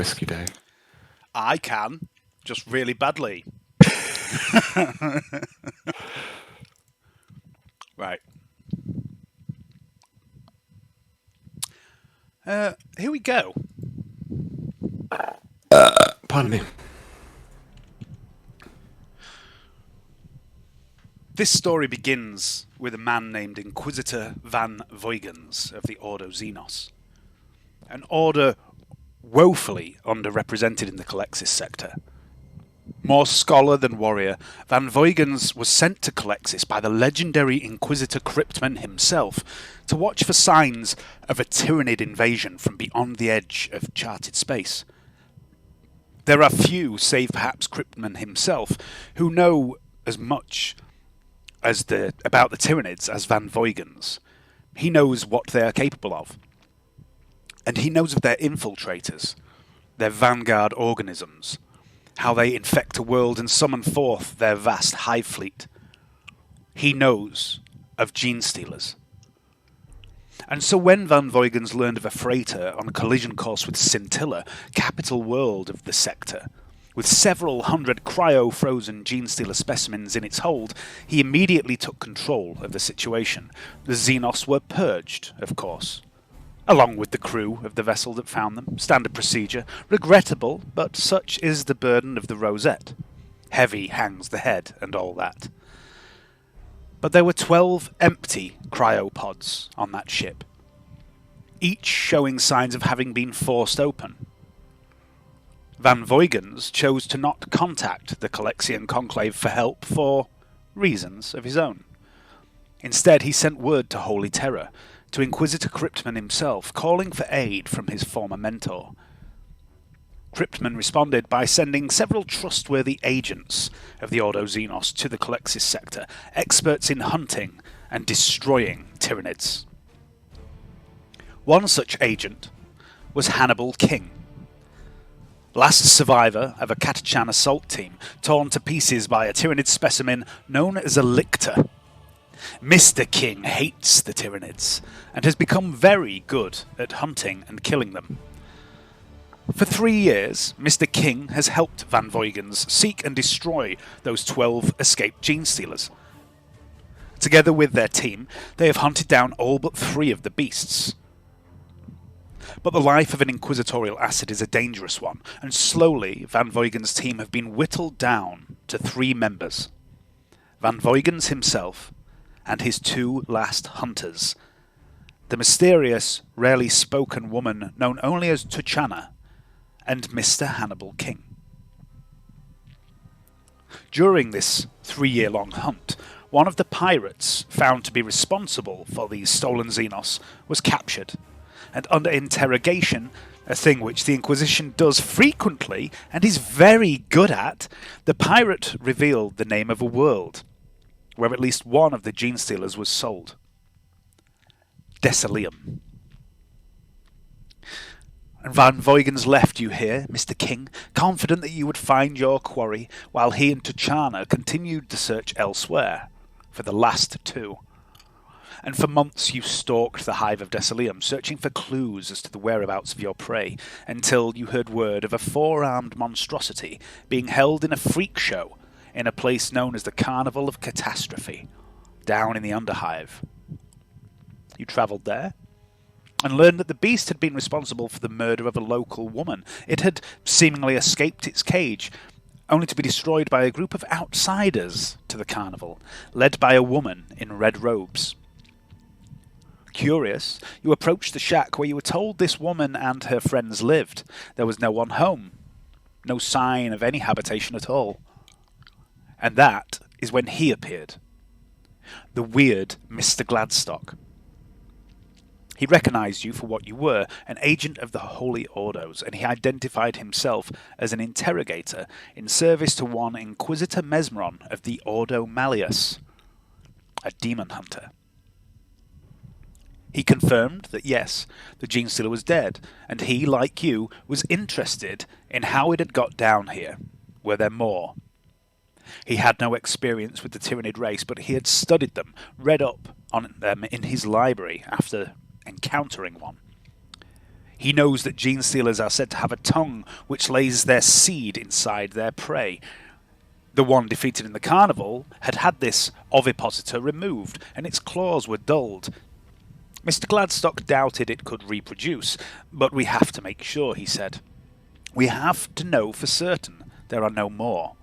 whiskey day. I can, just really badly. Right. Here we go. Pardon me. This story begins with a man named Inquisitor Van Voigens of the Ordo Xenos. An order woefully underrepresented in the Calexis sector. More scholar than warrior, Van Voigens was sent to Calexis by the legendary Inquisitor Cryptman himself to watch for signs of a Tyranid invasion from beyond the edge of charted space. There are few, save perhaps Cryptman himself, who know as much about the Tyranids as Van Voigens. He knows what they are capable of. And he knows of their infiltrators, their vanguard organisms, how they infect a world and summon forth their vast hive fleet. He knows of gene stealers. And so when Van Voigens learned of a freighter on a collision course with Scintilla, capital world of the sector, with several hundred cryo-frozen gene stealer specimens in its hold, he immediately took control of the situation. The Xenos were purged, of course, along with the crew of the vessel that found them. Standard procedure. Regrettable, but such is the burden of the rosette. Heavy hangs the head and all that. But there were 12 empty cryopods on that ship, each showing signs of having been forced open. Van Voigens chose to not contact the Calexian Conclave for help for reasons of his own. Instead, he sent word to Holy Terror, to Inquisitor Cryptman himself, calling for aid from his former mentor. Cryptman responded by sending several trustworthy agents of the Ordo Xenos to the Calexis sector, experts in hunting and destroying Tyranids. One such agent was Hannibal King, last survivor of a Catachan assault team torn to pieces by a Tyranid specimen known as a lictor. Mr. King hates the Tyranids and has become very good at hunting and killing them. For 3 years, Mr. King has helped Van Voigens seek and destroy those 12 escaped gene stealers. Together with their team, they have hunted down all but 3 of the beasts. But the life of an inquisitorial asset is a dangerous one, and slowly Van Voigens' team have been whittled down to 3 members. Van Voigens himself and his 2 last hunters, the mysterious, rarely spoken woman known only as Tuchana, and Mr. Hannibal King. During this 3-year-long hunt, one of the pirates found to be responsible for these stolen Xenos was captured, and under interrogation, a thing which the Inquisition does frequently and is very good at, the pirate revealed the name of a world where at least one of the gene stealers was sold. Desalium. And Van Voigens left you here, Mr. King, confident that you would find your quarry, while he and Tuchana continued the search elsewhere for the last 2. And for months you stalked the hive of Desalium, searching for clues as to the whereabouts of your prey, until you heard word of a 4-armed monstrosity being held in a freak show in a place known as the Carnival of Catastrophe, down in the Underhive. You travelled there, and learned that the beast had been responsible for the murder of a local woman. It had seemingly escaped its cage, only to be destroyed by a group of outsiders to the carnival, led by a woman in red robes. Curious, you approached the shack where you were told this woman and her friends lived. There was no one home, no sign of any habitation at all. And that is when he appeared, the weird Mr. Gladstock. He recognized you for what you were, an agent of the Holy Ordos, and he identified himself as an interrogator in service to one Inquisitor Mesmeron of the Ordo Malleus, a demon hunter. He confirmed that yes, the gene stealer was dead, and he, like you, was interested in how it had got down here. Were there more? He had no experience with the Tyranid race, but he had studied them, read up on them in his library after encountering one. He knows that gene stealers are said to have a tongue which lays their seed inside their prey. The one defeated in the carnival had had this ovipositor removed, and its claws were dulled. Mr. Gladstock doubted it could reproduce, but we have to make sure, he said. We have to know for certain there are no more.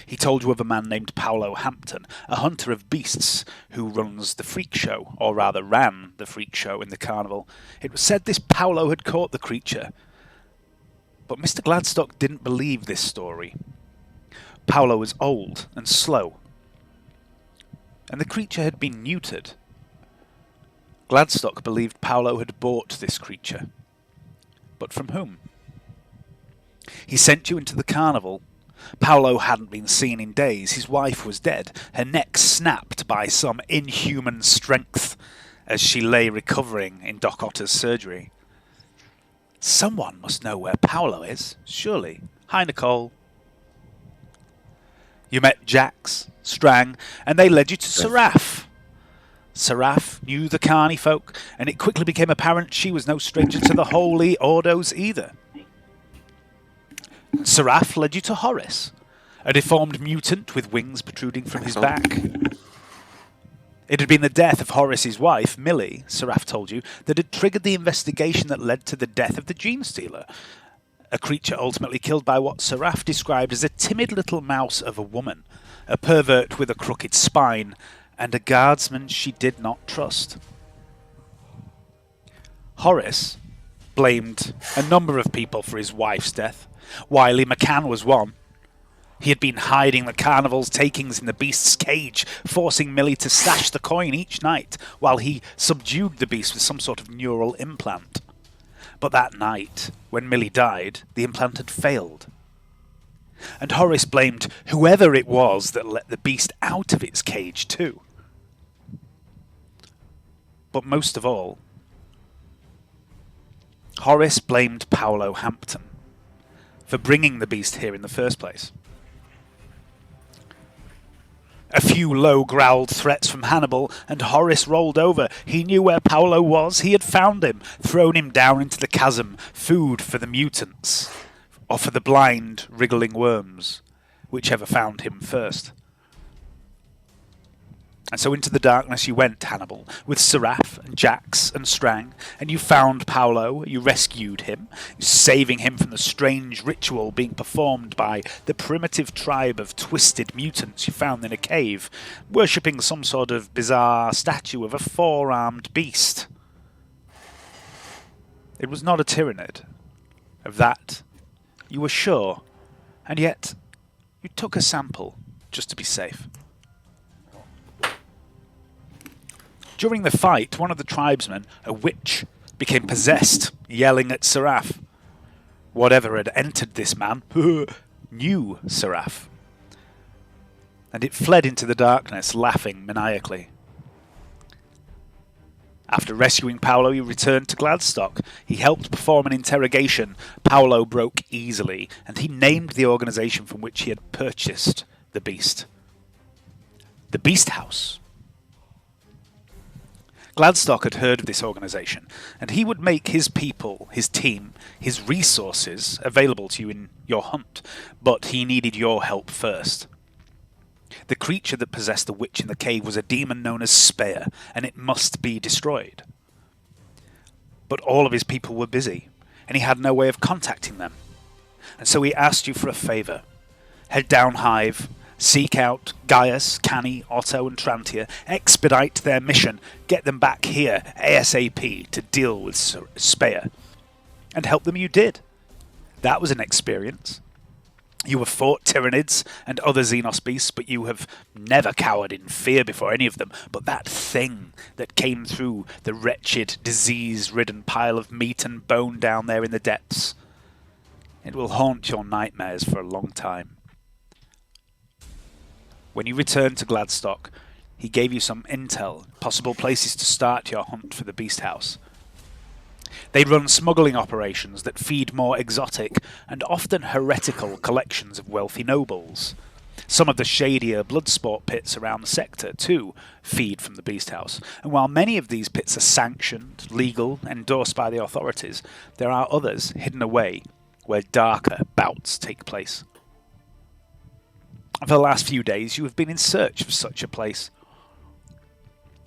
He told you of a man named Paolo Hampton, a hunter of beasts who runs the freak show, or rather ran the freak show in the carnival. It was said this Paolo had caught the creature. But Mr. Gladstock didn't believe this story. Paolo was old and slow, and the creature had been neutered. Gladstock believed Paolo had bought this creature. But from whom? He sent you into the carnival. Paolo hadn't been seen in days. His wife was dead, her neck snapped by some inhuman strength as she lay recovering in Doc Otter's surgery. Someone must know where Paolo is, surely. Hi, Nicole. You met Jax, Strang, and they led you to Seraph. Seraph knew the Carney folk, and it quickly became apparent she was no stranger to the Holy Ordos either. Seraph led you to Horace, a deformed mutant with wings protruding from his back. It had been the death of Horace's wife, Millie, Seraph told you, that had triggered the investigation that led to the death of the gene stealer, a creature ultimately killed by what Seraph described as a timid little mouse of a woman, a pervert with a crooked spine, and a guardsman she did not trust. Horace blamed a number of people for his wife's death. Wiley McCann was one. He had been hiding the carnival's takings in the beast's cage, forcing Millie to stash the coin each night while he subdued the beast with some sort of neural implant. But that night, when Millie died, the implant had failed. And Horace blamed whoever it was that let the beast out of its cage too. But most of all, Horace blamed Paolo Hampton for bringing the beast here in the first place. A few low-growled threats from Hannibal, and Horace rolled over. He knew where Paolo was. He had found him, thrown him down into the chasm, food for the mutants, or for the blind, wriggling worms, whichever found him first. And so into the darkness you went, Hannibal, with Seraph and Jax and Strang, and you found Paolo, you rescued him, saving him from the strange ritual being performed by the primitive tribe of twisted mutants you found in a cave, worshipping some sort of bizarre statue of a four-armed beast. It was not a tyrannid. Of that, you were sure, and yet you took a sample just to be safe. During the fight, one of the tribesmen, a witch, became possessed, yelling at Seraph. Whatever had entered this man knew Seraph, and it fled into the darkness, laughing maniacally. After rescuing Paolo, he returned to Gladstock. He helped perform an interrogation. Paolo broke easily, and he named the organization from which he had purchased the beast. The Beast House. Gladstock had heard of this organization, and he would make his people, his team, his resources available to you in your hunt, but he needed your help first. The creature that possessed the witch in the cave was a demon known as Spear, and it must be destroyed. But all of his people were busy, and he had no way of contacting them. And so he asked you for a favour. Head down Hive, seek out Gaius, Canni, Otto and Trantia, expedite their mission, get them back here ASAP to deal with Spear. And help them you did. That was an experience. You have fought Tyranids and other Xenos beasts, but you have never cowered in fear before any of them. But that thing that came through the wretched, disease-ridden pile of meat and bone down there in the depths, it will haunt your nightmares for a long time. When you returned to Gladstock, he gave you some intel, possible places to start your hunt for the Beast House. They run smuggling operations that feed more exotic and often heretical collections of wealthy nobles. Some of the shadier bloodsport pits around the sector, too, feed from the Beast House. And while many of these pits are sanctioned, legal, endorsed by the authorities, there are others hidden away where darker bouts take place. For the last few days, you have been in search of such a place,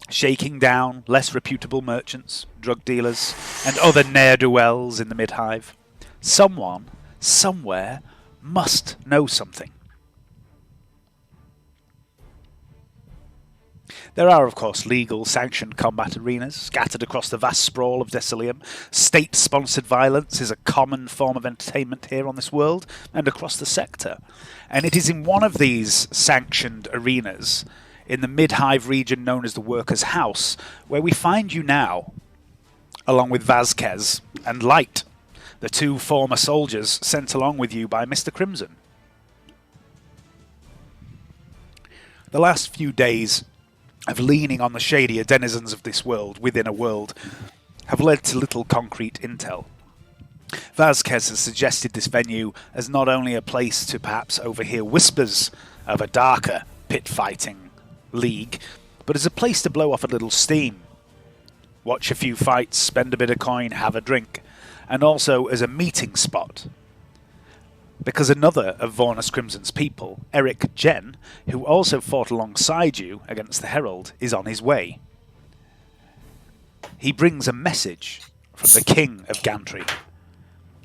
shaking down less reputable merchants, drug dealers, and other ne'er-do-wells in the mid-hive. Someone, somewhere, must know something. There are, of course, legal, sanctioned combat arenas scattered across the vast sprawl of Decilium. State-sponsored violence is a common form of entertainment here on this world and across the sector. And it is in one of these sanctioned arenas, in the mid-hive region known as the Workers' House, where we find you now, along with Vasquez and Light, the two former soldiers sent along with you by Mr. Crimson. The last few days of leaning on the shadier denizens of this world within a world have led to little concrete intel. Vasquez has suggested this venue as not only a place to perhaps overhear whispers of a darker pit-fighting league, but as a place to blow off a little steam, watch a few fights, spend a bit of coin, have a drink, and also as a meeting spot. Because another of Vornus Crimson's people, Eric Jen, who also fought alongside you against the Herald, is on his way. He brings a message from the King of Gantry,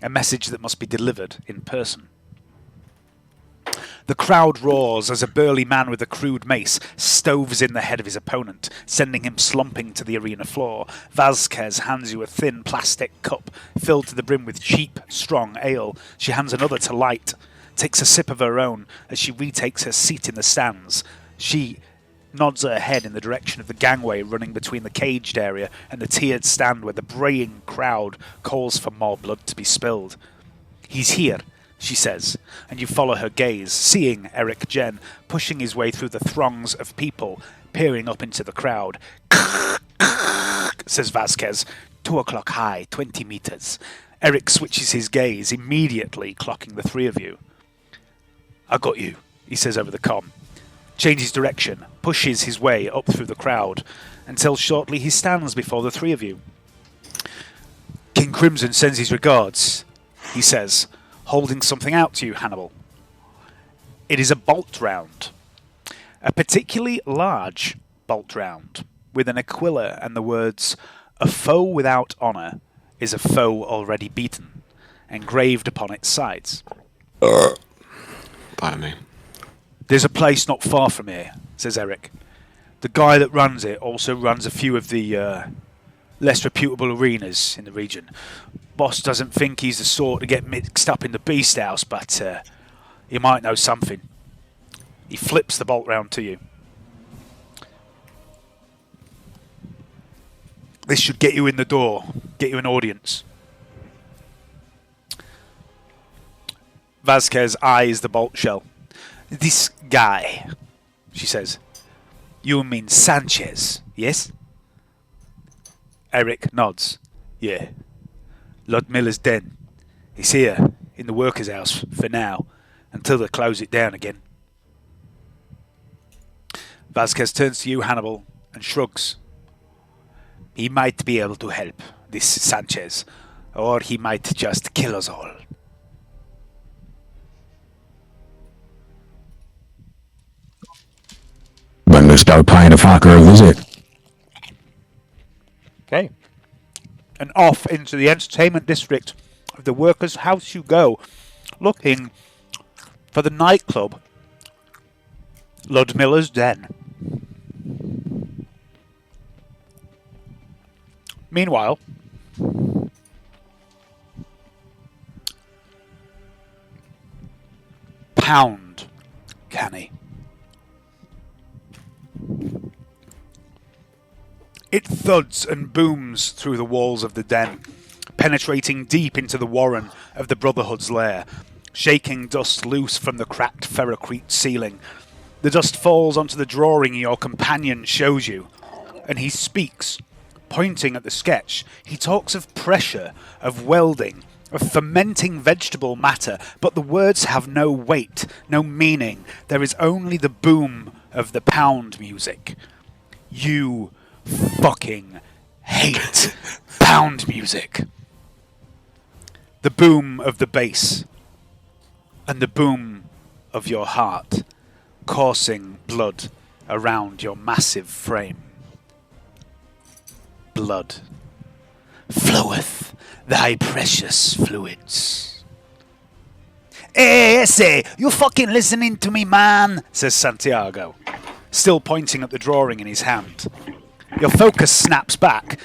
a message that must be delivered in person. The crowd roars as a burly man with a crude mace stoves in the head of his opponent, sending him slumping to the arena floor. Vasquez hands you a thin plastic cup filled to the brim with cheap, strong ale. She hands another to Light, takes a sip of her own as she retakes her seat in the stands. She nods her head in the direction of the gangway running between the caged area and the tiered stand where the braying crowd calls for more blood to be spilled. "He's here," she says, and you follow her gaze, seeing Eric Jen pushing his way through the throngs of people, peering up into the crowd. Says Vasquez, 2 o'clock high, 20 meters. Eric switches his gaze, immediately clocking the three of you. "I got you," he says over the comm. Changes direction, pushes his way up through the crowd, until shortly he stands before the three of you. "King Crimson sends his regards," he says, holding something out to you, Hannibal. It is a bolt round. A particularly large bolt round, with an aquila and the words, "A foe without honour is a foe already beaten," engraved upon its sides. Pardon me. "There's a place not far from here," says Eric. "The guy that runs it also runs a few of the less reputable arenas in the region. Boss doesn't think he's the sort to get mixed up in the Beast House, but he might know something." He flips the bolt round to you. "This should get you in the door, get you an audience." Vasquez eyes the bolt shell. "This guy," she says. "You mean Sanchez, yes?" Eric nods. "Yeah. Lord Miller's den. He's here, in the Workers' House, for now, until they close it down again." Vasquez turns to you, Hannibal, and shrugs. "He might be able to help, this Sanchez, or he might just kill us all." When we start paying a fucker a visit. Okay. And off into the entertainment district of the Workers' House you go, looking for the nightclub, Lord Miller's Den. Meanwhile, pound Canni. It thuds and booms through the walls of the den, penetrating deep into the warren of the Brotherhood's lair, shaking dust loose from the cracked ferrocrete ceiling. The dust falls onto the drawing your companion shows you, and he speaks, pointing at the sketch. He talks of pressure, of welding, of fermenting vegetable matter, but the words have no weight, no meaning. There is only the boom of the pound music. You fucking hate pound music. The boom of the bass and the boom of your heart coursing blood around your massive frame. Blood floweth thy precious fluids. Hey, Ese, you fucking listening to me, man? Says Santiago, still pointing at the drawing in his hand. Your focus snaps back.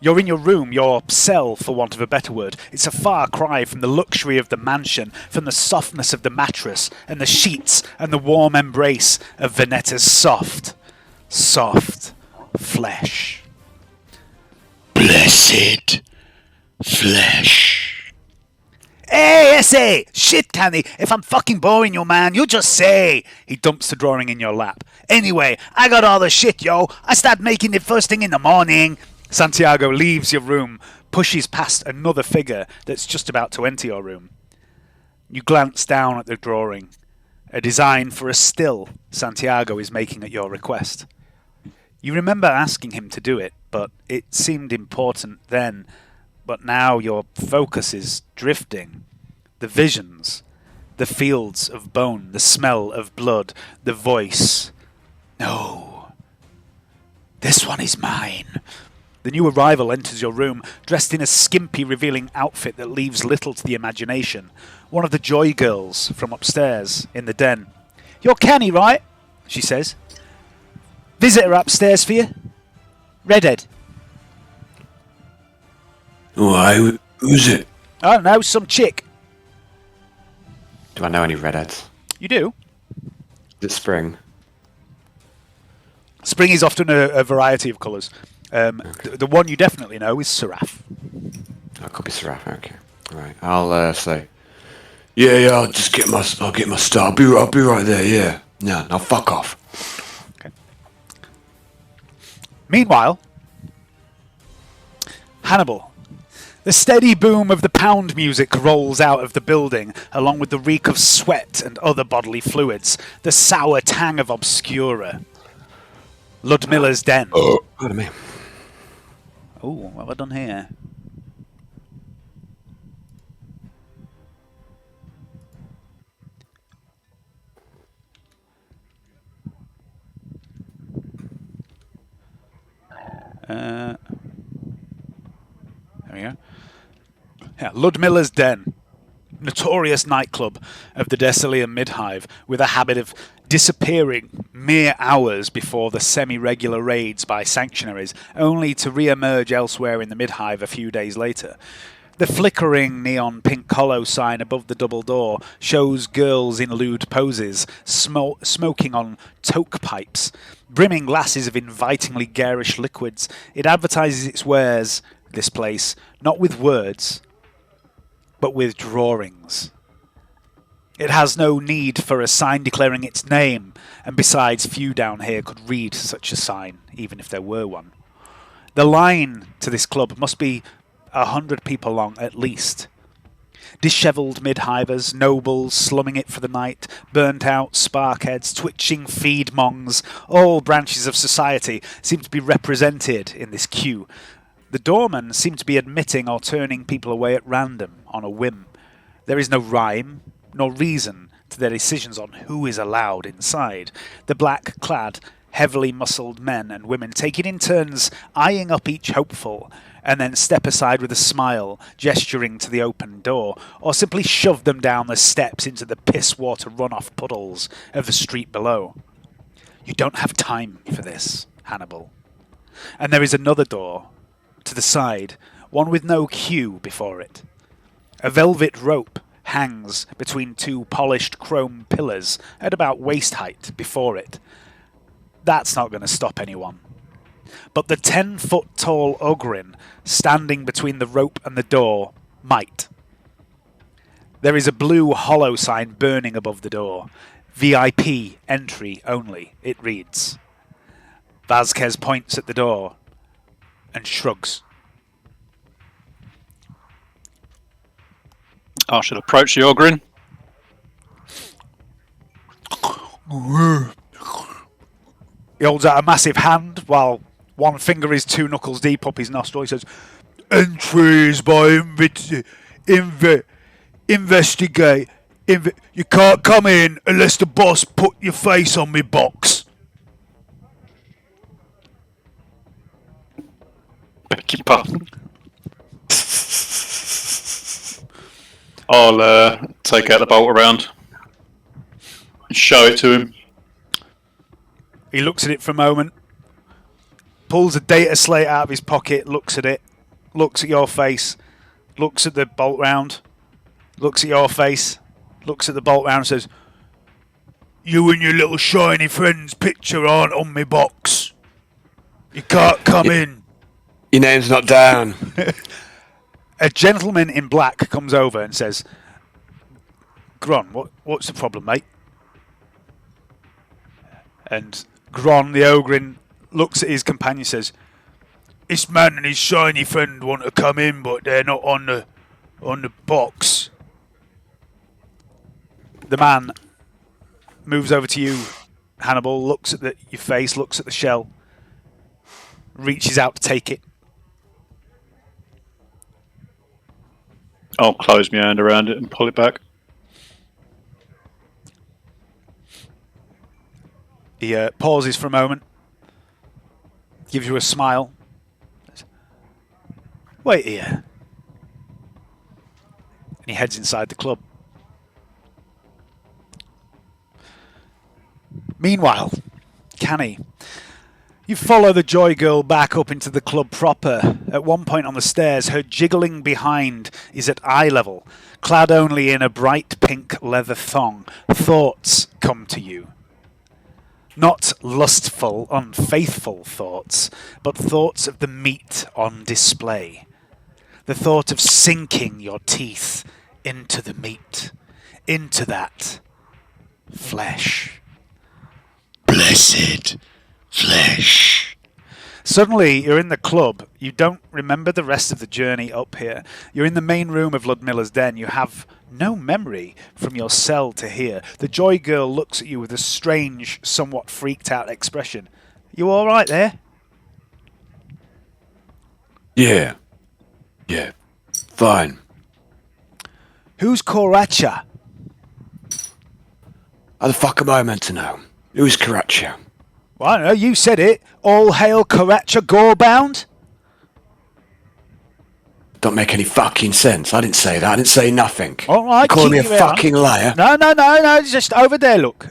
You're in your room, your cell, for want of a better word. It's a far cry from the luxury of the mansion, from the softness of the mattress, and the sheets, and the warm embrace of Venetta's soft flesh. Blessed flesh. Hey, Ese! Shit, Canni! If I'm fucking boring you, man, you just say! He dumps the drawing in your lap. Anyway, I got all the shit, yo. I start making it first thing in the morning. Santiago leaves your room, pushes past another figure that's just about to enter your room. You glance down at the drawing, a design for a still Santiago is making at your request. You remember asking him to do it, but it seemed important then, but now your focus is drifting. The visions, the fields of bone, the smell of blood, the voice. No, this one is mine. The new arrival enters your room, dressed in a skimpy, revealing outfit that leaves little to the imagination. One of the Joy Girls from upstairs in the den. You're Canni, right? She says. Visitor upstairs for you. Redhead. Why? Who's it? I don't know, some chick. Do I know any redheads? You do? Is it spring? Spring is often a variety of colours. Okay. The one you definitely know is Seraph. That could be Seraph. Okay, right. I'll say. Yeah. I'll get my stuff. I'll be right there. Yeah. No, now fuck off. Okay. Meanwhile, Hannibal. The steady boom of the pound music rolls out of the building, along with the reek of sweat and other bodily fluids, the sour tang of Obscura. Ludmilla's den. Look at me. Oh, what have I done here? There we go. Yeah, Ludmilla's Den. Notorious nightclub of the Decilium Midhive, with a habit of disappearing mere hours before the semi-regular raids by sanctuaries, only to re-emerge elsewhere in the Midhive a few days later. The flickering neon pink hollow sign above the double door shows girls in lewd poses, smoking on toke pipes, brimming glasses of invitingly garish liquids. It advertises its wares, this place, not with words, but with drawings. It has no need for a sign declaring its name, and besides, few down here could read such a sign, even if there were one. The line to this club must be 100 people long at least. Dishevelled mid-hivers, nobles slumming it for the night, burnt-out sparkheads, twitching feed-mongs, all branches of society seem to be represented in this queue. The doormen seem to be admitting or turning people away at random, on a whim. There is no rhyme, nor reason to their decisions on who is allowed inside. The black-clad, heavily muscled men and women take it in turns, eyeing up each hopeful, and then step aside with a smile, gesturing to the open door, or simply shove them down the steps into the piss-water runoff puddles of the street below. You don't have time for this, Hannibal. And there is another door, to the side, one with no queue before it. A velvet rope hangs between two polished chrome pillars at about waist height before it. That's not going to stop anyone. But the 10-foot-tall Ugrin standing between the rope and the door might. There is a blue hollow sign burning above the door. VIP entry only, it reads. Vasquez points at the door and shrugs. I should approach the Ogrin. He holds out a massive hand while one finger is 2 knuckles deep up his nostril. He says, "Entries by investigate. You can't come in unless the boss put your face on me box." Beg your pardon. I'll take out the bolt around and show it to him. He looks at it for a moment, pulls a data slate out of his pocket, looks at it, looks at your face, looks at the bolt round, looks at your face, looks at the bolt round and says, "You and your little shiny friend's picture aren't on me box. You can't come in." Your name's not down. A gentleman in black comes over and says, "Gron, what's the problem, mate?" And Gron, the Ogrin, looks at his companion and says, "This man and his shiny friend want to come in, but they're not on the box." The man moves over to you, Hannibal, looks at your face, looks at the shell, reaches out to take it. I'll close my hand around it and pull it back. He pauses for a moment, gives you a smile. "Wait here." And he heads inside the club. Meanwhile, Canni, you follow the Joy Girl back up into the club proper. At one point on the stairs, her jiggling behind is at eye level, clad only in a bright pink leather thong. Thoughts come to you. Not lustful, unfaithful thoughts, but thoughts of the meat on display. The thought of sinking your teeth into the meat, into that flesh. Blessed flesh. Suddenly, you're in the club. You don't remember the rest of the journey up here. You're in the main room of Ludmilla's den. You have no memory from your cell to here. The Joy Girl looks at you with a strange, somewhat freaked out expression. "You all right there?" Yeah. Fine. "Who's Koracha?" How the fuck am I meant to know? Who's Karacha? Well, I don't know. You said it. All hail Koracha Gorebound? Don't make any fucking sense. I didn't say that. I didn't say nothing. All right. You calling me a keep your ear on. fucking liar? No. Just over there, look.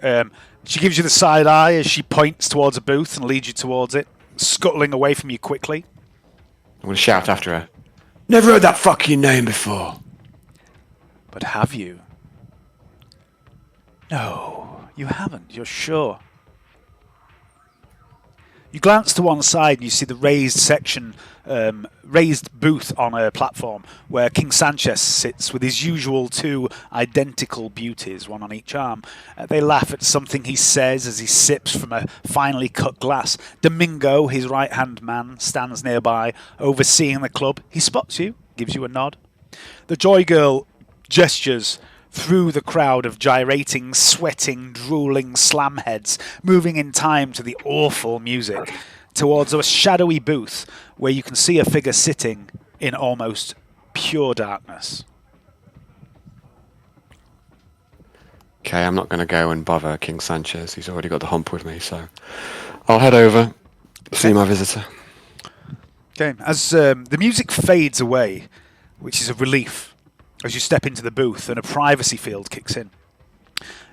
She gives you the side eye as she points towards a booth and leads you towards it, scuttling away from you quickly. I'm going to shout after her. Never heard that fucking name before. But have you? No, you haven't. You're sure. You glance to one side and you see the raised section, raised booth on a platform where King Sanchez sits with his usual 2 identical beauties, one on each arm. They laugh at something he says as he sips from a finely cut glass. Domingo, his right-hand man, stands nearby, overseeing the club. He spots you, gives you a nod. The Joy Girl gestures through the crowd of gyrating, sweating, drooling slamheads, moving in time to the awful music, towards a shadowy booth where you can see a figure sitting in almost pure darkness. Okay, I'm not going to go and bother King Sanchez. He's already got the hump with me, so I'll head over, see my visitor. Okay, as the music fades away, which is a relief, as you step into the booth and a privacy field kicks in.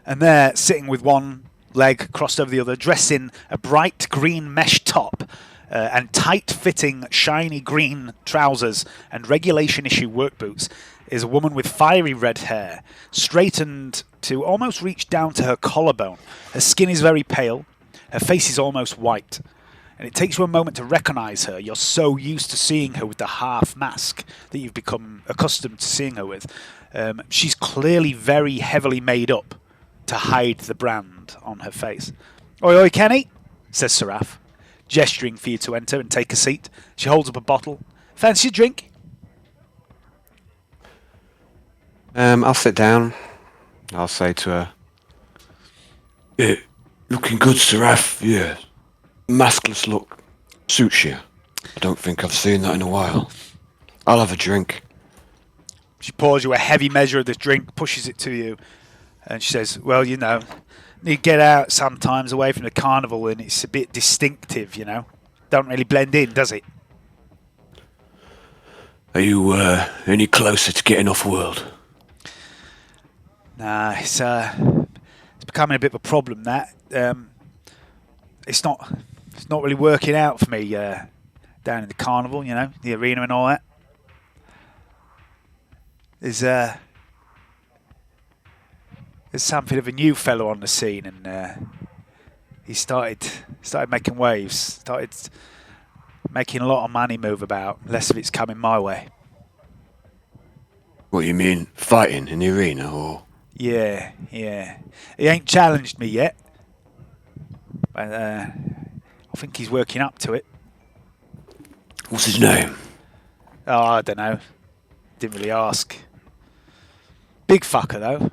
And there, sitting with one leg crossed over the other, dressed in a bright green mesh top and tight-fitting, shiny green trousers and regulation-issue work boots, is a woman with fiery red hair, straightened to almost reach down to her collarbone. Her skin is very pale, her face is almost white, and it takes you a moment to recognise her. You're so used to seeing her with the half mask that you've become accustomed to seeing her with. She's clearly very heavily made up to hide the brand on her face. "Oi, oi, Canni," says Seraph, gesturing for you to enter and take a seat. She holds up a bottle. "Fancy a drink?" I'll sit down. I'll say to her, Yeah, looking good, Seraph. Yeah, maskless look suits you. I don't think I've seen that in a while. I'll have a drink. She pours you a heavy measure of this drink, pushes it to you, and she says, well, you know, you get out sometimes away from the carnival and it's a bit distinctive, you know. Don't really blend in, does it? Are you any closer to getting off world? Nah, it's becoming a bit of a problem, that. It's not really working out for me down in the carnival, you know, the arena and all that. There's something of a new fellow on the scene, and he started making waves, started making a lot of money move about. Less of it's coming my way. What you mean, fighting in the arena, or? Yeah. He ain't challenged me yet, but I think he's working up to it. What's his name? Oh, I don't know. Didn't really ask. Big fucker, though.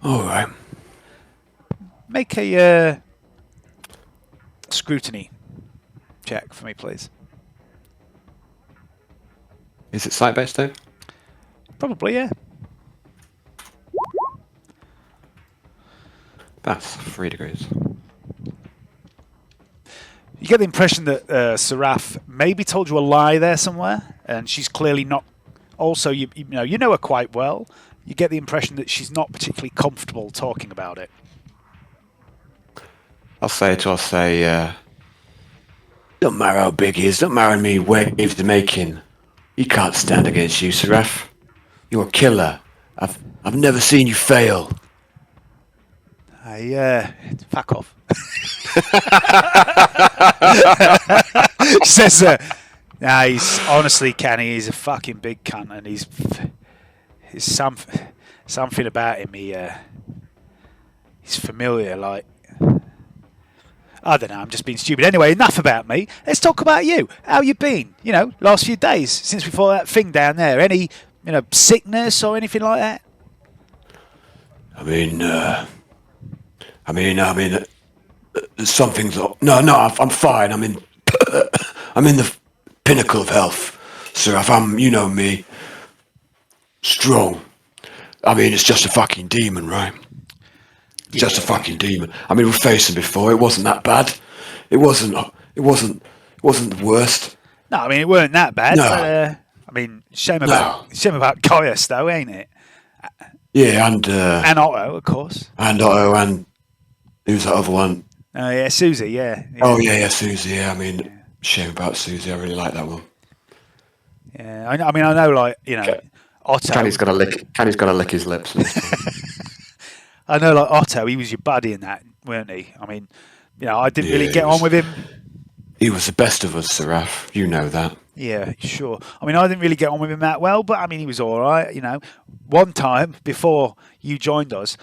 All right. Make a scrutiny check for me, please. is it sight-based, Dave? Probably, yeah. That's 3 degrees. You get the impression that Seraph maybe told you a lie there somewhere, and she's clearly not. Also, you know her quite well. You get the impression that she's not particularly comfortable talking about it. I'll say to her, Don't matter how big he is, don't matter how many waves they're making. He can't stand against you, Seraph. You're a killer. I've never seen you fail. Fuck off. She says, nah, he's honestly, Canni, he's a fucking big cunt, and he's something about him. He's familiar, like. I don't know, I'm just being stupid. Anyway, enough about me. Let's talk about you. How you been? You know, last few days since we fought that thing down there. Any, sickness or anything like that? I mean, some things. No, I'm fine. I'm in the pinnacle of health, Seraph. You know me, strong. I mean, it's just a fucking demon, right? Just a fucking demon. I mean, we faced him before. It wasn't that bad. It wasn't the worst. No, I mean, it weren't that bad. No. But, I mean, shame about Gaius, though, ain't it? Yeah, and Otto, of course. and Otto, and who's that other one? Oh, yeah, Susie, yeah. Oh yeah, Susie. Yeah, I mean, shame about Susie. I really like that one. Yeah, I mean, I know, like, Otto. Canny's got to lick his lips. I know, like, Otto, he was your buddy in that, weren't he? I mean, I didn't really get on with him. He was the best of us, Seraph. You know that. Yeah, sure. I mean, I didn't really get on with him that well, but I mean, he was all right. One time before you joined us,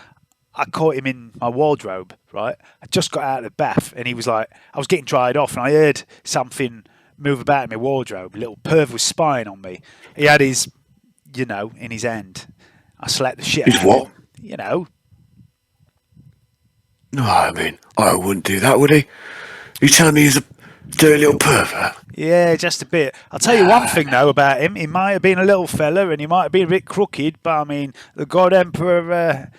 I caught him in my wardrobe. Right, I just got out of the bath, and he was like, I was getting dried off, and I heard something move about in my wardrobe. A little perv was spying on me. He had his, in his hand. I slapped the shit out of him. No, I mean, I wouldn't do that, would he? You telling me he's a dirty little pervert? Yeah, just a bit. I'll tell you one thing, though, about him. He might have been a little fella, and he might have been a bit crooked, but, I mean, the God Emperor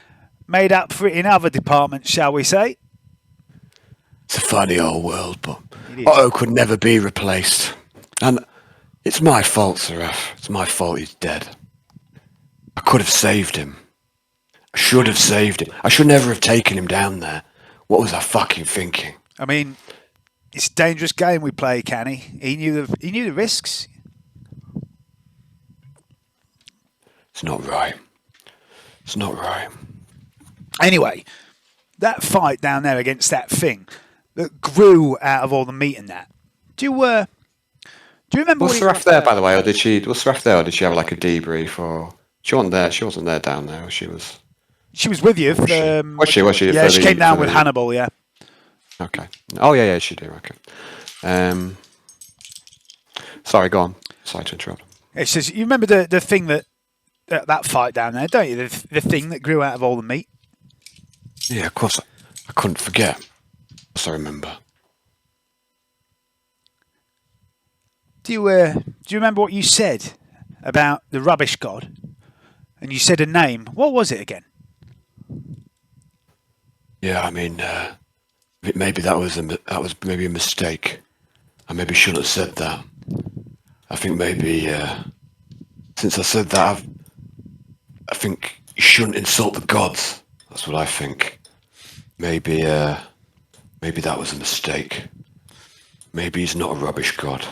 made up for it in other departments, shall we say. It's a funny old world, but Otto could never be replaced. And it's my fault, Seraph. It's my fault he's dead. I could have saved him. I should have saved him. I should never have taken him down there. What was I fucking thinking? I mean, it's a dangerous game we play, Canni. He knew the risks. It's not right. It's not right. Anyway, that fight down there against that thing that grew out of all the meat and that. Do you remember? Was Seraph there, by the way, or did she? Was Seraph there, or did she have like a debrief? Or she wasn't there. She wasn't there down there. She was. She was with you. Was she? Yeah, she came down with Hannibal. Yeah. Okay. Oh yeah, she did. Okay. Sorry, go on. Sorry to interrupt. It says, you remember the thing that fight down there, don't you? The thing that grew out of all the meat. Yeah, of course. I couldn't forget. Of course I remember. Do you remember what you said about the rubbish god? And you said a name. What was it again? Yeah, I mean, maybe that was maybe a mistake. I maybe shouldn't have said that. I think maybe since I said that, I think you shouldn't insult the gods. That's what I think. Maybe that was a mistake. Maybe he's not a rubbish god.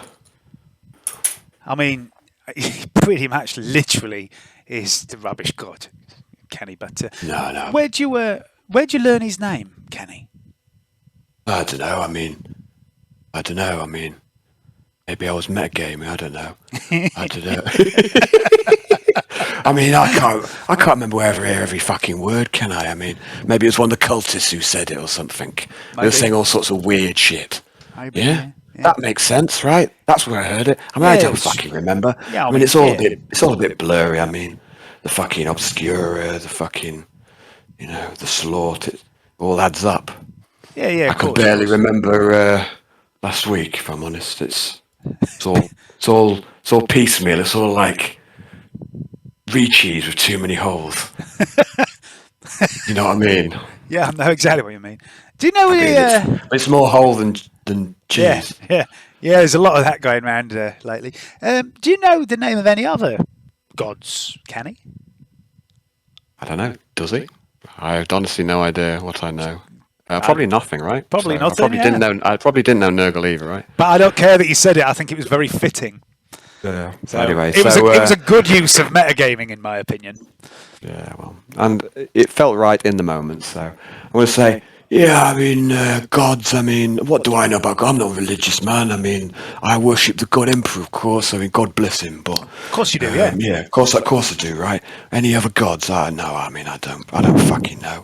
I mean, he pretty much literally is the rubbish god, Kenny. But No. where'd you learn his name, Kenny? I don't know. I mean, maybe I was metagaming. I don't know. I mean, I can't remember every fucking word, can I? I mean, maybe it was one of the cultists who said it or something. They were saying all sorts of weird shit. Maybe, Yeah? yeah. That makes sense, right? That's where I heard it. I mean, I don't fucking remember. Yeah, I mean, it's all yeah. a bit blurry. I mean, the fucking obscura, the fucking, the slaughter, it all adds up. Yeah. I can barely remember last week, if I'm honest. It's all piecemeal. It's all like re-cheese with too many holes. You know what I mean? Yeah, I know exactly what you mean. Do you know it's more hole than cheese. Yeah. There's a lot of that going around lately. Do you know the name of any other gods, Canny? I don't know. Does he? I have honestly no idea what I know. Probably nothing, right? Probably nothing. I probably didn't know Nurgle either, right? But I don't care that you said it. I think it was very fitting. Yeah. So Anyway, it was a good use of metagaming, in my opinion. Yeah, well, and it felt right in the moment. So I want to say, Yeah, I mean, gods, I mean, what do I know about God? I'm not a religious man. I mean, I worship the God Emperor, of course. I mean, God bless him, but... Of course you do, yeah. Yeah, of course I do, right? Any other gods? I don't fucking know.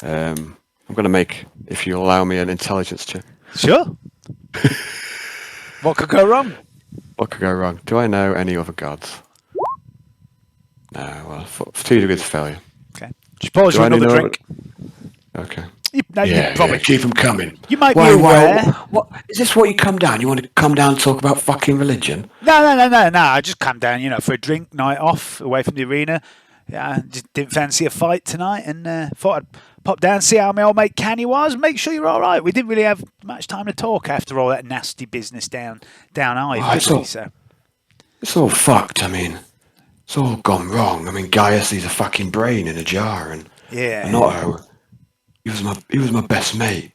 I'm going to make, if you allow me, an intelligence check. Sure. What could go wrong? What could go wrong? Do I know any other gods? No, well, for 2 degrees of failure. Okay. Just pause for another drink. Okay. You Yeah, keep them coming. You might be aware. What is this? What you come down? You want to come down and talk about fucking religion? No. I just come down, for a drink, night off, away from the arena. Yeah, I just didn't fancy a fight tonight, and thought I'd pop down, see how my old mate Canny was, make sure you're all right. We didn't really have much time to talk after all that nasty business down Ive, did we? So it's all fucked. I mean, it's all gone wrong. I mean, Gaius, he's a fucking brain in a jar, and Otto, he was my best mate,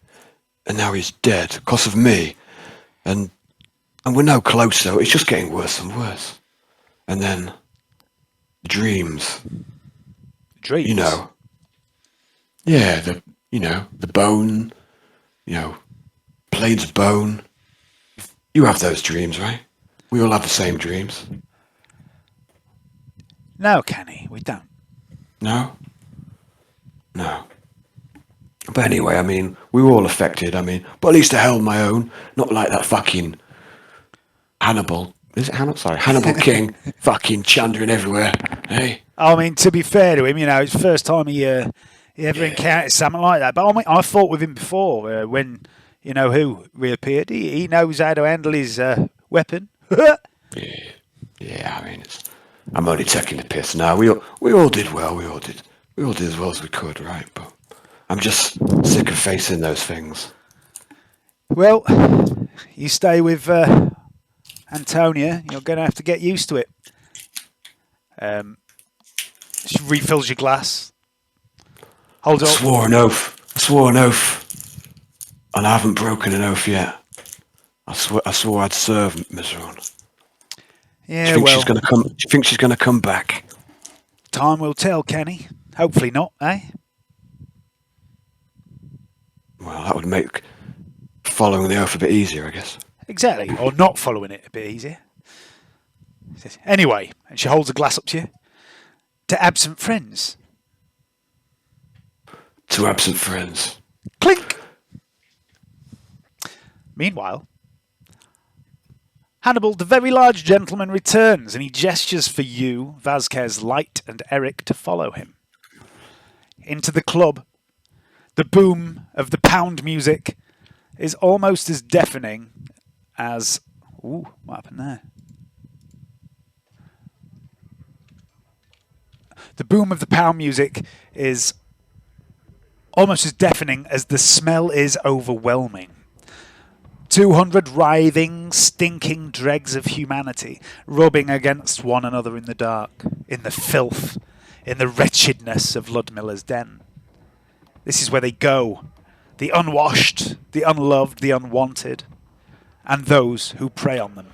and now he's dead because of me, and we're no closer. It's just getting worse and worse. And then dreams. Dreams. Yeah, the bone, Blades of bone. You have those dreams, right? We all have the same dreams. No, Canny, we don't. No. But anyway, I mean, we were all affected. I mean, but at least I held my own. Not like that fucking Hannibal. Is it Hannibal? Sorry, Hannibal King. Fucking chandering everywhere. Hey. I mean, to be fair to him, it's the first time he ever encountered something like that. But I fought with him before when who reappeared. He knows how to handle his weapon. Yeah. I mean, I'm only taking the piss now. We all did well. We all did as well as we could, right? But I'm just sick of facing those things. Well, you stay with Antonia. You're going to have to get used to it. She refills your glass. Hold up. I swore an oath. And I haven't broken an oath yet. I swore I'd serve Miss Ron. Yeah, Do you think she's going to come back? Time will tell, Kenny. Hopefully not, eh? Well, that would make following the oath a bit easier, I guess. Exactly. Or not following it a bit easier. Anyway, and she holds a glass up to you. To absent friends. To absent friends. Clink! Meanwhile, Hannibal, the very large gentleman, returns, and he gestures for you, Vasquez, Light, and Eric to follow him. Into the club. The boom of the pound music is almost as deafening as... Ooh, what happened there? The boom of the pound music is almost as deafening as the smell is overwhelming. 200 writhing, stinking dregs of humanity rubbing against one another in the dark, in the filth, in the wretchedness of Ludmilla's den. This is where they go, the unwashed, the unloved, the unwanted, and those who prey on them.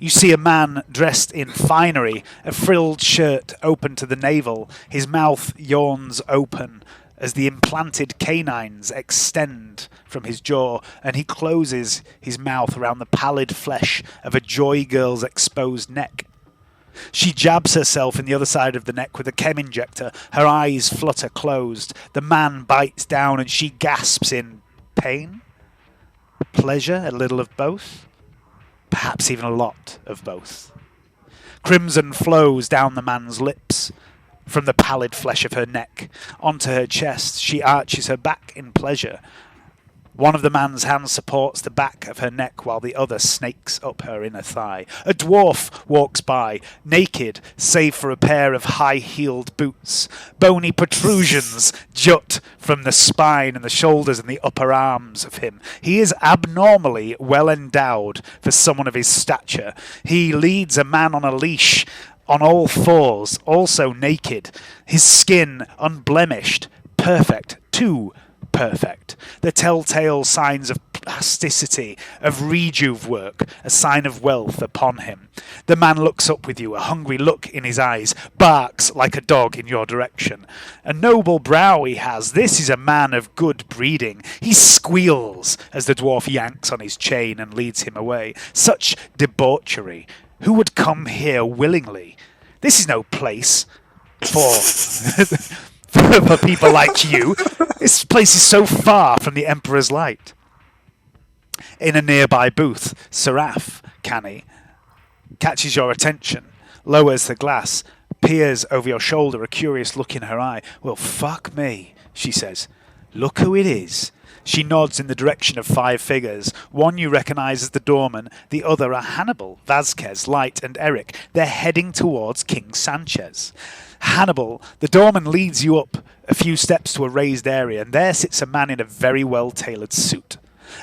You see a man dressed in finery, a frilled shirt open to the navel. His mouth yawns open as the implanted canines extend from his jaw, and he closes his mouth around the pallid flesh of a joy girl's exposed neck. She jabs herself in the other side of the neck with a chem injector. Her eyes flutter closed. The man bites down and she gasps in pain, pleasure, a little of both. Perhaps even a lot of both. Crimson flows down the man's lips from the pallid flesh of her neck onto her chest. She arches her back in pleasure. One of the man's hands supports the back of her neck while the other snakes up her inner thigh. A dwarf walks by, naked save for a pair of high-heeled boots. Bony protrusions jut from the spine and the shoulders and the upper arms of him. He is abnormally well endowed for someone of his stature. He leads a man on a leash, on all fours, also naked. His skin unblemished, perfect, too perfect. The telltale signs of plasticity, of rejuve work, a sign of wealth upon him. The man looks up with you, a hungry look in his eyes, barks like a dog in your direction. A noble brow he has. This is a man of good breeding. He squeals as the dwarf yanks on his chain and leads him away. Such debauchery. Who would come here willingly? This is no place for... for people like you. This place is so far from the Emperor's light. In a nearby booth, Seraph, Canni, catches your attention, lowers the glass, peers over your shoulder, a curious look in her eye. Well, fuck me, she says. Look who it is. She nods in the direction of 5 figures. One you recognize as the doorman, the other are Hannibal, Vasquez, Light, and Eric. They're heading towards King Sanchez. Hannibal, the doorman leads you up a few steps to a raised area, and there sits a man in a very well-tailored suit.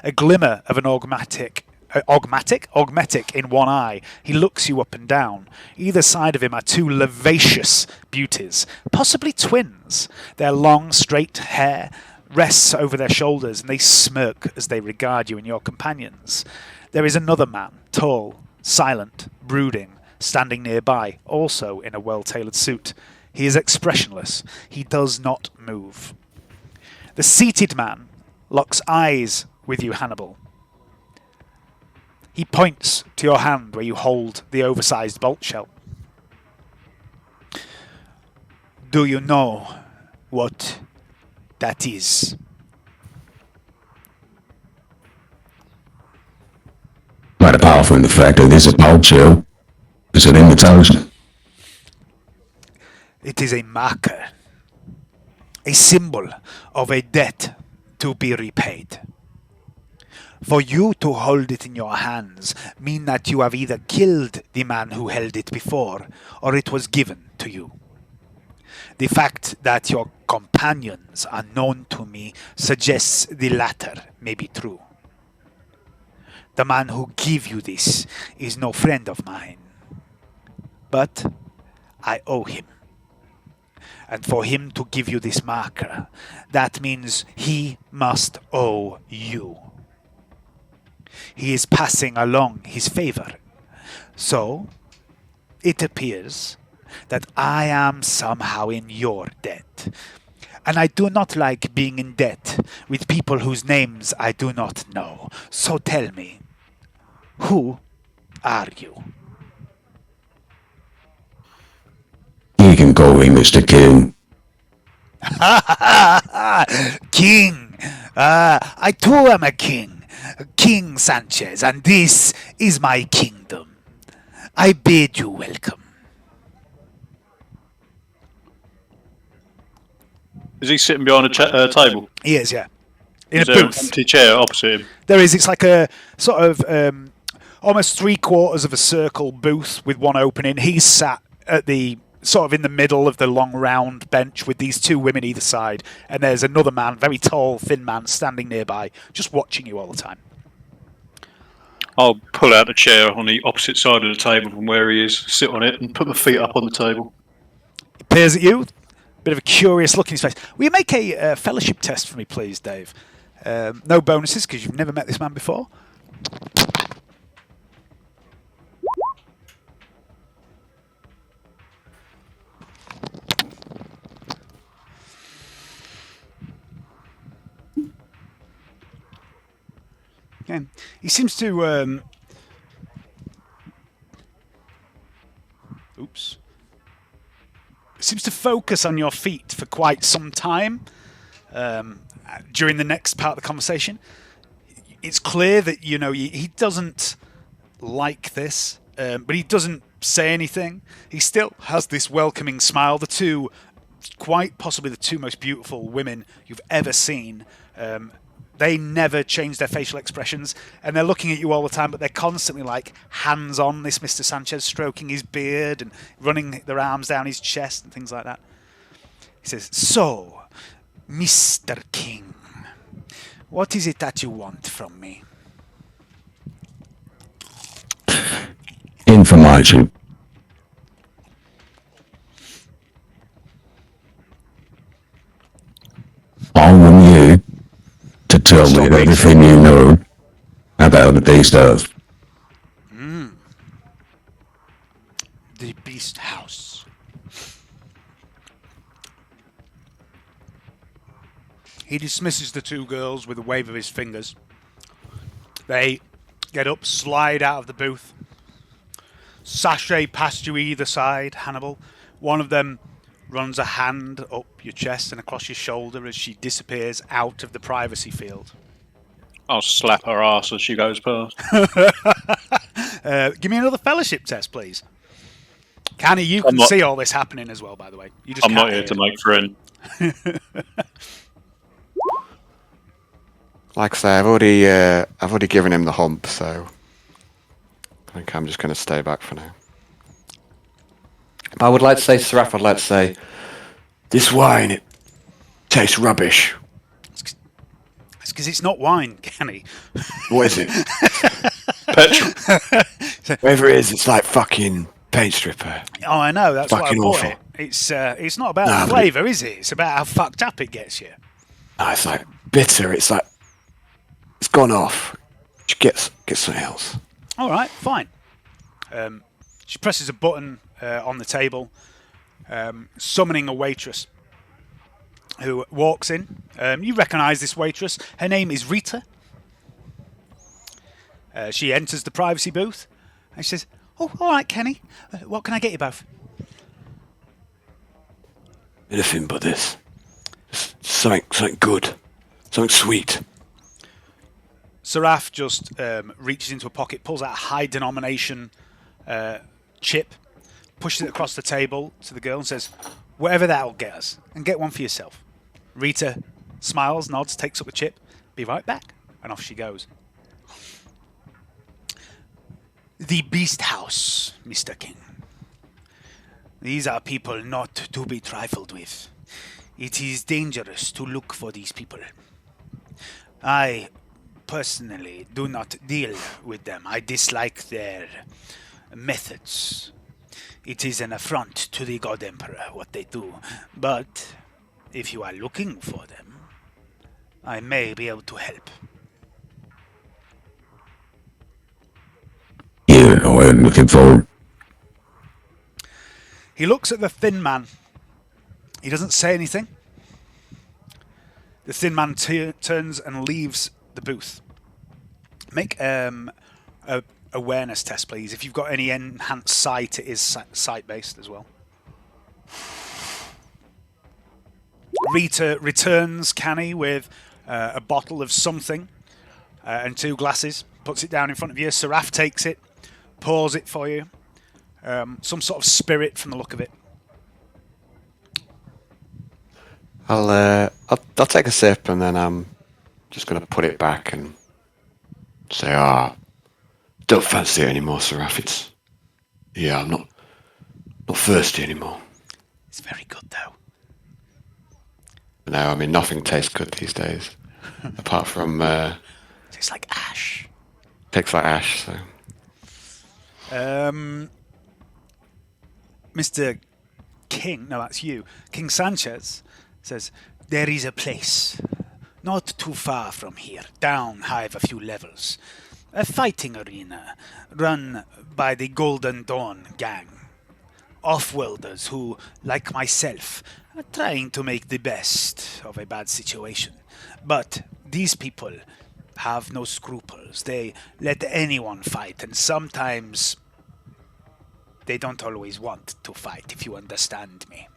A glimmer of an augmetic in one eye. He looks you up and down. Either side of him are 2 vivacious beauties, possibly twins. Their long, straight hair rests over their shoulders, and they smirk as they regard you and your companions. There is another man, tall, silent, brooding, standing nearby, also in a well-tailored suit. He is expressionless. He does not move. The seated man locks eyes with you, Hannibal. He points to your hand where you hold the oversized bolt shell. Do you know what that is? Quite apart from the fact that this is bolt shell. It's an invitation. It is a marker, a symbol of a debt to be repaid. For you to hold it in your hands mean that you have either killed the man who held it before, or it was given to you. The fact that your companions are known to me suggests the latter may be true. The man who gave you this is no friend of mine. But I owe him. And for him to give you this marker, that means he must owe you. He is passing along his favor. So, it appears that I am somehow in your debt. And I do not like being in debt with people whose names I do not know. So tell me, who are you? You can call me Mr. King. King! I too am a king. King Sanchez, and this is my kingdom. I bid you welcome. Is he sitting behind a table? He is, yeah. In Is a there an booth. empty chair opposite him? There is. It's like a sort of almost 3/4 of a circle booth with one opening. He's sat at the sort of in the middle of the long round bench with these two women either side, and there's another man, very tall, thin man, standing nearby, just watching you all the time. I'll pull out a chair on the opposite side of the table from where he is, sit on it, and put my feet up on the table. He peers at you, bit of a curious look in his face. Will you make a fellowship test for me, please, Dave? No bonuses because you've never met this man before. Okay. He seems to seems to focus on your feet for quite some time during the next part of the conversation. It's clear that he doesn't like this, but he doesn't say anything. He still has this welcoming smile. The two, quite possibly the two most beautiful women you've ever seen. They never change their facial expressions, and they're looking at you all the time, but they're constantly like hands on this Mr. Sanchez, stroking his beard and running their arms down his chest and things like that. He says, "So, Mr. King, what is it that you want from me?" Information. I want you to tell me everything you know about the beast earth. The Beast House. He dismisses the two girls with a wave of his fingers. They get up, slide out of the booth, sashay past you either side, Hannibal. One of them runs a hand up your chest and across your shoulder as she disappears out of the privacy field. I'll slap her ass as she goes past. Give me another fellowship test, please. Canni, you can see all this happening as well, by the way. You just I'm not here to make friends. Like I say, I've already given him the hump, so I think I'm just going to stay back for now. But I would like to say, Seraph, I'd like to say, this wine, it tastes rubbish. It's because it's not wine, Canni. What is it? Petrol. Whatever it is, it's like fucking paint stripper. Oh, I know. That's why I Fucking bought awful. it. It's not about the flavour, is it? It's about how fucked up it gets you. No, it's like bitter. It's like it's gone off. Just get something else. All right, fine. She presses a button on the table, summoning a waitress who walks in. You recognise this waitress. Her name is Rita. She enters the privacy booth and she says, "Oh, all right, Canni. What can I get you both?" Anything but this. Something good. Something sweet. Seraph just reaches into a pocket, pulls out a high denomination chip, pushes it across the table to the girl and says, "Whatever that'll get us, and get one for yourself." Rita smiles, nods, takes up the chip. "Be right back," and off she goes. The Beast House, Mr. King. These are people not to be trifled with. It is dangerous to look for these people. I personally do not deal with them. I dislike their methods. It is an affront to the God Emperor what they do. But if you are looking for them, I may be able to help. Yeah, I'm looking forward. He looks at the thin man. He doesn't say anything. The thin man turns and leaves the booth. Make a awareness test, please. If you've got any enhanced sight, it is sight-based as well. Rita returns Canni with a bottle of something. and 2 glasses, puts it down in front of you. Seraph takes it, pours it for you. Some sort of spirit from the look of it. I'll take a sip and then I'm just going to put it back and say, don't fancy it anymore, Seraph. I'm not thirsty anymore. It's very good, though. No, I mean, nothing tastes good these days. Apart from... Tastes like ash. tastes like ash, so... Mr. King, no, that's you. King Sanchez says, there is a place not too far from here, down high a few levels. A fighting arena run by the Golden Dawn gang. Off-worlders who, like myself, are trying to make the best of a bad situation. But these people have no scruples. They let anyone fight, and sometimes they don't always want to fight, if you understand me.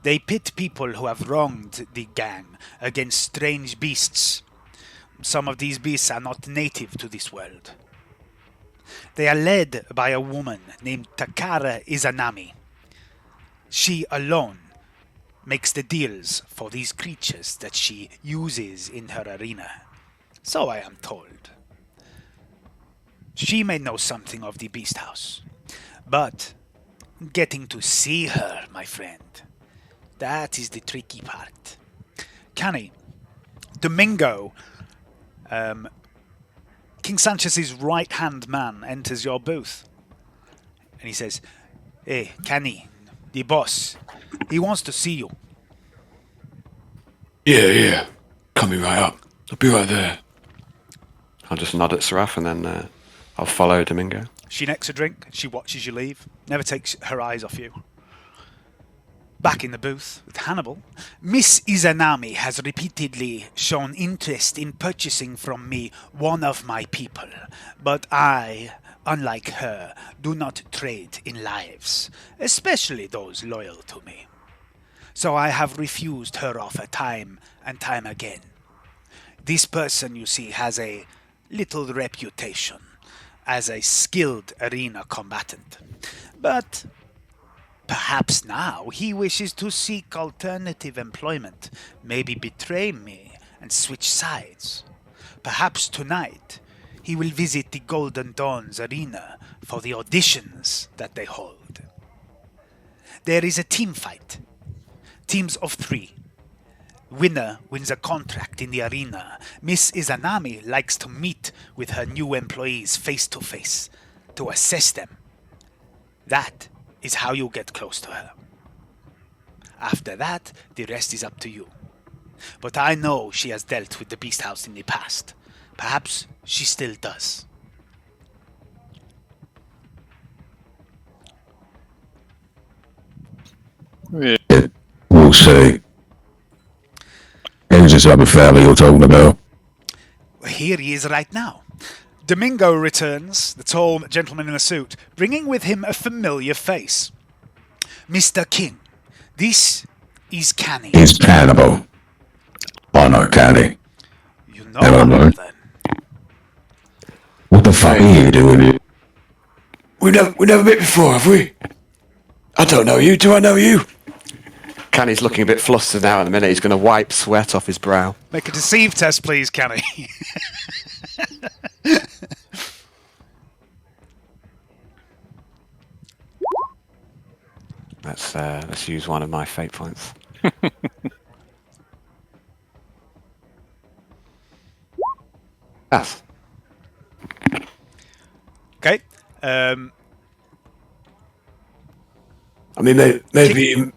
They pit people who have wronged the gang against strange beasts. Some of these beasts are not native to this world. They are led by a woman named Takara Izanami. She alone makes the deals for these creatures that she uses in her arena. So I am told. She may know something of the Beast House. But getting to see her, my friend, that is the tricky part. Canni, Domingo, King Sanchez's right-hand man, enters your booth. And he says, hey, Canni, the boss, he wants to see you. Yeah. Coming right up. I'll be right there. I'll just nod at Seraph and then I'll follow Domingo. She necks a drink, she watches you leave, never takes her eyes off you. Back in the booth with Hannibal, Miss Izanami has repeatedly shown interest in purchasing from me one of my people, but I, unlike her, do not trade in lives, especially those loyal to me. So I have refused her offer time and time again. This person, you see, has a little reputation as a skilled arena combatant, but perhaps now he wishes to seek alternative employment, maybe betray me and switch sides. Perhaps tonight he will visit the Golden Dawn's arena for the auditions that they hold. There is a team fight. Teams of 3. Winner wins a contract in the arena. Miss Izanami likes to meet with her new employees face to face to assess them. That is how you get close to her. After that, the rest is up to you. But I know she has dealt with the Beast House in the past. Perhaps she still does. Yeah. We'll see. Who's this other fella you're talking about? Here he is right now. Domingo returns, the tall gentleman in a suit, bringing with him a familiar face. Mr. King, this is Canni. It's Hannibal. I know Canni. You know Hello, Hannibal, Lord. then. What the fuck are you doing here? We never met before, have we? I don't know you. Do I know you? Canny's looking a bit flustered now in a minute. He's going to wipe sweat off his brow. Make a deceive test, please, Canni. Let's use one of my fate points. Pass. Okay. I mean, maybe.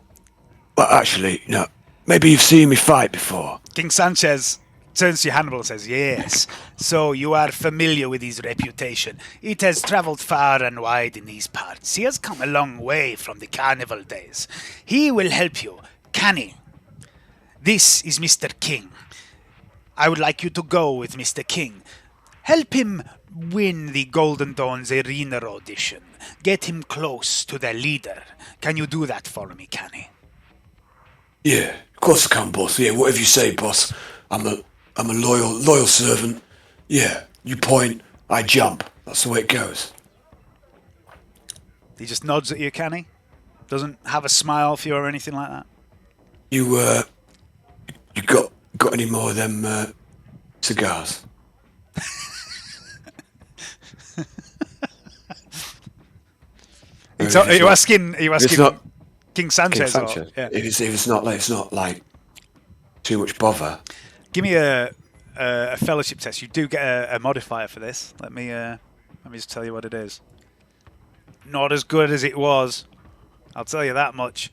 Well, actually, no. Maybe you've seen me fight before. King Sanchez turns to Hannibal and says, yes, so you are familiar with his reputation. It has travelled far and wide in these parts. He has come a long way from the carnival days. He will help you. Canni, this is Mr. King. I would like you to go with Mr. King. Help him win the Golden Dawn's arena audition. Get him close to their leader. Can you do that for me, Canni? Yeah, of course I can, boss. Yeah, whatever you say, boss. I'm a loyal servant. Yeah, you point, I jump. That's the way it goes. He just nods at you, Canny. Doesn't have a smile for you or anything like that. You got any more of them cigars? Are you asking not King Sanchez? King Sanchez. Yeah. If it's not like too much bother. Give me a fellowship test. You do get a modifier for this. Let me just tell you what it is. Not as good as it was. I'll tell you that much.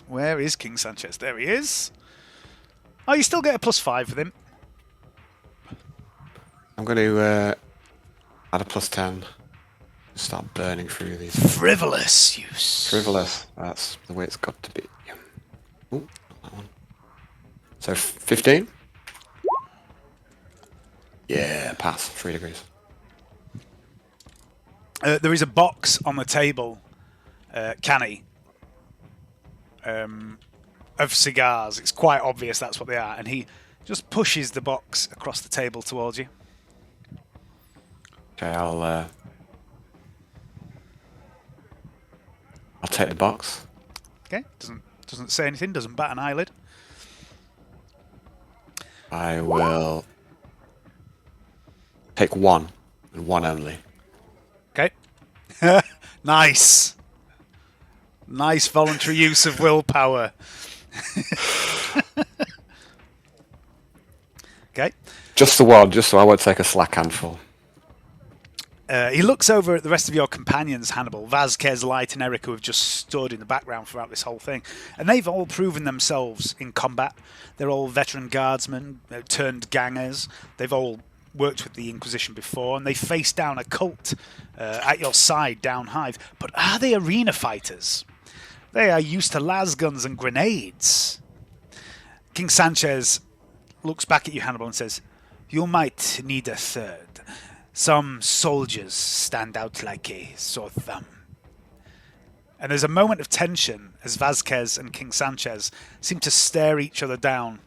Where is King Sanchez? There he is. Oh, you still get a +5 with him. I'm going to add a +10. Start burning through these. Frivolous use. Frivolous. That's the way it's got to be. Ooh, not that one. So 15? Yeah, pass. 3 degrees. There is a box on the table, Canny, of cigars. It's quite obvious that's what they are. And he just pushes the box across the table towards you. Okay, I'll take the box. Okay, doesn't say anything, doesn't bat an eyelid. I will take one, and one only. Okay. Nice. Nice voluntary use of willpower. Okay. Just the one, just so I won't take a slack handful. He looks over at the rest of your companions, Hannibal, Vasquez, Light, and Eric, who have just stood in the background throughout this whole thing. And they've all proven themselves in combat. They're all veteran guardsmen, turned gangers. They've all worked with the Inquisition before, and they face down a cult at your side down Hive. But are they arena fighters? They are used to las guns and grenades. King Sanchez looks back at you, Hannibal, and says, "You might need a third. Some soldiers stand out like a sore thumb." And there's a moment of tension as Vasquez and King Sanchez seem to stare each other down.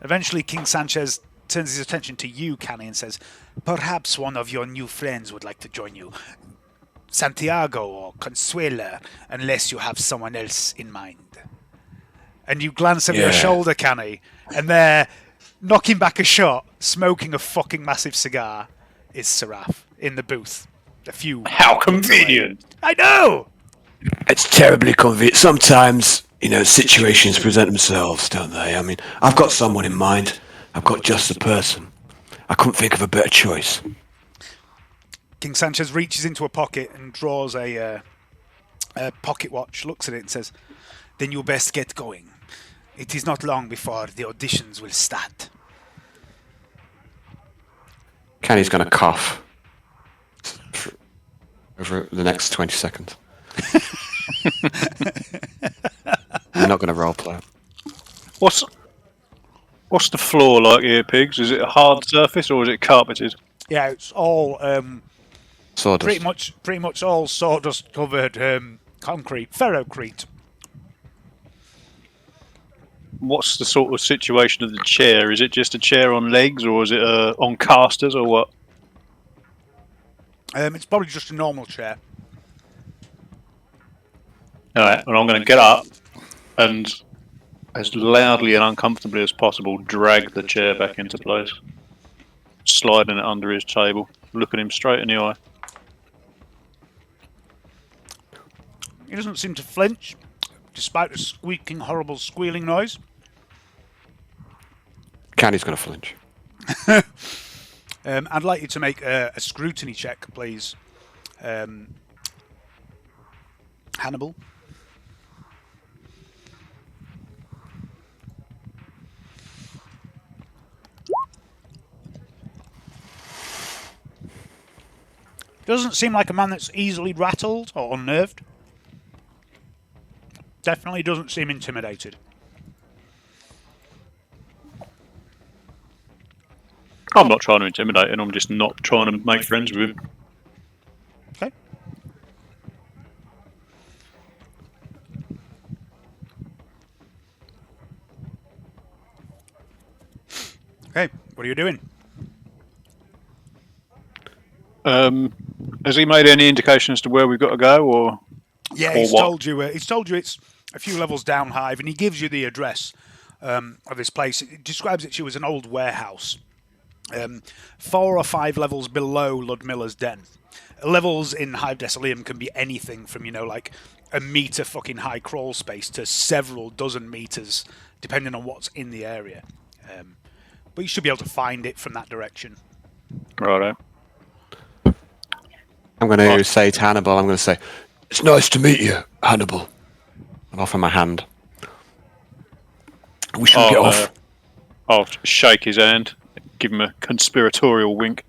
Eventually, King Sanchez turns his attention to you, Canny, and says, "Perhaps one of your new friends would like to join you. Santiago or Consuela, unless you have someone else in mind." And you glance over your shoulder, Canny, and there, knocking back a shot, smoking a fucking massive cigar, is Seraph in the booth. A few. How convenient! I know! It's terribly convenient. Sometimes, situations present themselves, don't they? I mean, I've got someone in mind. I've got just the person. I couldn't think of a better choice. King Sanchez reaches into a pocket and draws a pocket watch, looks at it and says, "Then you best get going. It is not long before the auditions will start." Kenny's going to cough over the next 20 seconds. I'm not going to roleplay. What's the floor like here, Pigs? Is it a hard surface or is it carpeted? Yeah, it's all Sawdust. pretty much all sawdust covered concrete, ferrocrete. What's the sort of situation of the chair? Is it just a chair on legs or is it on casters or what? It's probably just a normal chair. Alright, and I'm going to get up and, as loudly and uncomfortably as possible, drag the chair back into place. Sliding it under his table, looking him straight in the eye. He doesn't seem to flinch, despite the squeaking, horrible squealing noise. Kenny's going to flinch. I'd like you to make a scrutiny check, please, Hannibal. Doesn't seem like a man that's easily rattled or unnerved. Definitely doesn't seem intimidated. I'm not trying to intimidate him, I'm just not trying to make friends with him. Okay. Okay, what are you doing? Has he made any indication as to where we've got to go, or Yeah, or he's what? told you. He's told you it's a few levels down Hive, and he gives you the address of this place. It describes it to you as an old warehouse, 4 or 5 levels below Ludmilla's den. Levels in Hive Desoleum can be anything from like a meter fucking high crawl space to several dozen meters, depending on what's in the area. But you should be able to find it from that direction. Righto. I'm going to say to Hannibal, I'm going to say, It's nice to meet you, Hannibal. and offer my hand. We should get off. I'll shake his hand, give him a conspiratorial wink.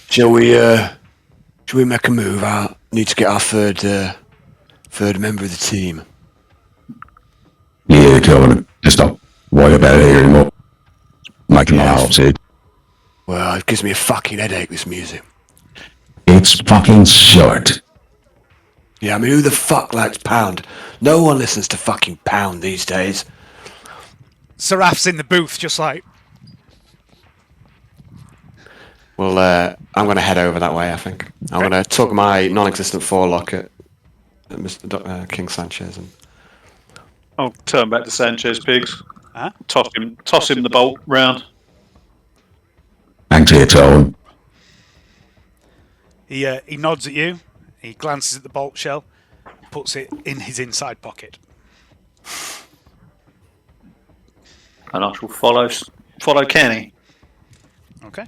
Shall we make a move? I need to get our third member of the team. Yeah, tell him to stop. Worry about it here anymore. Making my heart sick. Well, it gives me a fucking headache, this music. It's fucking short. Yeah, I mean, who the fuck likes Pound? No one listens to fucking Pound these days. Seraph's in the booth, just like... Well, I'm going to head over that way, I think. I'm going to tug my non-existent forelock at Mr. King Sanchez. And I'll turn back to Sanchez Pigs. Huh? Toss him the bolt round. Thanks here, Tom. He nods at you, he glances at the bolt shell, puts it in his inside pocket. And I shall follow Canny. Okay.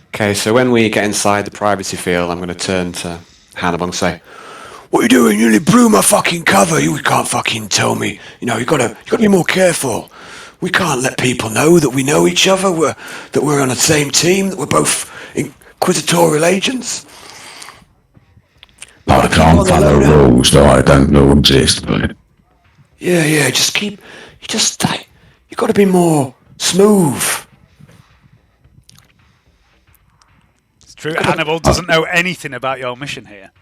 okay, so when we get inside the privacy field, I'm going to turn to Hannibal and say, What are you doing? You nearly blew my fucking cover. You can't fucking tell me. You gotta be more careful. We can't let people know that we know each other, that we're on the same team, that we're both inquisitorial agents. I can't follow rules that I don't know exist, but Yeah, you gotta be more smooth. It's true, Hannibal doesn't know anything about your mission here.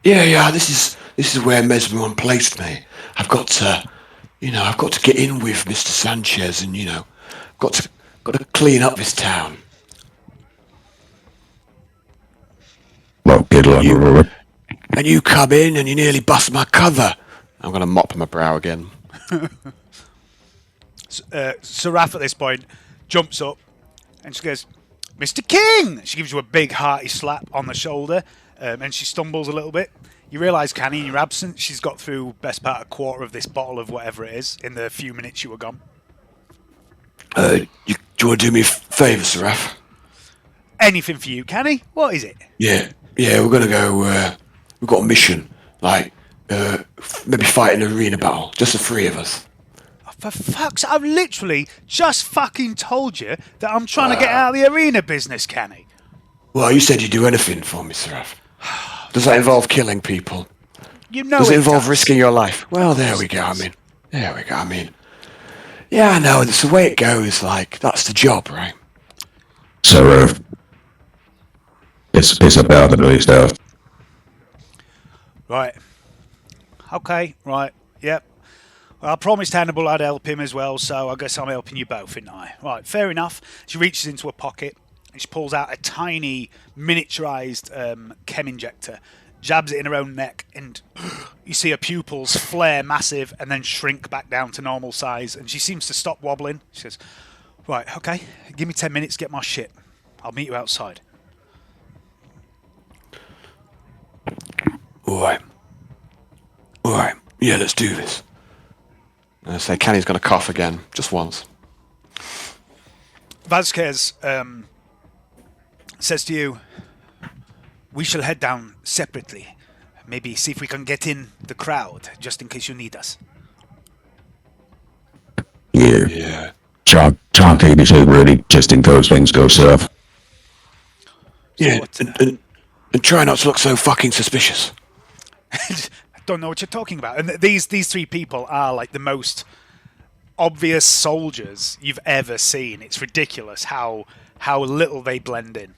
Yeah, this is where Mesmeron placed me. I've got to get in with Mr. Sanchez and, got to clean up this town. well, get along with it. And you come in and you nearly bust my cover. I'm going to mop my brow again. Seraph at this point jumps up and she goes, Mr. King! She gives you a big hearty slap on the shoulder and she stumbles a little bit. You realise, Canni, in your absence, she's got through best part a quarter of this bottle of whatever it is in the few minutes you were gone. Do you want to do me a favour, Seraph? Anything for you, Canni? What is it? Yeah, we're going to go, we've got a mission, like, maybe fight an arena battle, just the 3 of us. Oh, for fuck's sake, I've literally just fucking told you that I'm trying to get out of the arena business, Canni. Well, you said you'd do anything for me, Seraph. Does that involve killing people? You know Does it involve does. risking your life? Well, there we go, I mean. Yeah, I know, it's the way it goes, like, that's the job, right? So, it's about the new stuff. Right. Okay, right, yep. Well, I promised Hannibal I'd help him as well, so I guess I'm helping you both, ain't I? Right, fair enough. She reaches into a pocket and she pulls out a tiny, miniaturized chem injector, jabs it in her own neck, and you see her pupils flare massive and then shrink back down to normal size, and she seems to stop wobbling. She says, right, okay, give me 10 minutes to get my shit. I'll meet you outside. Alright, yeah, let's do this. I say, Canny's going to cough again, just once. Vasquez says to you, we shall head down separately. Maybe see if we can get in the crowd, just in case you need us. Yeah. Try and keep it ready just in case things go south. Yeah, and try not to look so fucking suspicious. I don't know what you're talking about. And these 3 people are like the most obvious soldiers you've ever seen. It's ridiculous how little they blend in.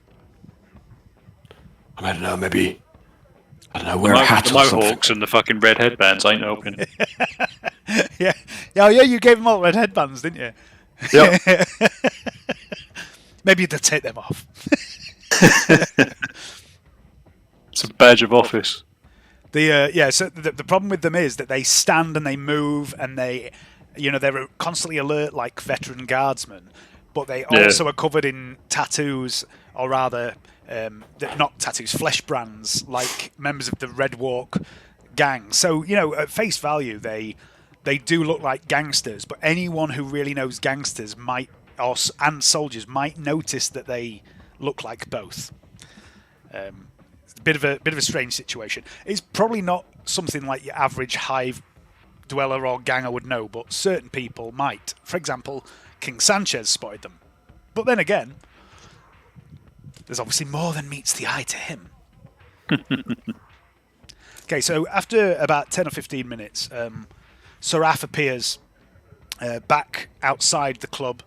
I don't know, maybe I don't know, wear a hat The or something. mohawks and the fucking red headbands ain't helping. Yeah. Yeah, you gave them all red headbands, didn't you? Yep. Maybe you'd take them off. It's a badge of office. So the problem with them is that they stand and they move and they're constantly alert like veteran guardsmen, but they also are covered in tattoos, or rather, not tattoos, flesh brands, like members of the Red Walk gang. So at face value, they do look like gangsters, but anyone who really knows gangsters and soldiers might notice that they look like both. It's a bit of a strange situation. It's probably not something like your average hive dweller or ganger would know, but certain people might. For example, King Sanchez spotted them. But then again, there's obviously more than meets the eye to him. Okay, so after about 10 or 15 minutes, Seraph appears back outside the club.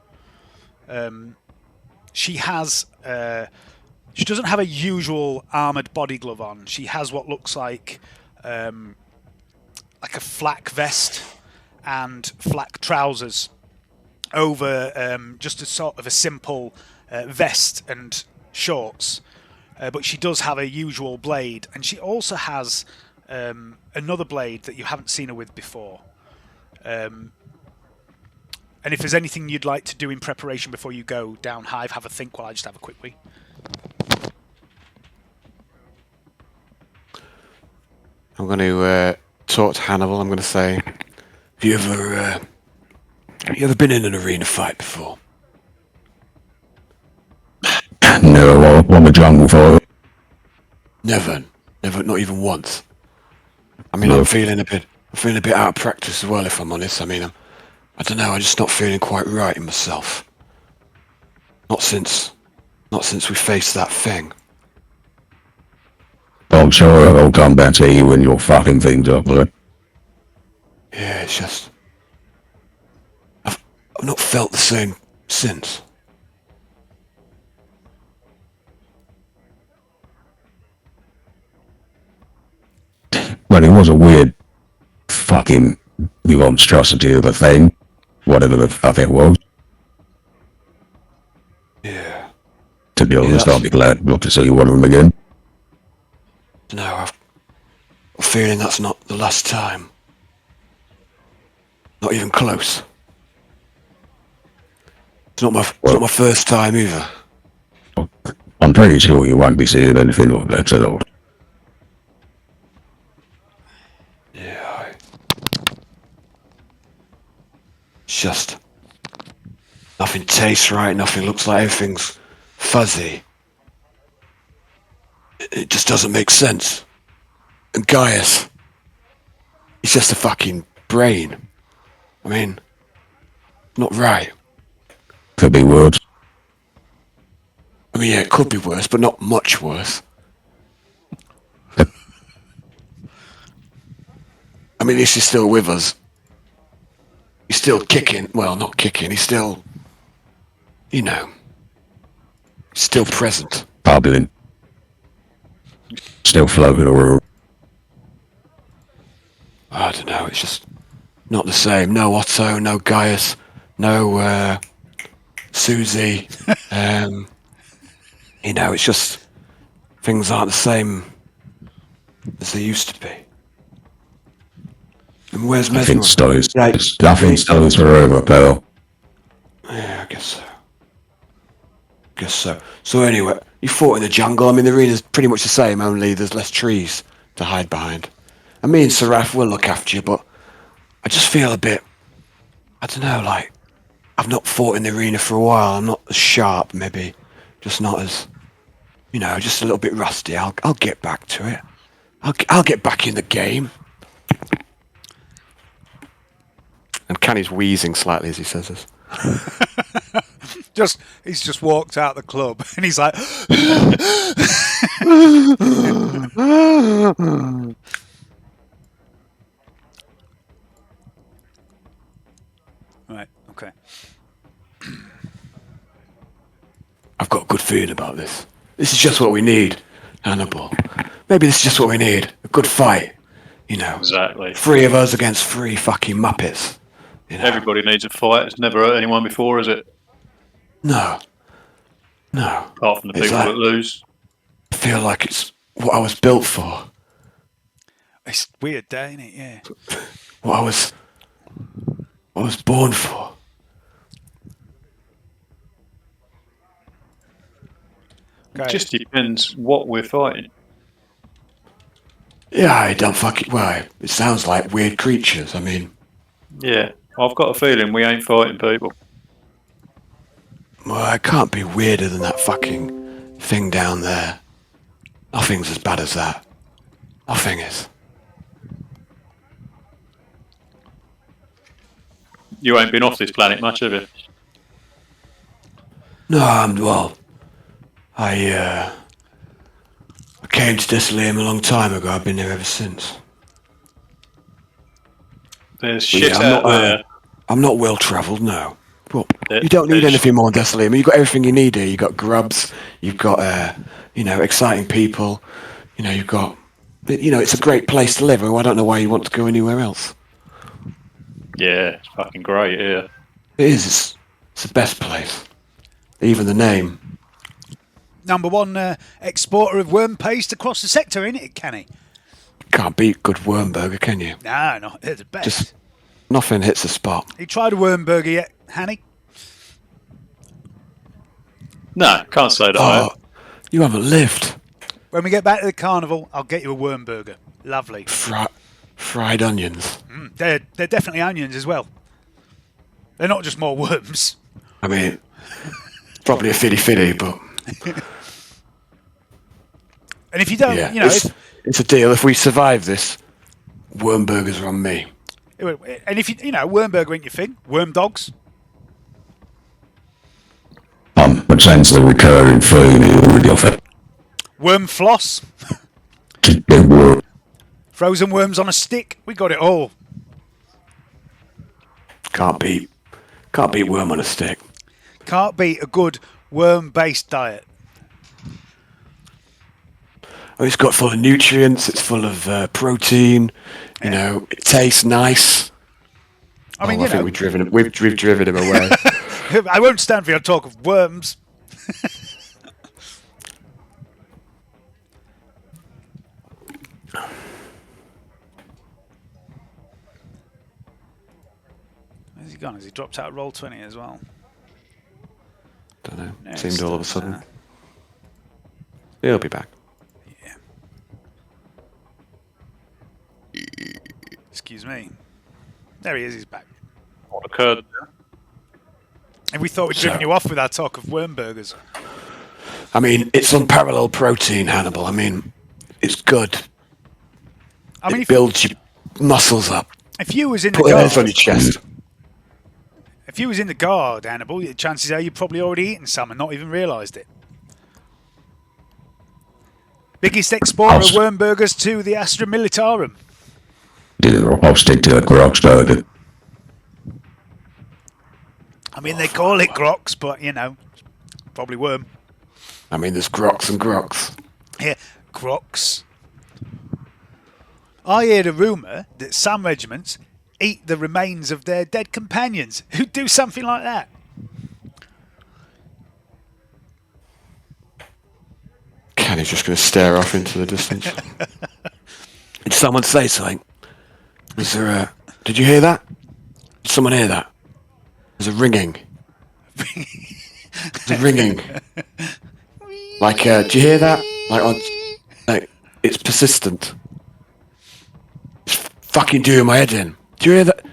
She doesn't have a usual armoured body glove on. She has what looks like a flak vest and flak trousers over just a sort of a simple vest and shorts. But she does have a usual blade, and she also has another blade that you haven't seen her with before. And if there's anything you'd like to do in preparation before you go down Hive, have a think while I just have a quick wee. I'm going to talk to Hannibal. I'm going to say, Have you ever been in an arena fight before? No, on the jungle for Never, not even once. I mean, No. I'm feeling a bit out of practice as well, if I'm honest. I mean, I don't know, I'm just not feeling quite right in myself. Not since we faced that thing. I'm sure I'll come back to you when you're fucking things up, right? Yeah, it's just I've not felt the same since. Well, it was a weird fucking monstrosity of a thing. Whatever the fuck it was. Yeah. To be honest, that's- I'll be glad not to see one of them again. No, I've a feeling that's not the last time. Not even close. It's not my first time either. I'm pretty sure you won't be seeing anything like that at all. Yeah, it's just nothing tastes right, nothing looks like, everything's fuzzy. It just doesn't make sense. And Gaius, he's just a fucking brain. I mean, not right. Could be worse. I mean, yeah, it could be worse, but not much worse. I mean, this is still with us. He's still kicking. Well, not kicking. He's still, still present. Bubbling. Still floating around. I don't know. It's just not the same. No Otto. No Gaius. No Susie. It's just things aren't the same as they used to be. And where's Nothing Mesmer? stays. Nothing stays forever, pal. Yeah, I guess so. So anyway, you fought in the jungle. I mean, the arena's pretty much the same, only there's less trees to hide behind. And me and Seraph will look after you, but I just feel a bit, I don't know, like, I've not fought in the arena for a while. I'm not as sharp, maybe. Just not as, just a little bit rusty. I'll get back to it. I'll get back in the game. and Canny's wheezing slightly as he says this. He's just walked out the club and he's like, right, okay. I've got a good feeling about this. This is just what we need, Hannibal. Maybe this is just what we need. A good fight. You know. Exactly. 3 of us against 3 fucking Muppets. You know? Everybody needs a fight. It's never hurt anyone before, is it? No. No. Apart from the It's people like- that lose. I feel like it's what I was built for. It's weird day, isn't it? Yeah. What I was born for. Okay. It just depends what we're fighting. Yeah, I don't fucking. Well, it sounds like weird creatures. I mean, Yeah, I've got a feeling we ain't fighting people. well, it can't be weirder than that fucking thing down there. Nothing's as bad as that. Nothing is. You ain't been off this planet much, have you? No, well, I came to Desolate a long time ago. I've been there ever since. There's But shit yeah, out there. I'm not well travelled, no. Well, There- you don't need there's- anything more than Desolate. You've got everything you need here. You've got grubs. You've got, exciting people. You've got, it's a great place to live. I don't know why you want to go anywhere else. Yeah, it's fucking great here. It is. It's the best place. Even the name. Number 1 exporter of worm paste across the sector, ain't it, Canny? Can't beat good worm burger, can you? No, no, it's the best. Just nothing hits the spot. You tried a worm burger yet, Hanny? No, can't say that. I Oh, have. you haven't lived. When we get back to the carnival, I'll get you a worm burger. Lovely. Fried onions. They're definitely onions as well. They're not just more worms. I mean, probably a fiddy, but And if you don't, yeah, if it's a deal. If we survive this, worm burgers are on me. and if worm burger ain't your thing, worm dogs. But since the recurring theme you already offer, Worm floss, it work. frozen worms on a stick. We got it all. Can't beat worm on a stick. Can't beat a good worm-based diet. Oh, it's got full of nutrients. It's full of protein. It tastes nice. I mean, I think we've driven him away. I won't stand for your talk of worms. Where's he gone? Has he dropped out of roll 20 as well? Don't know. No, Seemed it's all of a still, sudden. He'll be back. Yeah. Excuse me. There he is. He's back. What occurred? And we thought we'd driven you off with our talk of worm burgers. I mean, it's unparalleled protein, Hannibal. I mean, it's good. I mean, It builds your muscles up. if you was in the Put hairs on guard, your chest. if you was in the guard, Hannibal, the chances are you've probably already eaten some and not even realised it. Biggest exporter of worm burgers to the Astra Militarum. I'll stick to a Crocs burger. I mean, they call it grox, but probably worm. I mean, there's groks and groks. Yeah, grox. I heard a rumour that some regiments eat the remains of their dead companions who do something like that. Kenny's just going to stare off into the distance. Did someone say something? Was there a... Did you hear that? Did someone hear that? There's a ringing. There's a ringing. Like, do you hear that? Like, it's persistent. It's fucking doing my head in. Do you hear that?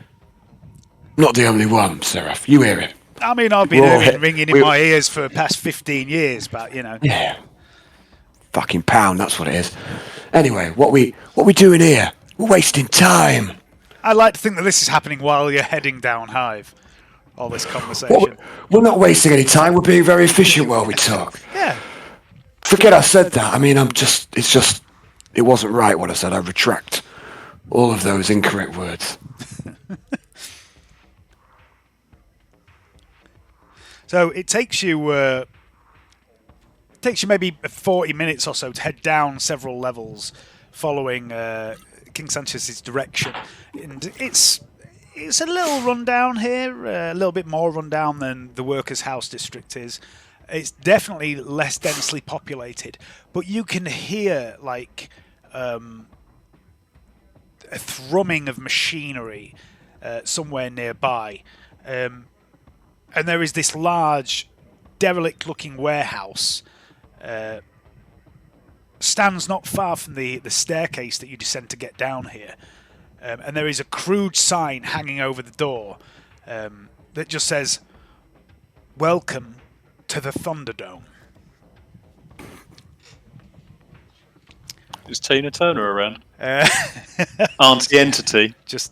Not the only one, Seraph. You hear it. I mean, I've been We're all hearing hit- ringing in we- my ears for the past 15 years, but Yeah. Fucking pound, that's what it is. Anyway, what we doing here? We're wasting time. I like to think that this is happening while you're heading down Hive. All this conversation. We're not wasting any time. We're being very efficient while we talk. Yeah. Forget I said that. I mean, it wasn't right what I said. I retract all of those incorrect words. So it takes you takes you maybe 40 minutes or so to head down several levels following King Sanchez's direction. And it's a little rundown here, a little bit more rundown than the Workers' House district is. It's definitely less densely populated, but you can hear like a thrumming of machinery somewhere nearby. And there is this large, derelict-looking warehouse. Stands not far from the staircase that you descend to get down here. And there is a crude sign hanging over the door that just says, "Welcome to the Thunderdome." Is Tina Turner around? Auntie Entity. Just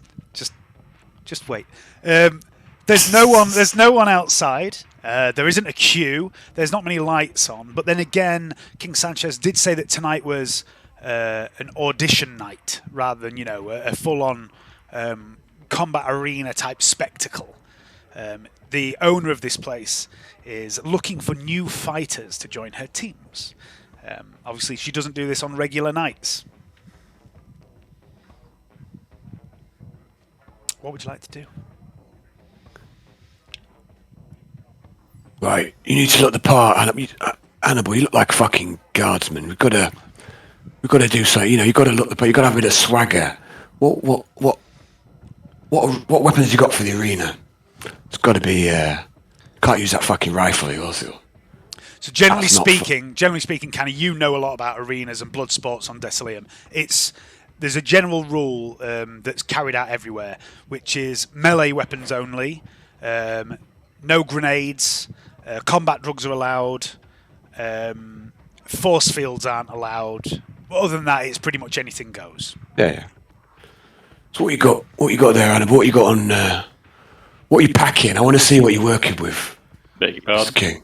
wait. There's no one. There's no one outside. There isn't a queue. There's not many lights on. But then again, King Sanchez did say that tonight was an audition night rather than a full-on combat arena type spectacle. The owner of this place is looking for new fighters to join her teams. Obviously, she doesn't do this on regular nights. What would you like to do? Right, you need to look the part, Hannibal. You look like a fucking guardsman. We've got to do something. You've got to look the part. You've got to have a bit of swagger. What weapons have you got for the arena? It's got to be. Can't use that fucking rifle of yours. So generally speaking, Canni, you know a lot about arenas and blood sports on Decilium. There's a general rule that's carried out everywhere, which is melee weapons only, no grenades, combat drugs are allowed, force fields aren't allowed. But other than that, it's pretty much anything goes. Yeah. So what you got? What you got there, Hannibal? What you got on? What are you packing? I want to see what you're working with. Beg your pardon. King.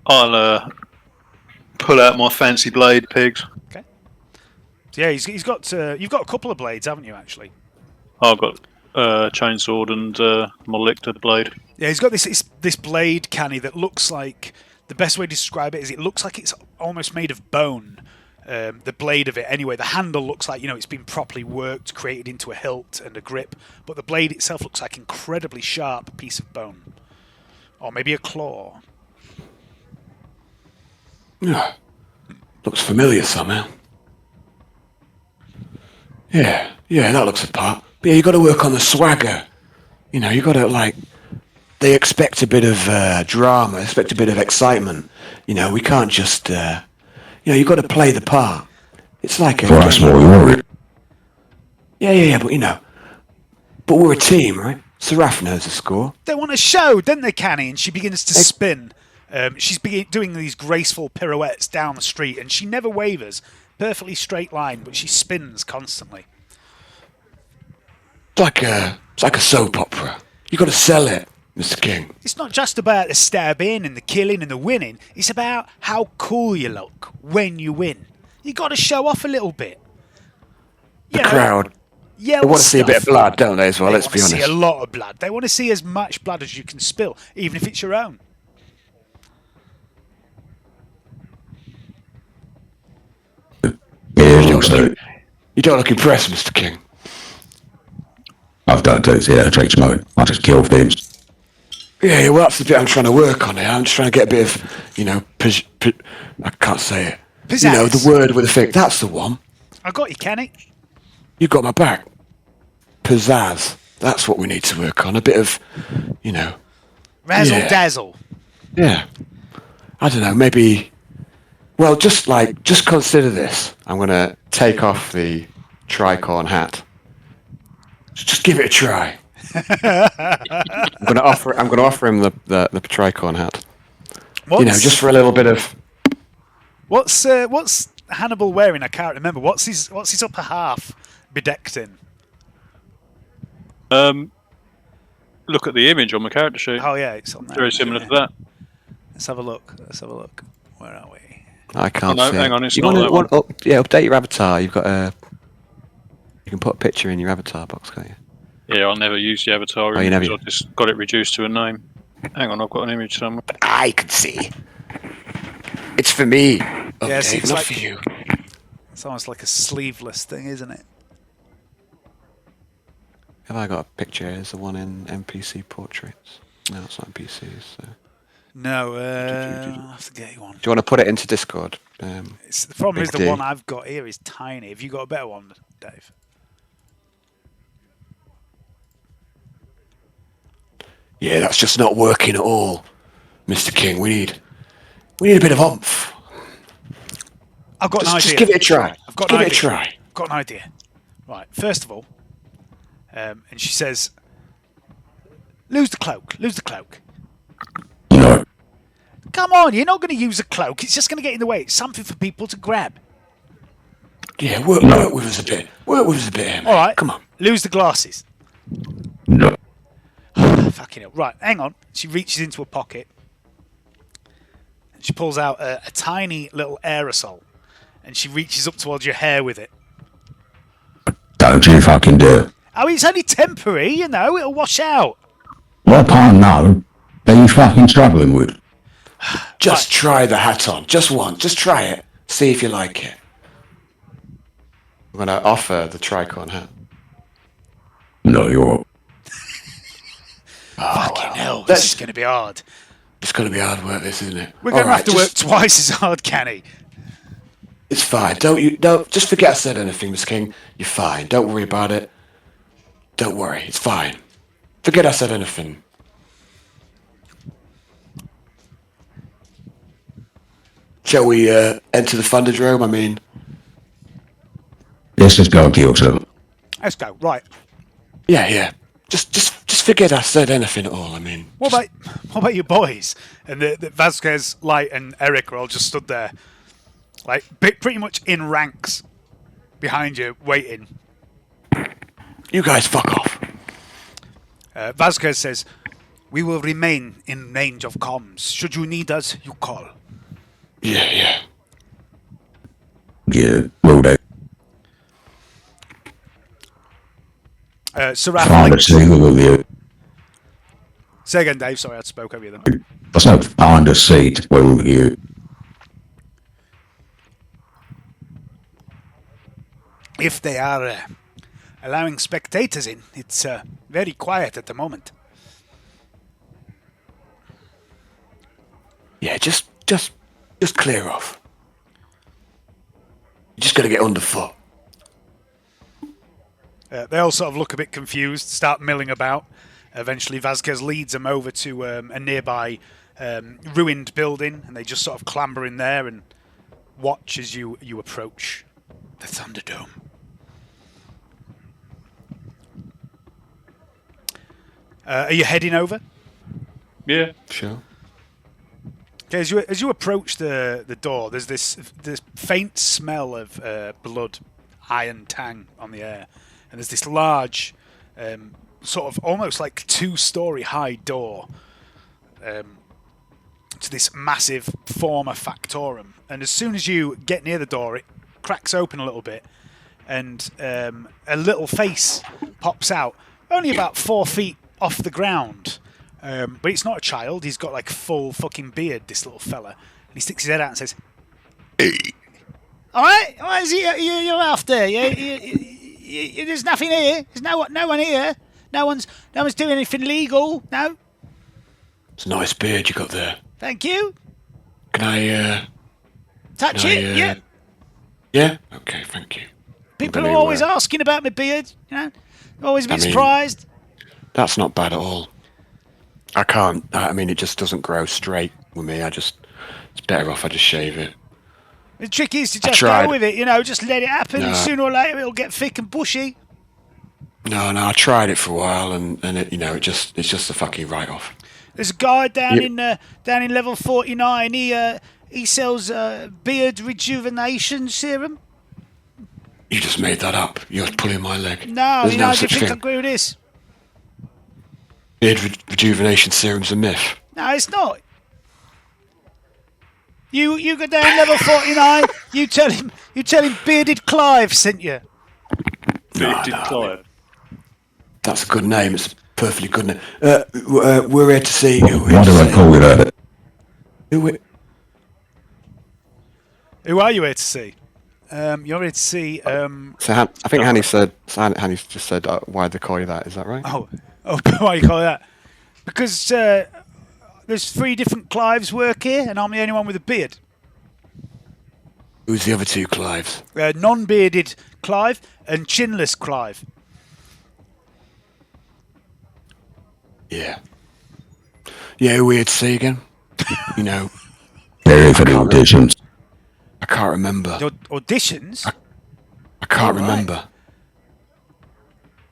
I'll pull out my fancy blade, pigs. Okay. So yeah, he's got. You've got a couple of blades, haven't you? Actually. I've got chainsword and my lictor blade. Yeah, he's got this blade, Canni, that looks like, the best way to describe it is it looks like it's almost made of bone. The blade of it, anyway. The handle looks like it's been properly worked, created into a hilt and a grip, but the blade itself looks like an incredibly sharp piece of bone, or maybe a claw. Yeah, looks familiar somehow. Yeah, that looks the part. But yeah, you got to work on the swagger. You got to They expect a bit of drama, expect a bit of excitement. We can't just. You got to play the part. It's like a. Well, that's what we wanted. Yeah, but we're a team, right? Seraph knows the score. They want a show, don't they, Canni? And she begins to spin. She's doing these graceful pirouettes down the street, and she never wavers. Perfectly straight line, but she spins constantly. It's like a soap opera. You got to sell it, Mr. King. It's not just about the stabbing and the killing and the winning. It's about how cool you look when you win. You got to show off a little bit. The crowd. They want to see a bit of blood, don't they, as well? Let's be honest. They want to see a lot of blood. They want to see as much blood as you can spill, even if it's your own. You don't look impressed, Mr. King. I've done it, yeah, takes a moment. I just kill things. Yeah, well, that's the bit I'm trying to work on here. I'm just trying to get a bit of, I can't say it. Pizzazz. The word with a thing. That's the one. I got you, Canni. You got my back. Pizzazz. That's what we need to work on. A bit of, Razzle dazzle. Yeah. I don't know, maybe. Well, just consider this. I'm going to take off the tricorn hat. Just give it a try. I'm going to offer him the tricorn hat. Just for a little bit of. What's Hannibal wearing? I can't remember. What's his upper half bedecked in? Look at the image on my character sheet. Oh yeah, it's on there. Very similar to that. Let's have a look. Where are we? I can't see. Hang on, it's you not that one. Update your avatar. You've got you can put a picture in your avatar box, can't you? Yeah, I'll never use the avatar. Oh, you never. I just got it reduced to a name. Hang on, I've got an image somewhere. But I can see. It's for me. Oh, Yes, Dave, it's not like- for you. It's almost like a sleeveless thing, isn't it? Have I got a picture? Is the one in NPC portraits? No, it's not NPCs. So. No, I'll have to get you one. Do you want to put it into Discord? The problem is Big the D. one I've got here is tiny. Have you got a better one, Dave? Yeah, that's just not working at all, Mr. King. We need a bit of oomph. I've got an idea. Just give it a try. I've got Give an it a idea. try. I've got an idea. Right, first of all, and she says, lose the cloak. Lose the cloak. No. Come on, you're not going to use a cloak. It's just going to get in the way. It's something for people to grab. Yeah, work with us a bit. Work with us a bit, Emma. All right. Come on. Lose the glasses. No. Fucking hell. Right, hang on. She reaches into a pocket. And she pulls out a tiny little aerosol. And she reaches up towards your hair with it. Don't you fucking dare. Oh, it's only temporary, you know. It'll wash out. What I know, are you fucking struggling with? Just try the hat on. Just once. Just try it. See if you like it. I'm going to offer the tricorn hat. No, you're... Fucking hell. That's- This is going to be hard. It's going to be hard work, this, isn't it? We're going to All have to right, work twice as hard, Canny. It's fine. Don't just forget I said anything, Mr. King. You're fine. Don't worry about it. Don't worry. It's fine. Forget I said anything. Shall we enter the Thunderdrome? I mean, Let's just go kill some. Let's go. Right. yeah. Just forget I said anything at all. I mean, What about your boys? And the Vasquez, Light, and Eric are all just stood there, like pretty much in ranks behind you, waiting. you guys fuck off. Vasquez says, "We will remain in range of comms. Should you need us, you call." Yeah. Yeah, will do. Seraph, Find a seat with you. say again, Dave. Sorry, I spoke over you then. There's no find a seat with you. If they are allowing spectators in, it's very quiet at the moment. Yeah, just clear off. You just gotta get underfoot. They all sort of look a bit confused, start milling about. Eventually, Vasquez leads them over to a nearby ruined building, and they just sort of clamber in there and watch as you approach the Thunderdome. Are you heading over? Yeah. Sure. Okay, as you approach the door, there's this faint smell of blood, iron tang on the air, and there's this large, sort of almost like 2-story high door to this massive former factorum. And as soon as you get near the door, it cracks open a little bit, and a little face pops out, only about 4 feet off the ground. But it's not a child. He's got like full fucking beard, this little fella. And he sticks his head out and says, "All right, what is it you're after? There's nothing here. There's no one here. No one's doing anything illegal. No. It's a nice beard you got there. Thank you. Can I? Touch Can I, it. Yeah. Yeah. Okay. Thank you. People gonna, are always asking about my beard. You know, always a bit I mean- surprised. That's not bad at all. I can't. I mean, it just doesn't grow straight with me. It's better off I just shave it. The trick is to I just tried. go with it. You know, just let it happen. No. Sooner or later, it'll get thick and bushy. No, I tried it for a while, and it, it's just a fucking write-off. There's a guy down Yep. in level 49. He sells beard rejuvenation serum. You just made that up. You're pulling my leg. No, There's you know, no do you such think I thing. agree with this? Beard rejuvenation serum's a myth. No, it's not. You go down level 49. You tell him Bearded Clive sent you. Bearded Clive. That's a good name. It's perfectly good name. We're here to see. Why do I call you that? Who are you here to see? You're here to see. So I think Hanny just said, why they call you that? Is that right? Oh, why you call it that? Because there's 3 different Clives work here, and I'm the only one with a beard. Who's the other 2 Clives? Non-bearded Clive and chinless Clive. Yeah. Yeah, who we here to see again? You know, They're here for the auditions. I can't remember. Auditions? I can't All right. remember.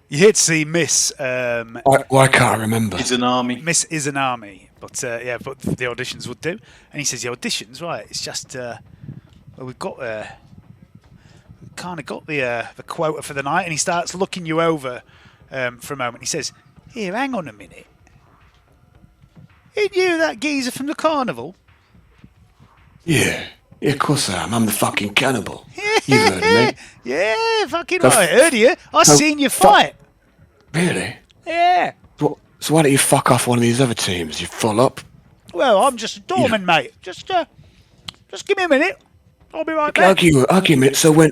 You're here to see Miss. Why can't I remember? It's an army. Miss is an army, but but the auditions would do. And he says the auditions, right? It's just well, we've got kind of got the quota for the night, and he starts looking you over for a moment. He says, "Here, hang on a minute. Ain't you that geezer from the carnival?" Yeah, of course I am. I'm the fucking cannibal. You've heard of me. Yeah, fucking right. I heard of you. I seen you fight. Really? Yeah. So why don't you fuck off one of these other teams? You full up? Well, I'm just a doorman, mate. Just give me a minute. I'll be right back. Argue a minute. So who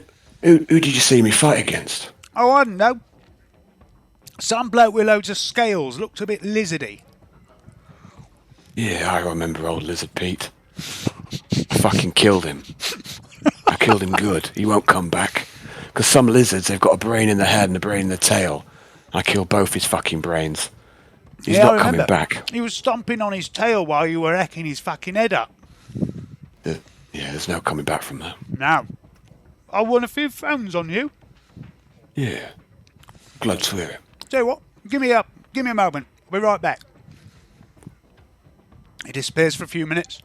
did you see me fight against? Oh, I don't know. Some bloke with loads of scales. Looked a bit lizardy. Yeah, I remember old Lizard Pete. I fucking killed him. I killed him good. He won't come back. Because some lizards, they've got a brain in the head and a brain in the tail. I killed both his fucking brains. He's Yeah, I not coming remember. back. He was stomping on his tail while you were hacking his fucking head up. Yeah, there's no coming back from that. Now, I won a few phones on you. Yeah. Glad to hear it. Tell you what, give me a moment. I'll be right back. He disappears for a few minutes.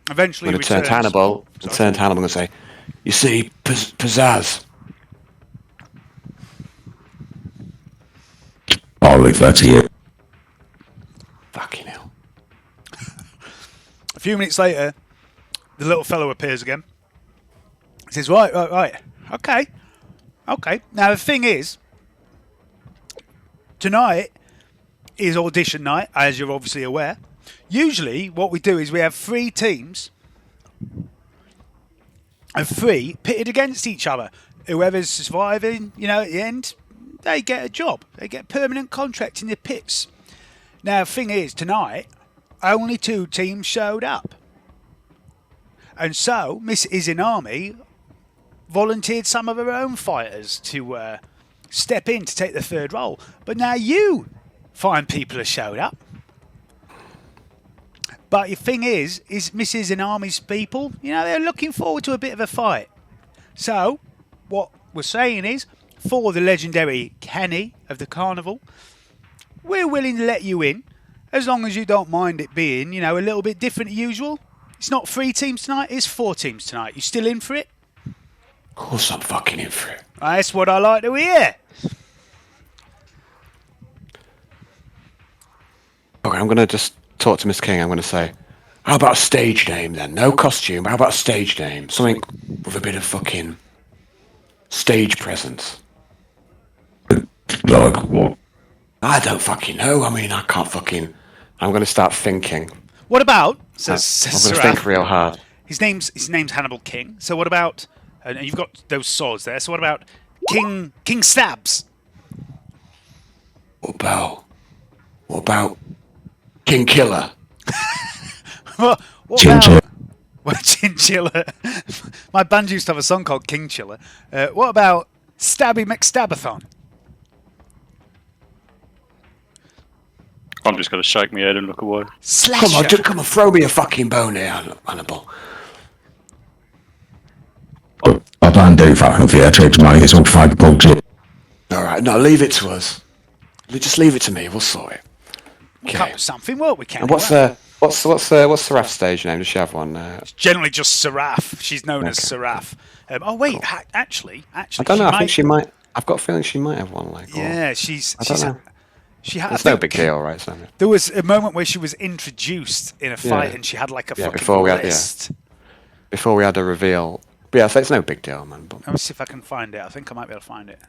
Eventually, I'm he going to turn returns. to Hannibal. I'm going to say, you see, Pizzazz. I'll leave that to you. Fucking hell. A few minutes later, the little fellow appears again. He says, right. Okay. Now, the thing is, tonight is audition night, as you're obviously aware. Usually, what we do is we have 3 teams of 3 pitted against each other. Whoever's surviving, at the end, they get a job. They get permanent contract in the pits. Now, the thing is, tonight, only 2 teams showed up. And so, Miss Izanami volunteered some of her own fighters to step in to take the 3rd role. But now you fine people have showed up. But the thing is Mrs. and Army's people, they're looking forward to a bit of a fight. So, what we're saying is, for the legendary Canni of the Carnival, we're willing to let you in, as long as you don't mind it being, a little bit different to usual. It's not 3 teams tonight, it's 4 teams tonight. You still in for it? Of course I'm fucking in for it. That's what I like to hear. Okay, I'm going to just talk to Miss King. I'm going to say, How about a stage name then? No costume, but how about a stage name? Something with a bit of fucking stage presence. Like what? I don't fucking know. I mean, I can't fucking... I'm going to start thinking. What about, I'm says going to Seraph, think real hard. his name's Hannibal King. So what about, and you've got those swords there, so what about King Stabs? What about King Killer? What Chinchilla. about... Well, Chinchilla. My band used to have a song called King Chiller. What about Stabby McStabathon? I'm just going to shake my head and look away. Slasher. Come on, throw me a fucking bone here, Hannibal. I don't do fucking theatrics, mate. It's all fake bullshit. Alright, no, leave it to us. Just leave it to me, we'll sort it. We'll come up with something, won't we, Ken? And what's Seraph's stage name? Does she have one? Generally just Seraph. She's known as Seraph. Oh wait, actually, I don't know. I think she might. I've got a feeling she might have one. Yeah, I don't know. She had. It's no big deal, right? So. There was a moment where she was introduced in a fight, and she had like a fucking before we had list. Before we had a reveal. But yeah, so it's no big deal, man. But... Let me see if I can find it. I think I might be able to find it.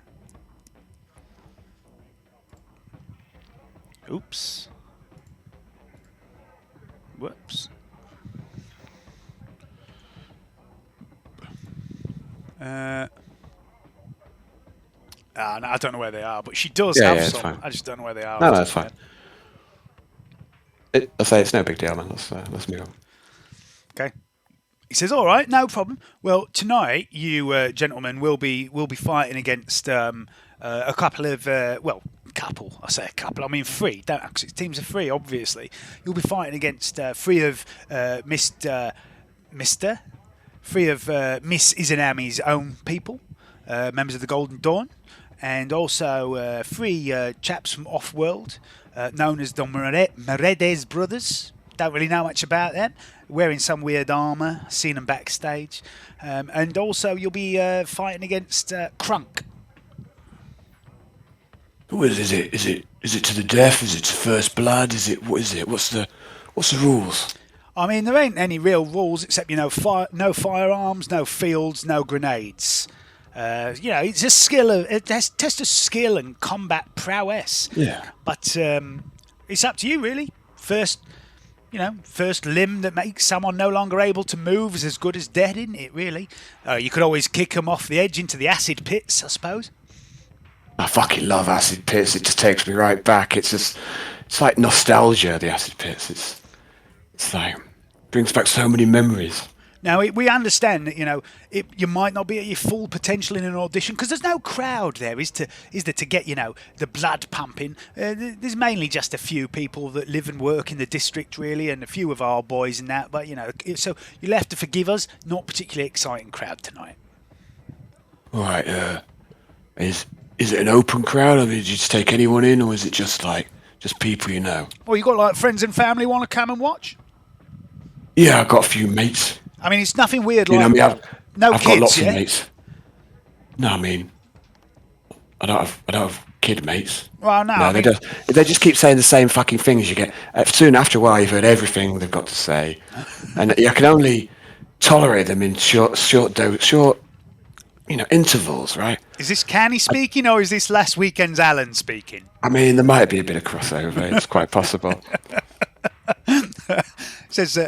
Oops. Whoops. No, I don't know where they are, but she does Yeah, have yeah, it's some. fine. I just don't know where they are. No, off the that's top of fine. my head. I'll say it's no big deal, man. Let's move on. Okay. He says, "All right, no problem. Well, tonight you gentlemen will be fighting against a couple of couple. I say a couple. I mean three. Don't actually. Teams of three, obviously. You'll be fighting against three of Mister, three of Miss Izanami's own people, members of the Golden Dawn, and also three chaps from Off-World, known as the Meredes brothers. Don't really know much about them. Wearing some weird armour. Seen them backstage. And also you'll be fighting against Crunk. What is it? Is it to the death? Is it to first blood? What is it? What's the rules? I mean, there ain't any real rules except, no firearms, no fields, no grenades. It's a skill, a test of skill and combat prowess. Yeah. But it's up to you, really. First limb that makes someone no longer able to move is as good as dead, isn't it, really? You could always kick them off the edge into the acid pits, I suppose. I fucking love acid pits. It just takes me right back. It's like nostalgia, the acid pits. It's like, brings back so many memories. Now, we understand that, you might not be at your full potential in an audition because there's no crowd there, is there, to get, the blood pumping. There's mainly just a few people that live and work in the district, really, and a few of our boys and that. But, so you'll have to forgive us. Not particularly exciting crowd tonight. All right, is it an open crowd? I mean, did you just take anyone in, or is it just people you know? Well, you got friends and family want to come and watch? Yeah, I've got a few mates. I mean, it's nothing weird. I've kids, got lots yeah? of mates. No, I mean, I don't have kid mates. Well, no, they just keep saying the same fucking things. You get soon after a while, you've heard everything they've got to say, and you can only tolerate them in short intervals, right? Is this Canni speaking, or is this last weekend's Alan speaking? I mean, there might be a bit of crossover. It's quite possible. Says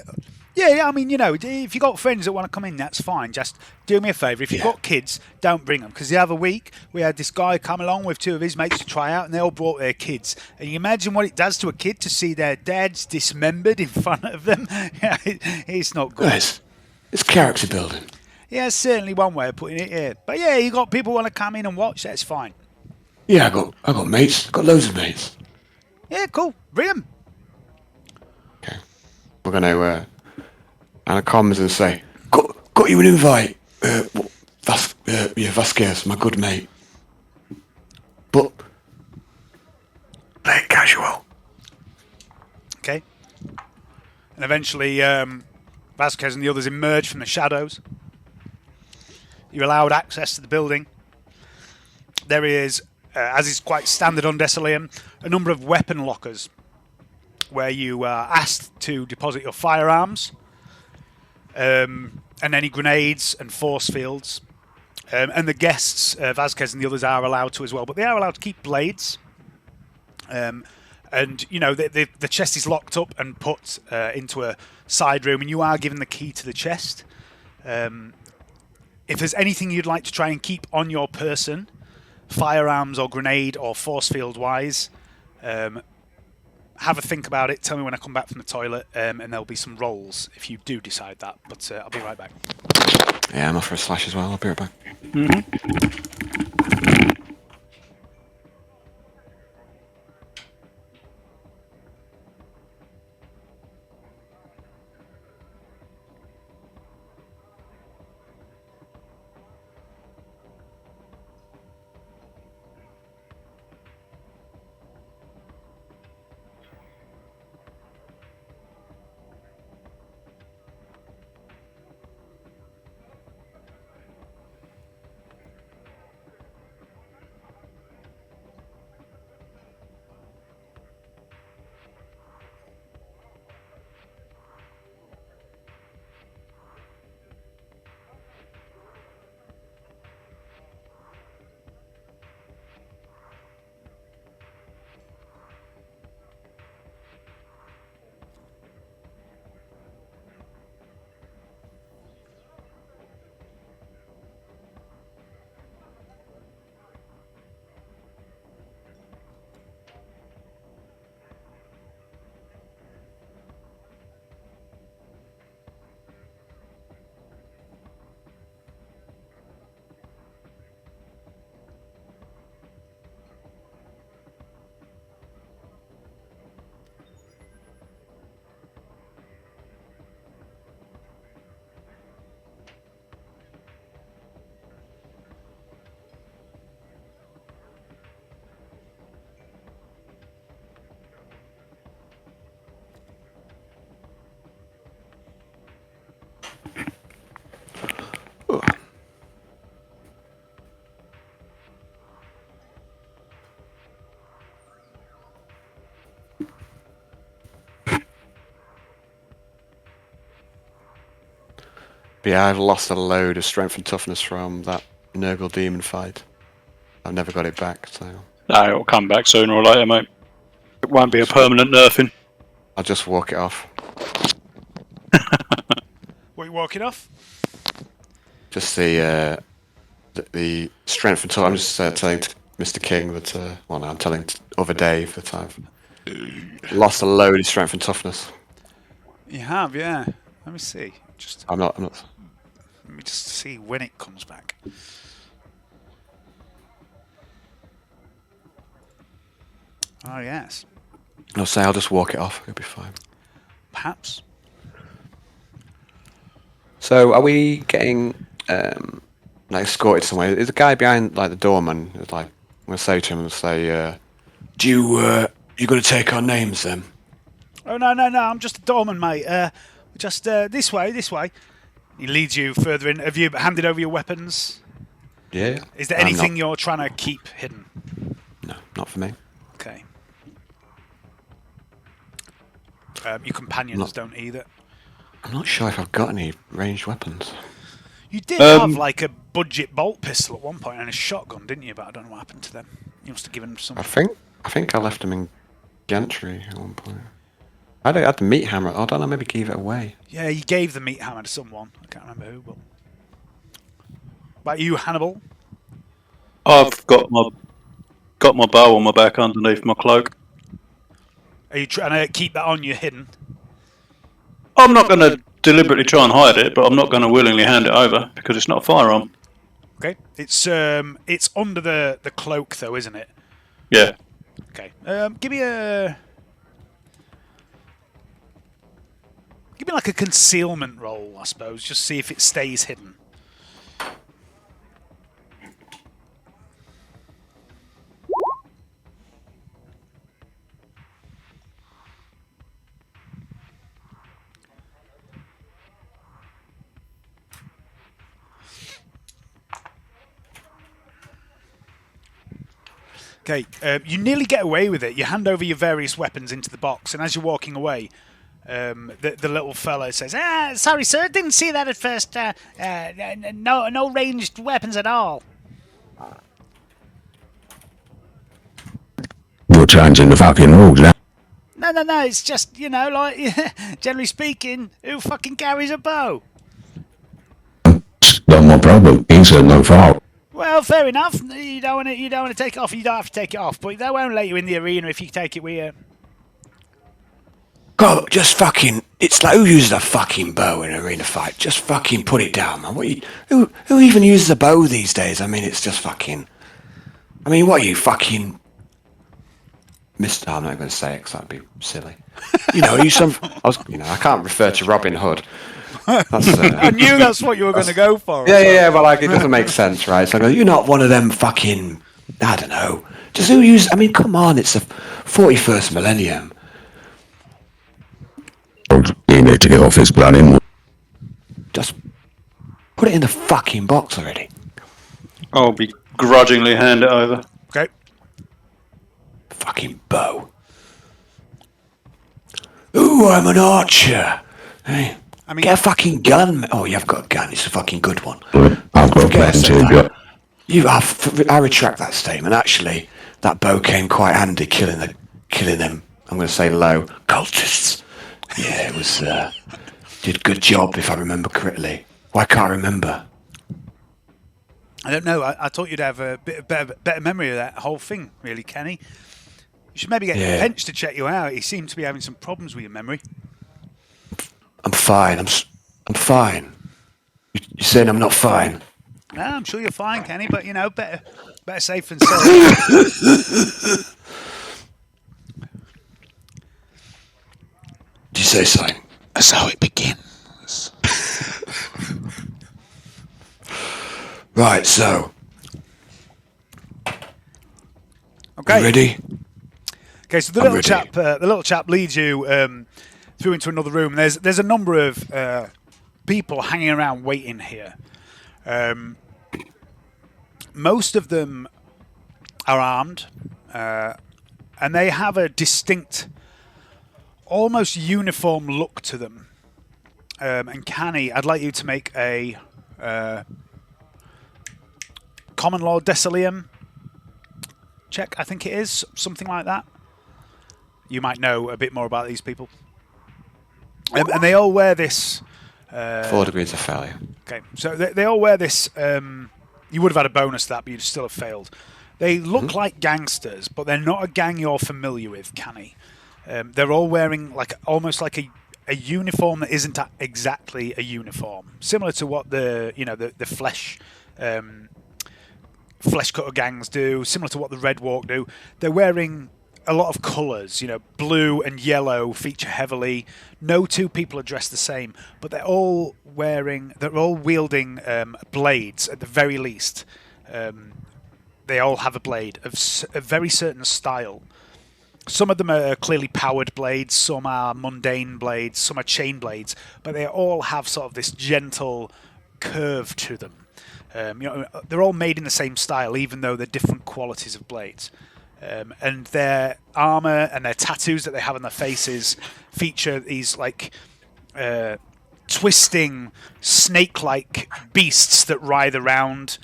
yeah, I mean, if you got friends that want to come in, that's fine. Just do me a favour. If you've got kids, don't bring them. Because the other week, we had this guy come along with two of his mates to try out, and they all brought their kids. And you imagine what it does to a kid to see their dads dismembered in front of them? It's not good. It's character building. Yeah, certainly one way of putting it, yeah. But yeah, you got people want to come in and watch, that's fine. Yeah, I got mates. I got loads of mates. Yeah, cool. Bring them. Okay. We're going to Anna comes and say, Got you an invite. Vasquez, my good mate. But play it casual. Okay. And eventually, Vasquez and the others emerge from the shadows. You're allowed access to the building. There is, as is quite standard on Desolium, a number of weapon lockers where you are asked to deposit your firearms and any grenades and force fields. And the guests, Vasquez and the others, are allowed to as well. But they are allowed to keep blades. And, the chest is locked up and put into a side room, and you are given the key to the chest. If there's anything you'd like to try and keep on your person, firearms or grenade or force field wise, have a think about it. Tell me when I come back from the toilet, and there'll be some rolls if you do decide that. But I'll be right back. yeah, I'm off for a slash as well. I'll be right back. But yeah, I've lost a load of strength and toughness from that Nurgle demon fight. I've never got it back, so No, it'll come back sooner or later, mate. It won't be a permanent nerfing. I'll just walk it off. What are you walking off? Just the strength and toughness. I'm just telling Mr. King that. Well, no, I'm telling other Dave that I've lost a load of strength and toughness. You have, yeah. Let me see. I'm not. Let me just see when it comes back. Oh, yes. I'll say I'll just walk it off. It'll be fine. Perhaps. So, are we getting escorted somewhere? There's a guy behind like the doorman. It's like I'm gonna say to him, Do you gonna take our names then? Oh, no, I'm just a doorman, mate. Just this way. He leads you further in. Have you handed over your weapons? yeah. Is there I'm anything not- you're trying to keep hidden? No, not for me. Okay. Your companions don't either. I'm not sure if I've got any ranged weapons. You did have like a budget bolt pistol at one point and a shotgun, didn't you? But I don't know what happened to them. You must have given them some. I think I left them in Gantry at one point. I had the meat hammer. I don't know. Maybe gave it away. Yeah, you gave the meat hammer to someone. I can't remember who. But about you, Hannibal? I've got my bow on my back underneath my cloak. Are you trying to keep that on you hidden? I'm not going to deliberately try and hide it, but I'm not going to willingly hand it over because it's not a firearm. Okay. It's under the cloak though, isn't it? Yeah. Okay. Give me like a concealment roll, I suppose. Just see if it stays hidden. Okay, you nearly get away with it. You hand over your various weapons into the box, and as you're walking away, the little fellow says, sorry, sir, didn't see that at first. No ranged weapons at all. You're changing the fucking rules now. No, it's just, like, generally speaking, who fucking carries a bow? It's not my problem. He's had no fault. Well, fair enough. You don't want to take it off. You don't have to take it off, but they won't let you in the arena if you take it with you. God, just fucking. It's like who uses a fucking bow in an arena fight? Just fucking put it down, man. Who even uses a bow these days? I mean, it's just fucking. I mean, what are you fucking? Mister, I'm not going to say it because that'd be silly. I can't refer to Robin Hood. That's, I knew that's what you were going to go for. Yeah, but like it doesn't make sense, right? So I go, You're not one of them fucking. I don't know. Just who use? I mean, come on. It's the 41st millennium. You need to get off his planning. Just put it in the fucking box already. I'll begrudgingly hand it over. Okay. Fucking bow. Ooh, I'm an archer. Hey, I mean, get a fucking gun. Oh, you've got a gun. It's a fucking good one. I've got Forget I plans said to that. I retract that statement. Actually, that bow came quite handy killing them. I'm going to say low cultists. Yeah, it was. Did a good job if I remember correctly. Why can't I remember? I don't know. I thought you'd have a bit better memory of that whole thing, really, Kenny. You should maybe get Pench to check you out. He seemed to be having some problems with your memory. I'm fine. I'm fine. You're saying I'm not fine? No, I'm sure you're fine, Kenny. But better safe than sorry. Did you say so? That's how it begins. Right. So. Okay. You ready? Okay, so the little chap leads you through into another room. There's a number of people hanging around waiting here. Most of them are armed, and they have a distinct, almost uniform look to them. And Canni, I'd like you to make a common law decilium check, I think it is, something like that. You might know a bit more about these people. And they all wear this... 4 degrees of failure. Okay, so they all wear this... you would have had a bonus to that, but you'd still have failed. They look like gangsters, but they're not a gang you're familiar with, Canni. They're all wearing almost like a uniform that isn't exactly a uniform, similar to what the flesh cutter gangs do, similar to what the Red Walk do. They're wearing a lot of colours, blue and yellow feature heavily. No two people are dressed the same, but they're all wielding blades at the very least. They all have a blade of a very certain style. Some of them are clearly powered blades, some are mundane blades, some are chain blades, but they all have sort of this gentle curve to them. They're all made in the same style, even though they're different qualities of blades. And their armor and their tattoos that they have on their faces feature these twisting snake-like beasts that writhe around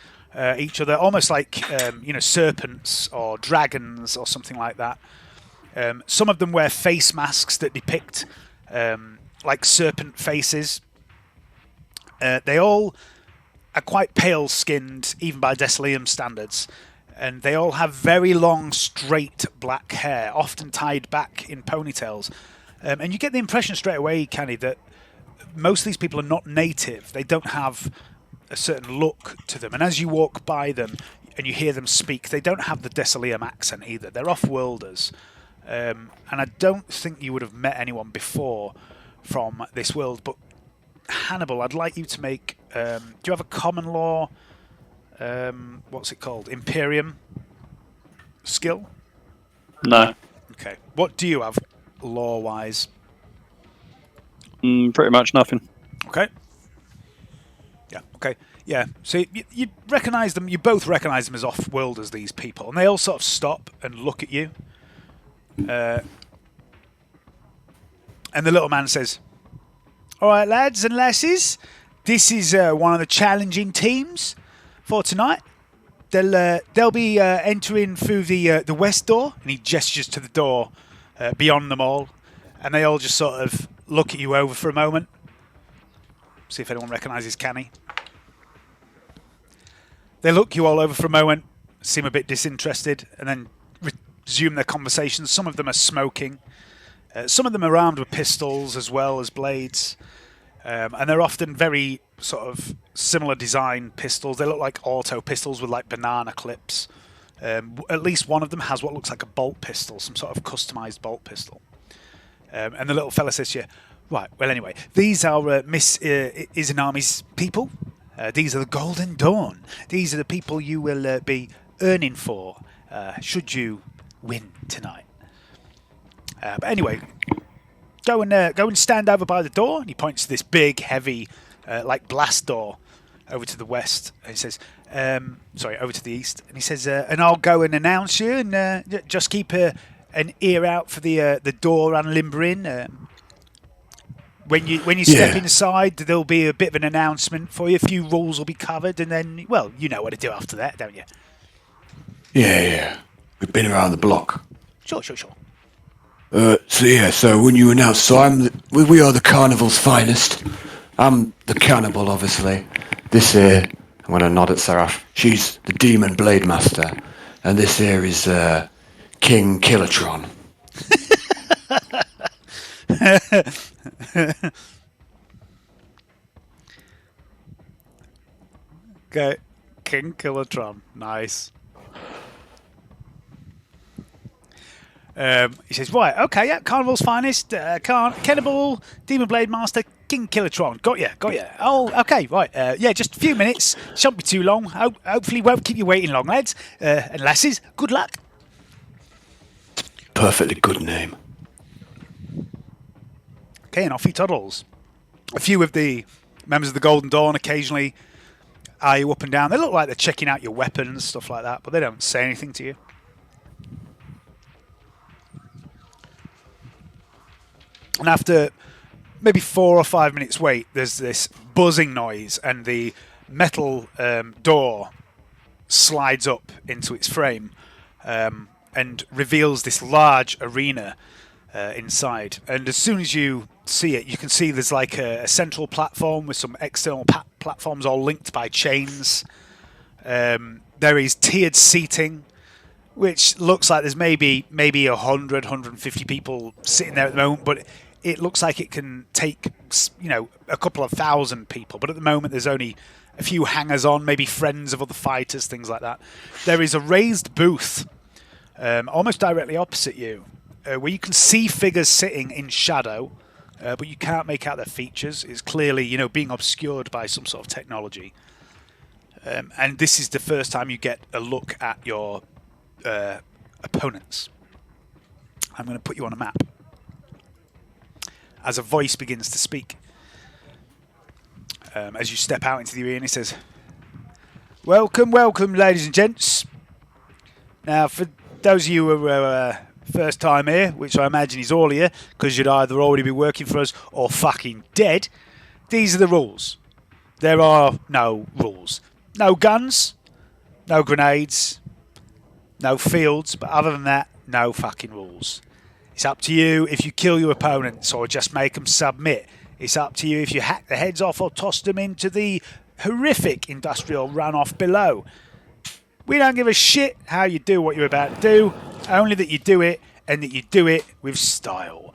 each other, almost like serpents or dragons or something like that. Some of them wear face masks that depict like serpent faces. They all are quite pale-skinned, even by decilium standards. And they all have very long, straight black hair, often tied back in ponytails. And you get the impression straight away, Canni, that most of these people are not native. They don't have a certain look to them. And as you walk by them and you hear them speak, they don't have the decilium accent either. They're off-worlders. And I don't think you would have met anyone before from this world. But Hannibal, I'd like you to make... do you have a common law... what's it called? Imperium skill? No. Okay. What do you have, law-wise? Pretty much nothing. Okay. Yeah. Okay. Yeah. So you recognise them. You both recognise them as off-worlders, these people, and they all sort of stop and look at you. And the little man says, "All right, lads and lasses, this is one of the challenging teams for tonight. They'll be entering through the west door," and he gestures to the door beyond them all, and they all just sort of look at you over for a moment, see if anyone recognises Canni. They look you all over for a moment, seem a bit disinterested, and then resume their conversations. Some of them are smoking. Some of them are armed with pistols as well as blades. And they're often very sort of similar design pistols. They look like auto pistols with like banana clips. At least one of them has what looks like a bolt pistol, some sort of customized bolt pistol. And the little fella says to you, "Right, well anyway, these are Miss Izanami's people. These are the Golden Dawn. These are the people you will be earning for should you win tonight. But anyway, go and stand over by the door." And he points to this big, heavy, like blast door over to the west. And he says, over to the east. And he says, "And I'll go and announce you, and just keep an ear out for the door unlimbering. When you step inside, there'll be a bit of an announcement for you. A few rules will be covered, and then, well, you know what to do after that, don't you?" Yeah. We've been around the block. Sure. So when you announce, we are the carnival's finest. I'm the cannibal, obviously. This here, I'm going to nod at Seraph. She's the demon blade master. And this here is King Killatron. Okay, King Killatron, nice. He says, "Right, okay, yeah, Carnival's finest, Cannibal, Demon Blade Master, King Killatron. Got ya. Oh, okay, right. Yeah, just a few minutes. Shan't be too long. Hopefully won't keep you waiting long, lads. And lasses, good luck." Perfectly good name. Okay, and off he toddles. A few of the members of the Golden Dawn occasionally eye you up and down. They look like they're checking out your weapons, stuff like that, but they don't say anything to you. And after maybe 4 or 5 minutes wait, there's this buzzing noise, and the metal door slides up into its frame and reveals this large arena inside. And as soon as you see it, you can see there's like a central platform with some external platforms all linked by chains. There is tiered seating, which looks like there's maybe 100, 150 people sitting there at the moment, but it looks like it can take, a couple of thousand people. But at the moment, there's only a few hangers-on, maybe friends of other fighters, things like that. There is a raised booth almost directly opposite you, where you can see figures sitting in shadow, but you can't make out their features. It's clearly, being obscured by some sort of technology. And this is the first time you get a look at your opponents. I'm going to put you on a map. As a voice begins to speak, as you step out into the arena, he says, welcome, ladies and gents. Now, for those of you who are first time here, which I imagine is all of you, because you'd either already be working for us or fucking dead, these are the rules. There are no rules. No guns, no grenades, no fields, but other than that, no fucking rules. It's up to you if you kill your opponents or just make them submit. It's up to you if you hack their heads off or toss them into the horrific industrial runoff below. We don't give a shit how you do what you're about to do, only that you do it, and that you do it with style.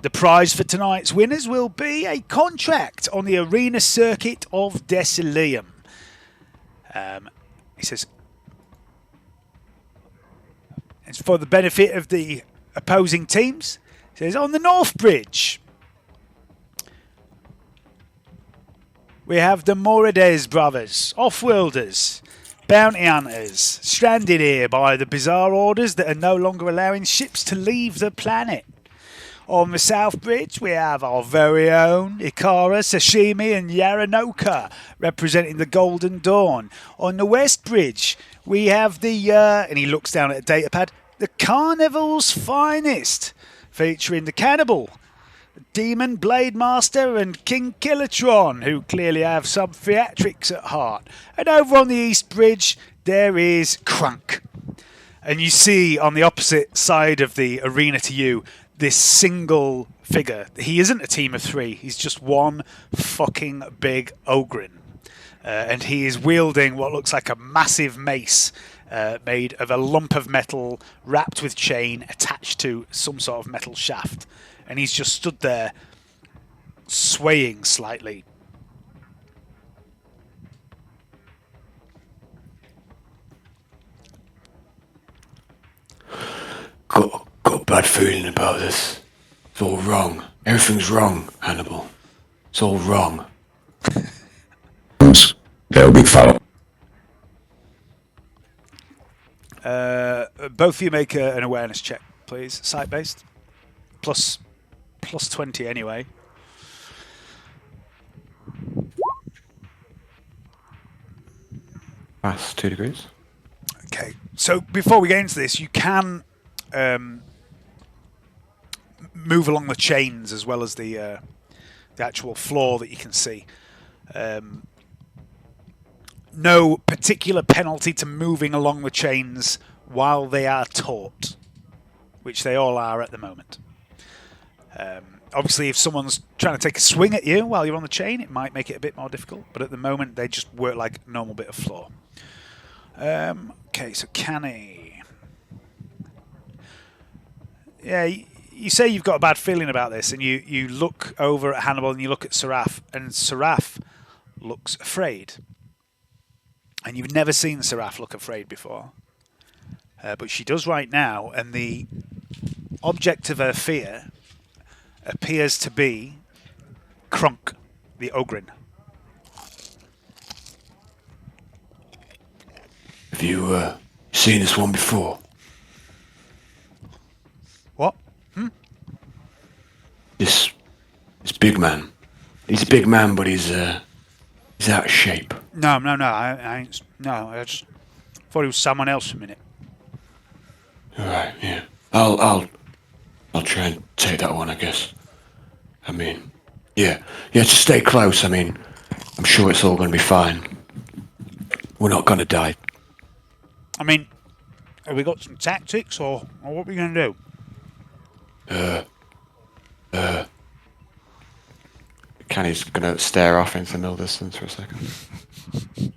The prize for tonight's winners will be a contract on the arena circuit of Desoleum. He says, it's for the benefit of the opposing teams. He says, on the North Bridge, we have the Morides brothers, off-worlders, bounty hunters, stranded here by the bizarre orders that are no longer allowing ships to leave the planet. On the South Bridge, we have our very own Ikara, Sashimi and Yaranoka, representing the Golden Dawn. On the West Bridge, we have the, and he looks down at a datapad, the Carnival's finest, featuring the Cannibal, Demon Blade Master and King Killatron, who clearly have some theatrics at heart. And over on the East Bridge, there is Crunk. And you see on the opposite side of the arena to you, this single figure. He isn't a team of three. He's just one fucking big ogrin. And he is wielding what looks like a massive mace made of a lump of metal wrapped with chain attached to some sort of metal shaft. And he's just stood there swaying slightly. Got a bad feeling about this. It's all wrong. Everything's wrong, Hannibal. It's all wrong. Little big fella. Both of you make an awareness check, please. Sight-based. Plus 20 anyway. That's 2 degrees. Okay, so before we get into this, you can move along the chains as well as the actual floor that you can see. No particular penalty to moving along the chains while they are taut, which they all are at the moment. Obviously, if someone's trying to take a swing at you while you're on the chain, it might make it a bit more difficult, but at the moment, they just work like a normal bit of floor. Okay, so Canni. Yeah, you say you've got a bad feeling about this, and you look over at Hannibal and you look at Seraph, and Seraph looks afraid. And you've never seen Seraph look afraid before. But she does right now, and the object of her fear appears to be Crunk, the Ogrin. Have you seen this one before? What? This big man. He's a big man, but he's out of shape. No, I ain't. No, I just thought he was someone else for a minute. All right, yeah. I'll try and take that one, I guess. I mean, Yeah, just stay close. I mean, I'm sure it's all going to be fine. We're not going to die. I mean, have we got some tactics, or what are we going to do? Canny's gonna stare off into the middle distance for a second.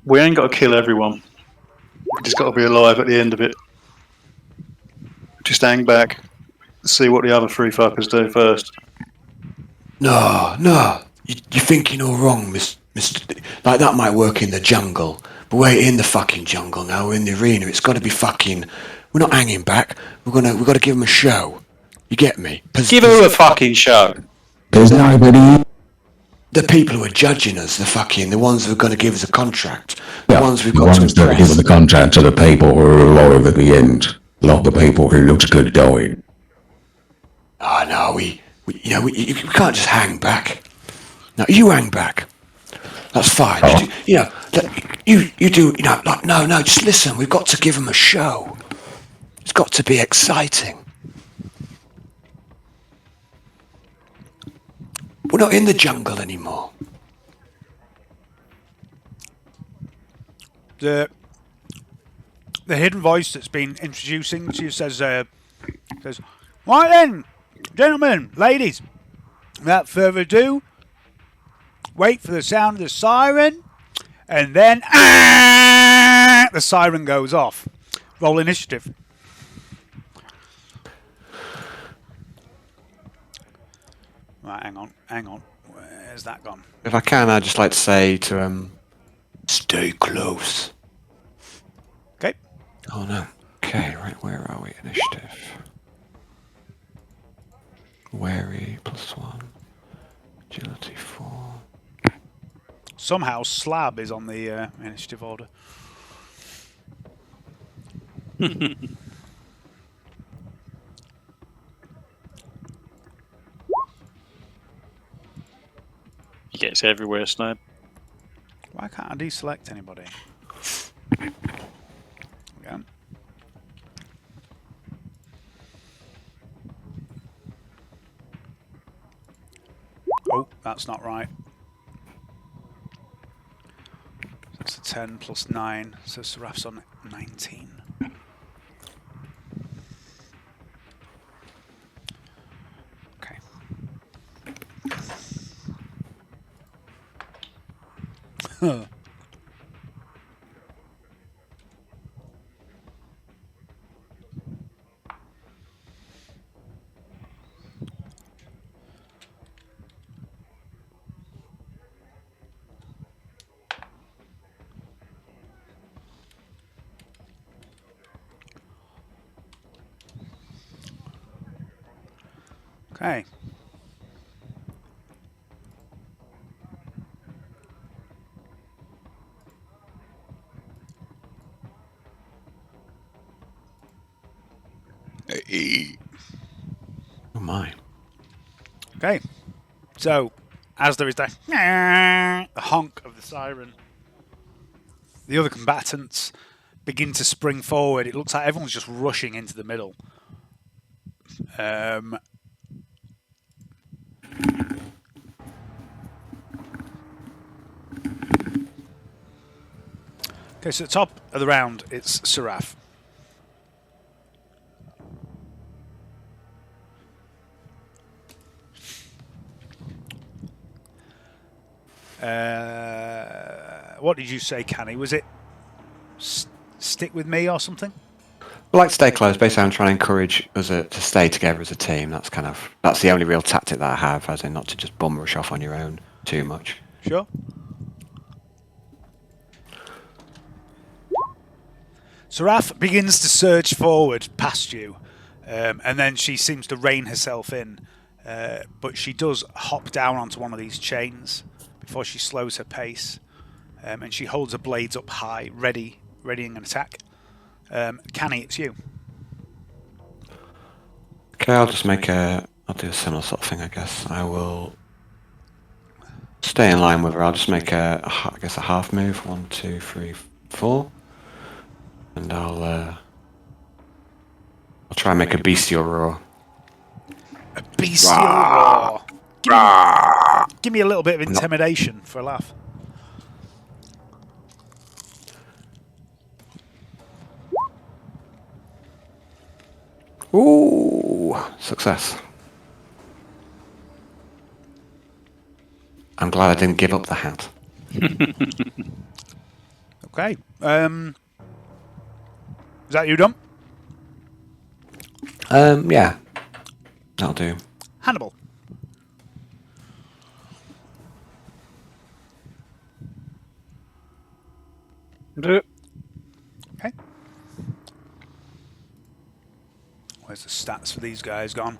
We ain't got to kill everyone. We just got to be alive at the end of it. Just hang back, see what the other three fuckers do first. No. You're thinking all wrong, Mr. Like, that might work in the jungle, but we're in the fucking jungle now. We're in the arena. It's got to be fucking... We're not hanging back. We've got to give them a show. You get me? Give her a fucking show. There's nobody. The people who are judging us, the ones who are going to give us a contract, the Yeah, ones we've the got ones to that give impress. the contract to the people who are alive at the end, not the people who looked good dying. Oh, no, we can't just hang back. No, you hang back. That's fine. Oh. You do, no, just listen. We've got to give them a show. It's got to be exciting. We're not in the jungle anymore. The hidden voice that's been introducing to you says, right then, gentlemen, ladies, without further ado, wait for the sound of the siren, and then the siren goes off. Roll initiative. Right, hang on. Where's that gone? If I can, I'd just like to say to him, Stay close. Okay. oh no. Okay, right, where are we? Initiative. Wary, +1. Agility 4. Somehow Slab is on the initiative order. He gets everywhere, Snap. Why can't I deselect anybody? Yeah. Oh, that's not right. That's a 10 plus 9, so Seraph's on 19. Okay. Huh. Okay. Oh my. Okay. So, as there is the honk of the siren, the other combatants begin to spring forward. It looks like everyone's just rushing into the middle. Okay, so at the top of the round, it's Seraph. What did you say, Canny? Was it stick with me or something? I like to stay close. Basically, I'm trying to encourage us to stay together as a team. That's the only real tactic that I have, as in not to just bum rush off on your own too much. Sure. Seraph begins to surge forward past you, and then she seems to rein herself in, but she does hop down onto one of these chains before she slows her pace, and she holds her blades up high, readying an attack. Canny, it's you. Okay, I'll do a similar sort of thing, I guess. I will stay in line with her. I'll just make a half move. 1, 2, 3, 4. And I'll try and make a bestial roar. A bestial roar. Give me a little bit of intimidation for a laugh. Ooh, success. I'm glad I didn't give up the hat. Okay. Is that you done? Yeah. That'll do. Hannibal. Do it. Okay. Where's the stats for these guys gone?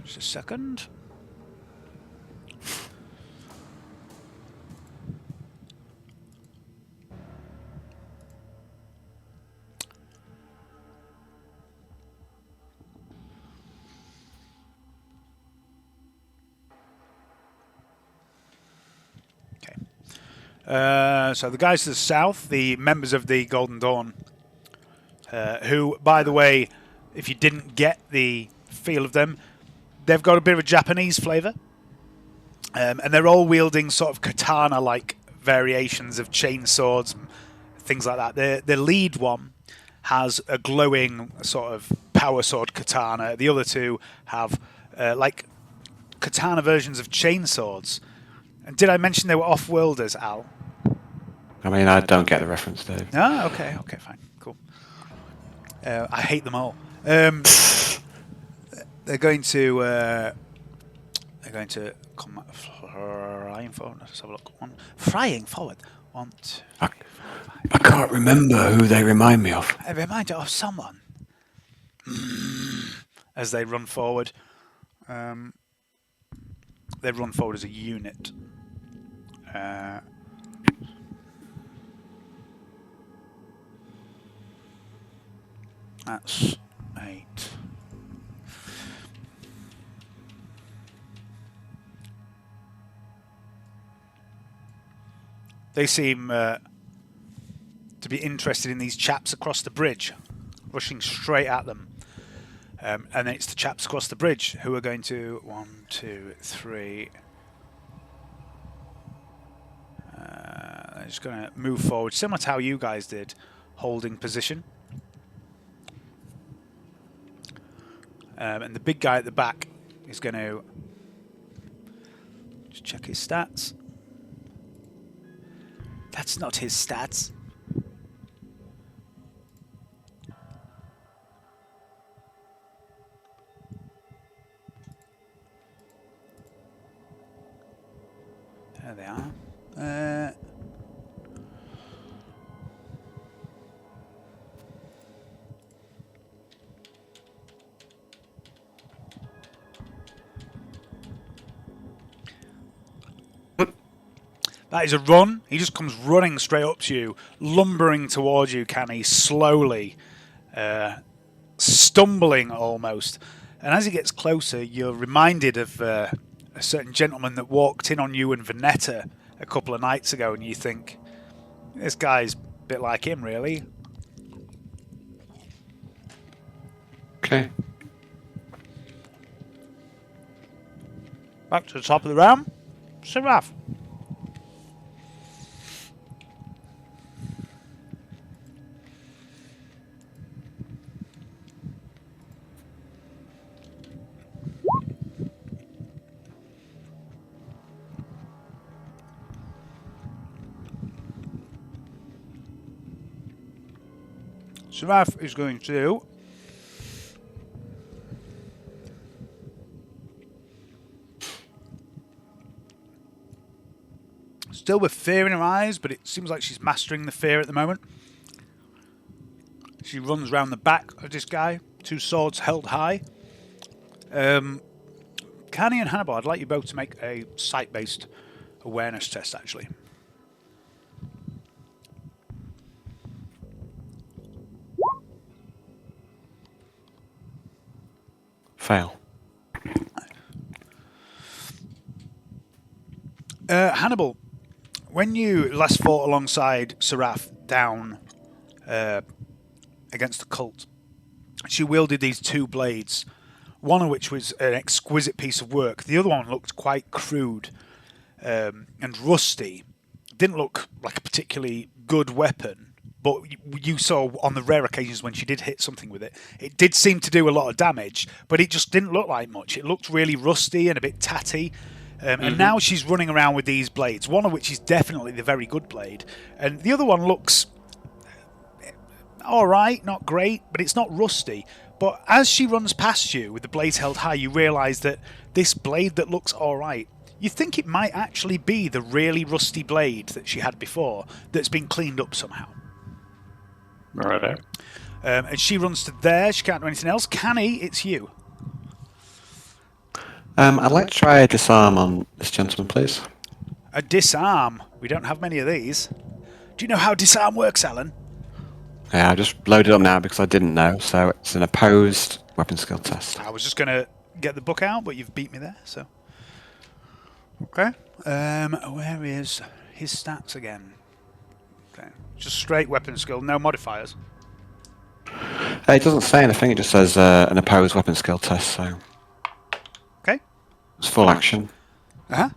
Just a second. So the guys to the south, the members of the Golden Dawn, who, by the way, if you didn't get the feel of them, they've got a bit of a Japanese flavour. And they're all wielding sort of katana-like variations of chainswords, things like that. The lead one has a glowing sort of power sword katana. The other two have like katana versions of chainswords. And did I mention they were off-worlders, Al? I mean, I don't get the reference, Dave. Ah, okay, fine, cool. I hate them all. They're going to come flying forward. Let's have a look. Flying forward. 1, 2. I can't remember who they remind me of. I remind you of someone. As they run forward. They run forward as a unit. That's 8. They seem to be interested in these chaps across the bridge, rushing straight at them. And then it's the chaps across the bridge who are going to 1, 2, 3. They're just going to move forward, similar to how you guys did, holding position. And the big guy at the back is going to just check his stats. That's not his stats. There they are. That is a run. He just comes running straight up to you, lumbering towards you, Canny, slowly, stumbling almost. And as he gets closer, you're reminded of a certain gentleman that walked in on you and Venetta a couple of nights ago, and you think, this guy's a bit like him, really. Okay. Back to the top of the round. Seraph. Seraph is going to still with fear in her eyes, but it seems like she's mastering the fear at the moment. She runs round the back of this guy, 2 swords held high. Canni and Hannibal, I'd like you both to make a sight-based awareness test, actually. Fail. Hannibal, when you last fought alongside Seraph down against the cult, she wielded these 2 blades. one of which was an exquisite piece of work. The other one looked quite crude and rusty. Didn't look like a particularly good weapon, but you saw on the rare occasions when she did hit something with it, it did seem to do a lot of damage, but it just didn't look like much. It looked really rusty and a bit tatty. And now she's running around with these blades, one of which is definitely the very good blade, and the other one looks all right, not great, but it's not rusty. But as she runs past you with the blades held high, you realise that this blade that looks all right, you think it might actually be the really rusty blade that she had before that's been cleaned up somehow. Right. And she runs to there. She can't do anything else. Canni, it's you. I'd like to try a disarm on this gentleman, please. A disarm. We don't have many of these. Do you know how disarm works, Alan? Yeah, I just loaded up now because I didn't know. So it's an opposed weapon skill test. I was just going to get the book out, but you've beat me there, so... Okay. Where is his stats again? Okay. Just straight weapon skill, no modifiers. It doesn't say anything. It just says an opposed weapon skill test. So Okay. it's full action. Uh-huh.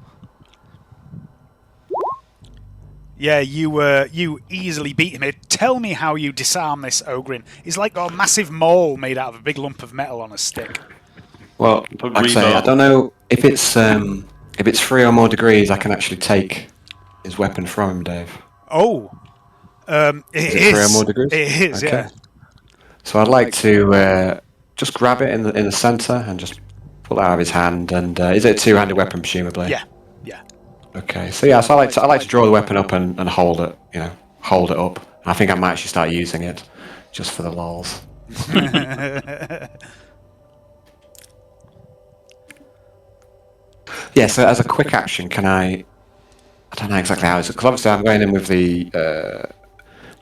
Yeah, you easily beat him. Tell me how you disarm this Ogrin. He's like got a massive mole made out of a big lump of metal on a stick. Well, like I say, I don't know if it's 3 or more degrees. I can actually take his weapon from him, Dave. Oh, it is. 3 or more degrees? It is, okay. Yeah. So I'd like to just grab it in the centre and just pull it out of his hand. And is it a two-handed weapon, presumably? Yeah. Okay. So yeah, so I like to draw the weapon up and hold it. Hold it up. I think I might actually start using it just for the lols. Yeah. So as a quick action, can I don't know exactly how it's because obviously I'm going in with the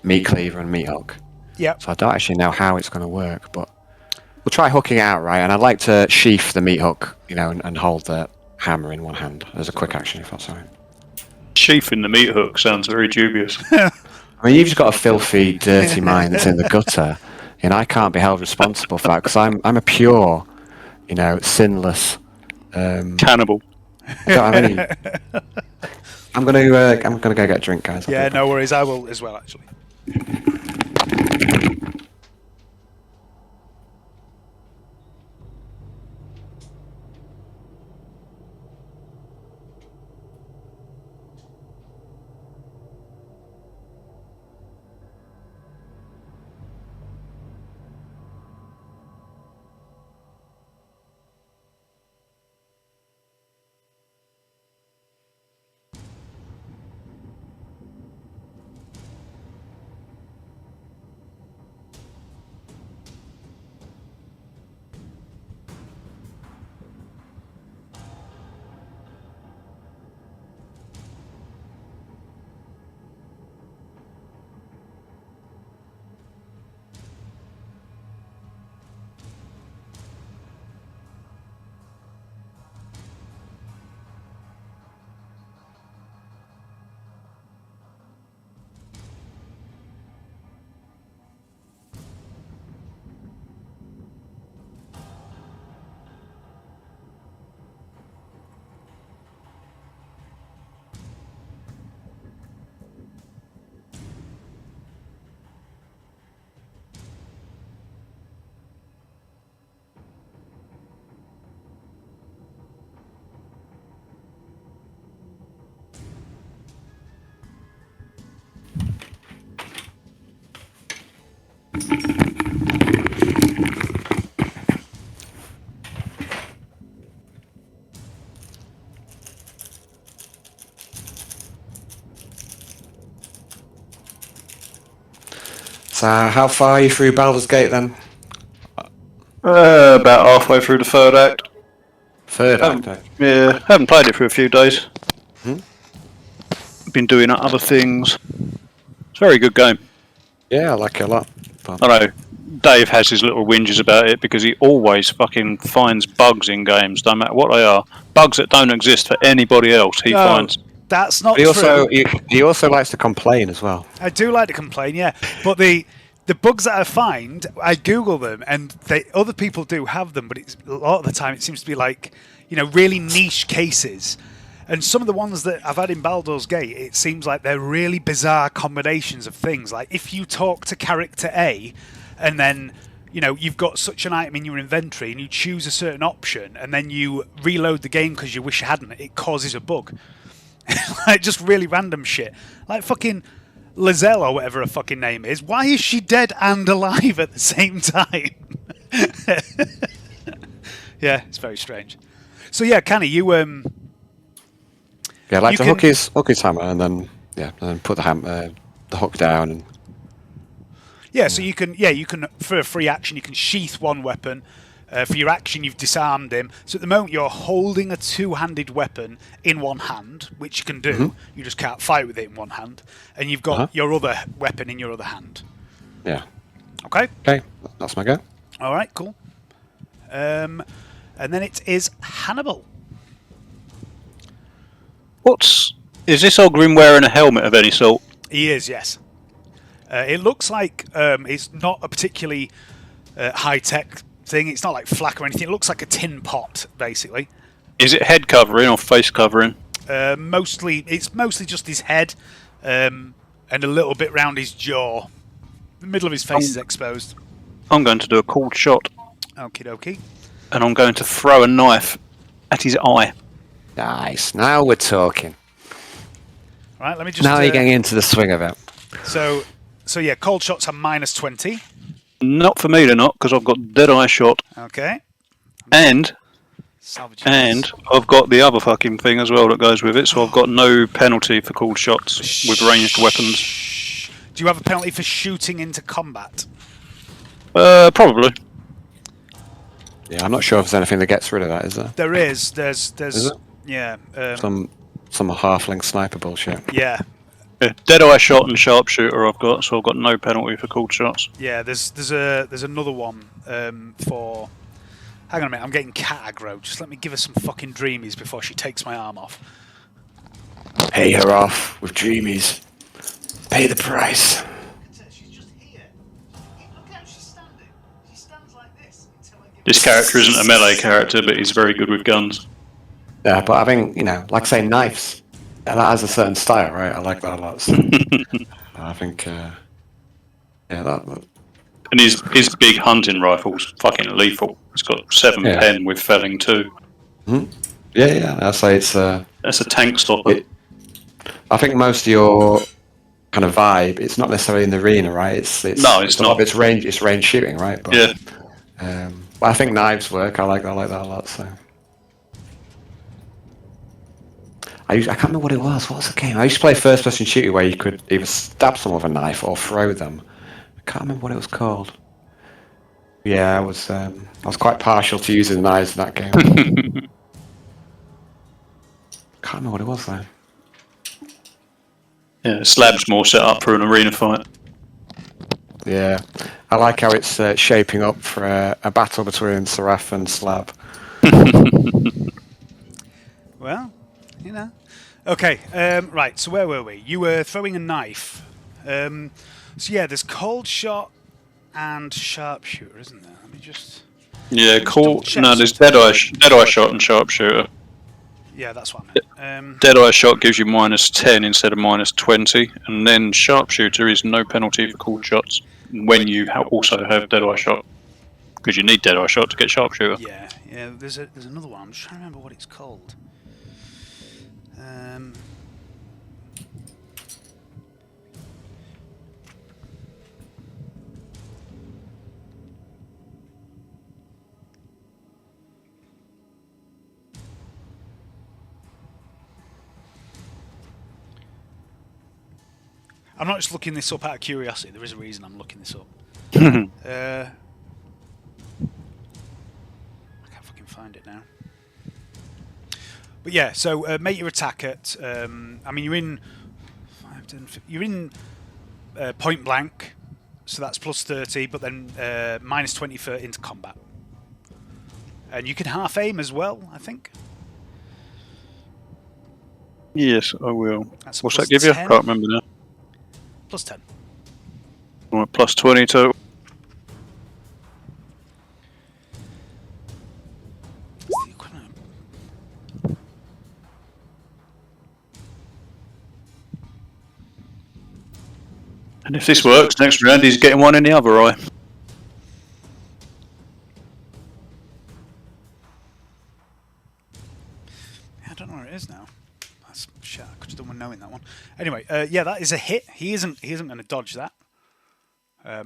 meat cleaver and meat hook. Yeah. So I don't actually know how it's going to work, but we'll try hooking out, right? And I'd like to sheath the meat hook, and hold the hammer in one hand as a quick action, if that's all right. Sheathing the meat hook sounds very dubious. I mean, you've just got a filthy, dirty mind that's in the gutter, and I can't be held responsible for that because I'm a pure, sinless cannibal. I don't have any. I'm gonna go get a drink, guys. Yeah, no worries. I will as well, actually. So how far are you through Baldur's Gate then? About halfway through the third act. Third act. Yeah, haven't played it for a few days. Been doing other things. It's a very good game. Yeah, I like it a lot. But... I know Dave has his little whinges about it because he always fucking finds bugs in games, no matter what they are. Bugs that don't exist for anybody else, he finds. That's not true. true. He also likes to complain as well. I do like to complain, yeah. But the the bugs that I find, I Google them, and other people do have them, but it's a lot of the time it seems to be like, really niche cases. And some of the ones that I've had in Baldur's Gate, it seems like they're really bizarre combinations of things. Like if you talk to character A, and then you've got such an item in your inventory, and you choose a certain option, and then you reload the game because you wish you hadn't, it causes a bug. Like just really random shit. Like fucking Lizelle or whatever her fucking name is. Why is she dead and alive at the same time? Yeah, it's very strange. So yeah, Canni, you Yeah, I like You to hook his hammer and then put the hook down and yeah, so you can for a free action you can sheath one weapon. For your action, you've disarmed him. So at the moment, you're holding a two-handed weapon in one hand, which you can do. You just can't fight with it in one hand. And you've got your other weapon in your other hand. yeah. Okay? Okay, that's my go. All right, cool. And then it is Hannibal. Is this Ogrim wearing a helmet of any sort? He is, yes. It looks like it's not a particularly high-tech thing. It's not like flak or anything. It looks like a tin pot, basically. Is it head covering or face covering? It's mostly just his head and a little bit round his jaw. The middle of his face is exposed. I'm going to do a cold shot. Okie dokie. And I'm going to throw a knife at his eye. Nice. Now we're talking. Right, let me just. Now you're getting into the swing of it. So yeah, cold shots are -20. Not for me, they're not, because I've got Deadeye Shot. Okay. And Salvage. I've got the other fucking thing as well that goes with it, so I've got no penalty for cold shots with ranged weapons. Do you have a penalty for shooting into combat? Probably. Yeah, I'm not sure if there's anything that gets rid of that, is there? There is. There's. Is it? Yeah. Some halfling sniper bullshit. Yeah. Yeah, Deadeye Shot and Sharpshooter I've got, so I've got no penalty for cold shots. Yeah. There's another one for. Hang on a minute. I'm getting cat aggro. Just let me give her some fucking dreamies before she takes my arm off. Pay her off with dreamies. Pay the price. She's just here. Look how she's standing. She stands like this until I give This character isn't a melee character, but he's very good with guns. Yeah, but I think, like say knives, that has a certain style, right? I like that a lot. So I think, that. And his big hunting rifle's fucking lethal. It's got 7 pen with felling 2. Yeah, I'd say it's... That's a tank stopper. I think most of your kind of vibe, it's not necessarily in the arena, right? It's not. It's range shooting, right? But, yeah. But I think knives work. I like that a lot. So I can't remember what it was. What was the game? I used to play first-person shooter where you could either stab someone with a knife or throw them. I can't remember what it was called. Yeah, I was quite partial to using knives in that game. Can't remember what it was though. Yeah, Slab's more set up for an arena fight. Yeah, I like how it's shaping up for a battle between Seraph and Slab. Well, Okay, right, so where were we? You were throwing a knife. So yeah, there's cold shot and sharpshooter, isn't there? Let me just... Yeah, cool. No, there's Deadeye Shot and Sharpshooter. Yeah, that's what I meant. Deadeye Shot gives you -10 instead of -20, and then Sharpshooter is no penalty for cold shots when you also have Deadeye Shot, because you need Deadeye Shot to get Sharpshooter. Yeah. There's another one. I'm just trying to remember what it's called. I'm not just looking this up out of curiosity. There is a reason I'm looking this up. I can't fucking find it now. But yeah, so make your attack at. I mean, you're in. You're in point blank, so that's +30, but then -20 for into combat. And you can half aim as well, I think. Yes, I will. That's What's that give you? I +10. can't remember now. +10. Right, plus 20 total. What's the equivalent? And if this works, next round he's getting one in the other eye. I don't know where it is now. That's shit. I could have done with knowing that one. Anyway, yeah, that is a hit. He isn't going to dodge that.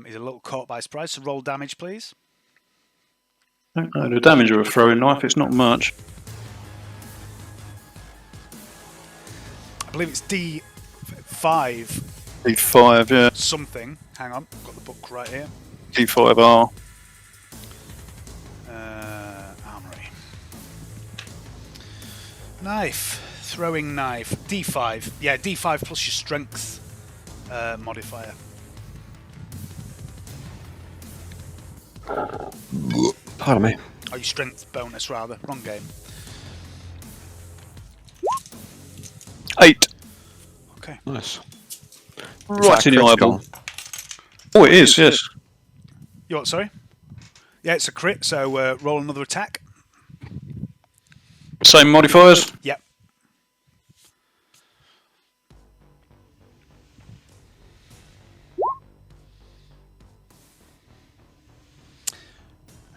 He's a little caught by surprise. So roll damage, please. I don't know, the damage of a throwing knife, it's not much. I believe it's D5 D5, yeah. something. Hang on, I've got the book right here. D5R. Armory. Knife. Throwing knife. D5. Yeah, D5 plus your strength modifier. Pardon me. Oh, your strength bonus, rather. Wrong game. 8. Okay. Nice. Right in the critical? eyeball. Oh, it is, yes. You what, sorry? Yeah, it's a crit, so roll another attack. Same modifiers? Yep.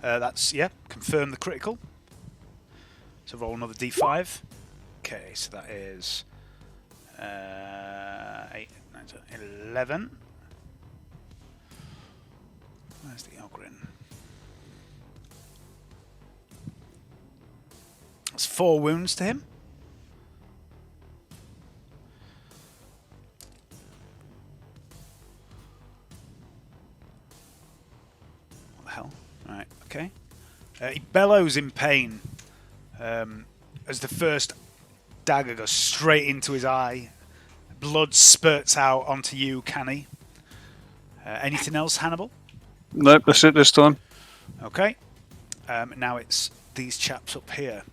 That's, yeah, confirm the critical. So roll another d5. Okay, so that is 8, 9, 10, 11. Where's the Ogrin? That's 4 wounds to him. What the hell? Right, okay. He bellows in pain as the first dagger goes straight into his eye. Blood spurts out onto you, Canni. Anything else, Hannibal? Nope, that's it this time. Okay. Now it's these chaps up here.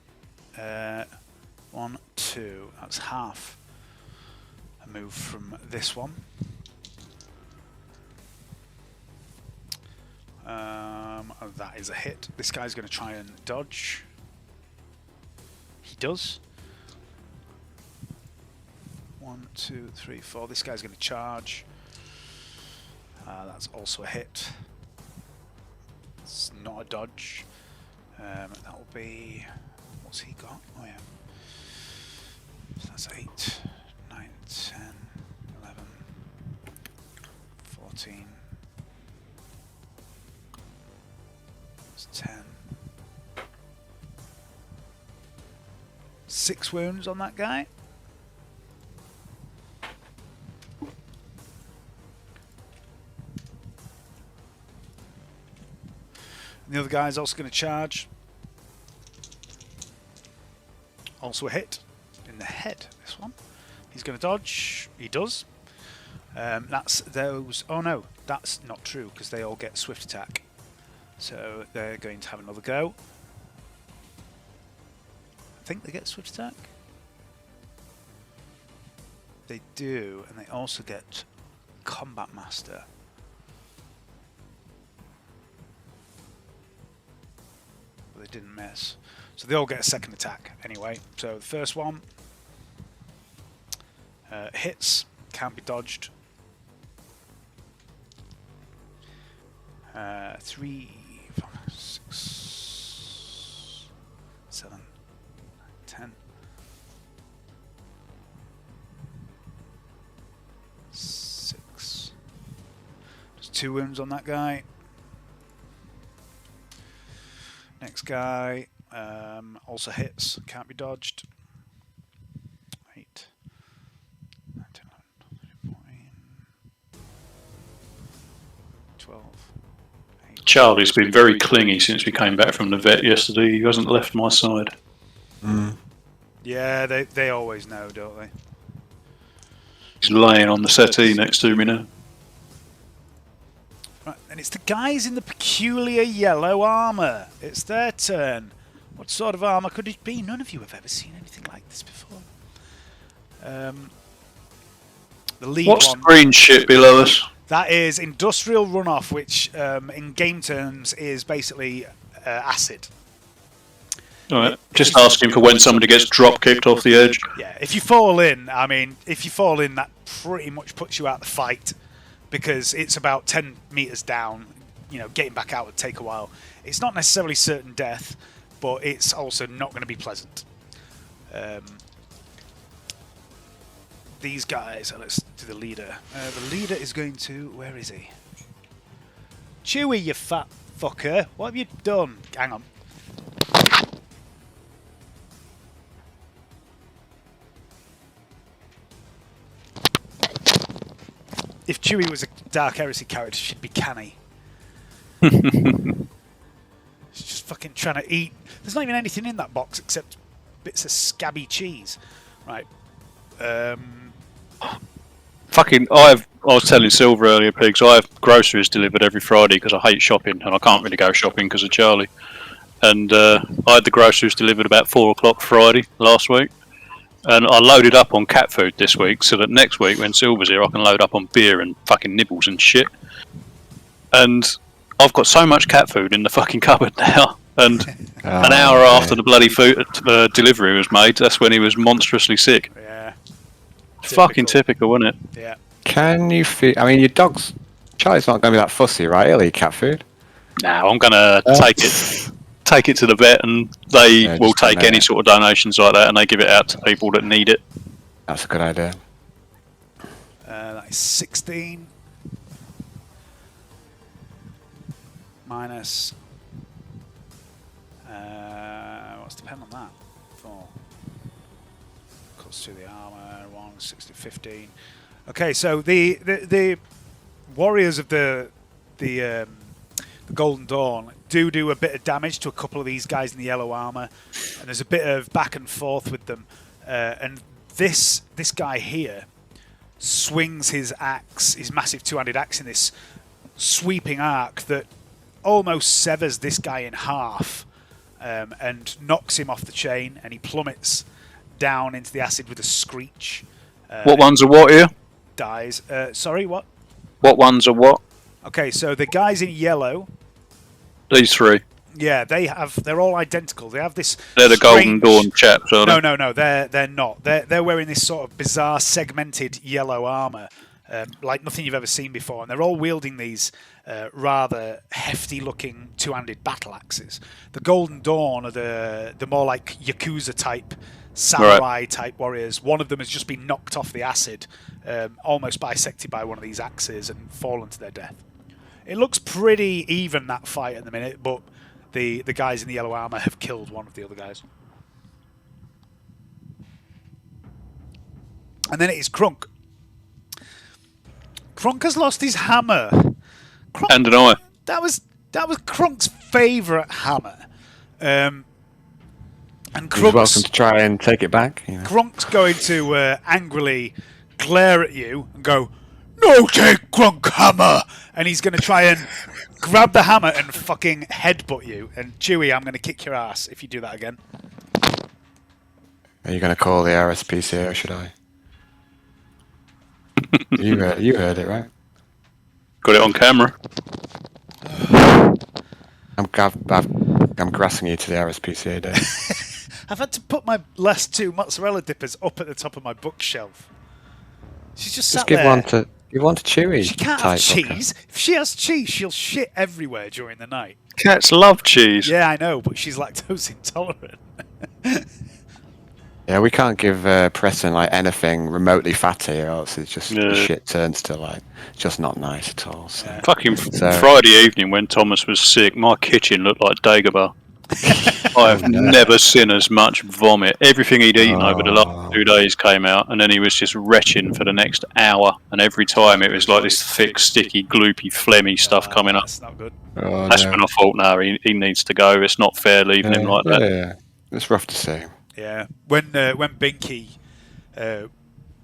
1, 2. That's half a move from this one. That is a hit. This guy's going to try and dodge. He does. 1, 2, 3, 4. This guy's going to charge. That's also a hit. It's not a dodge. That will be... What's he got? Oh yeah. So that's 8, 9, 10, 11, 14. That's 10. 6 wounds on that guy. And the other guy's also going to charge. Also a hit in the head, this one. He's going to dodge. He does. That's those... Oh no, that's not true, because they all get swift attack. So they're going to have another go. I think they get swift attack. They do, and they also get Combat Master. But they didn't miss. So they all get a second attack anyway. So the first one hits, can't be dodged. 3, 5, 6, 7, 10. 6. There's 2 wounds on that guy. Next guy also hits, can't be dodged. 8, 9, 10, 11, 14, 12. 8. Charlie's been very clingy since we came back from the vet yesterday. He hasn't left my side. Yeah, they always know, don't they? He's laying on the settee next to me now. Right, and it's the guys in the peculiar yellow armour. It's their turn. What sort of armour could it be? None of you have ever seen anything like this before. The lead What's one. the green shit below us? That is industrial runoff, which in game terms is basically acid. All right. Just asking for when somebody gets drop kicked off the edge. Yeah, if you fall in, that pretty much puts you out of the fight because it's about 10 meters down. Getting back out would take a while. It's not necessarily certain death, but it's also not going to be pleasant. These guys, let's do the leader. The leader is going to, where is he? Chewie, you fat fucker. What have you done? Hang on. If Chewie was a Dark Heresy character, she'd be Canni. She's just fucking trying to eat. There's not even anything in that box except bits of scabby cheese. Right. I was telling Silver earlier, Pigs, I have groceries delivered every Friday because I hate shopping and I can't really go shopping because of Charlie. And I had the groceries delivered about 4 o'clock Friday last week. And I loaded up on cat food this week so that next week when Silver's here I can load up on beer and fucking nibbles and shit. And I've got so much cat food in the fucking cupboard now. And an hour after the bloody food delivery was made, that's when he was monstrously sick. Yeah. Fucking typical, isn't it? Yeah. Can you feed? I mean, your dog's. Charlie's not going to be that fussy, right? He'll eat cat food. Now I'm gonna take it to the vet, and they will take any sort of donations like that, and they give it out to people that need it. That's a good idea. That is 16 minus. What's the pen on that? 4. Cuts through the armor. 1, 60, 15. Okay, so the warriors of the Golden Dawn do a bit of damage to a couple of these guys in the yellow armor, and there's a bit of back and forth with them. And this guy here swings his axe, his massive two-handed axe, in this sweeping arc that almost severs this guy in half, and knocks him off the chain, and he plummets down into the acid with a screech. What ones are what here? Dies. Sorry, what? What ones are what? Okay, so the guys in yellow. These 3. Yeah, they're all identical. They have this. They're the Golden Dawn chaps, are they? No. They're not. They're wearing this sort of bizarre segmented yellow armor, like nothing you've ever seen before, and they're all wielding these rather hefty-looking two-handed battle axes. The Golden Dawn are the more like Yakuza type, samurai type warriors. One of them has just been knocked off the acid, almost bisected by one of these axes, and fallen to their death. It looks pretty even, that fight at the minute, but the guys in the yellow armor have killed one of the other guys. And then it is Krunk. Krunk has lost his hammer. Krunk, And an eye. That was Krunk's favourite hammer. And He's welcome to try and take it back. Krunk's going to angrily glare at you and go, "No, take Krunk hammer!" And he's going to try and grab the hammer and fucking headbutt you. And Chewie, I'm going to kick your ass if you do that again. Are you going to call the RSPCA or should I? You heard it, right? Got it on camera. I'm grassing you to the RSPCA day. I've had to put my last 2 mozzarella dippers up at the top of my bookshelf. She's just sat give there. Give one to Chewie. She can't have cheese. If she has cheese, she'll shit everywhere during the night. Cats love cheese. Yeah, I know, but she's lactose intolerant. Yeah, we can't give Preston like anything remotely fatty, or else it's just the shit turns to like just not nice at all. So. Fucking Friday evening when Thomas was sick, my kitchen looked like Dagobah. I've never seen as much vomit. Everything he'd eaten over the last 2 days came out, and then he was just retching for the next hour. And every time it was like this thick, sticky, gloopy, phlegmy stuff coming up. That's not good. That's when I thought, no, he needs to go. It's not fair leaving him like that. Yeah, it's rough to see. Yeah, when Binky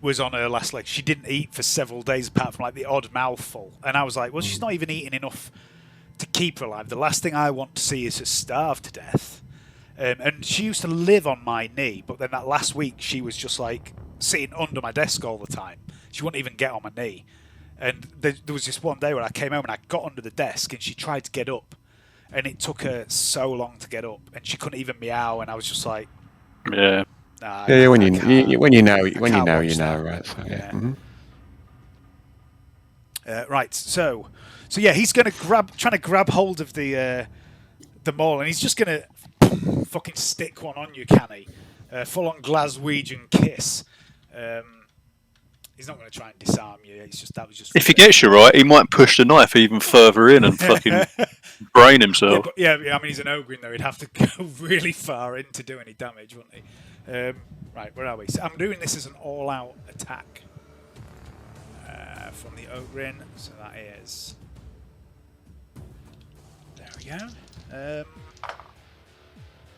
was on her last leg, she didn't eat for several days apart from like the odd mouthful, and I was like, well, she's not even eating enough to keep her alive. The last thing I want to see is her starve to death. And she used to live on my knee, but then that last week she was just like sitting under my desk all the time. She wouldn't even get on my knee. And there was this one day when I came home and I got under the desk and she tried to get up, and it took her so long to get up, and she couldn't even meow, and I was just like, Yeah. nah, Yeah, when I you can't- when you know I can't watch you know, that. right? So, yeah. Yeah. Mhm. Right, so yeah, he's trying to grab hold of the maul, and he's just gonna fucking stick one on you, Canny. Full on Glaswegian kiss. He's not going to try and disarm you. That was just. If he gets you right, he might push the knife even further in and fucking brain himself. Yeah, I mean, he's an ogre, though. He'd have to go really far in to do any damage, wouldn't he? Right, where are we? So I'm doing this as an all-out attack from the ogre. So that is. There we go.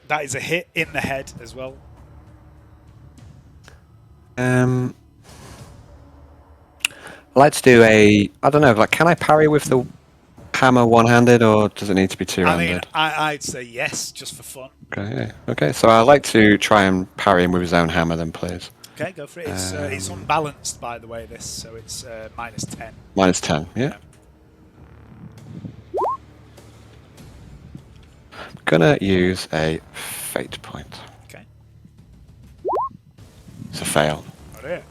That is a hit in the head as well. I'd like to do I don't know, like, can I parry with the hammer one-handed, or does it need to be two-handed? I mean, I'd say yes, just for fun. Okay, okay. So I'd like to try and parry him with his own hammer, then, please. Okay, go for it. It's unbalanced, by the way, this, so it's minus 10. Minus 10, yeah. I'm gonna use a fate point. Okay. It's a fail. Oh dear.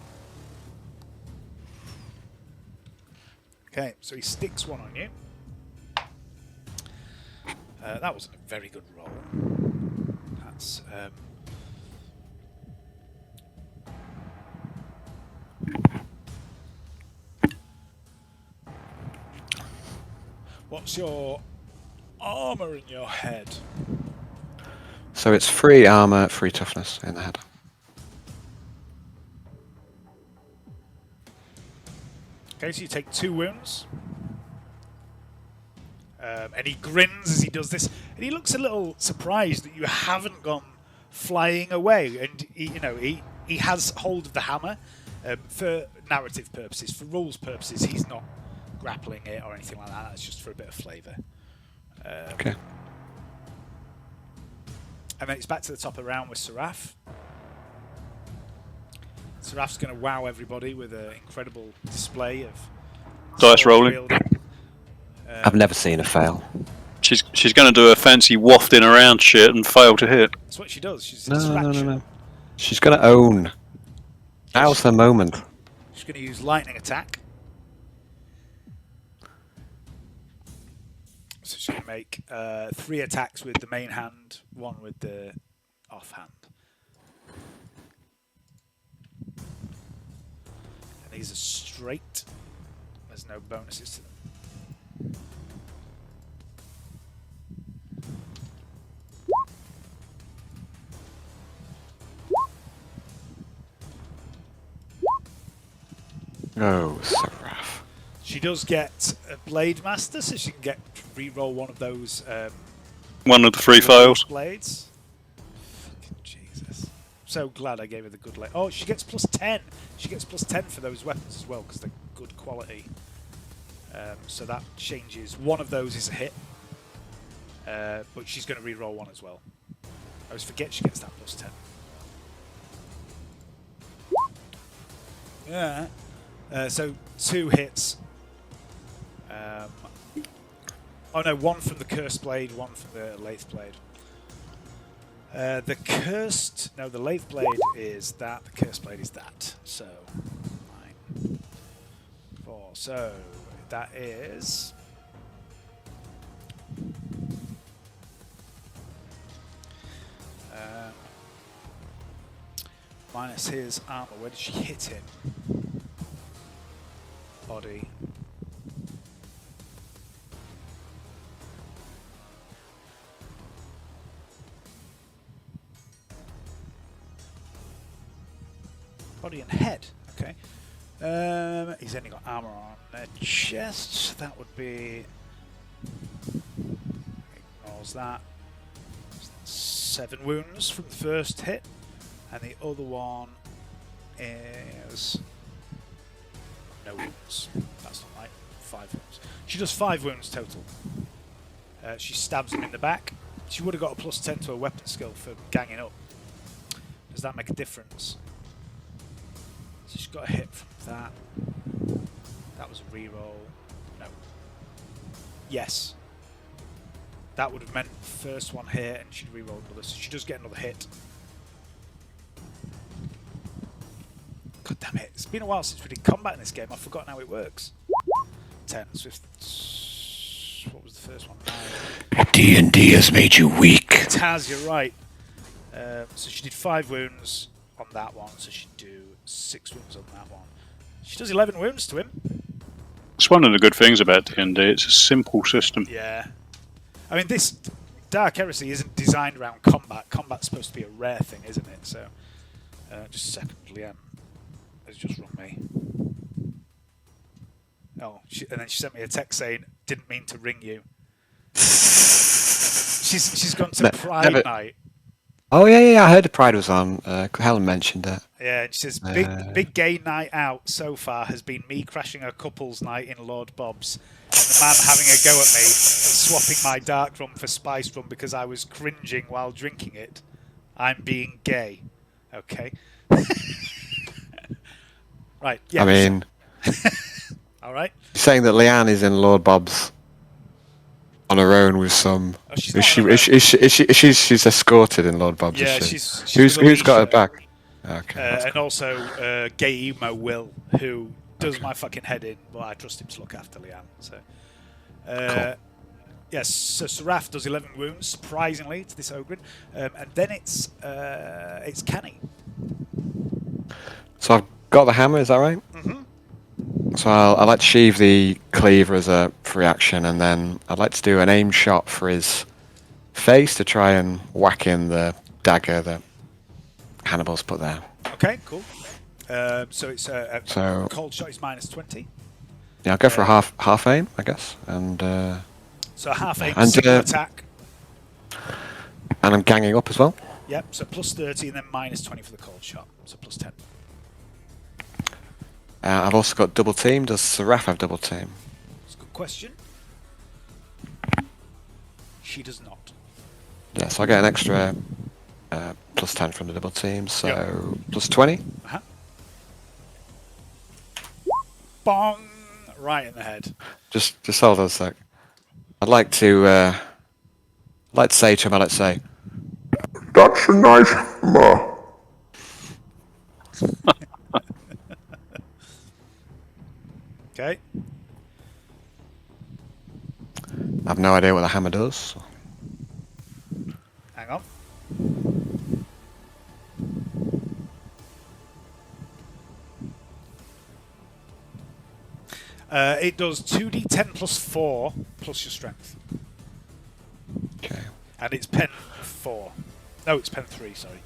Okay, so he sticks one on you. That wasn't a very good roll. That's what's your armor in your head? So it's 3 armor, 3 toughness in the head. Okay, so you take 2 wounds. And he grins as he does this, and he looks a little surprised that you haven't gone flying away. And he has hold of the hammer for narrative purposes, for rules purposes. He's not grappling it or anything like that. That's just for a bit of flavour. Okay. And then it's back to the top of the round with Seraph. Seraph's going to wow everybody with an incredible display of Dice sword rolling. wielding. I've never seen a fail. She's going to do a fancy wafting around shit and fail to hit. That's what she does. She's a No. distraction. She's gonna own. Now's the moment. She's going to use lightning attack. So she's going to make 3 attacks with the main hand, 1 with the offhand. And these are straight. There's no bonuses to them. Oh, Seraph. She does get a Blade Master, so she can re-roll one of those. One of the 3 fails. Blades. Fucking Jesus! So glad I gave her the good. Oh, she gets plus 10. She gets plus 10 for those weapons as well because they're good quality. So that changes. One of those is a hit, but she's going to re-roll one as well. I always forget she gets that plus 10. Yeah. So 2 hits. Oh no, 1 from the Cursed Blade, 1 from the Lathe Blade. The Lathe Blade is that, the Cursed Blade is that. So, 9, 4, so that is... minus his armor. Where did she hit him? Body. Body and head. Okay. He's only got armor on the chest. That would be. Ignores that. 7 wounds from the first hit, and the other one is no wounds. That's not right. 5 wounds. She does 5 wounds total. She stabs him in the back. She would have got a plus 10 to her weapon skill for ganging up. Does that make a difference? So she's got a hit from that. That was a reroll. No. Yes. That would have meant first one hit, and she'd reroll another, so she does get another hit. God damn it! It's been a while since we did combat in this game. I've forgotten how it works. 10. What was the first one? 9. D&D has made you weak. It has. You're right. So she did 5 wounds on that one. So she'd do 6 wounds on that one. She does 11 wounds to him. It's one of the good things about D&D. It's a simple system. Yeah. I mean, this Dark Heresy isn't designed around combat. Combat's supposed to be a rare thing, isn't it? So, just a second, Leanne has just rung me. Oh, and then she sent me a text saying, "Didn't mean to ring you." She's gone to Pride Night. Oh yeah, I heard the Pride was on. Helen mentioned it. Yeah, and she says, big gay night out so far has been me crashing a couple's night in Lord Bob's, and the man having a go at me and swapping my dark rum for spice rum because I was cringing while drinking it. I'm being gay. Okay. Right. Yeah. I mean, all right. You're saying that Leanne is in Lord Bob's on her own with some. Oh, she's not she's escorted in Lord Bob's. Yeah, is she? she's who's got her back? Okay. And also gay emo Will, who does my fucking head in, but I trust him to look after Leanne. So, Cool. yes. So Seraph does 11 wounds, surprisingly, to this Ogren, and then it's Canni. So I've got the hammer. Is that right? Mm-hmm. So I'd like to sheave the cleaver as a free action, and then I'd like to do an aim shot for his face to try and whack in the dagger that Hannibal's put there. Okay, cool. So it's So cold shot is -20. yeah, I'll go for a half aim, I guess, and So half aim, and, single attack. and I'm ganging up as well. Yep. So +30 and then -20 for the cold shot. So +10. I've also got double team. Does Seraph have double team? That's a good question. She does not. Yeah, so I get an extra +10 from the double team, so Yep. +20. Uh-huh. Bong! Right in the head. Just hold on a sec. I'd like to say to him, let's say, That's a nice hammer. Okay. I have no idea what the hammer does. Hang on. It does 2d10 +4 plus your strength. Okay. And it's pen 4. No, it's pen 3, sorry.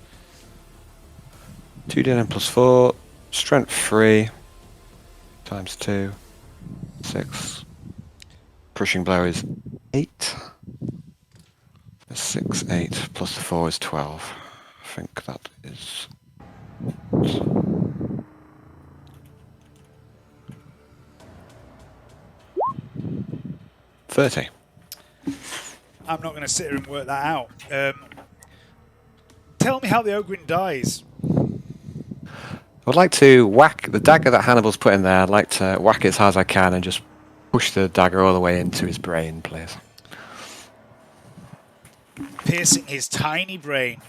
2d10 +4, strength 3, times 2, 6. Crushing blow is 8. 6, 8, plus the 4 is 12. I think that is... 30. I'm not going to sit here and work that out. Tell me how the Ogren dies. I would like to whack the dagger that Hannibal's put in there. I'd like to whack it as hard as I can and just push the dagger all the way into his brain, please. Piercing his tiny brain.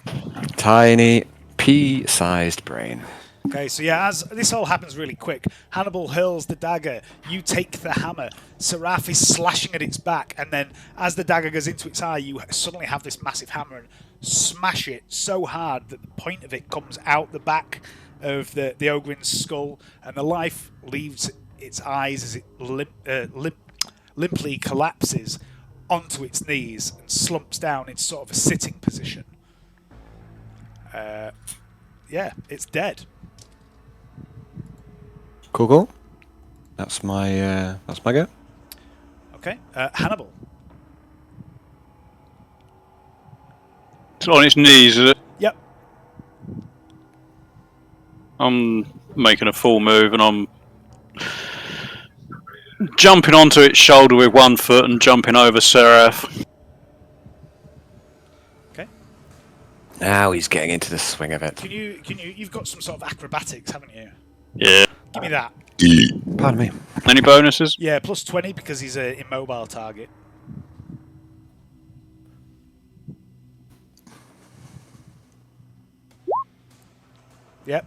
Tiny, pea-sized brain. Okay, so yeah, as this all happens really quick, Hannibal hurls the dagger, you take the hammer, Seraph is slashing at its back, and then as the dagger goes into its eye, you suddenly have this massive hammer and smash it so hard that the point of it comes out the back of the Ogren's skull, and the life leaves its eyes as it limply collapses onto its knees and slumps down in sort of a sitting position. Yeah, it's dead. Cool. That's my go. Okay, Hannibal. It's on its knees, is it? Yep. I'm making a full move and I'm jumping onto its shoulder with one foot and jumping over Seraph. Okay. Now he's getting into the swing of it. Can you? You've got some sort of acrobatics, haven't you? Yeah. Give me that. Pardon me. Any bonuses? Yeah, plus 20 because he's an immobile target. Yep.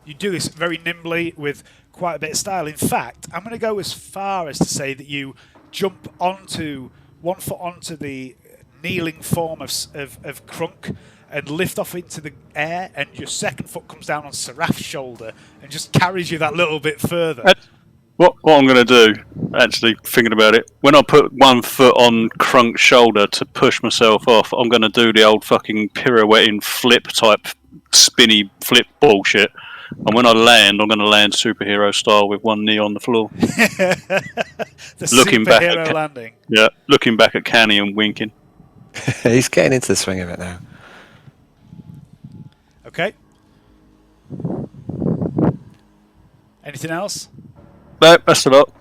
You do this very nimbly with quite a bit of style. In fact, I'm going to go as far as to say that you jump onto 1 foot onto the kneeling form of Crunk and lift off into the air, and your second foot comes down on Seraph's shoulder and just carries you that little bit further. What I'm going to do, actually thinking about it, when I put 1 foot on Crunk's shoulder to push myself off, I'm going to do the old fucking pirouetting flip type spinny flip bullshit. And when I land, I'm going to land superhero style with one knee on the floor. The Looking back superhero at landing. Yeah, looking back at Canni and winking. He's getting into the swing of it now. Okay. Anything else? No, that's a lot.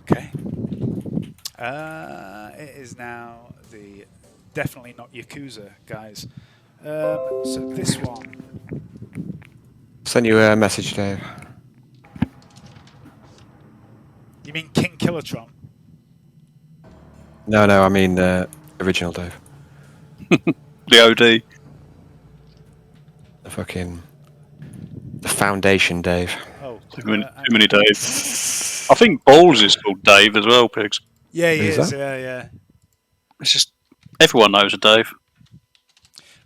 Okay. It is now the definitely not Yakuza guys. So this one. Sent you a message, Dave. You mean King Killatron? No, I mean original Dave. The OD. The Foundation Dave. Oh, Too many Daves. I think Balls is called Dave as well, Pigs. yeah, he Who's is. that? Yeah. It's just everyone knows a Dave.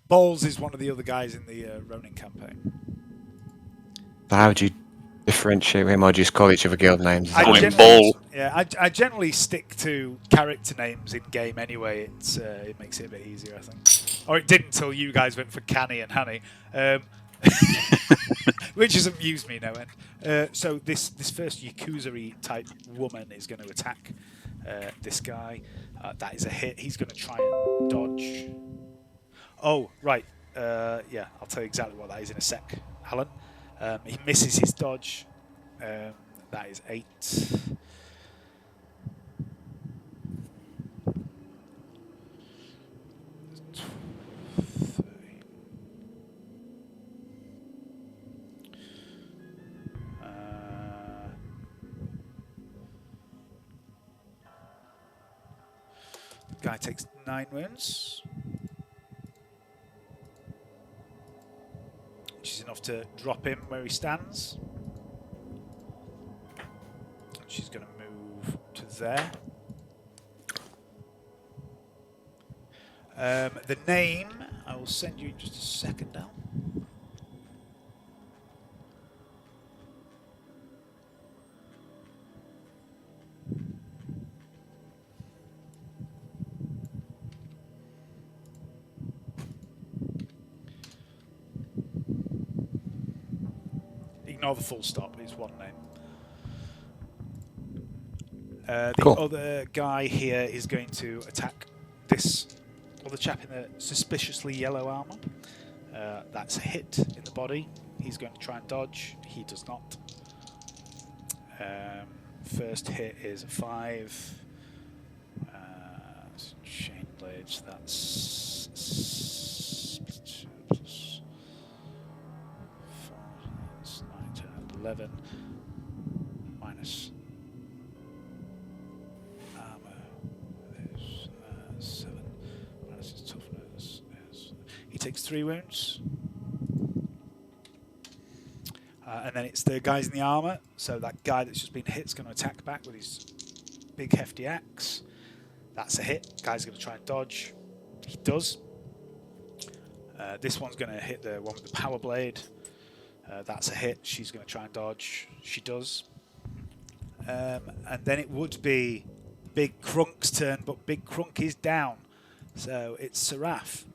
Bowles is one of the other guys in the Ronin campaign. How would you differentiate him, or just call each other guild names? Call him generally- Ball. Yeah, I generally stick to character names in game anyway. It makes it a bit easier, I think. Or it did until you guys went for Canni and Honey, which has amused me no end. So this first Yakuza-y type woman is going to attack this guy. That is a hit. He's going to try and dodge. Oh, right. Yeah, I'll tell you exactly what that is in a sec, Alan. He misses his dodge. That is 8. The guy takes 9 wounds. Which is enough to drop him where he stands. She's going to move to there. The name, I will send you in just a second now. Ignore the full stop, it's one name. The Cool. other guy here is going to attack this other chap in the suspiciously yellow armor. That's a hit in the body. He's going to try and dodge. He does not. First hit is a 5. Chain blades, that's 4, that's 9, 10, 11. Minus armor is 7. Minus his toughness is... He takes 3 wounds. And then it's the guys in the armor. So that guy that's just been hit is going to attack back with his big hefty axe. That's a hit. Guy's going to try and dodge. He does. This one's going to hit the one with the power blade. That's a hit. She's going to try and dodge. She does. And then it would be Big Crunk's turn, but Big Crunk is down. So it's Seraph.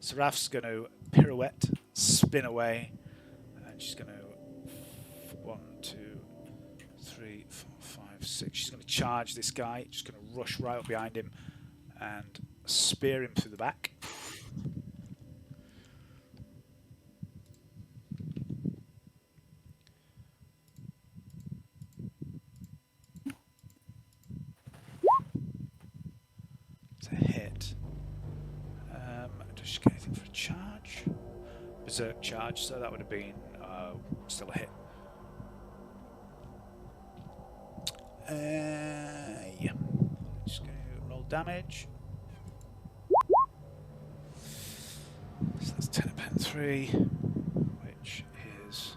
Seraph's going to pirouette, spin away, and she's going to 1, 2, 3, 4, 5, 6. She's going to charge this guy. Just going to rush right up behind him and spear him through the back. It's a hit. Does she get anything for a charge? Berserk charge, so that would have been still a hit. Yeah. Just going to roll damage. So that's 10 pen 3, which is...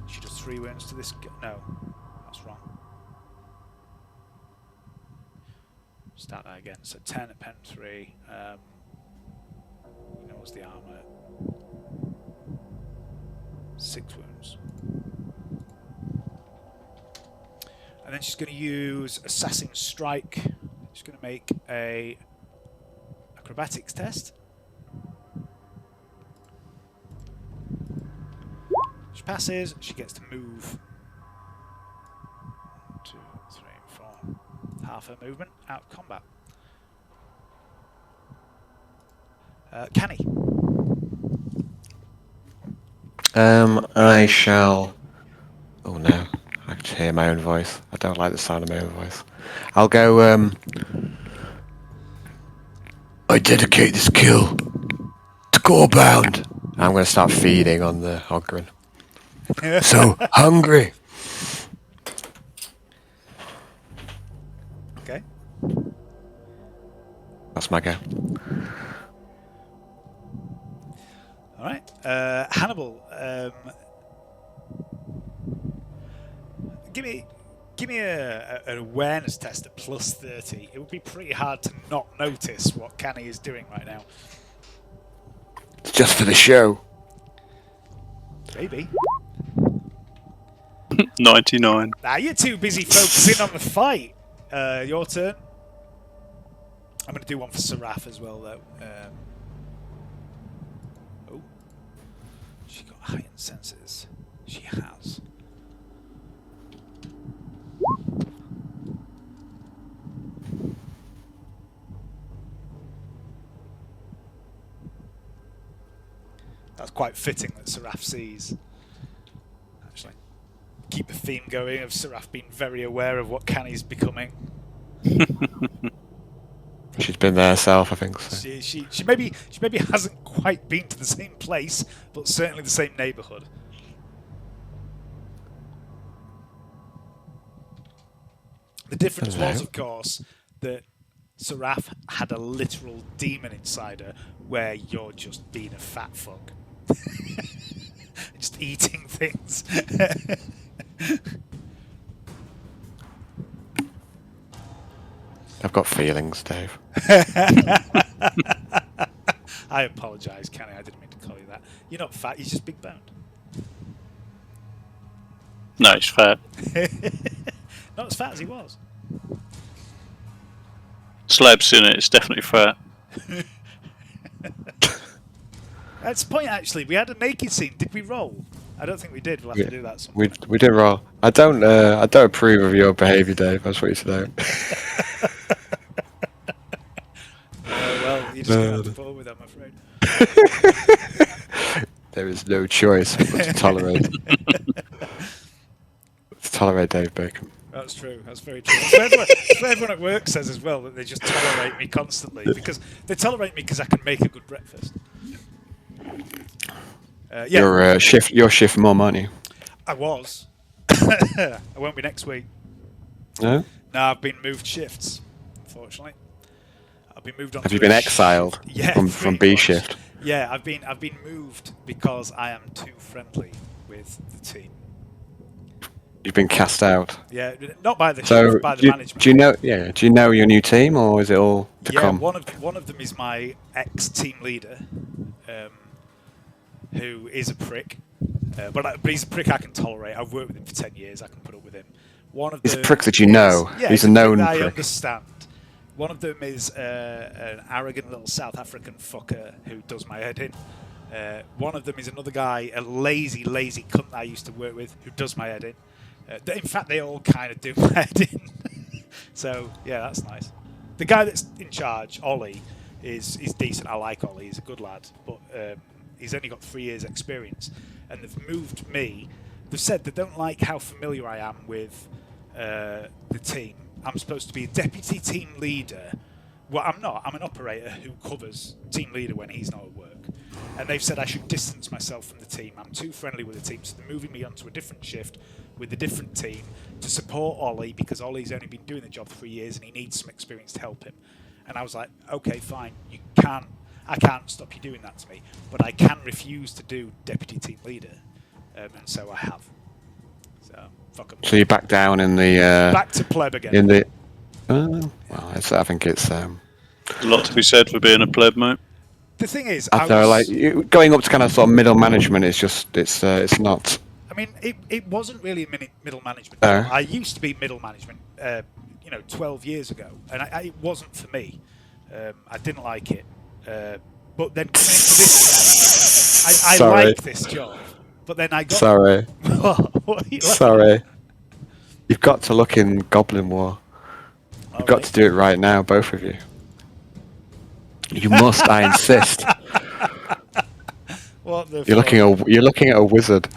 She does 3 wounds to this... No, that's wrong. Start that again. So 10 at pen 3. What's the armor? 6 wounds. And then she's going to use Assassin Strike. She's going to make a acrobatics test. She passes. She gets to move. 1, 2, 3, 4. Half her movement out of combat. Canni. I shall... Oh no, I can hear my own voice. I don't like the sound of my own voice. I'll go, I dedicate this kill to Gorebound. I'm going to start feeding on the Ogren. So hungry. Okay. That's my go. All right. Hannibal. Give me an awareness test at plus 30. It would be pretty hard to not notice what Canni is doing right now. It's just for the show. Maybe. 99. Nah, you're too busy focusing on the fight. Your turn. I'm going to do one for Seraph as well, though. Oh. She got heightened senses. She has. That's quite fitting that Seraph sees. Actually, keep the theme going of Seraph being very aware of what Canni's becoming. She's been there herself, I think. So. She maybe hasn't quite been to the same place, but certainly the same neighbourhood. The difference was, of course, that Seraph had a literal demon inside her, where you're just being a fat fuck. Just eating things. I've got feelings, Dave. I apologise, Canni. I didn't mean to call you that. You're not fat, you're just big boned. No, he's fat. Not as fat as he was. Slab's in it, it's definitely fat. That's the point, actually. We had a naked scene. Did we roll? I don't think we did. We'll have to do that sometime. We did roll. I don't approve of your behaviour, Dave. That's what you said. Well, you're just going to have to put up with that, I'm afraid. There is no choice but to tolerate. To tolerate Dave Bacon. That's true. That's very true. That's what everyone at work says as well, that they just tolerate me constantly. Because they tolerate me because I can make a good breakfast. Yeah. You're shift mum, aren't you? I was. I won't be next week. No? No, I've been moved shifts, unfortunately. I've been moved on. Have you been exiled from B much. shift? Yeah, I've been moved because I am too friendly with the team. You've been cast out. Yeah, not by the So shift, by the management. do you know? Yeah. Do you know your new team, or is it all to come? One of them is my ex-team leader, who is a prick, but he's a prick I can tolerate. I've worked with him for 10 years. I can put up with him. One of He's them a prick that you know. Yeah, he's a known prick that prick. I understand. One of them is an arrogant little South African fucker who does my head in. One of them is another guy, a lazy cunt that I used to work with, who does my head in. In fact, they all kind of do my head in. So, yeah, that's nice. The guy that's in charge, Ollie, is decent. I like Ollie. He's a good lad. But he's only got 3 years' experience. And they've moved me. They've said they don't like how familiar I am with the team. I'm supposed to be a deputy team leader. Well, I'm not. I'm an operator who covers team leader when he's not at work. And they've said I should distance myself from the team. I'm too friendly with the team, so they're moving me onto a different shift with a different team to support Ollie because Ollie's only been doing the job 3 years and he needs some experience to help him. And I was like, okay, fine, I can't stop you doing that to me, but I can refuse to do deputy team leader, and so I have. So fuck 'em. So you back down in the Back to pleb again. in the. Well, I think it's. A lot to be said for being a pleb, mate. The thing is, going up to kind of sort of middle management is just it's not. I mean, it wasn't really middle management. No. I used to be middle management, 12 years ago, and it wasn't for me. I didn't like it. But then coming into this, I like this job. But then I got. Sorry. What are you Sorry. You've got to look in Goblin War. You've got to do it right now, both of you. You must. I insist. What the? You're looking at a wizard.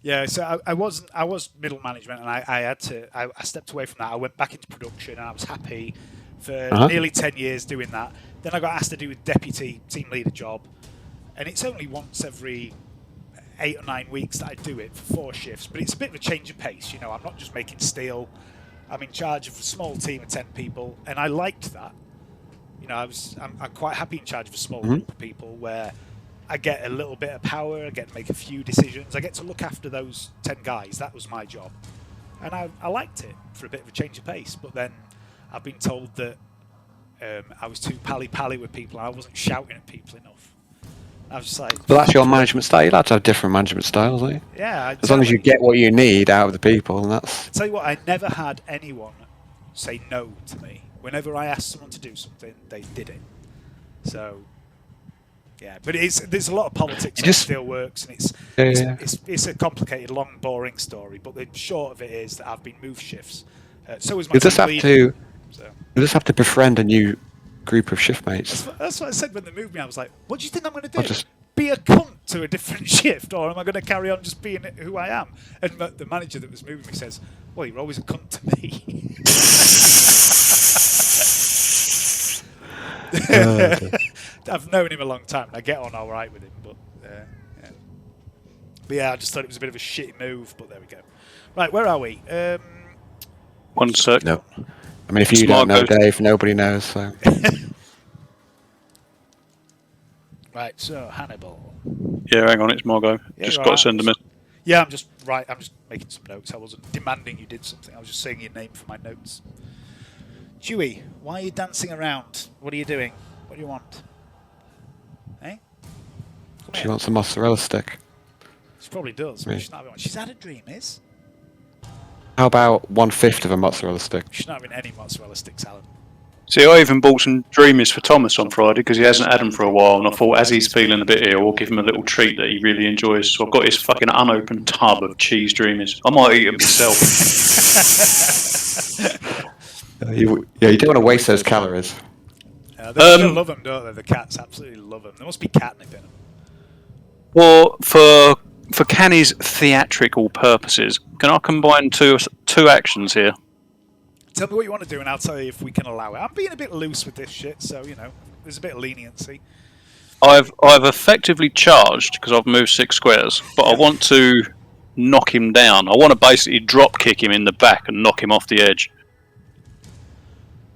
Yeah, so I was middle management, and I stepped away from that. I went back into production, and I was happy for nearly 10 years doing that. Then I got asked to do a deputy team leader job, and it's only once every 8 or 9 weeks that I do it for 4 shifts. But it's a bit of a change of pace, I'm not just making steel. I'm in charge of a small team of 10 people, and I liked that. I'm quite happy in charge of a small group of people where I get a little bit of power, I get to make a few decisions, I get to look after those 10 guys. That was my job. And I liked it for a bit of a change of pace, but then I've been told that I was too pally-pally with people and I wasn't shouting at people enough. I was just like... But that's your management style. You're allowed to have different management styles, aren't you? Yeah. As long as you get what you need out of the people, and that's... I tell you what, I never had anyone say no to me. Whenever I asked someone to do something, they did it. So... Yeah, but there's a lot of politics in Steelworks, and it's a complicated, long, boring story. But the short of it is that I've been moved shifts. So is my team leader. You just have to befriend a new group of shift mates. That's what I said when they moved me. I was like, "What do you think I'm going to do? Be a cunt to a different shift, or am I going to carry on just being who I am?" And the manager that was moving me says, "Well, you're always a cunt to me." I've known him a long time and I get on all right with him, but yeah, I just thought it was a bit of a shitty move, but there we go. Right, where are we? 1 sec. No. I mean, if you don't know, Dave, nobody knows, so... Right, so Hannibal. Yeah, hang on, it's Margot. Just got to send them in. Yeah, I'm just making some notes. I wasn't demanding you did something. I was just saying your name for my notes. Dewey, why are you dancing around? What are you doing? What do you want? Hey? She wants a mozzarella stick. She probably does. But she's not having one. She's had a dream, is? How about 1/5 of a mozzarella stick? She's not having any mozzarella sticks, Alan. See, I even bought some Dreamies for Thomas on Friday because he hasn't had them for a while, and I thought as he's feeling a bit ill, I'll give him a little treat that he really enjoys. So I've got his fucking unopened tub of cheese Dreamies. I might eat them myself. You don't want to waste those calories. They love them, don't they? The cats absolutely love them. There must be catnip in them. Well, for Canny's theatrical purposes, can I combine two actions here? Tell me what you want to do, and I'll tell you if we can allow it. I'm being a bit loose with this shit, so there's a bit of leniency. I've effectively charged because I've moved 6 squares, but I want to knock him down. I want to basically drop kick him in the back and knock him off the edge.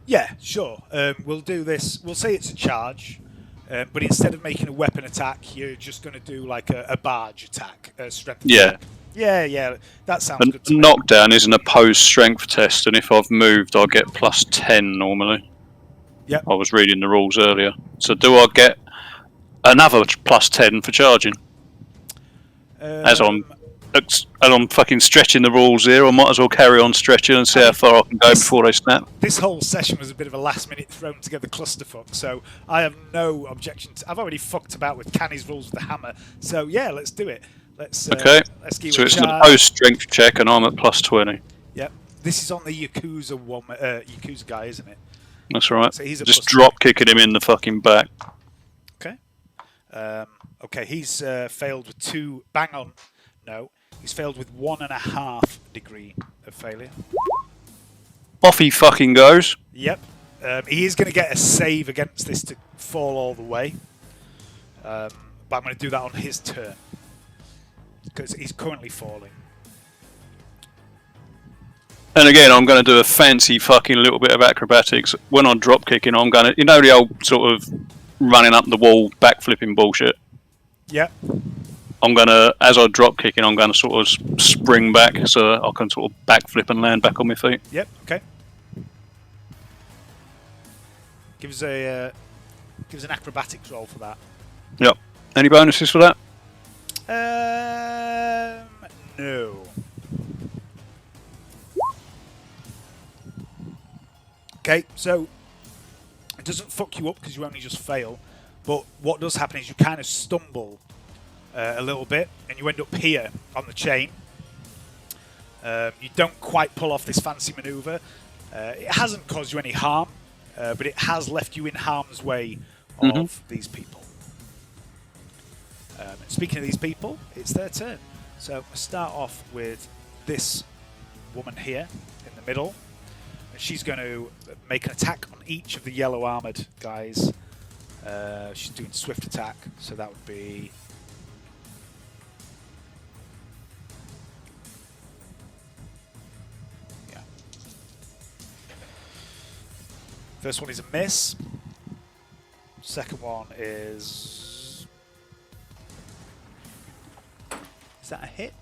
Yeah, sure. We'll do this. We'll say it's a charge, but instead of making a weapon attack, you're just going to do like a barge attack, strength attack. Yeah, that sounds good to me. Knockdown is an opposed strength test, and if I've moved, I'll get +10 normally. Yep. I was reading the rules earlier. So do I get another +10 for charging? As I'm fucking stretching the rules here, I might as well carry on stretching and see how far I can go before they snap. This whole session was a bit of a last-minute thrown together clusterfuck, so I have no objection. I've already fucked about with Canny's rules with the hammer, so yeah, let's do it. Okay, so it's an opposed strength check, and I'm at +20. Yep, this is on the Yakuza guy, isn't it? That's right. So he's just drop kicking him in the fucking back. Okay. Okay, he's failed with 2. Bang on. No, he's failed with 1.5 degree of failure. Off he fucking goes. Yep. He is going to get a save against this to fall all the way. But I'm going to do that on his turn. Because he's currently falling. And again, I'm going to do a fancy fucking little bit of acrobatics. When I'm drop kicking, I'm going to, you know, the old sort of running up the wall, backflipping bullshit. Yep. I'm going to, as I drop kicking, I'm going to sort of spring back so I can sort of backflip and land back on my feet. Yep. Okay. Give us an acrobatics roll for that. Yep. Any bonuses for that? No. Okay, so it doesn't fuck you up because you only just fail, but what does happen is you kind of stumble a little bit and you end up here on the chain. You don't quite pull off this fancy maneuver. It hasn't caused you any harm, but it has left you in harm's way of these people. Speaking of these people, it's their turn. So I start off with this woman here in the middle. She's going to make an attack on each of the yellow armoured guys. She's doing swift attack, so that would be... yeah. First one is a miss. Second one is... is that a hit?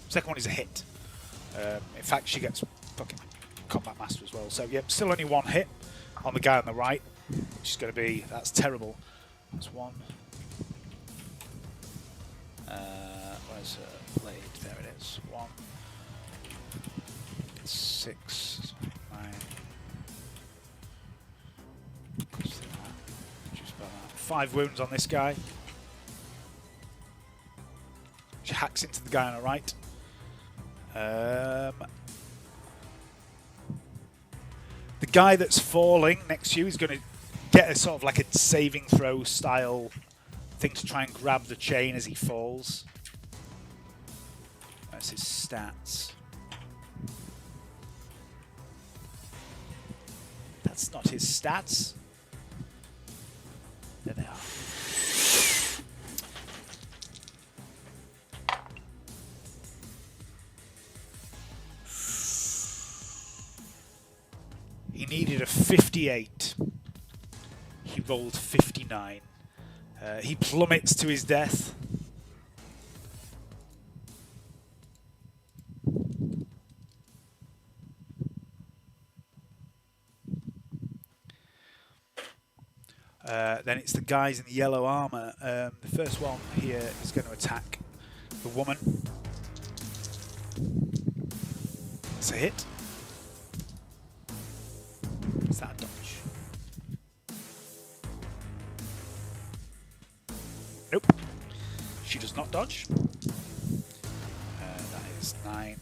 Second one is a hit. In fact, she gets fucking combat master as well. So, yep, still only one hit on the guy on the right. Which is going to be... that's terrible. That's one. Where's her blade? There it is. 1, 6, 9. Just about that. 5 wounds on this guy. She hacks into the guy on the right. The guy that's falling next to you is going to get a sort of like a saving throw style thing to try and grab the chain as he falls. That's his stats. That's not his stats. There they are. He needed a 58. He rolled 59. He plummets to his death. Then it's the guys in the yellow armor. The first one here is going to attack the woman. It's a hit. Is that a dodge? Nope. She does not dodge. That is 9.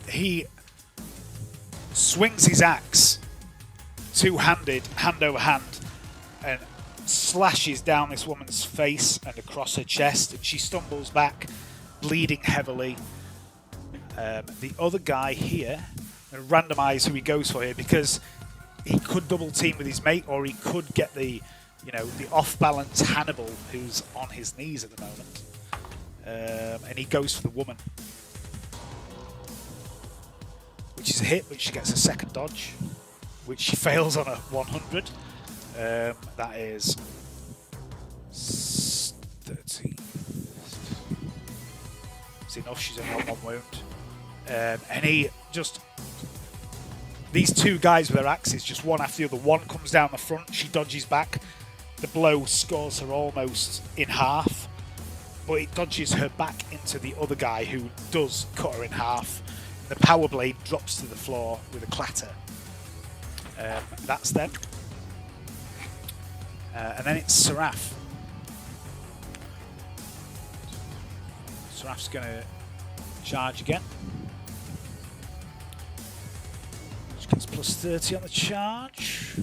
He swings his axe two-handed, hand over hand, and slashes down this woman's face and across her chest, and she stumbles back, bleeding heavily. The other guy here, I'm going to randomise who he goes for here, because he could double team with his mate, or he could get the, the off-balance Hannibal who's on his knees at the moment, and he goes for the woman. Which is a hit, which she gets a second dodge, which she fails on a 100. That is 13. It's enough, she's only on 1 wound. And he just... these two guys with their axes, just one after the other. One comes down the front, she dodges back. The blow scores her almost in half, but it dodges her back into the other guy who does cut her in half. The power blade drops to the floor with a clatter. That's them. And then it's Seraph. Seraph's going to charge again. Which gets plus 30 on the charge.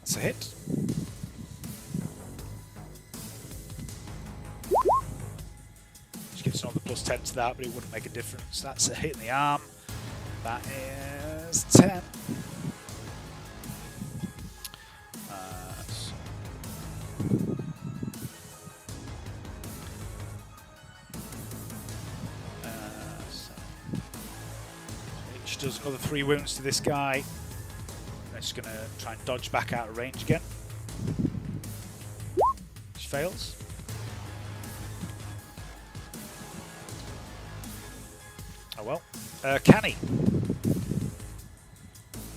That's a hit. Which gives another plus 10 to that, but it wouldn't make a difference. That's a hit in the arm. That is 10. Each does another 3 wounds to this guy. I'm just going to try and dodge back out of range again. Which fails. Oh well. Canni.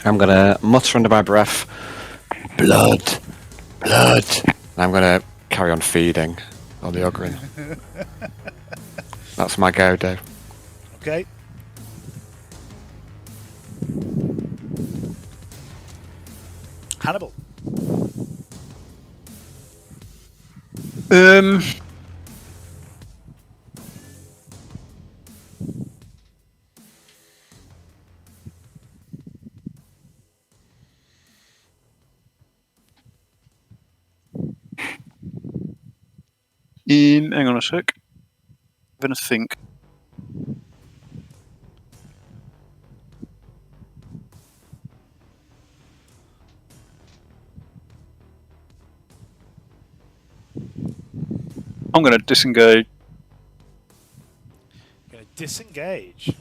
I'm gonna mutter under my breath, blood, blood. I'm gonna carry on feeding on the ogre. That's my go-do. Okay. Hannibal. Hang on a sec. I'm gonna think. I'm gonna disengage. Going to disengage.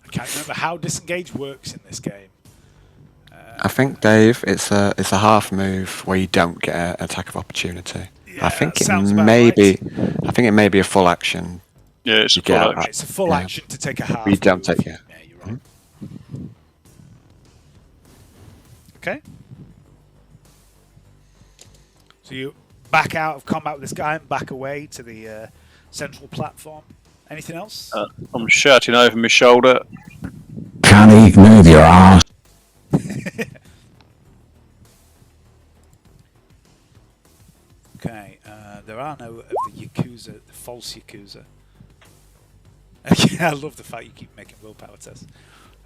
I can't remember how disengage works in this game. I think, Dave, it's a half move where you don't get an attack of opportunity. Yeah, I think that it sounds about may right. be. I think it may be a full action. Yeah, it's a You get full out. action. It's a full Yeah. action to take a half. You don't move. take it. Yeah, you're right. Okay. So you back out of combat with this guy and back away to the central platform. Anything else? I'm shouting over my shoulder. Canni, move your ass. Okay, there are no of the Yakuza, the false Yakuza. I love the fact you keep making willpower tests.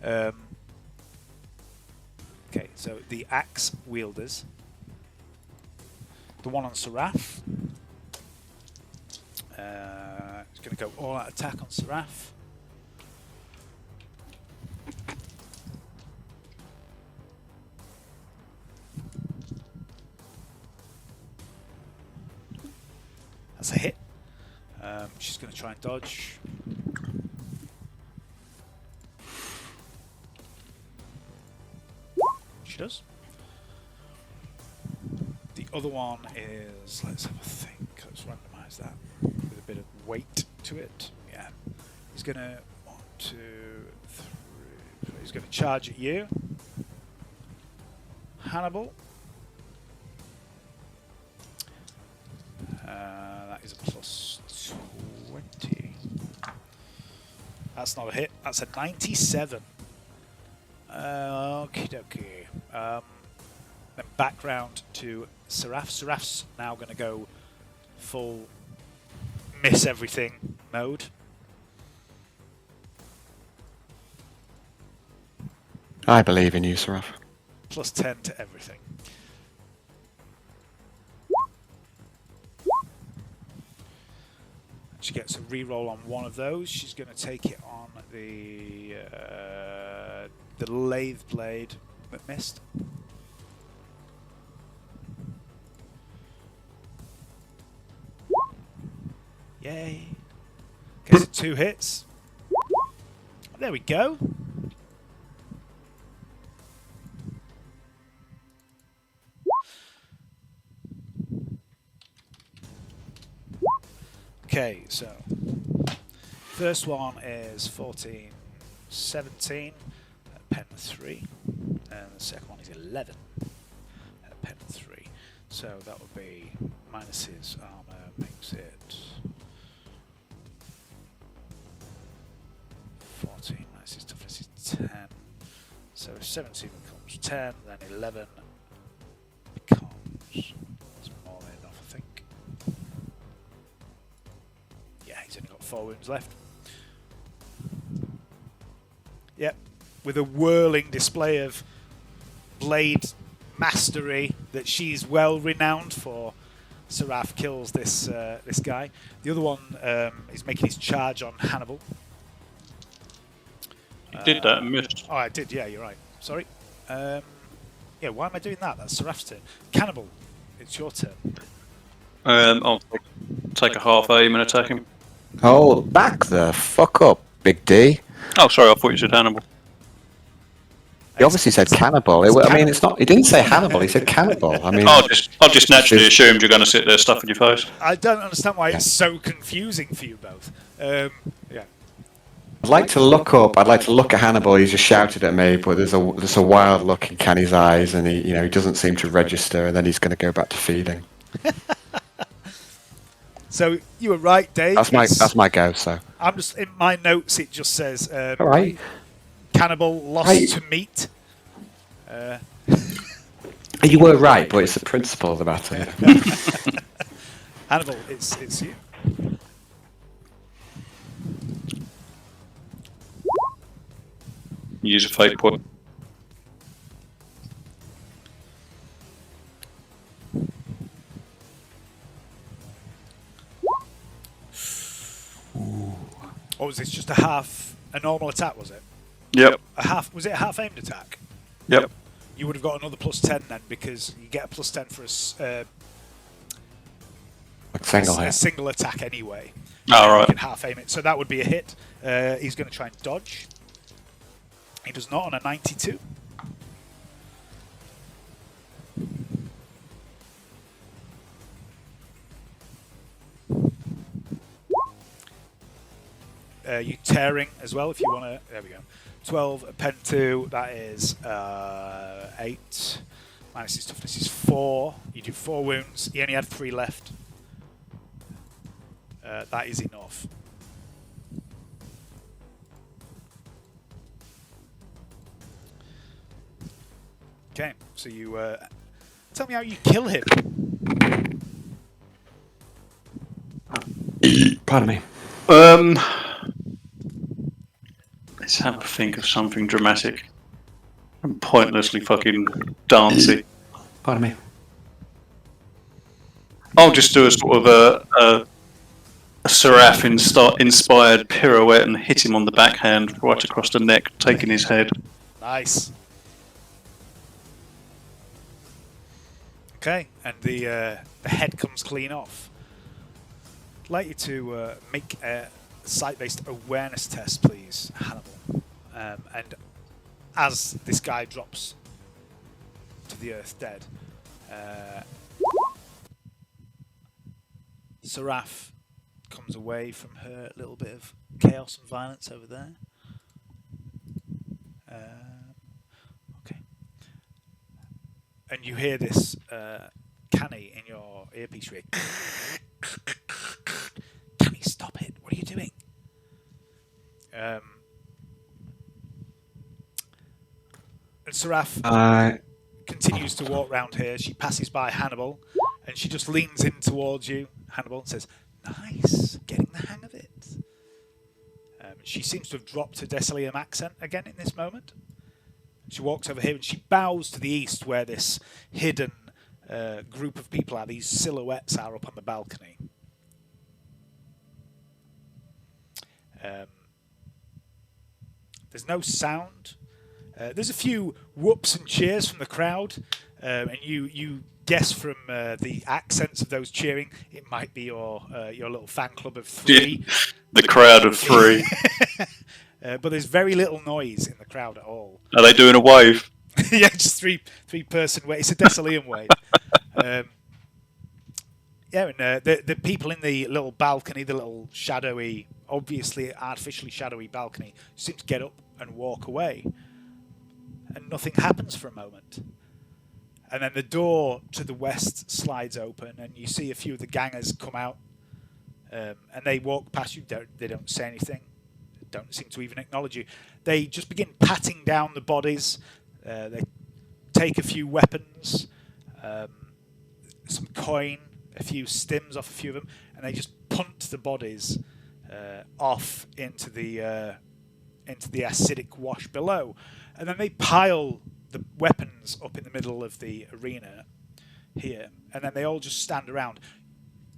Okay, so the axe wielders. The one on Seraph. It's going to go all out attack on Seraph. That's a hit. She's going to try and dodge. She does. The other one is, let's have a think, let's randomize that with a bit of weight to it. Yeah. He's going to, 1, 2, 3, he's going to charge at you. Hannibal. That is a plus 20. That's not a hit. That's a 97. Okie dokie. Then back round to Seraph. Seraph's now going to go full miss everything mode. I believe in you, Seraph. Plus 10 to everything. She gets a reroll on one of those. She's going to take it on the lathe blade that missed. Yay! Gets 2 hits. There we go. Okay, so first one is 14, 17, pen 3, and the second one is 11, pen 3. So that would be minus his armor, makes it 14 minus his 17 becomes 10, then 11 becomes... That's more than enough, I think. Yeah, he's only got 4 wounds left. Yep, with a whirling display of blade mastery that she's well renowned for, Seraph kills this guy. The other one is making his charge on Hannibal. You did that and missed. Oh, I did. Yeah, you're right. Sorry. Yeah, why am I doing that? That's Seraph's turn. Cannibal, it's your turn. I'll take a half aim and attack him. Oh, back the fuck up, Big D. Oh, sorry, I thought you said Hannibal. He obviously said cannibal. I mean, it's not. He didn't say Hannibal. He said cannibal. I mean, I just naturally assumed you're going to sit there stuffing your face. I don't understand why it's so confusing for you both. Yeah. I'd like to look up. I'd like to look at Hannibal. He's just shouted at me, but there's a wild look in Canny's eyes, and he doesn't seem to register. And then he's going to go back to feeding. So you were right, Dave. That's my go. So I'm just in my notes. It just says, all right. Cannibal lost Right. to meat. You were right, but it's the principle of the matter. Hannibal, it's you. Use a fake point. Or was this just a normal attack, was it? Yep. Was it a half aimed attack? Yep. You would have got another +10 then, because you get a +10 for a single attack anyway. All right. You can half aim it, so that would be a hit. He's going to try and dodge. He does not on a 92. You tearing as well if you want to. There we go. 12 pen 2. That is 8. Minus his toughness is 4. You do 4 wounds. He only had 3 left. That is enough. Okay, so you tell me how you kill him. Pardon me. Let's have a think of something dramatic and pointlessly fucking dancey. Pardon me. I'll just do a sort of a Seraph inspired pirouette and hit him on the backhand right across the neck, taking his head. Nice. Okay, and the head comes clean off. I'd like you to make a sight-based awareness test, please, Hannibal. And as this guy drops to the earth dead, Seraph comes away from her little bit of chaos and violence over there. Okay. And you hear this Canny in your earpiece rig. Canny, stop it. What are you doing? And Seraph continues to walk round here. She passes by Hannibal and she just leans in towards you, Hannibal, and says, "Nice, getting the hang of it." She seems to have dropped her Decilium accent again in this moment. She walks over here and she bows to the east where this hidden group of people are. These silhouettes are up on the balcony. There's no sound. There's a few whoops and cheers from the crowd, and you guess from the accents of those cheering, it might be your little fan club of 3. Yeah, the crowd of 3. But there's very little noise in the crowd at all. Are they doing a wave? Yeah, just three-person wave. It's a Decilium wave. Yeah, and the people in the little balcony, the little shadowy, obviously artificially shadowy balcony, seem to get up and walk away. And nothing happens for a moment. And then the door to the west slides open, and you see a few of the gangers come out, and they walk past you. They don't say anything. Don't seem to even acknowledge you. They just begin patting down the bodies They take a few weapons, some coin, a few stims off a few of them, and they just punt the bodies off into the acidic wash below, and then they pile the weapons up in the middle of the arena here, and then they all just stand around.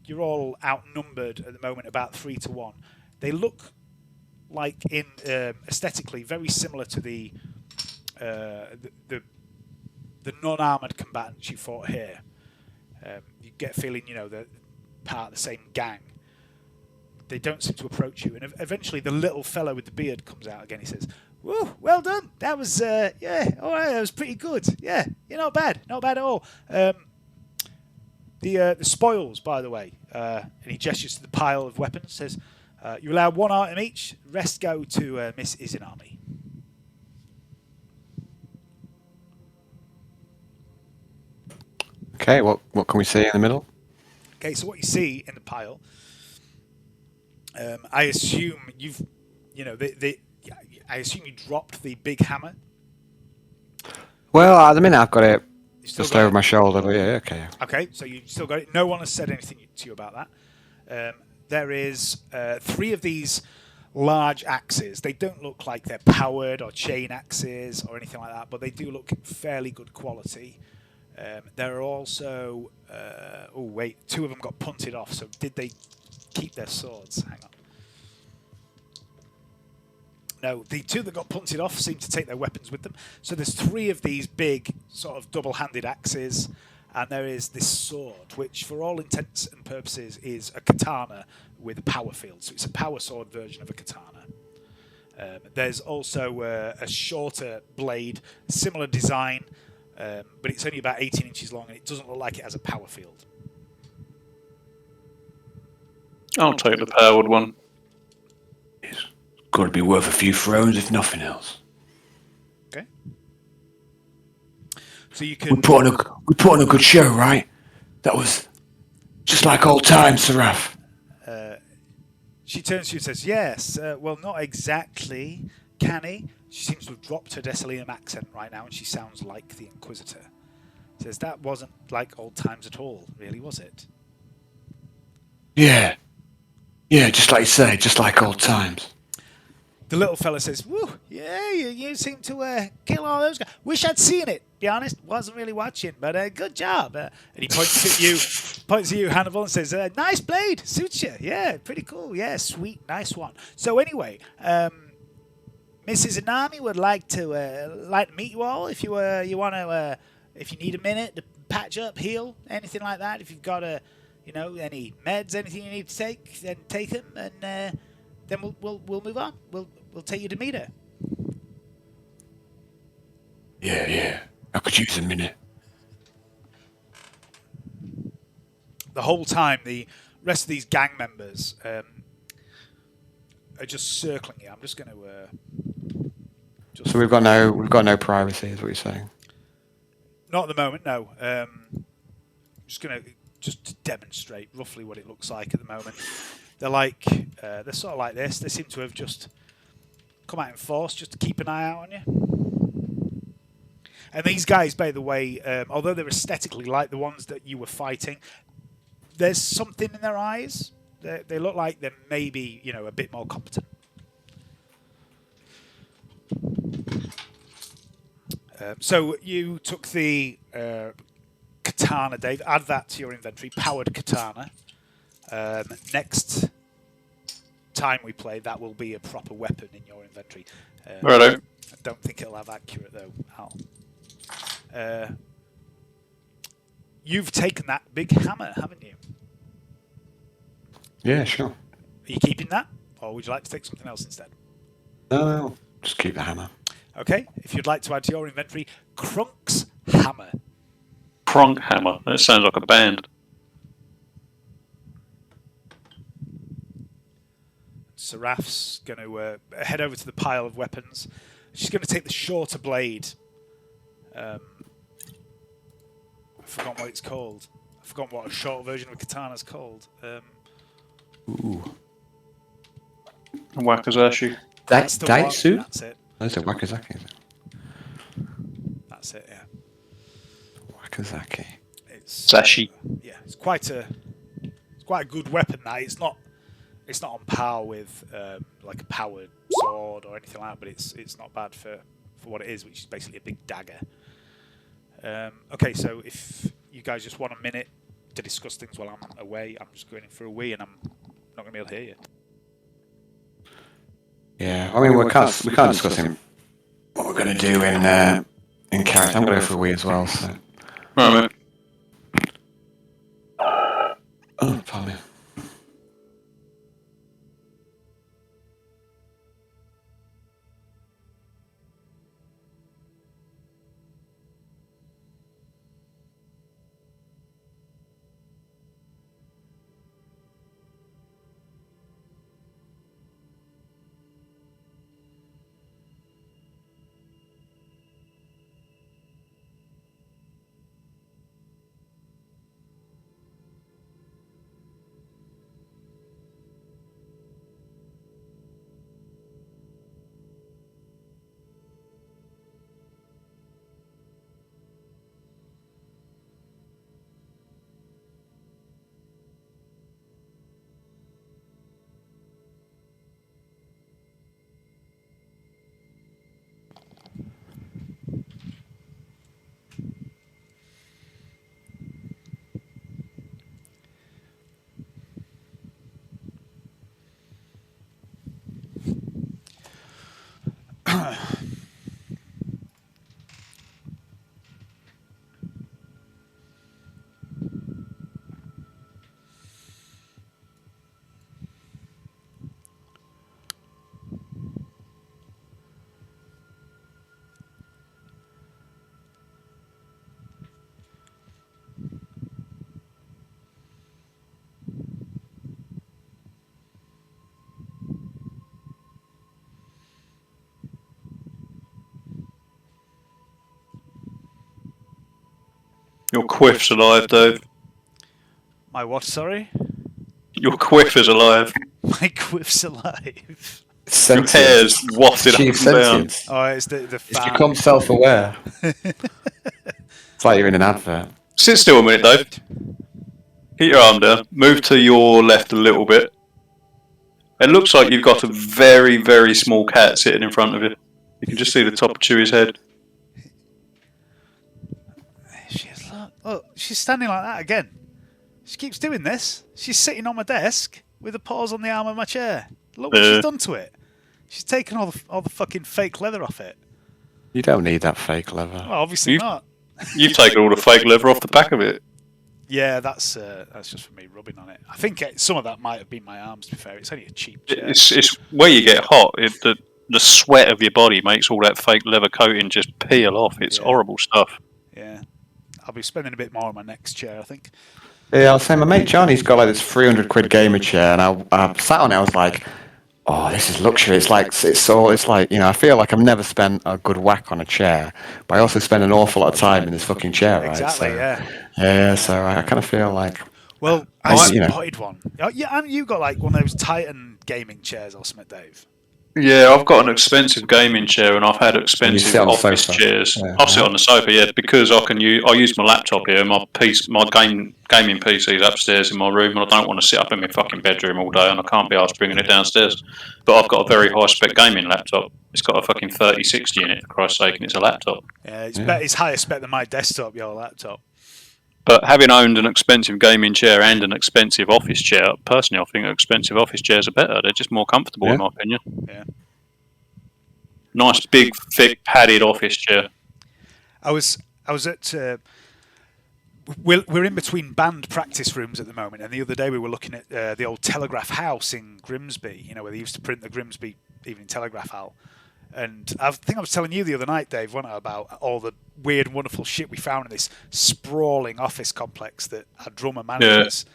You're all outnumbered at the moment, about 3 to 1. They look like, in aesthetically, very similar to the non-armored combatants you fought here. You get a feeling, they're part of the same gang. They don't seem to approach you, and eventually the little fellow with the beard comes out again. He says, "Whoa, well done. That was, all right. That was pretty good. Yeah, you're not bad at all. The spoils, by the way," and he gestures to the pile of weapons. Says, "You allow 1 item each. Rest go to Miss Izanami." Okay, what can we see in the middle? Okay, so what you see in the pile, I assume I assume you dropped the big hammer. Well, at the minute I've got it You still just got over it? my shoulder. But yeah, okay. Okay, so you've still got it. No one has said anything to you about that. There is 3 of these large axes. They don't look like they're powered or chain axes or anything like that, but they do look fairly good quality. There are also... 2 of them got punted off, so did they keep their swords? Hang on. No, the 2 that got punted off seem to take their weapons with them. So there's 3 of these big, sort of double-handed axes, and there is this sword, which for all intents and purposes is a katana with a power field. So it's a power sword version of a katana. There's also a shorter blade, similar design, but it's only about 18 inches long, and it doesn't look like it has a power field. I'll take the powered one. It's got to be worth a few thrones, if nothing else. Okay. So you We can... put on a good show, right? That was just like old times, Seraph. She turns to you and says, "Yes, well, not exactly, Canni." She seems to have dropped her Desalinum accent right now, and she sounds like the Inquisitor. Says, "That wasn't like old times at all, really, was it?" Yeah, just like you say, just like old times. The little fella says, "Woo, yeah, you seem to kill all those guys. Wish I'd seen it, to be honest. Wasn't really watching, but good job." And he points at you, Hannibal, and says, "Nice blade, suits you. Yeah, pretty cool. Yeah, sweet, nice one." So anyway, Mrs. Anami would like to meet you all if you want to, if you need a minute to patch up, heal, anything like that. If you've got any meds, anything you need to take, then take them, and then we'll move on. We'll take you to meet her. Yeah. I could use a minute. The whole time, the rest of these gang members are just circling you. I'm just going to. So we've got no privacy, is what you're saying? Not at the moment, no. Just going to demonstrate roughly what it looks like at the moment. They're sort of like this. They seem to have just come out in force just to keep an eye out on you. And these guys, by the way, although they're aesthetically like the ones that you were fighting, there's something in their eyes. They look like they're maybe, a bit more competent. So you took the katana, Dave. Add that to your inventory. Powered katana. Next time we play, that will be a proper weapon in your inventory. Righto. I don't think it'll have accurate, though, Al. You've taken that big hammer, haven't you? Yeah, sure. Are you keeping that? Or would you like to take something else instead? No, just keep the hammer. Okay, if you'd like to add to your inventory, Crunk's hammer. Kronk hammer. That sounds like a band. Seraph's going to head over to the pile of weapons. She's going to take the shorter blade. I forgot what it's called. I forgot what a short version of a katana's called. Ooh. Wakazashi. That's the one. Daitsu? That's it. That's a Wakazaki. That's it. Yeah. Wakazaki. It's Sashi. yeah. It's quite a good weapon. That it's not on par with like a powered sword or anything like that, but it's not bad for what it is, which is basically a big dagger. Okay, so if you guys just want a minute to discuss things while I'm away, I'm just going in for a wee, and I'm not going to be able to hear you. Yeah, I mean we can't discuss what we're going to do in character. I'm going to go for a wee as well. So. Right, mate. Oh, pardon me. Your quiff's alive, Dave. My what? Sorry, Your quiff is alive. my quiff's alive. Your hair's wafted up and Achieve down. sentience. Oh, it's the It's fan. become self-aware. It's like you're in an advert. Sit still a minute, Dave. Keep your arm down. Move to your left a little bit. It looks like you've got a very, very small cat sitting in front of you. You can just see the top of Chewie's head. She is. Look, she's standing like that again. She keeps doing this. She's sitting on my desk with her paws on the arm of my chair. Look what she's done to it. She's taken all the fucking fake leather off it. You don't need that fake leather. Well, obviously not. You've taken all the fake leather off the back of it. Yeah, that's just for me rubbing on it. I think some of that might have been my arms. To be fair, it's only a cheap chair. It's where you get hot. The sweat of your body makes all that fake leather coating just peel off. It's horrible stuff. Yeah, I'll be spending a bit more on my next chair, I think. Yeah, I was saying my mate Johnny's got like this 300 quid gamer chair, and I sat on it. I was like, oh, this is luxury. It's like I feel like I've never spent a good whack on a chair, but I also spend an awful lot of time in this fucking chair, right? Exactly. So, Yeah. Yeah, so I kind of feel like. Well, I spotted one. Yeah, and you got like one of those Titan gaming chairs or something, Dave. Yeah, I've got an expensive gaming chair, and I've had expensive office chairs. Yeah. I'll sit on the sofa, because I use my laptop here. My gaming PC is upstairs in my room, and I don't want to sit up in my fucking bedroom all day, and I can't be asked bringing it downstairs. But I've got a very high spec gaming laptop. It's got a fucking 3060 in it, for Christ's sake, and it's a laptop. Yeah, it's higher spec than my desktop, your laptop. But having owned an expensive gaming chair and an expensive office chair, personally, I think expensive office chairs are better. They're just more comfortable, in my opinion. Yeah. Nice, big, thick, padded office chair. I was at. We're in between band practice rooms at the moment, and the other day we were looking at the old Telegraph House in Grimsby. You know, where they used to print the Grimsby Evening Telegraph Hal. And I think I was telling you the other night, Dave, wasn't I, about all the weird and wonderful shit we found in this sprawling office complex that our drummer manages.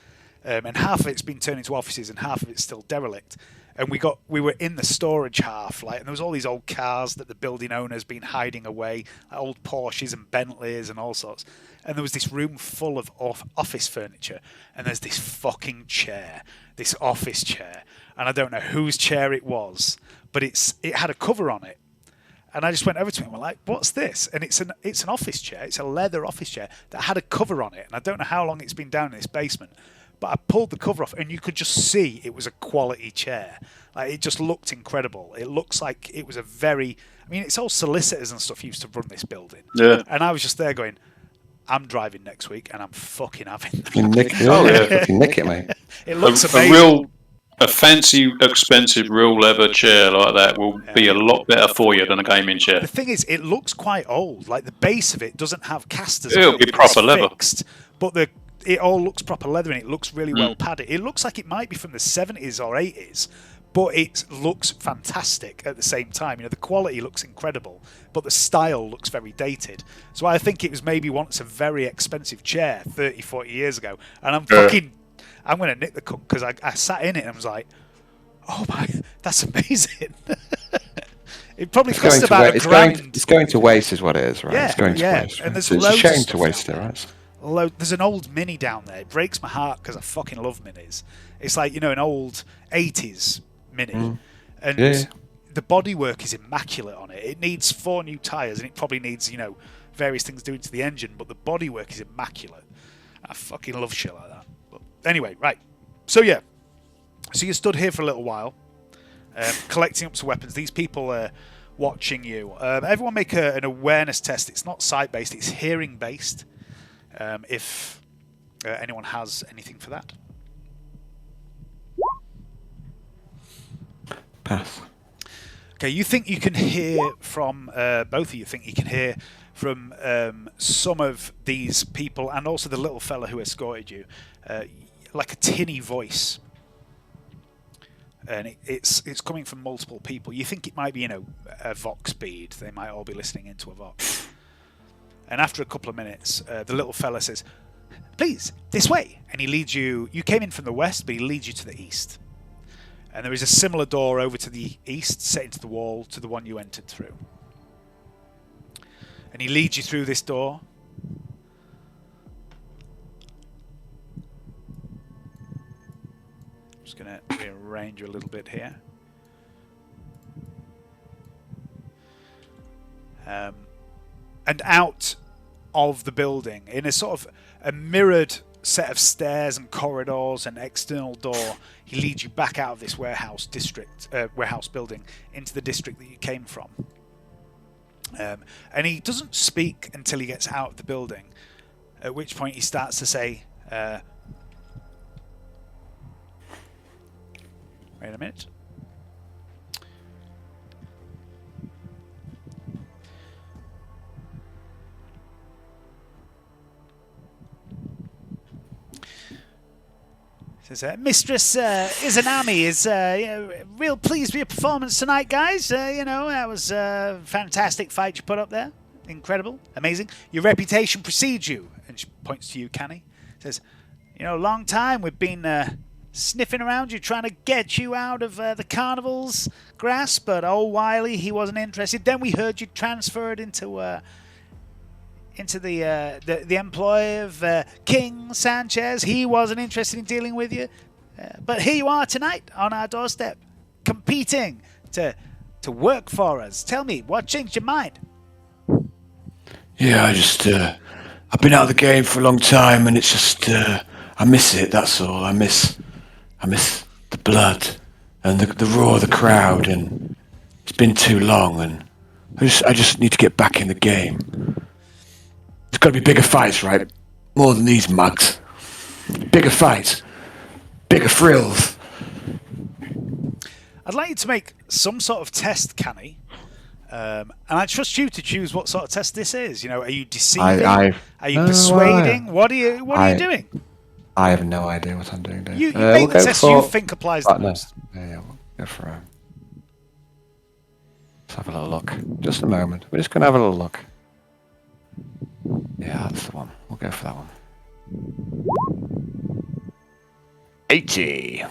Yeah. And half of it's been turned into offices and half of it's still derelict. And we were in the storage half, and there was all these old cars that the building owner's been hiding away, like old Porsches and Bentleys and all sorts. And there was this room full of office furniture, and there's this fucking chair, this office chair, and I don't know whose chair it was, but it had a cover on it, And I just went over to him and like, what's this? And it's an office chair. It's a leather office chair that had a cover on it. And I don't know how long it's been down in this basement. But I pulled the cover off and you could just see it was a quality chair. Like, it just looked incredible. It looks like it was it's all solicitors and stuff used to run this building. Yeah. And I was just there going, I'm driving next week and I'm fucking having that. Fucking nick, fucking nick it, mate. It looks A amazing. a fancy, expensive, real leather chair like that will be a lot better for you than a gaming chair. The thing is, it looks quite old. Like, the base of it doesn't have casters. It'll on be it, proper it's leather. fixed, but it all looks proper leather and it looks really well padded. It looks like it might be from the 70s or 80s, but it looks fantastic at the same time. The quality looks incredible, but the style looks very dated. So I think it was maybe once a very expensive chair 30, 40 years ago, and I'm going to nick the cook because I sat in it and I was like, oh my, that's amazing. It probably cost about £1,000. It's going to waste, is what it is, right? Yeah, it's going to yeah. waste. And Right? there's So it's a loads of shame stuff to waste it, down right? There's an old Mini down there. It breaks my heart because I fucking love Minis. It's like, an old 80s Mini. And the bodywork is immaculate on it. It needs 4 new tyres and it probably needs, various things doing to the engine, but the bodywork is immaculate. I fucking love shit like that. But anyway, right. So yeah. So you stood here for a little while, collecting up some weapons. These people are watching you. Everyone make an awareness test. It's not sight-based, it's hearing-based. If anyone has anything for that. Pass. Okay, you think you can hear from, both of you think you can hear from some of these people and also the little fella who escorted you, like a tinny voice. And it's coming from multiple people. You think it might be, a Vox bead. They might all be listening into a Vox. And after a couple of minutes, the little fella says, please, this way. And he leads you. You came in from the west, but he leads you to the east. And there is a similar door over to the east, set into the wall, to the one you entered through. And he leads you through this door. I'm just going to rearrange you a little bit here. And out of the building, in a sort of a mirrored set of stairs and corridors and external door, he leads you back out of this warehouse building into the district that you came from. And he doesn't speak until he gets out of the building, at which point he starts to say, wait a minute. Says, Mistress Izanami is real pleased with your performance tonight, guys. That was a fantastic fight you put up there. Incredible. Amazing. Your reputation precedes you. And she points to you, Canni. Says, long time we've been sniffing around you, trying to get you out of the carnival's grasp, but old Wiley, he wasn't interested. Then we heard you transferred into the employ of King Sanchez. He wasn't interested in dealing with you. But here you are tonight on our doorstep, competing to work for us. Tell me, what changed your mind? Yeah, I've been out of the game for a long time, and it's just, I miss it, that's all. I miss the blood and the roar of the crowd, and it's been too long, and I just need to get back in the game. There's got to be bigger fights, right? More than these mugs. Bigger fights. Bigger thrills. I'd like you to make some sort of test, Canni. And I trust you to choose what sort of test this is. Are you deceiving? Are you persuading? What are you doing? I have no idea what I'm doing. You make the test you think applies the most. Yeah, we'll go for it. Let's have a little look. Just a moment. We're just going to have a little look. Yeah, that's the one. We'll go for that one. 80.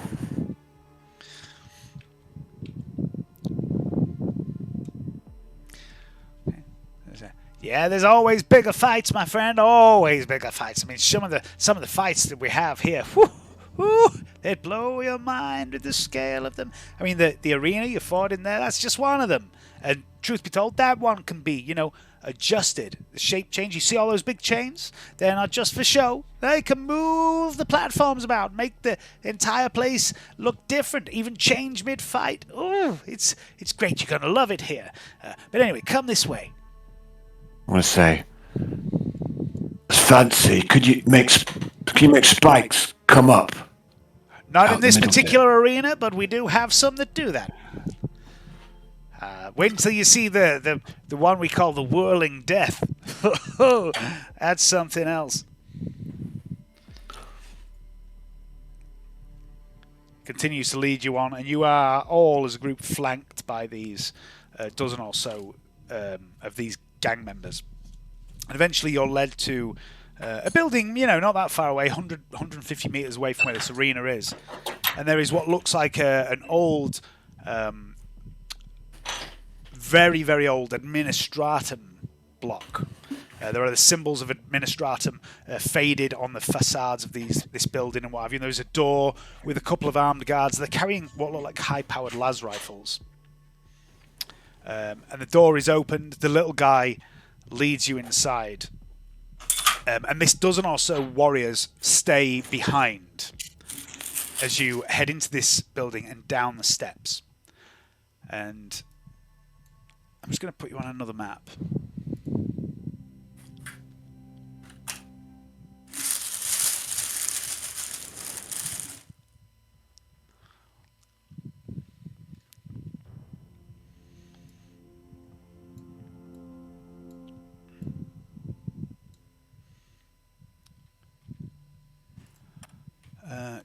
Yeah, there's always bigger fights, my friend. Always bigger fights. I mean, some of the fights that we have here. Whew, Ooh, they'd blow your mind with the scale of them. I mean, the arena you fought in there, that's just one of them. And truth be told, that one can be, adjusted. The shape change. You see all those big chains? They're not just for show. They can move the platforms about, make the entire place look different, even change mid-fight. Ooh, it's great. You're going to love it here. But anyway, come this way. I want to say, it's fancy. Could you make spikes come up? Not Out in the this middle particular arena, but we do have some that do that. Wait until you see the one we call the Whirling Death. That's something else. Continues to lead you on, and you are all as a group flanked by these dozen or so of these gang members. And eventually you're led to a building, not that far away, 150 meters away from where this arena is. And there is what looks like an old, very, very old administratum block. There are the symbols of administratum faded on the facades of this building and what have you. And there's a door with a couple of armed guards. They're carrying what look like high-powered las rifles. And the door is opened. The little guy leads you inside. And this dozen or so warriors stay behind as you head into this building and down the steps. And I'm just going to put you on another map.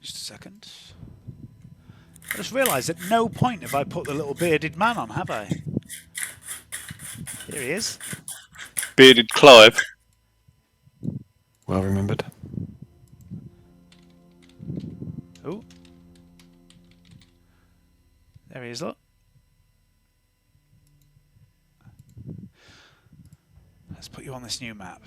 Just a second. I just realised at no point have I put the little bearded man on, have I? Here he is. Bearded Clive. Well remembered. Oh. There he is, look. Let's put you on this new map.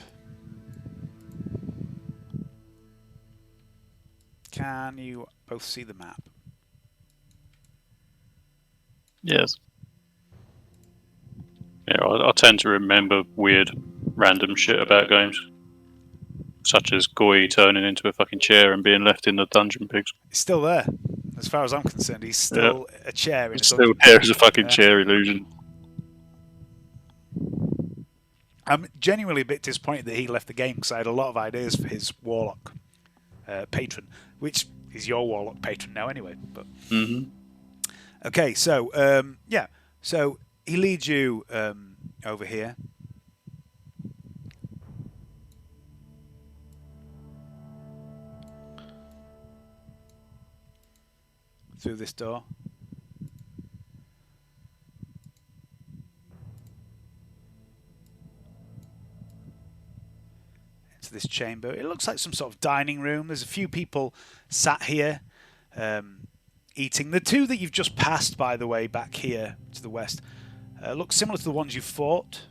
Can you both see the map? Yes. Yeah, I tend to remember weird, random shit about games. Such as Goy turning into a fucking chair and being left in the dungeon pigs. He's still there. As far as I'm concerned, he's still a chair in It's a still dungeon. there as a fucking Yeah. chair illusion. I'm genuinely a bit disappointed that he left the game because I had a lot of ideas for his warlock patron, which is your warlock patron now anyway. But okay, so yeah, so he leads you over here. Through this door. Into this chamber. It looks like some sort of dining room. There's a few people sat here eating. The two that you've just passed, by the way, back here to the west, look similar to the ones you fought,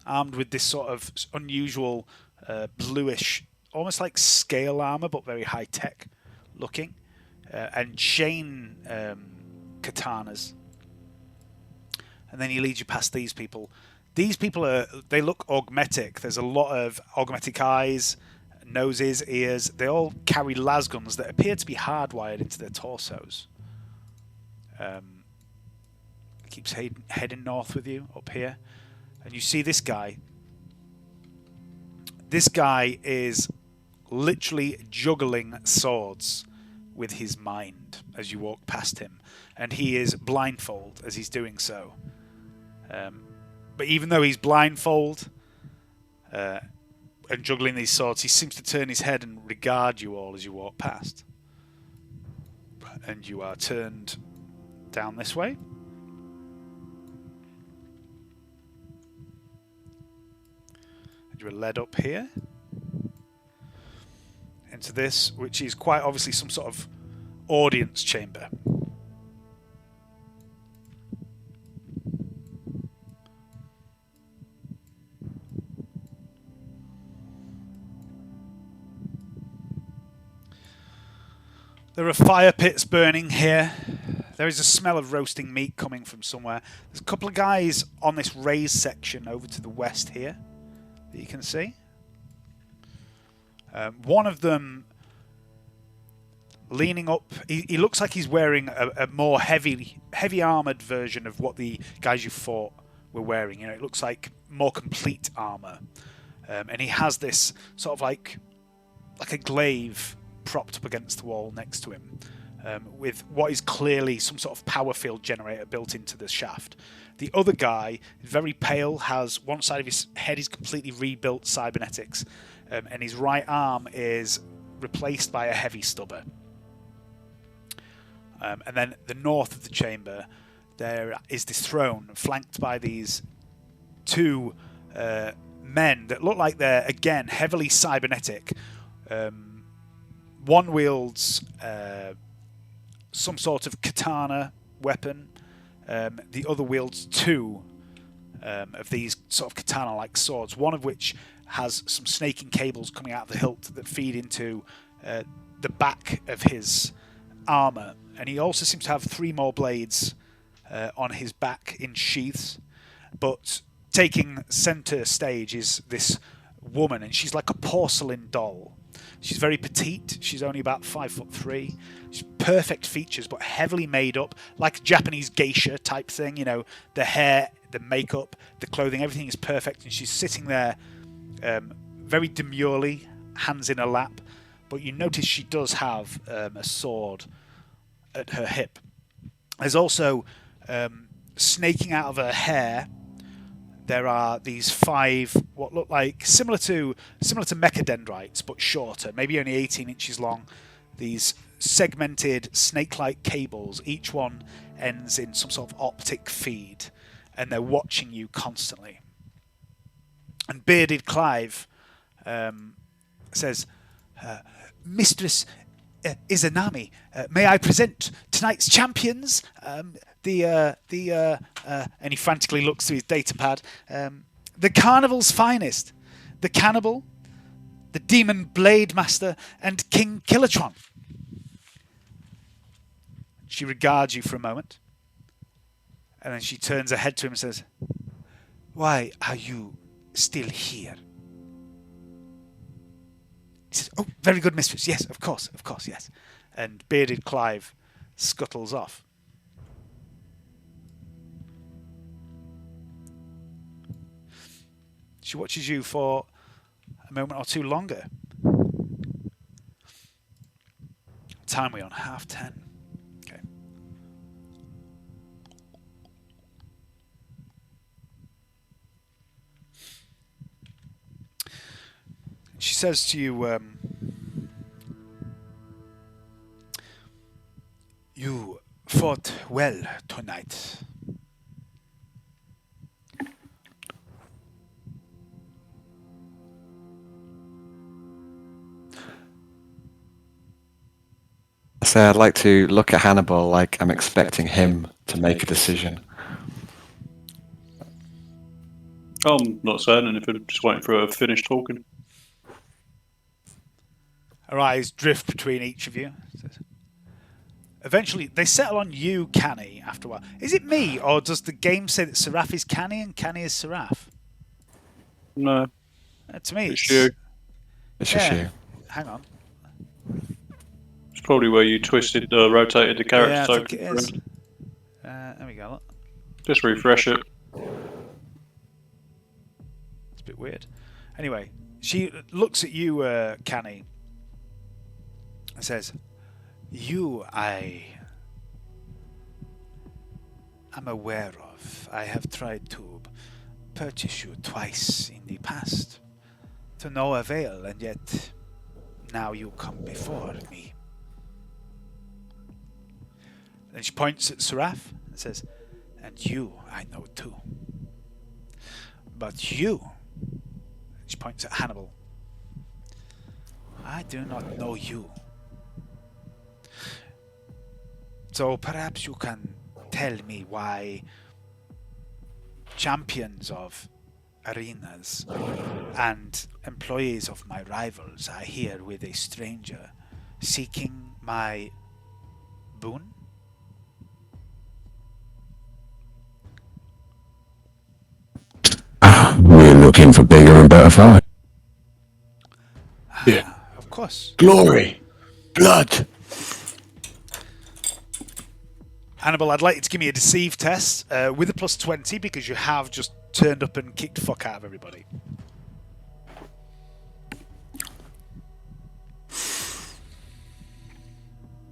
armed with this sort of unusual bluish, almost like scale armor, but very high-tech looking. And chain katanas. And then he leads you past these people. These people they look augmetic. There's a lot of augmetic eyes, noses, ears. They all carry lasguns that appear to be hardwired into their torsos. Keeps heading north with you up here. And you see this guy. This guy is literally juggling swords with his mind as you walk past him, and he is blindfold as he's doing so. But even though he's blindfold and juggling these swords, he seems to turn his head and regard you all as you walk past. And you are turned down this way. And you are led up here into this, which is quite obviously some sort of audience chamber. There are fire pits burning here. There is a smell of roasting meat coming from somewhere. There's a couple of guys on this raised section over to the west here that you can see. One of them leaning up. He looks like he's wearing a more heavy armoured version of what the guys you fought were wearing. You know, it looks like more complete armour. And he has this sort of like a glaive propped up against the wall next to him, with what is clearly some sort of power field generator built into the shaft. The other guy, very pale, has one side of his head is completely rebuilt cybernetics, and his right arm is replaced by a heavy stubber. And then the north of the chamber, there is this throne flanked by these two men that look like they're, again, heavily cybernetic. One wields some sort of katana weapon. The other wields two of these sort of katana-like swords, one of which has some snaking cables coming out of the hilt that feed into the back of his armour. And he also seems to have 3 more blades on his back in sheaths. But taking centre stage is this woman, and she's like a porcelain doll. She's very petite. She's only about 5'3". She's perfect features, but heavily made up, like a Japanese geisha type thing. You know, the hair, the makeup, the clothing, everything is perfect. And she's sitting there very demurely, hands in her lap. But you notice she does have a sword at her hip. There's also snaking out of her hair. There are these 5 what look like similar to mechadendrites, but shorter, maybe only 18 inches long. These segmented snake-like cables. Each one ends in some sort of optic feed, and they're watching you constantly. And bearded Clive says, "Mistress Izanami, may I present tonight's champions? And he frantically looks through his data pad. The Carnival's finest, the Cannibal, the Demon Blade Master, and King Killatron." She regards you for a moment, and then she turns her head to him and says, "Why are you still here?" He says, "Oh, very good, mistress. Yes, of course, yes." And bearded Clive scuttles off. She watches you for a moment or two longer. Time we're on 10:30. Okay. She says to you, "You fought well tonight." So I'd like to look at Hannibal like I'm expecting him to make a decision. I'm not saying anything, just waiting for her to finish talking. Her eyes drift between each of you. Eventually, they settle on you, Canni, after a while. Is it me, or does the game say that Seraph is Canni and Canni is Seraph? No. To me, It's you. It's just you. Hang on. It's probably where you rotated the character. Yeah, I so think it is. There we go. Look. Just refresh it. It's a bit weird. Anyway, she looks at you, Canni, and says, "You, I am aware of. I have tried to purchase you twice in the past, to no avail, and yet now you come before me." Then she points at Seraph and says, "And you, I know too. But you," she points at Hannibal, "I do not know you. So perhaps you can tell me why champions of arenas and employees of my rivals are here with a stranger seeking my boon? We're looking for bigger and better fight. Yeah. Of course. Glory. Blood. Hannibal, I'd like you to give me a deceive test with a plus 20 because you have just turned up and kicked the fuck out of everybody.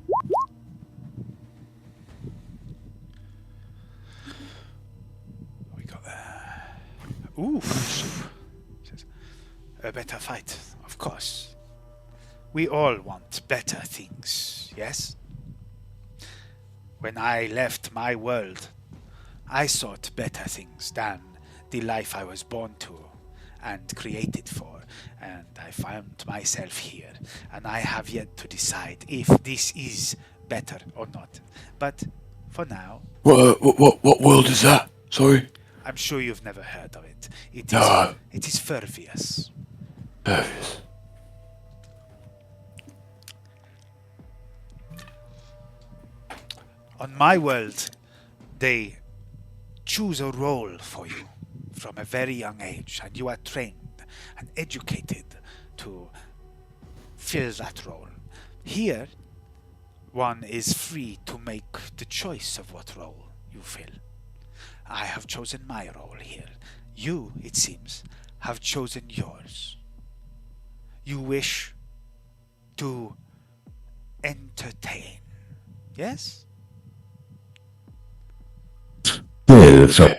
What we got there? Oof. A better fight, of course. We all want better things, yes? When I left my world, I sought better things than the life I was born to and created for, and I found myself here, and I have yet to decide if this is better or not. But for now, What world is that? Sorry? I'm sure you've never heard of it. No. It is Furvius. Nervous. On my world, they choose a role for you from a very young age, and you are trained and educated to fill that role. Here, one is free to make the choice of what role you fill. I have chosen my role here. You, it seems, have chosen yours. You wish to entertain. Yes? Yeah, so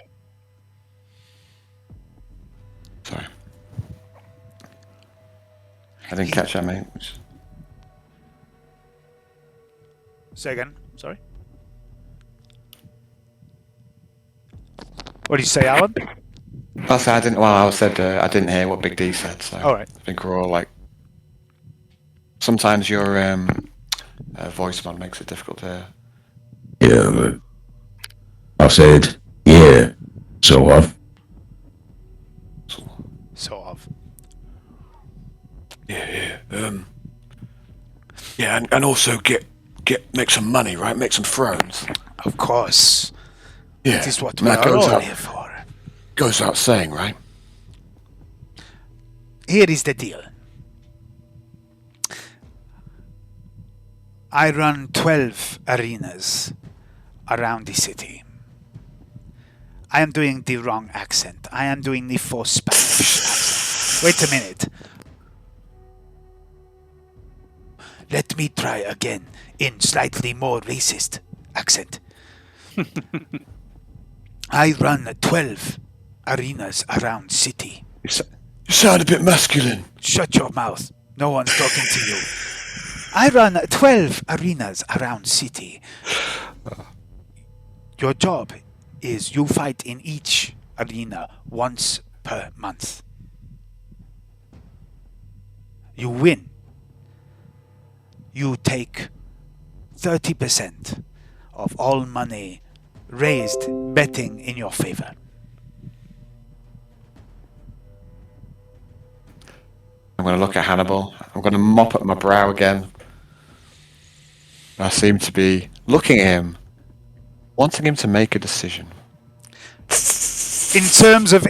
Sorry. I didn't catch that, mate. Say again. Sorry. What did you say, Alan? I didn't. Well, I said I didn't hear what Big D said, so All right. I think we're all like. Sometimes your voice mod makes it difficult to hear. yeah, but I said, yeah, sort of. Sort of. Yeah. Yeah, and also make some money, right? Make some thrones. Of course. Yeah. It is what And we that are goes all out, here for. goes out saying, right? Here is the deal. I run 12 arenas around the city. I am doing the wrong accent. I am doing the faux Spanish accent. Wait a minute. Let me try again in slightly more racist accent. I run 12 arenas around city. You sound a bit masculine. Shut your mouth. No one's talking to you. I run 12 arenas around city. Your job is you fight in each arena once per month. You win. You take 30% of all money raised betting in your favor. I'm going to look at Hannibal. I'm going to mop up my brow again. I seem to be looking at him, wanting him to make a decision. In terms of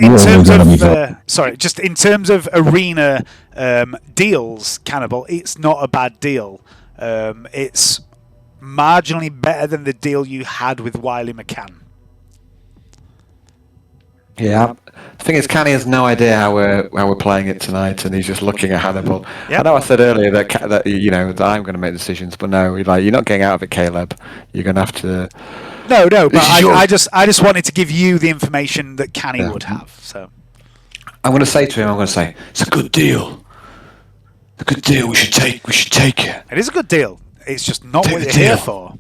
arena deals, Cannibal, it's not a bad deal. It's marginally better than the deal you had with Wiley McCann. Yeah, the thing is, Canni has no idea how we're playing it tonight, and he's just looking at Hannibal. Yep. I know I said earlier that that I'm going to make decisions, but no, you're not getting out of it, Caleb. You're going to have to. No, but I just wanted to give you the information that Canni would have. So I'm going to say to him, It's a good deal. A good deal. We should take it. it is a good deal. It's just not Take what the you're here deal. for.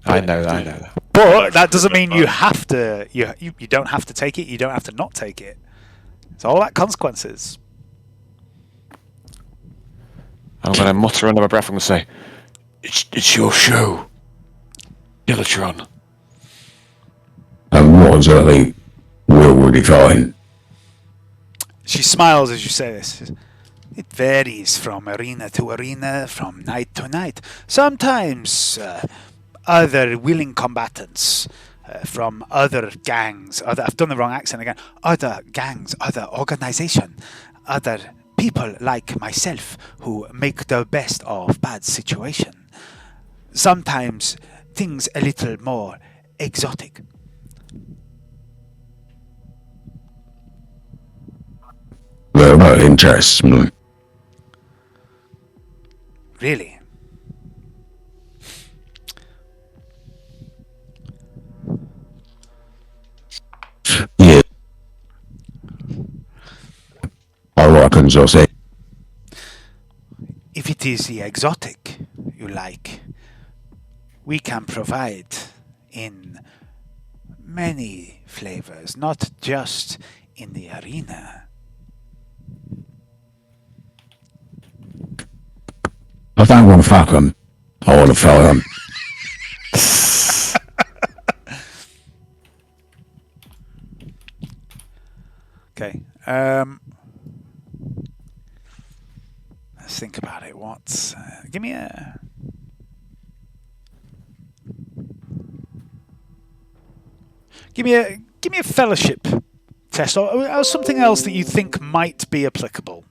I know that. But that doesn't mean you have to. You don't have to take it. You don't have to not take it. It's all about consequences. I'm going to mutter under my breath. I'm going to say, It's your show, Yellowtron. And what exactly will we define? She smiles as you say this. She says, it varies from arena to arena, from night to night. Sometimes other willing combatants from other gangs. I've done the wrong accent again. Other gangs, other organization, other people like myself who make the best of bad situation. Sometimes things a little more exotic. Very interesting. Really? Yeah. I reckon so, say. If it is the exotic you like, we can provide in many flavors, not just in the arena. I don't want to fuck him. I want to fuck him. Okay. Let's think about it. What's give me a fellowship test or something else that you think might be applicable.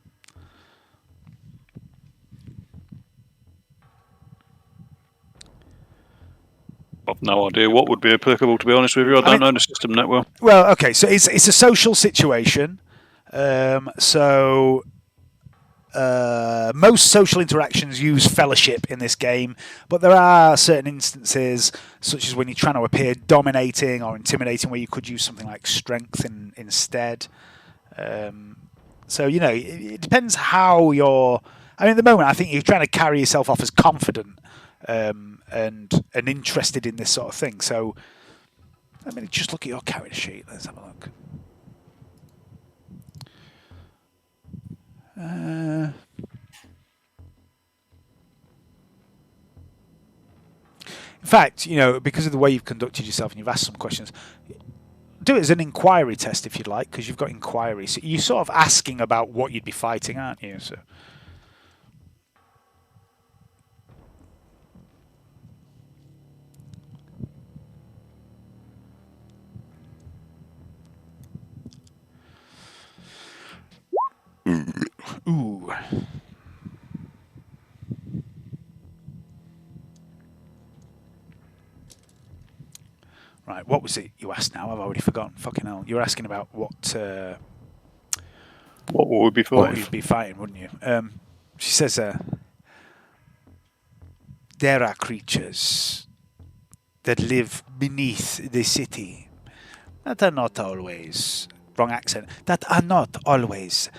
I've no idea what would be applicable, to be honest with you. I don't know the system that well. Well, okay, so it's a social situation. Most social interactions use fellowship in this game, but there are certain instances, such as when you're trying to appear dominating or intimidating, where you could use something like strength instead. So, you know, it depends how you're... I mean, at the moment, I think you're trying to carry yourself off as confident and interested in this sort of thing. So, let me just look at your character sheet. Let's have a look. In fact, you know, because of the way you've conducted yourself and you've asked some questions, do it as an inquiry test if you'd like, because you've got inquiry. So you're sort of asking about what you'd be fighting, aren't you? So. Ooh. Right, what was it you asked now? I've already forgotten. Fucking hell. You were asking about what would we be fighting? What you'd be fighting, wouldn't you? She says, there are creatures that live beneath the city that are not always... Wrong accent. That are not always...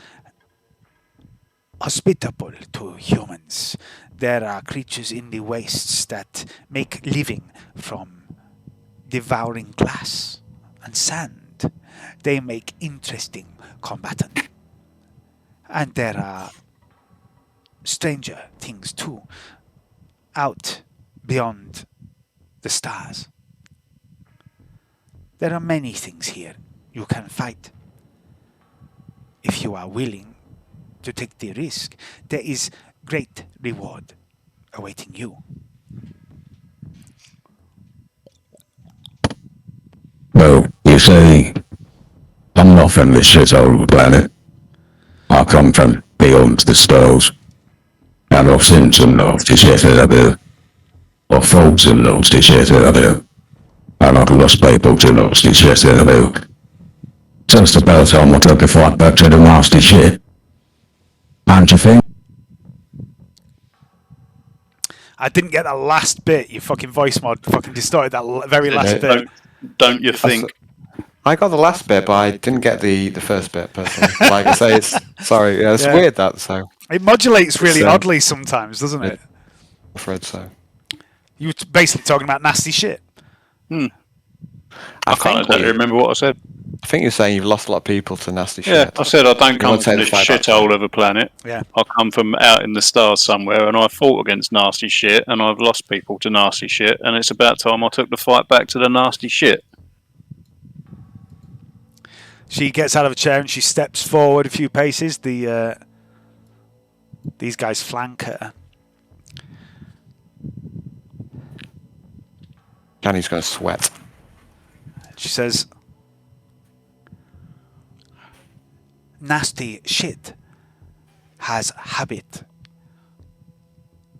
hospitable to humans. There are creatures in the wastes that make living from devouring glass and sand. They make interesting combatant. And there are stranger things too, out beyond the stars. There are many things here you can fight if you are willing to take the risk. There is great reward awaiting you. Well, you see, I'm not from this shithole planet. I come from beyond the stars. And I've seen some nasty shit out there. I've fought some nasty shit out there. And I've lost people to nasty shit out there. Just about time I took the fight back to the nasty shit. And you think? I didn't get that last bit. Your fucking voice mod fucking distorted that very last bit. Don't you think? I got the last bit, but I didn't get the first bit personally. Like I say, it's sorry. Yeah, it's weird that so. It modulates really oddly sometimes, doesn't it? I'm afraid so. You were basically talking about nasty shit. I can't exactly remember what I said. I think you're saying you've lost a lot of people to nasty shit. Yeah, I said I don't come want to from take this the fight back. shithole of a planet. Yeah. I come from out in the stars somewhere, and I fought against nasty shit, and I've lost people to nasty shit, and it's about time I took the fight back to the nasty shit. She gets out of a chair and she steps forward a few paces. These guys flank her. Canny's going to sweat. She says, nasty shit has habit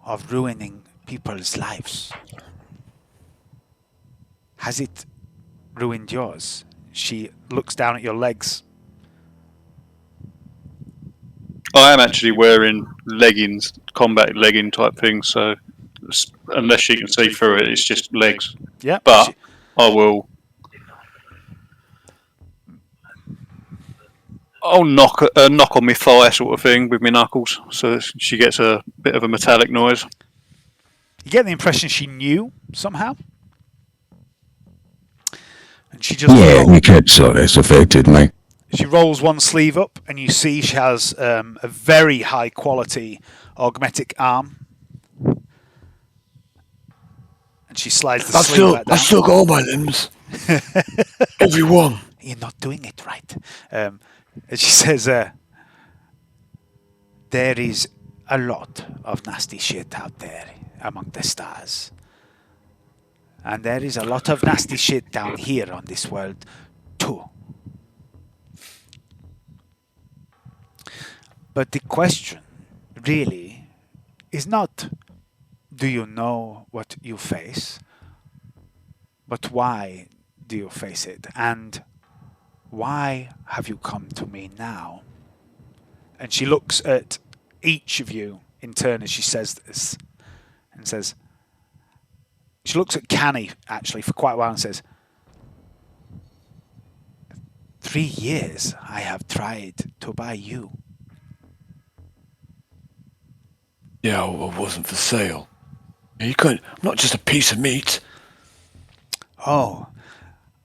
of ruining people's lives. Has it ruined yours? She looks down at your legs. I am actually wearing leggings, combat legging type things, so unless you can see through it, it's just legs. Yeah. But I will. I'll knock on my thigh sort of thing with my knuckles, so she gets a bit of a metallic noise. You get the impression she knew somehow. And she just Yeah, you could say it's affected me. she rolls one sleeve up, and you see she has a very high quality augmetic arm. And she slides the sleeve back down. I still got all my limbs. Everyone. You're not doing it right. And she says, there is a lot of nasty shit out there among the stars. And there is a lot of nasty shit down here on this world, too. But the question, really, is not, do you know what you face? But why do you face it? And why have you come to me now? And she looks at each of you in turn as she says this. And says, she looks at Canni, actually, for quite a while and says, 3 years I have tried to buy you. Yeah, I wasn't for sale. You couldn't. I'm not just a piece of meat. Oh,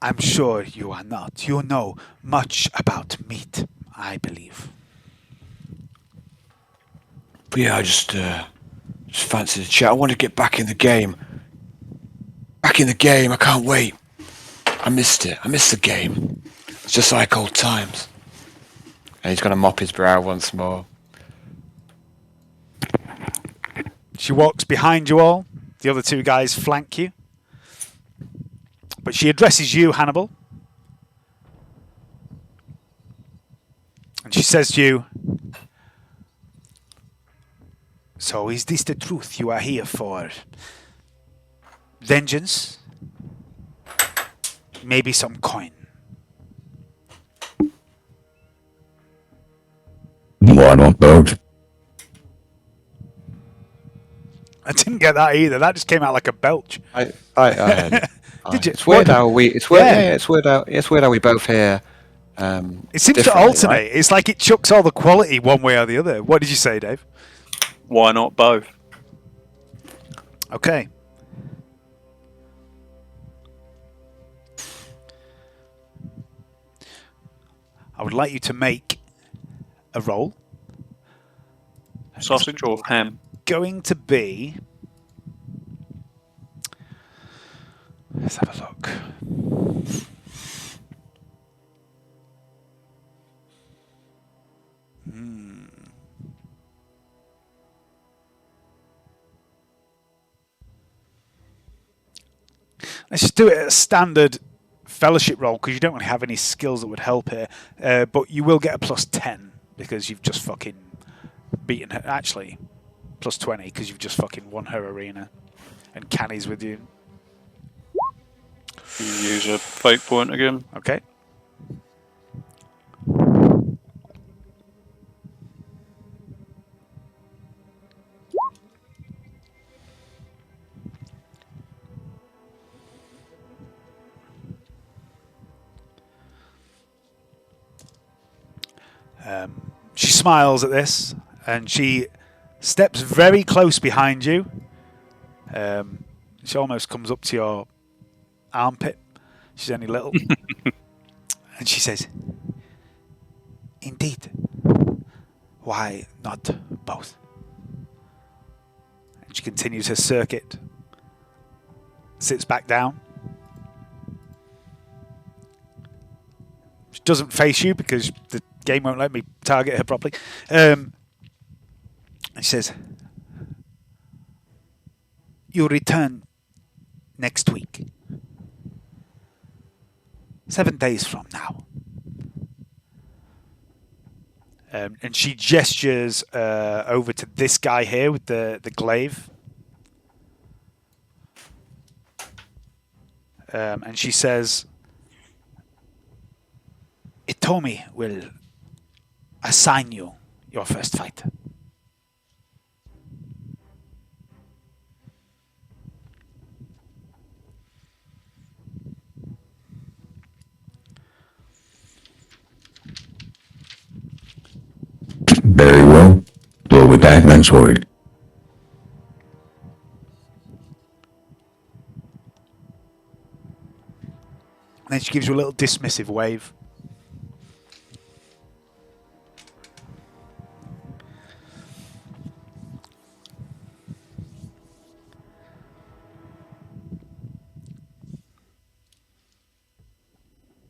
I'm sure you are not. You know much about meat, I believe. But yeah, I just fancied the chat. I want to get back in the game. Back in the game. I can't wait. I missed it. I missed the game. It's just like old times. And he's going to mop his brow once more. She walks behind you all. The other two guys flank you. But she addresses you, Hannibal. And she says to you, so is this the truth you are here for? Vengeance? Maybe some coin. Why not both? I didn't get that either. That just came out like a belch. I heard it. Did you? It's weird how we. It's weird. Yeah. Yeah, it's weird how. It's weird how we both hear. It seems to differently, alternate. right? It's like it chucks all the quality one way or the other. What did you say, Dave? Why not both? Okay. I would like you to make a roll. Sausage or ham? Going to be. Let's have a look. Let's just do it at a standard fellowship roll because you don't really have any skills that would help here. But you will get a +10 because you've just fucking beaten her. Actually, +20 because you've just fucking won her arena. And Canny's with you. Use a fate point again. Okay. She smiles at this and she steps very close behind you. She almost comes up to your armpit. She's only little. And she says, indeed. Why not both? And she continues her circuit. Sits back down. She doesn't face you because the game won't let me target her properly. And she says, you return next week. 7 days from now. And she gestures over to this guy here with the glaive. And she says, Itomi will assign you your first fight. Very well. We'll be back next week. And then she gives you a little dismissive wave.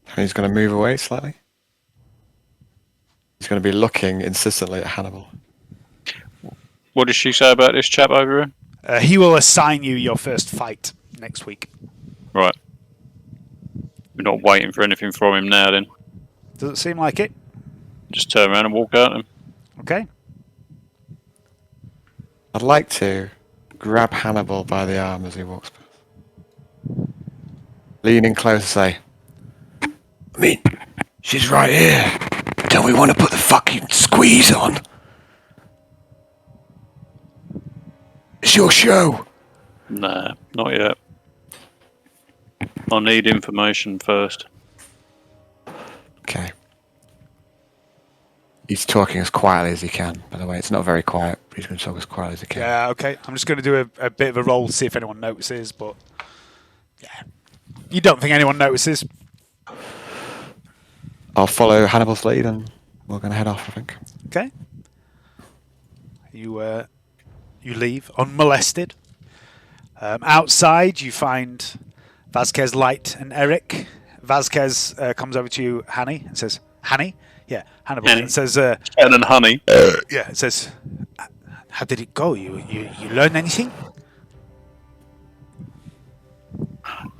And he's going to move away slightly. He's going to be looking insistently at Hannibal. What did she say about this chap over here? He will assign you your first fight next week. Right. We're not waiting for anything from him now then. Does it seem like it? Just turn around and walk out and Okay. I'd like to grab Hannibal by the arm as he walks past. Lean in close and say, I mean, she's right here. Don't we want to put the fucking squeeze on? It's your show. Nah, not yet. I need information first. okay. He's talking as quietly as he can, by the way. It's not very quiet, but he's going to talk as quietly as he can. Yeah, okay. I'm just going to do a bit of a roll to see if anyone notices, but yeah. You don't think anyone notices? I'll follow Hannibal's lead and we're going to head off, I think. Okay. You leave unmolested. Outside, you find Vasquez, Light, and Eric. Vasquez comes over to you, Hanny, and says, Hanny? Yeah, Hannibal. Hanny. It says, And then honey. yeah, it says, how did it go? You learn anything?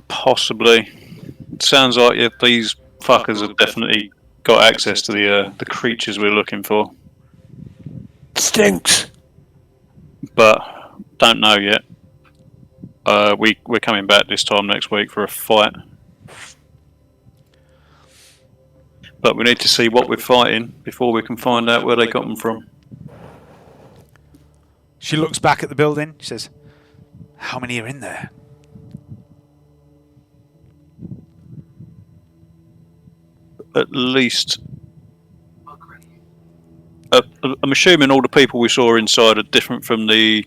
Possibly. It sounds like these fuckers have definitely got access to the creatures we're looking for. Stinks. But don't know yet. We're coming back this time next week for a fight. But we need to see what we're fighting before we can find out where they got them from. She looks back at the building. She says, how many are in there? At least... I'm assuming all the people we saw inside are different from the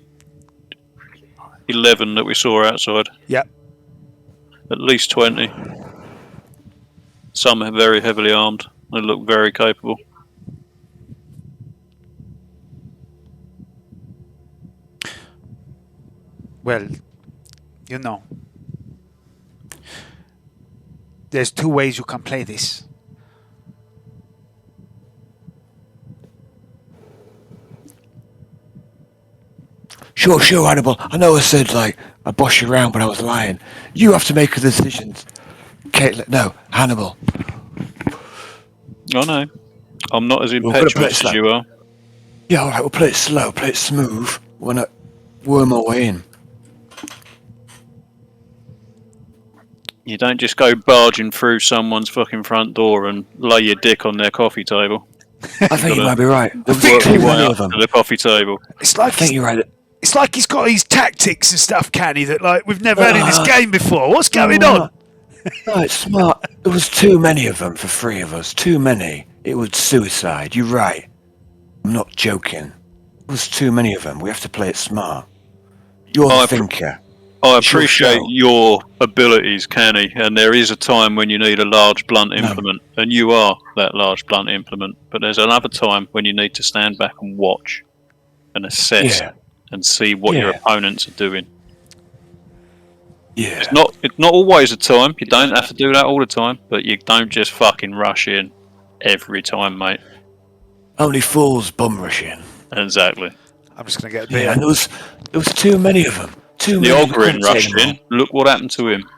11 that we saw outside. Yep. At least 20. Some are very heavily armed. They look very capable. Well, you know, there's 2 ways you can play this. Sure, Hannibal. I know I said, I bossed you around, but I was lying. You have to make the decisions. Caitlin, no, Hannibal. I know. I'm not as We're gonna play it impetuous as slow. you are. Yeah, alright, we'll play it slow, play it smooth. We're not worm our way in. You don't just go barging through someone's fucking front door and lay your dick on their coffee table. I think you might be right. There's Work too your way many up of them. to the coffee table. It's I like think you're right. it's like he's got these tactics and stuff, Canny, that we've never had in this game before. What's going on? No, it's smart. There was too many of them for 3 of us. Too many. It was suicide. You're right. I'm not joking. There was too many of them. We have to play it smart. You're the thinker. I It's your appreciate show. your abilities, Canny, and there is a time when you need a large blunt implement, and you are that large blunt implement, but there's another time when you need to stand back and watch and assess Yeah. and see what your Yeah. opponents are doing. Yeah. It's not always a time, you don't have to do that all the time, but you don't just fucking rush in every time, mate. Only fools bum rush in. Exactly. I'm just going to get a Yeah, beer. and there was too many of them. Too The many. We Ogren couldn't take rushed them all. in, look what happened to him.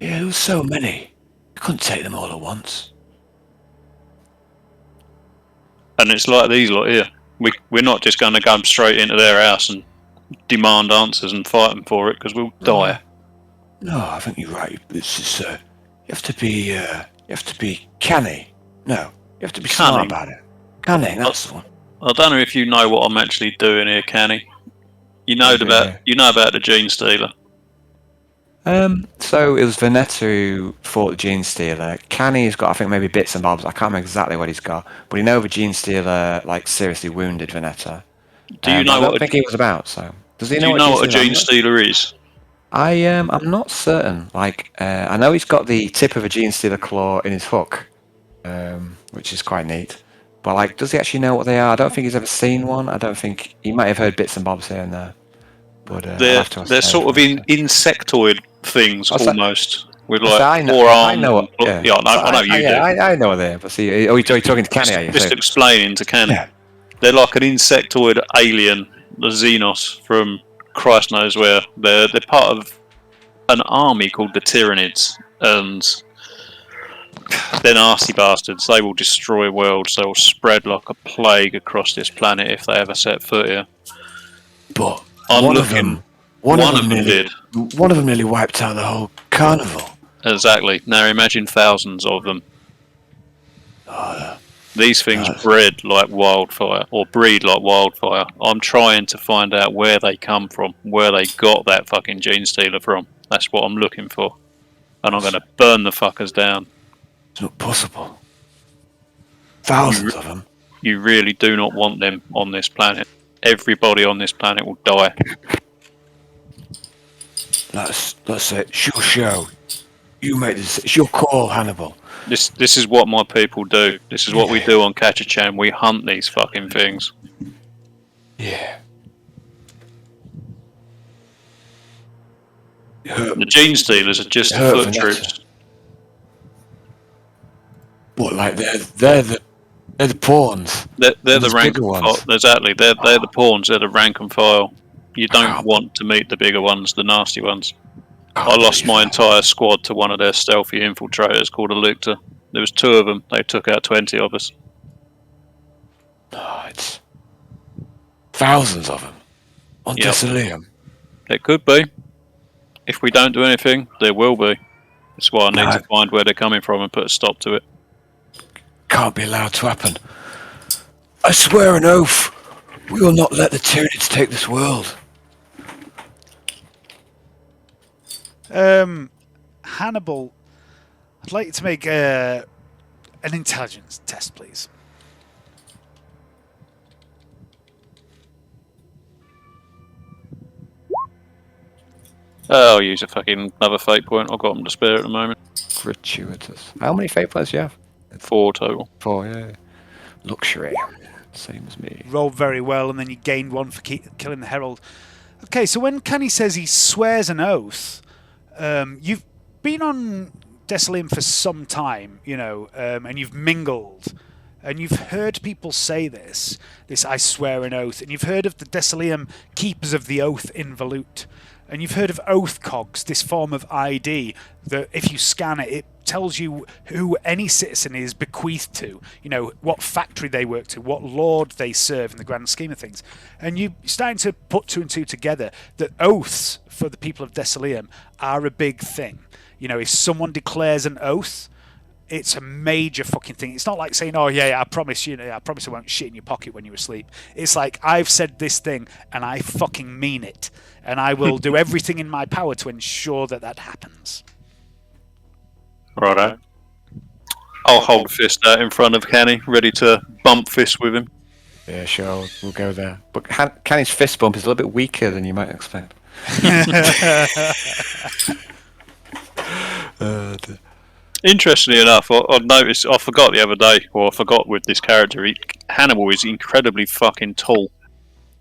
Yeah, there was so many. couldn't take them all at once. And it's like these lot here. We're not just going to go straight into their house and demand answers and fight them for it, because we'll die. No, I think you're right. It's just, you have to be canny. No, you have to be smart Canny? about it. Canny, that's the one. I don't know if you know what I'm actually doing here, Canny. You know about the Gene Stealer. So it was Venetta who fought the Gene Stealer. Canny's got, I think, maybe bits and bobs. I can't remember exactly what he's got, but you know the Gene Stealer seriously wounded Venetta. Do you know I what? don't think he was about. So does he Do know you know what a Gene Gene Stealer is? I'm not certain. I know he's got the tip of a Gene Stealer claw in his hook, which is quite neat. But does he actually know what they are? I don't think he's ever seen one. I don't think he might have heard bits and bobs here and there. But they're sort of insectoid things almost, with I I know I know there. But see, are you talking to Canny? Are you? Just explaining to Canny. Yeah. They're like an insectoid alien, the Xenos from Christ knows where. They're part of an army called the Tyranids, and they're nasty bastards. They will destroy worlds. They will spread like a plague across this planet if they ever set foot here. But One of them did. One of them nearly wiped out the whole carnival. Exactly. Now imagine thousands of them. These things breed like wildfire. I'm trying to find out where they come from, where they got that fucking Gene Stealer from. That's what I'm looking for. And I'm going to burn the fuckers down. It's not possible. Thousands of them. You really do not want them on this planet. Everybody on this planet will die. That's it. It's your show. You make this. It's your call, Hannibal. This is what my people do. This is what we do on Catch-A-Chan. We hunt these fucking things. Yeah. The Gene Stealers are just the foot troops. What? They're the pawns. They're the rank bigger and ones. file. Exactly. They're the pawns. They're the rank and file. You don't want to meet the bigger ones, the nasty ones. I lost my entire squad to one of their stealthy infiltrators called a Luctor. There was 2 of them. They took out 20 of us. Oh, it's thousands of them on Desolium. It could be. If we don't do anything, there will be. That's why I need to find where they're coming from and put a stop to it. Can't be allowed to happen. I swear an oath, we will not let the Tyranids take this world. Hannibal, I'd like you to make an intelligence test, please. I'll use a fucking another fate point. I've got them to spare at the moment. Gratuitous. How many fate points do you have? 4 total. 4, yeah. Luxury. Same as me. Rolled very well, and then you gained 1 for killing the Herald. Okay, so when Canny says he swears an oath, you've been on Desolium for some time, and you've mingled, and you've heard people say this I swear an oath, and you've heard of the Desolium Keepers of the Oath in Volute, and you've heard of oath cogs, this form of ID that if you scan it, it tells you who any citizen is bequeathed to, what factory they work to, what lord they serve in the grand scheme of things. And you're starting to put 2 and 2 together, that oaths for the people of Desolium are a big thing. If someone declares an oath, it's a major fucking thing. It's not like saying, "Oh yeah, I promise I won't shit in your pocket when you're asleep." It's like, I've said this thing and I fucking mean it, and I will do everything in my power to ensure that happens. Righto. I'll hold a fist out in front of Canny, ready to bump fist with him. Yeah, sure. We'll go there. But Canny's fist bump is a little bit weaker than you might expect. Interestingly enough, I noticed, I forgot the other day, or I forgot with this character, Hannibal is incredibly fucking tall.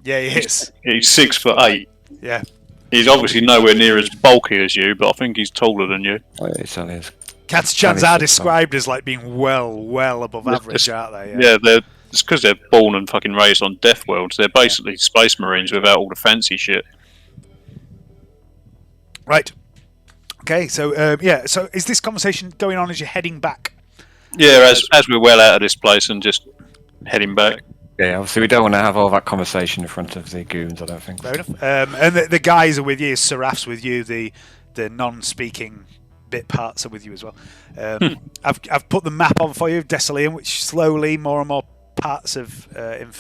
Yeah, he is. He's 6'8". Yeah. He's obviously nowhere near as bulky as you, but I think he's taller than you. Oh, yeah, he certainly is. Catch-A-Chans are described as being well above average, aren't they? Yeah, it's because they're born and fucking raised on Death Worlds. They're basically Space Marines without all the fancy shit. Right. Okay, so so is this conversation going on as you're heading back? Yeah, as we're well out of this place and just heading back. Yeah, obviously we don't want to have all that conversation in front of the goons, I don't think. Fair enough. And the guys are with you. Seraph's with you. The non-speaking bit parts are with you as well. I've put the map on for you of Desolium, which slowly more and more parts of I'm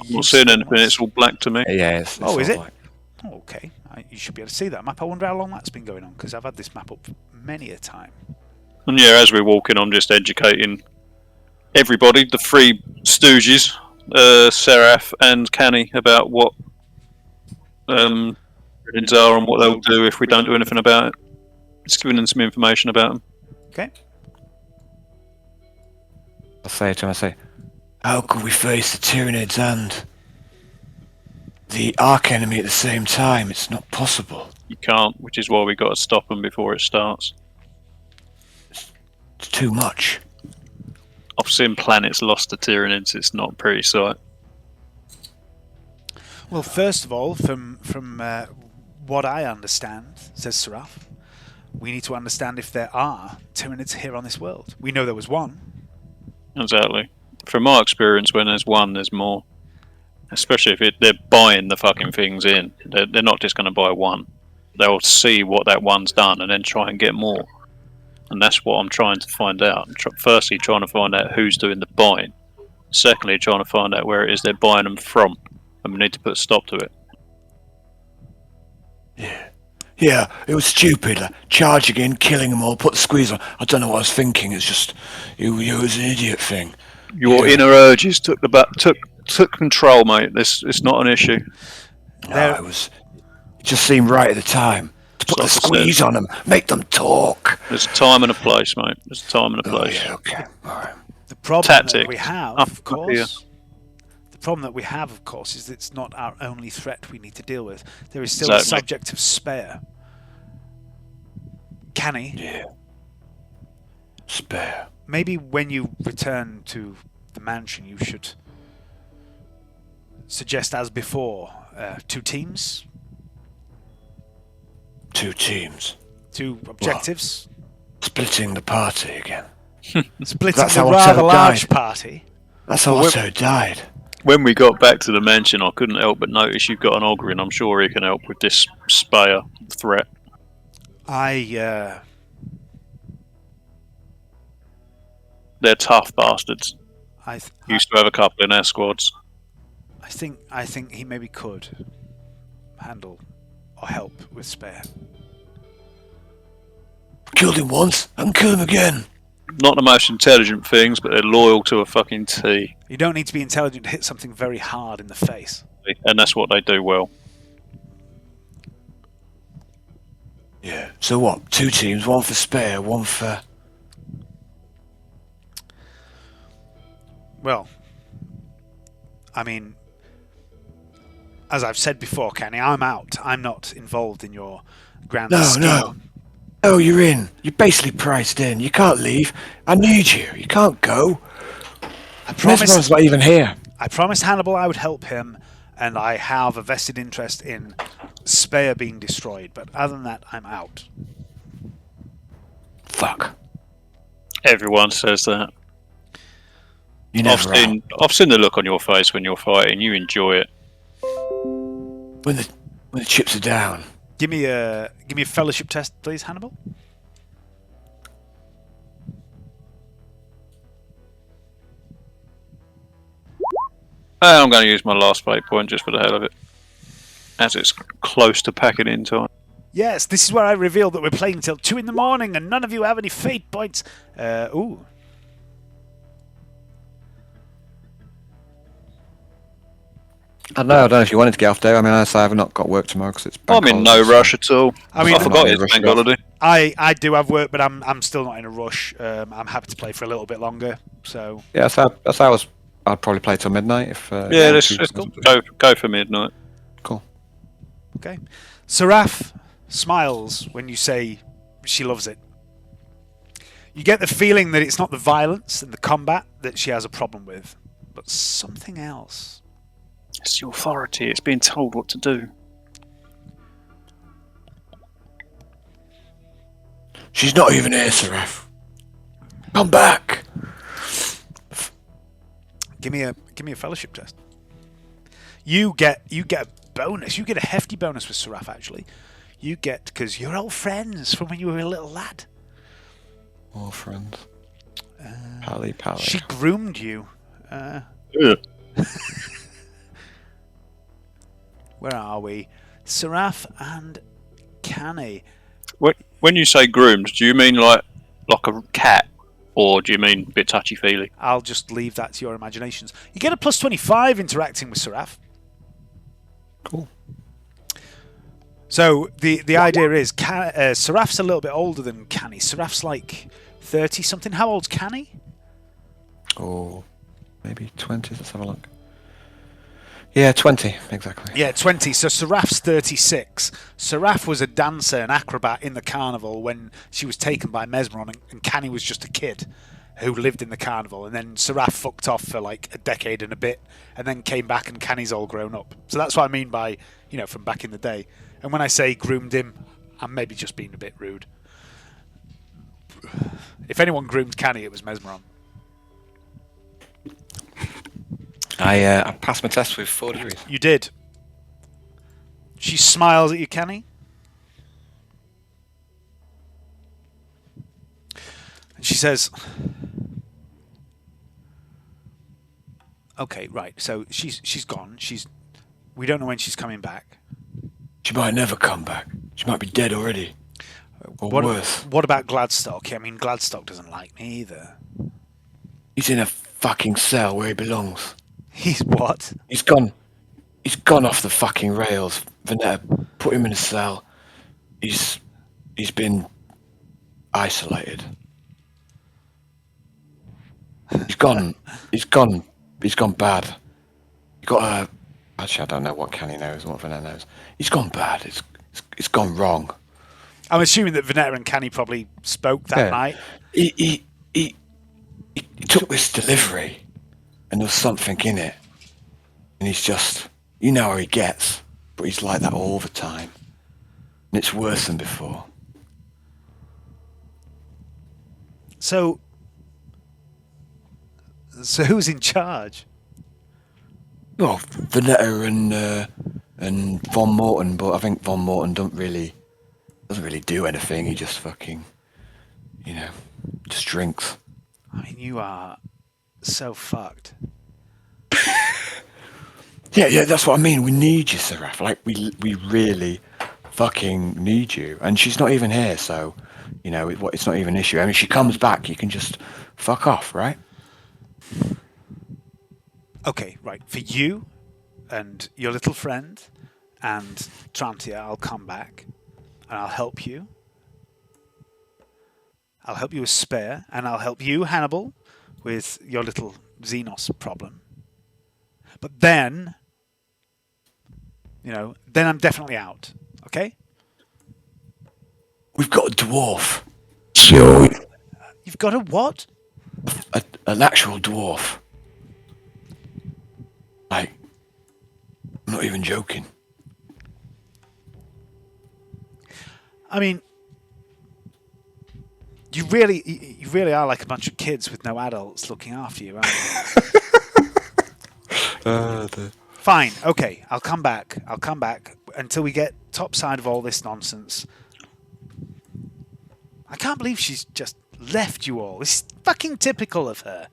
not seeing anything. It's all black to me. Yeah, it's Oh, is all it? black. Oh, okay. You should be able to see that map. I wonder how long that's been going on, because I've had this map up many a time. And yeah, as we're walking, I'm just educating everybody, the three stooges, Seraph and Canni, about what credits are and what they'll do if we don't do anything about it. Just giving them some information about them. Okay. I'll say to him, I say, How could we face the Tyranids and the Arch Enemy at the same time? It's not possible. You can't, which is why we got to stop them before it starts. It's too much. I've seen planets lost to Tyranids. It's not a pretty sight. Well, first of all, from what I understand, says Seraph, we need to understand if there are Tyranids here on this world. We know there was one. Exactly. From my experience, when there's one, there's more. Especially if they're buying the fucking things in. They're not just going to buy one. They'll see what that one's done and then try and get more. And that's what I'm trying to find out. Firstly, trying to find out who's doing the buying. Secondly, trying to find out where it is they're buying them from. And we need to put a stop to it. Yeah, it was stupid. Charging in, killing them all, put the squeeze on. I don't know what I was thinking. It's just, it was an idiot thing. Your inner urges took control, mate. It's not an issue. No, it just seemed right at the time. To put the squeeze on them, make them talk. There's a time and a place, mate. There's a time and a place. Yeah, okay. All right. The problem Tactic. that we have, Up of course, here. the problem that we have, of course, is that it's not our only threat we need to deal with. There is still Exactly. the subject of Spare. Canni, Yeah. Spare. maybe when you return to the mansion, you should suggest, as before, 2 teams, 2 teams. 2 objectives, Splitting the party again. splitting That's a how rather Otto large died. party. That's how Otto died. When we got back to the mansion, I couldn't help but notice you've got an Ogre, I'm sure he can help with this Spare threat. I They're tough bastards. Used to have a couple in our squads. I think he maybe could handle or help with Spare. Killed him once, and kill him again. Not the most intelligent things, but they're loyal to a fucking T. You don't need to be intelligent to hit something very hard in the face. And that's what they do well. Yeah. So what? 2 teams, 1 for Spare, 1 for... Well, I mean, as I've said before, Canni, I'm out. I'm not involved in your grand scheme. No. Oh, you're in. You're basically priced in. You can't leave. I need you. You can't go. Mesmer's not even here. I promised Hannibal I would help him, and I have a vested interest in Spare being destroyed. But other than that, I'm out. Fuck. Everyone says that. You never are. I've seen the look on your face when you're fighting. You enjoy it. When the chips are down. Give me a fellowship test, please, Hannibal. I'm going to use my last fate point just for the hell of it, as it's close to packing in time. Yes, this is where I revealed that we're playing till 2 in the morning, and none of you have any fate points. Ooh. I don't know if you wanted to get off there. I mean, I say I've not got work tomorrow because it's bank I'm in no holiday, so- rush at all. I mean, I forgot I'm it's not bank in a rush. holiday. I do have work, but I'm still not in a rush. I'm happy to play for a little bit longer. So Yeah, I'd probably play till midnight if. Yeah, let's go for midnight. Cool. okay. Seraph smiles when you say she loves it. You get the feeling that it's not the violence and the combat that she has a problem with, but something else. It's the authority. It's being told what to do. She's not even here, Seraph. Come back. Give me a fellowship test. You get a bonus. You get a hefty bonus with Seraph, actually. You get, because you're old friends from when you were a little lad. All friends. Pally. She groomed you. Yeah. Where are we? Seraph and Canni. When you say groomed, do you mean like a cat, or do you mean a bit touchy feely? I'll just leave that to your imaginations. You get a plus 25 interacting with Seraph. Cool. So the idea is Seraph's a little bit older than Canni. Seraph's like 30 something. How old's Canni? Oh, maybe 20. Let's have a look. Yeah, 20, exactly. Yeah, 20. So Seraph's 36. Seraph was a dancer and acrobat in the carnival when she was taken by Mesmeron, and Canni was just a kid who lived in the carnival. And then Seraph fucked off for like a decade and a bit, and then came back, and Canni's all grown up. So that's what I mean by, from back in the day. And when I say groomed him, I'm maybe just being a bit rude. If anyone groomed Canni, it was Mesmeron. I passed my test with 4 degrees. You did. She smiles at you, Canni. And she says, "Okay, right. So she's gone. We don't know when she's coming back. She might never come back. She might be dead already. Or worse. What about Gladstock? I mean, Gladstock doesn't like me either. He's in a fucking cell where he belongs. He's what? He's gone off the fucking rails. Vanetta put him in a cell. He's been isolated. He's gone bad. He got a... Actually, I don't know what Canni knows and what Vanessa knows. He's gone bad. It's gone wrong. I'm assuming that Vanetta and Canni probably spoke that night. He took this delivery, and there was something in it, and he's just, how he gets, but he's like that all the time, and it's worse than before. So who's in charge? Well, Vanetta and Von Morton, but I think Von Morton doesn't really do anything. He just fucking, just drinks. I mean, you are so fucked. Yeah, that's what I mean. We need you, Seraph. Like, we really fucking need you. And she's not even here, so, it's not even an issue. I mean, if she comes back, you can just fuck off, right? Okay, right. For you and your little friend and Trantia, I'll come back and I'll help you. I'll help you with Spare, and I'll help you, Hannibal, with your little Xenos problem. But then, then I'm definitely out. Okay? We've got a dwarf. Sure. You've got a what? An actual dwarf. Like, I'm not even joking. I mean, you really are like a bunch of kids with no adults looking after you, aren't you? Fine, okay, I'll come back until we get topside of all this nonsense. I can't believe she's just left you all. This is fucking typical of her.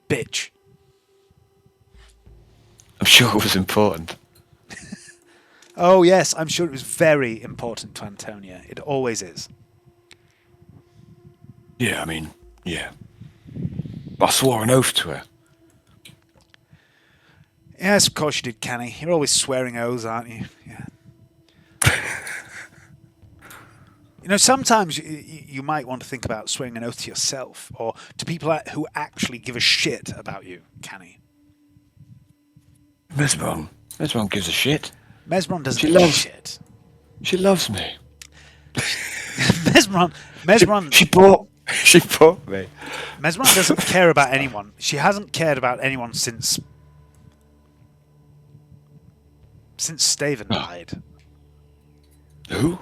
Bitch. I'm sure it was important. Oh yes, I'm sure it was very important to Antonia. It always is. Yeah, I mean, yeah. I swore an oath to her. Yes, of course you did, Canni. You're always swearing oaths, aren't you? Yeah. Sometimes you might want to think about swearing an oath to yourself or to people who actually give a shit about you, Canni. Mesmeron gives a shit. Mesmeron doesn't give a shit. She loves me. Mesmeron. She bought me. Mesmeron doesn't care about anyone. She hasn't cared about anyone since Staven died. Who?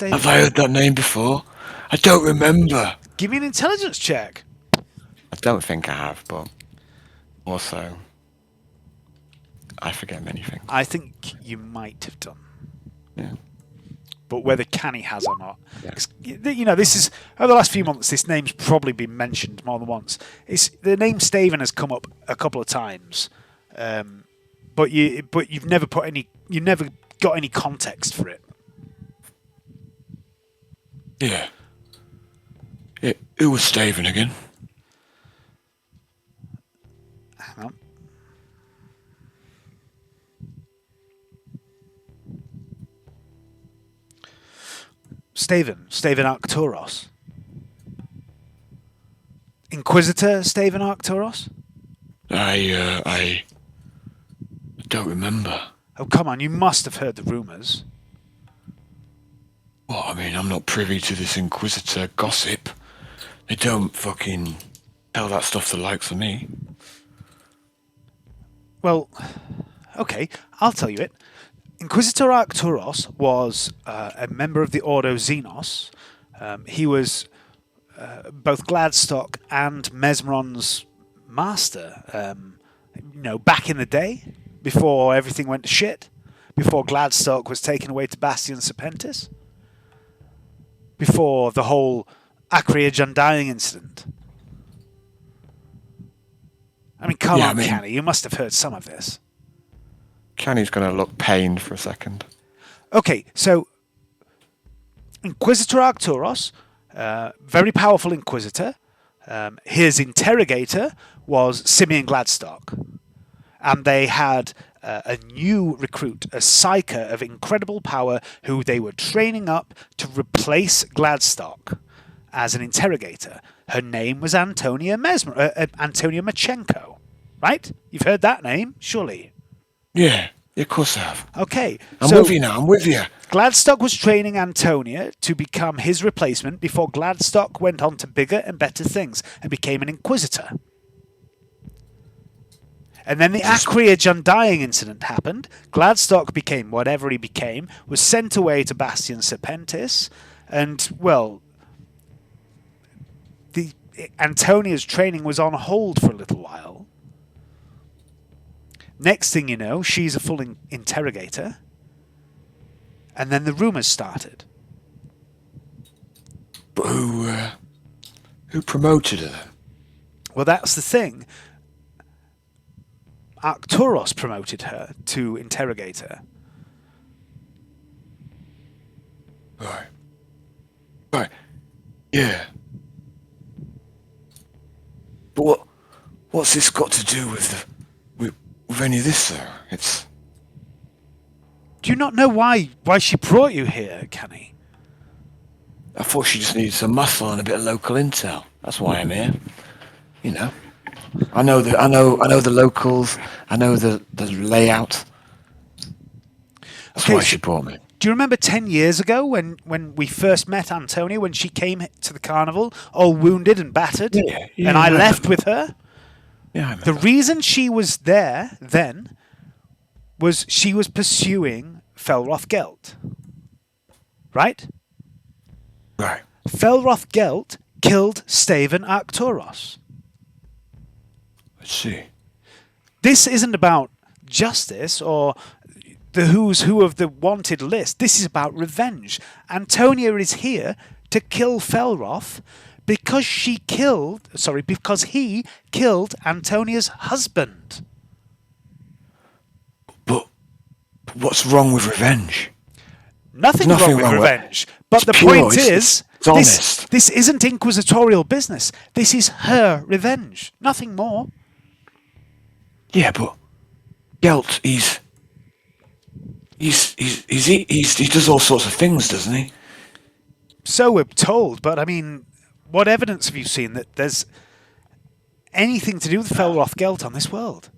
Have I heard that name before? I don't remember. Give me an intelligence check. I don't think I have, but also I forget many things. I think you might have done. Yeah. But whether Canny has or not. Yeah. 'Cause, you know, this is over the last few months. This name's probably been mentioned more than once. The name Staven has come up a couple of times, but you've never got any context for it. Yeah. Who was Staven again? Hang on. Staven Arcturos. Inquisitor Staven Arcturos? I don't remember. Oh, come on, you must have heard the rumours. Well, I mean, I'm not privy to this Inquisitor gossip. They don't fucking tell that stuff to the likes of me. Well, okay, I'll tell you it. Inquisitor Arcturos was a member of the Ordo Xenos. He was both Gladstock and Mesmeron's master. Back in the day, before everything went to shit, before Gladstock was taken away to Bastion Serpentis, before the whole Acreage Undying incident. I mean, come on, Canny, you must have heard some of this. Canny's going to look pained for a second. Okay, so Inquisitor Arcturos, very powerful Inquisitor. His interrogator was Simeon Gladstock. And they had a new recruit, a psyker of incredible power, who they were training up to replace Gladstock as an interrogator. Her name was Antonia Machenko, right? You've heard that name, surely? Yeah, of course I have. Okay. I'm with you now, I'm with you. Gladstock was training Antonia to become his replacement before Gladstock went on to bigger and better things and became an Inquisitor. And then the Acreage Undying incident happened. Gladstock became whatever he became, was sent away to Bastion Serpentis, and, well, Antonia's training was on hold for a little while. Next thing you know, she's a full interrogator. And then the rumours started. But who promoted her? Well, that's the thing. Arcturos promoted her to interrogator. Right. Yeah. But what's this got to do with any of this, though? It's... Do you not know why she brought you here, Canny? I thought she just needed some muscle and a bit of local intel. That's why I'm here. You know. I know the locals. I know the layout. That's why she brought me. Do you remember 10 years ago when we first met Antonia, when she came to the carnival, all wounded and battered, and I left with her? Yeah, I remember. The reason she was there then was she was pursuing Felroth Gelt. Right? Right. Felroth Gelt killed Staven Arcturos. Let's see. This isn't about justice or the who's who of the wanted list. This is about revenge. Antonia is here to kill Felroth because he killed Antonia's husband. But what's wrong with revenge? Nothing wrong with revenge. But the point is, it's honest. This isn't inquisitorial business. This is her revenge. Nothing more. Yeah, but Gelt, he does all sorts of things, doesn't he? So we're told, but I mean, what evidence have you seen that there's anything to do with Felroth Gelt on this world?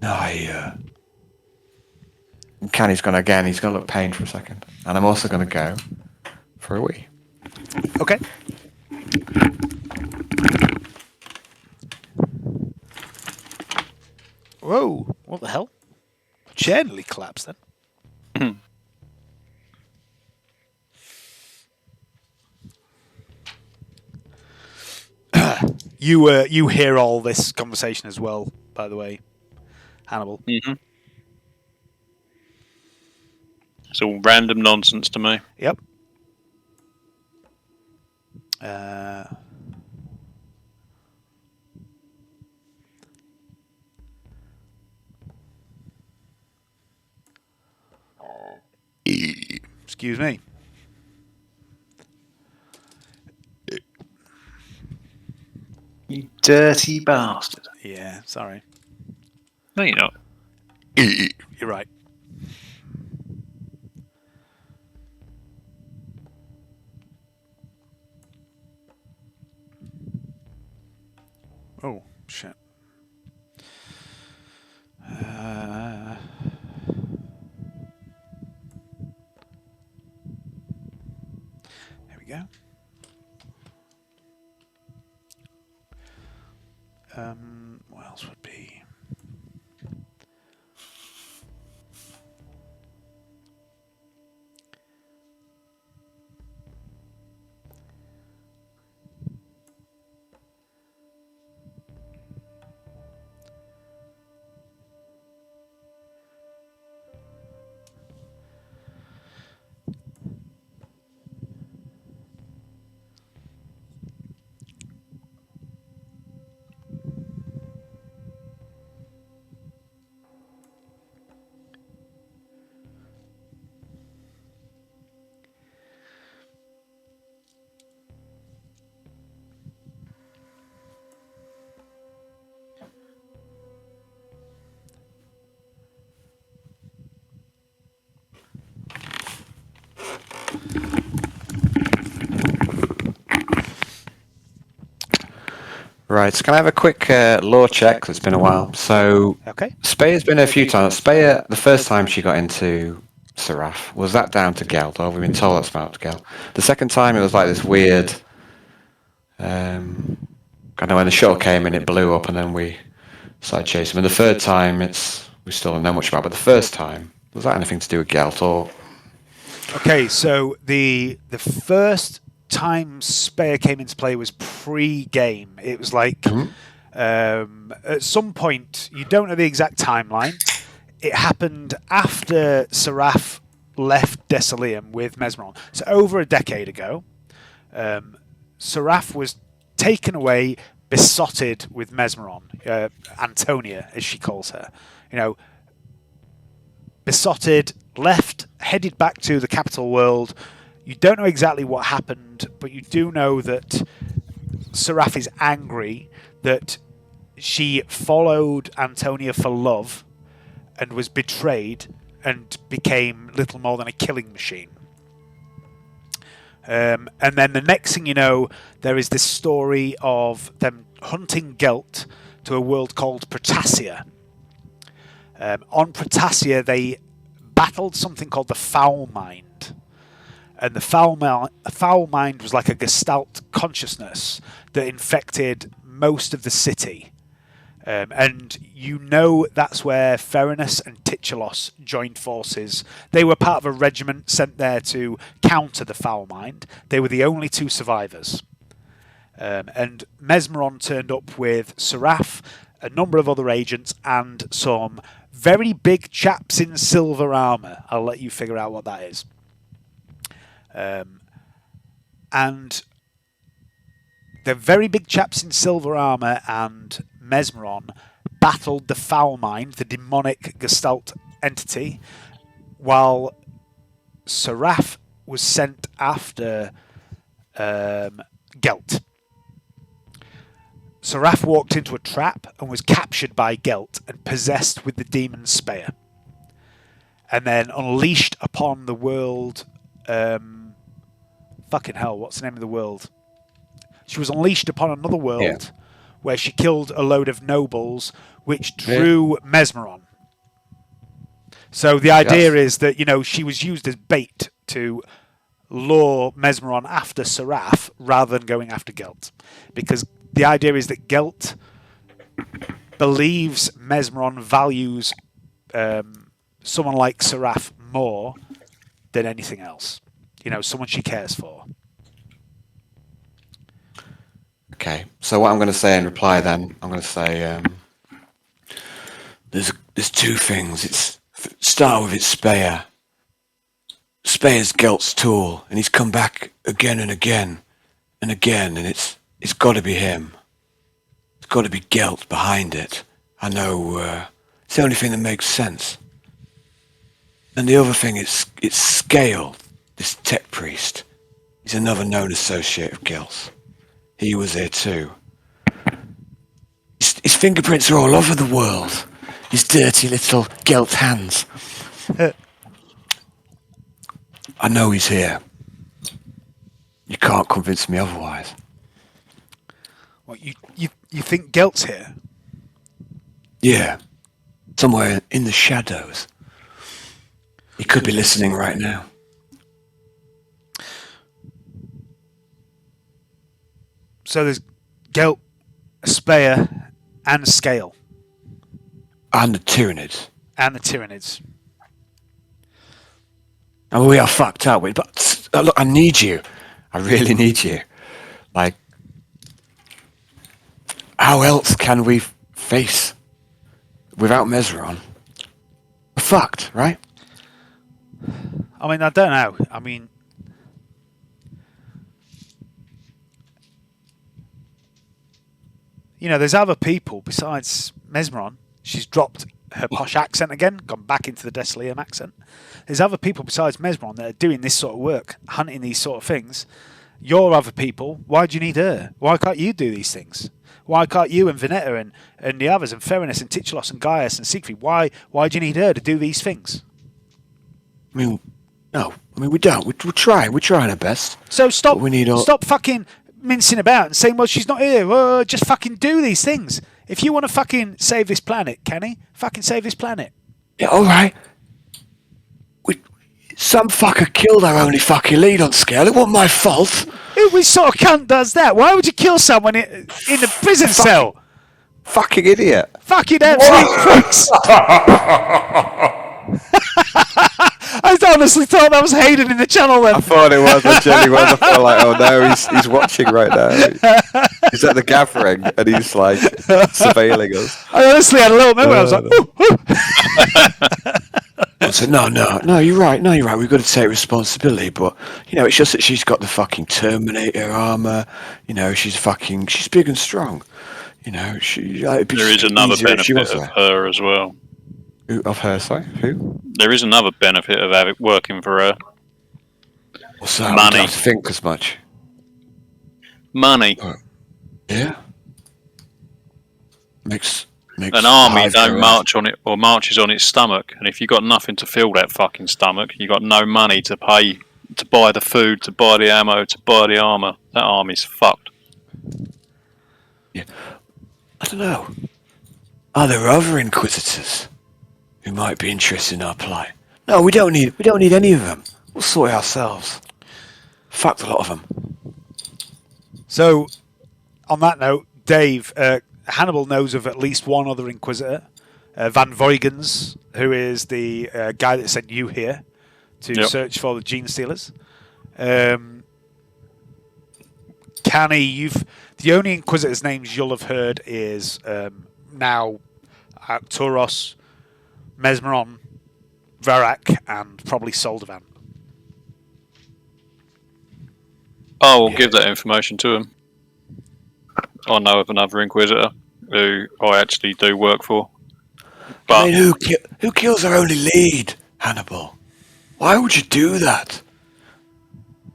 No, Canny's gonna he's gonna look pained for a second. And I'm also gonna go for a wee. Okay. Whoa, what the hell? Chair nearly collapsed then. You hear all this conversation as well, by the way, Hannibal. Mm-hmm. It's all random nonsense to me. Yep. Excuse me. You dirty bastard. Yeah, sorry. No, you're not. You're right. Oh, shit. There we go. What else would be? Right, so can I have a quick lore check? 'Cause it's been a while. So, Okay. Speye's been a few times. Speyer, the first time she got into Seraph, was that down to Gelt? Or we've been told that's about Gelt. The second time, it was like this weird. I know when the shuttle came and it blew up, and then we started chasing him. And the third time, we still don't know much about. But the first time, was that anything to do with Gelt or? Okay, so the first time Speyer came into play was pre-game. It was like at some point, you don't know the exact timeline. It happened after Seraph left Desolium with Mesmeron. So over a decade ago, Seraph was taken away, besotted with Mesmeron, Antonia, as she calls her. Besotted, left, headed back to the capital world. You don't know exactly what happened, but you do know that Seraph is angry that she followed Antonia for love and was betrayed and became little more than a killing machine. And then the next thing you know, there is this story of them hunting Gelt to a world called Protassia. On Protassia, they battled something called the Foul Mind. And the Foul Mind was like a Gestalt consciousness that infected most of the city. And you know that's where Ferinus and Tichelos joined forces. They were part of a regiment sent there to counter the Foul Mind. They were the only two survivors. And Mesmeron turned up with Seraph, a number of other agents, and some very big chaps in silver armour. I'll let you figure out what that is. And the very big chaps in silver armour and Mesmeron battled the Foul Mind, the demonic Gestalt entity, while Seraph was sent after Gelt. Seraph walked into a trap and was captured by Gelt and possessed with the demon Speyer. And then unleashed upon the world... fucking hell, what's the name of the world? She was unleashed upon another world where she killed a load of nobles, which drew Mesmeron. So the idea is that, she was used as bait to lure Mesmeron after Seraph rather than going after Gelt. Because the idea is that Gelt believes Mesmeron values someone like Seraph more than anything else. Someone she cares for. Okay. So what I'm going to say in reply then, I'm going to say, There's two things. Start with it's Speyer. Speyer's Gelt's tool, and he's come back again and again and again, and it's got to be him. It's got to be Gelt behind it. I know. It's the only thing that makes sense. And the other thing is it's Scale, this tech priest. He's another known associate of Gelt's. He was there too. His fingerprints are all over the world. His dirty little Gelt hands. I know he's here. You can't convince me otherwise. What, you think Gelt's here? Yeah. Somewhere in the shadows. He could be listening right now. So there's Gelt, Speyer, and Scale. And the Tyranids. And the Tyranids. And we are fucked up. But look, I need you. I really need you. Like, how else can we face without Mesmeron? We're fucked, right? I mean, I don't know. I mean, you know, there's other people besides Mesmeron. She's dropped her posh accent again, gone back into the Deslium accent. There's other people besides Mesmeron that are doing this sort of work, hunting these sort of things. You're other people. Why do you need her? Why can't you do these things? Why can't you and Veneta and the others and Ferinus and Titulos and Gaius and Siegfried? Why do you need her to do these things? I mean, no. I mean, we don't. We're trying. We're trying our best. So stop. But we need all... Stop fucking mincing about and saying, "Well, she's not here." Well, just fucking do these things. If you want to fucking save this planet, Canni, fucking save this planet. Yeah, all right. Some fucker killed our only fucking lead on Scale. It wasn't my fault. Which sort of cunt does that? Why would you kill someone in the prison cell? Fucking idiot. Fucking absolute crooks. I honestly thought that was Hayden in the channel then. I thought it was. I genuinely was. I thought like, oh no, he's watching right now. He's at the gathering and he's like surveilling us. I honestly had a little moment. I was like, ooh, ooh. I said, no, you're right. No, you're right. We've got to take responsibility. But, you know, it's just that she's got the fucking Terminator armor. You know, she's big and strong. You know, there is another benefit of her as well. Of her, sorry? Who? There is another benefit of having working for her. What's that? Money. I don't think as much. Money. Yeah. Makes an army don't march on it or marches on its stomach, and if you've got nothing to fill that fucking stomach, you've got no money to pay to buy the food, to buy the ammo, to buy the armor. That army's fucked. Yeah. I don't know. Are there other Inquisitors who might be interested in our plight? No, we don't need any of them. We'll sort it ourselves. Fucked a lot of them. So, on that note, Dave, Hannibal knows of at least one other Inquisitor, Van Voigens, who is the guy that sent you here to search for the Gene Stealers. Canni, the only Inquisitors' names you'll have heard is now Arcturus, Mesmeron, Varak, and probably Soldavan. Oh, we'll give that information to him. I know of another Inquisitor who I actually do work for. But I mean, who kills our only lead, Hannibal? Why would you do that?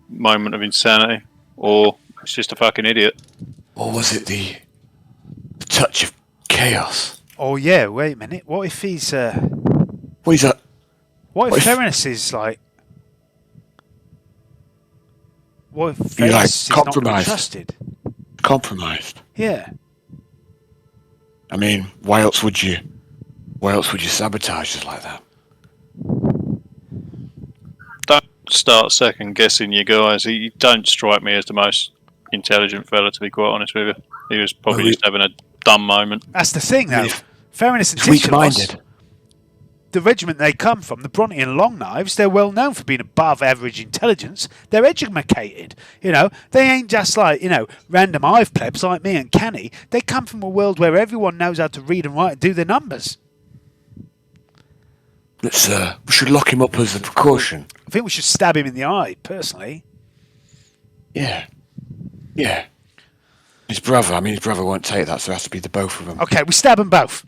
Moment of insanity, or it's just a fucking idiot. Or was it the touch of chaos? Oh yeah, wait a minute. What if he's? What is that? What if Ferinus is like? What if You're like Ferinus is not compromised. trusted? Compromised. Yeah. I mean, why else would you sabotage us like that? Don't start second guessing you guys. You don't strike me as the most intelligent fella, to be quite honest with you. He was probably just having a dumb moment. That's the thing, though. Ferinus and Weak-minded. the regiment they come from, the Bronte Long Knives, they're well known for being above average intelligence. They're educated. They ain't just like, random hive plebs like me and Canny. They come from a world where everyone knows how to read and write and do their numbers. We should lock him up as a precaution. I think we should stab him in the eye, personally. Yeah. His brother won't take that, so it has to be the both of them. Okay, we stab them both.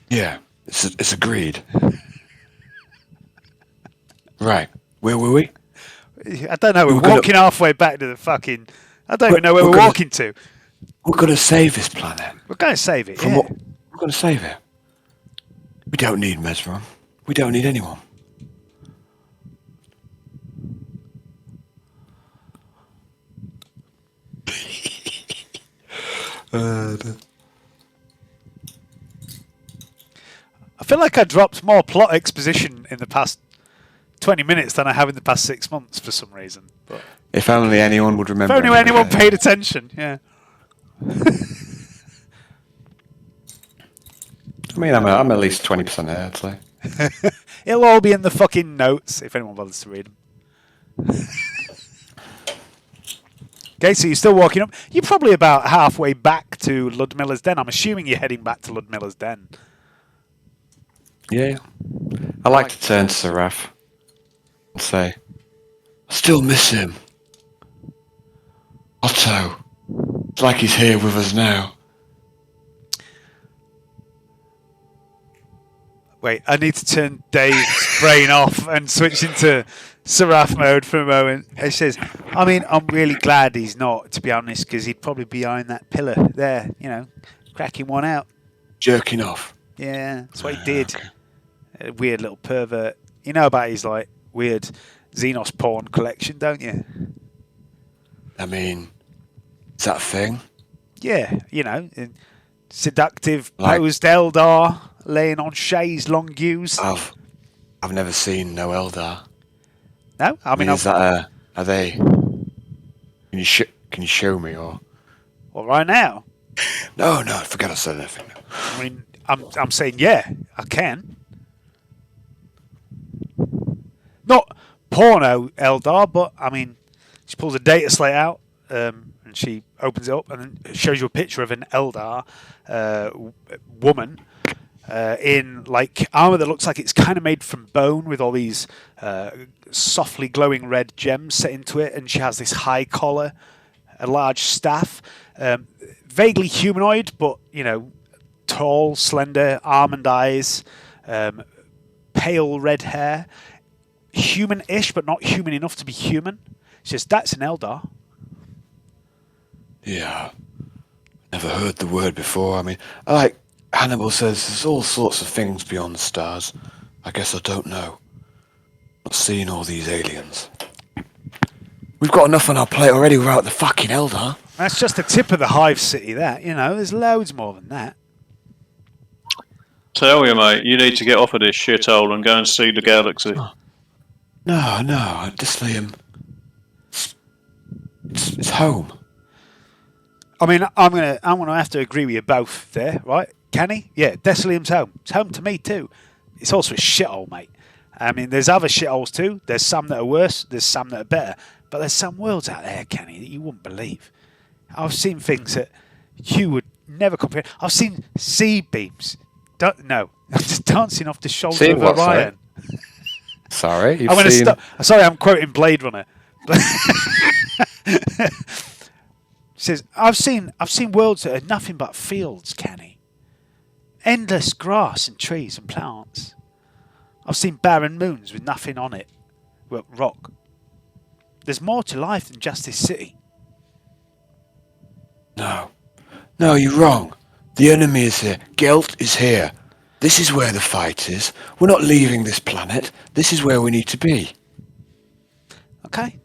Yeah, it's agreed. Right, where were we? I don't know, we're walking halfway back to the fucking... I don't even know where we're walking to. We're going to save this planet. We're going to save it, We're going to save it. We don't need Mesron. We don't need anyone. I feel like I dropped more plot exposition in the past 20 minutes than I have in the past 6 months for some reason. But If only anyone would remember. if only anyone paid attention, yeah. I mean, I'm at least 20% there, I'd say. It'll all be in the fucking notes if anyone bothers to read them. Okay, so you're still walking up. You're probably about halfway back to Ludmilla's den. I'm assuming you're heading back to Ludmilla's den. Yeah. I like to turn to Seraph and say, I still miss him. Otto. It's like he's here with us now. Wait, I need to turn Dave's brain off and switch into Seraph mode for a moment. He says, I mean, I'm really glad he's not, to be honest, because he'd probably be behind that pillar there, cracking one out. Jerking off. Yeah, that's what he did. Okay. A weird little pervert. You know about his, weird Xenos porn collection, don't you? I mean, is that a thing? Yeah, seductive, posed Eldar, laying on Shay's long use. I've never seen no Eldar. No? I mean is that are they... Can you show me, or... Well, right now? No, forget I said anything. I mean, I'm saying, yeah, I can. Not porno Eldar, but, I mean, she pulls a data slate out, and she opens it up, and then shows you a picture of an Eldar woman in, armour that looks like it's kind of made from bone with all these softly glowing red gems set into it, and she has this high collar, a large staff, vaguely humanoid, but, tall, slender, almond eyes, pale red hair, human-ish, but not human enough to be human. She says, that's an Eldar. Yeah. Never heard the word before. I mean, like Hannibal says, there's all sorts of things beyond the stars. I guess I don't know. Not seeing all these aliens. We've got enough on our plate already without the fucking Eldar. That's just the tip of the hive city, that. There's loads more than that. Tell you, mate, you need to get off of this shithole and go and see the galaxy. Oh. No, Dislium. It's home. I mean, I'm gonna have to agree with you both there, right? Canny? Yeah, Desilium's home. It's home to me too. It's also a shithole, mate. I mean, there's other shitholes too. There's some that are worse. There's some that are better. But there's some worlds out there, Canny, that you wouldn't believe. I've seen things that you would never compare. I've seen sea beams. No, just dancing off the shoulder of Orion. Sorry, you've seen... Sorry, I'm quoting Blade Runner. Says, I've seen worlds that are nothing but fields, Canny. Endless grass and trees and plants. I've seen barren moons with nothing on it. Well, rock. There's more to life than just this city. No, you're wrong. The enemy is here. Gelt is here. This is where the fight is. We're not leaving this planet. This is where we need to be. Okay.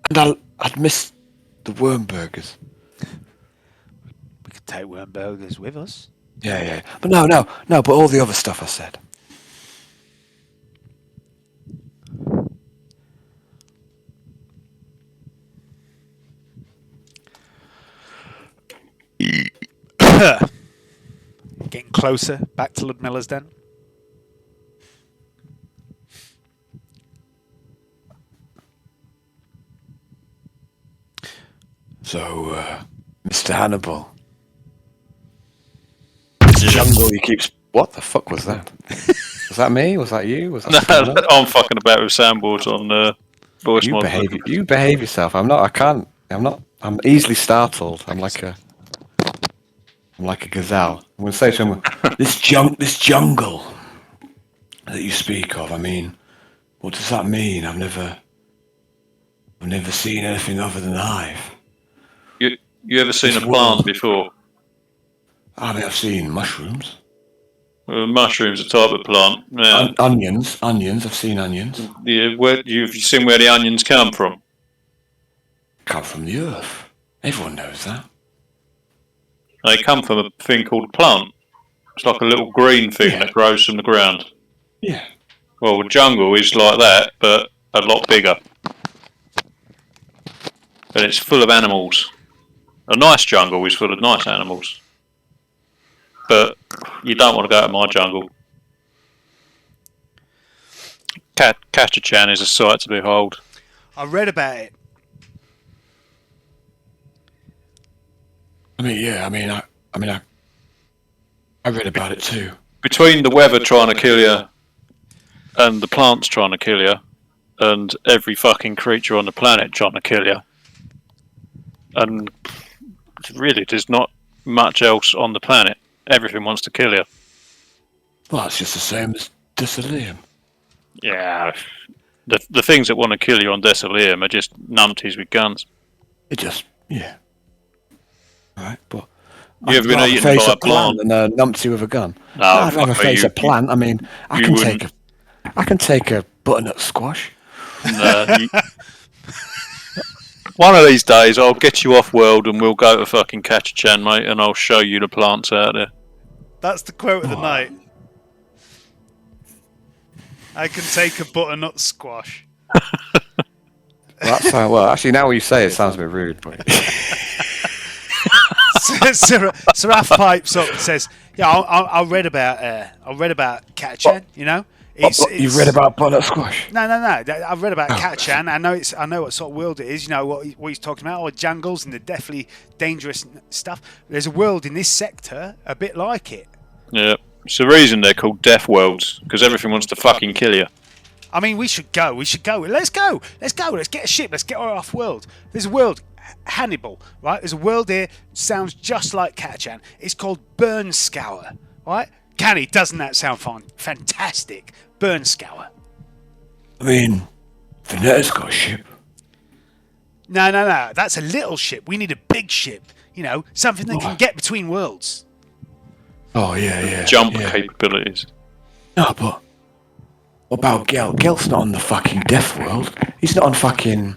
And I'd miss the worm burgers. We could take worm burgers with us. Yeah. But no, but all the other stuff I said. getting closer back to Ludmilla's den. So, Mr. Hannibal. This jungle he keeps... What the fuck was that? Was that me? Was that you? Was that someone else? I'm fucking about with soundboards on voice mod. You behave yourself. I'm easily startled. I'm like a gazelle. I'm going to say to him, This jungle that you speak of, I mean, what does that mean? I've never seen anything other than a hive. You ever seen a This plant world. before? I mean, I've seen mushrooms. Mushrooms, a type of plant. Yeah. Onions, I've seen onions. Yeah, you've seen where the onions come from? Come from the earth. Everyone knows that. They come from a thing called a plant. It's like a little green thing that grows from the ground. Yeah. Well, the jungle is like that, but a lot bigger. And it's full of animals. A nice jungle is full of nice animals. But you don't want to go to my jungle. Kachachan is a sight to behold. I read about it. I read about it too. Between the weather trying to kill you and the plants trying to kill you and every fucking creature on the planet trying to kill you, and really there's not much else on the planet. Everything wants to kill you. Well, it's just the same as Desolum. Yeah, the things that want to kill you on Desolum are just numpties with guns. Yeah. Alright, but... You ever been eaten by a plant? and a numpty with a gun. No, I'd rather fuck face you. a plant. I mean, I can take a butternut squash. One of these days, I'll get you off world and we'll go to fucking Kachachan, mate, and I'll show you the plants out there. That's the quote of the night. I can take a butternut squash. Well, actually, now you say it, sounds a bit rude. But... Seraph pipes up and says, "Yeah, I read about Kachachan. You know, You've read about butternut squash? No. I've read about Kachachan. I know what sort of world it is. You know what he's talking about, all the jungles and the deathly dangerous stuff. There's a world in this sector a bit like it. Yeah, it's the reason they're called death worlds, because everything wants to fucking kill you. I mean, we should go. Let's go. Let's get a ship. Let's get off world. There's a world, Hannibal, right? There's a world here. Sounds just like Kachachan. It's called Burnscour, right? Canni, doesn't that sound fun? Fantastic. Burnscour. I mean, Venetta's got a ship. No. That's a little ship. We need a big ship. You know, something that can get between worlds. Oh, yeah. Jump capabilities. No, but... What about Gel? Gel's not on the fucking death world. He's not on fucking...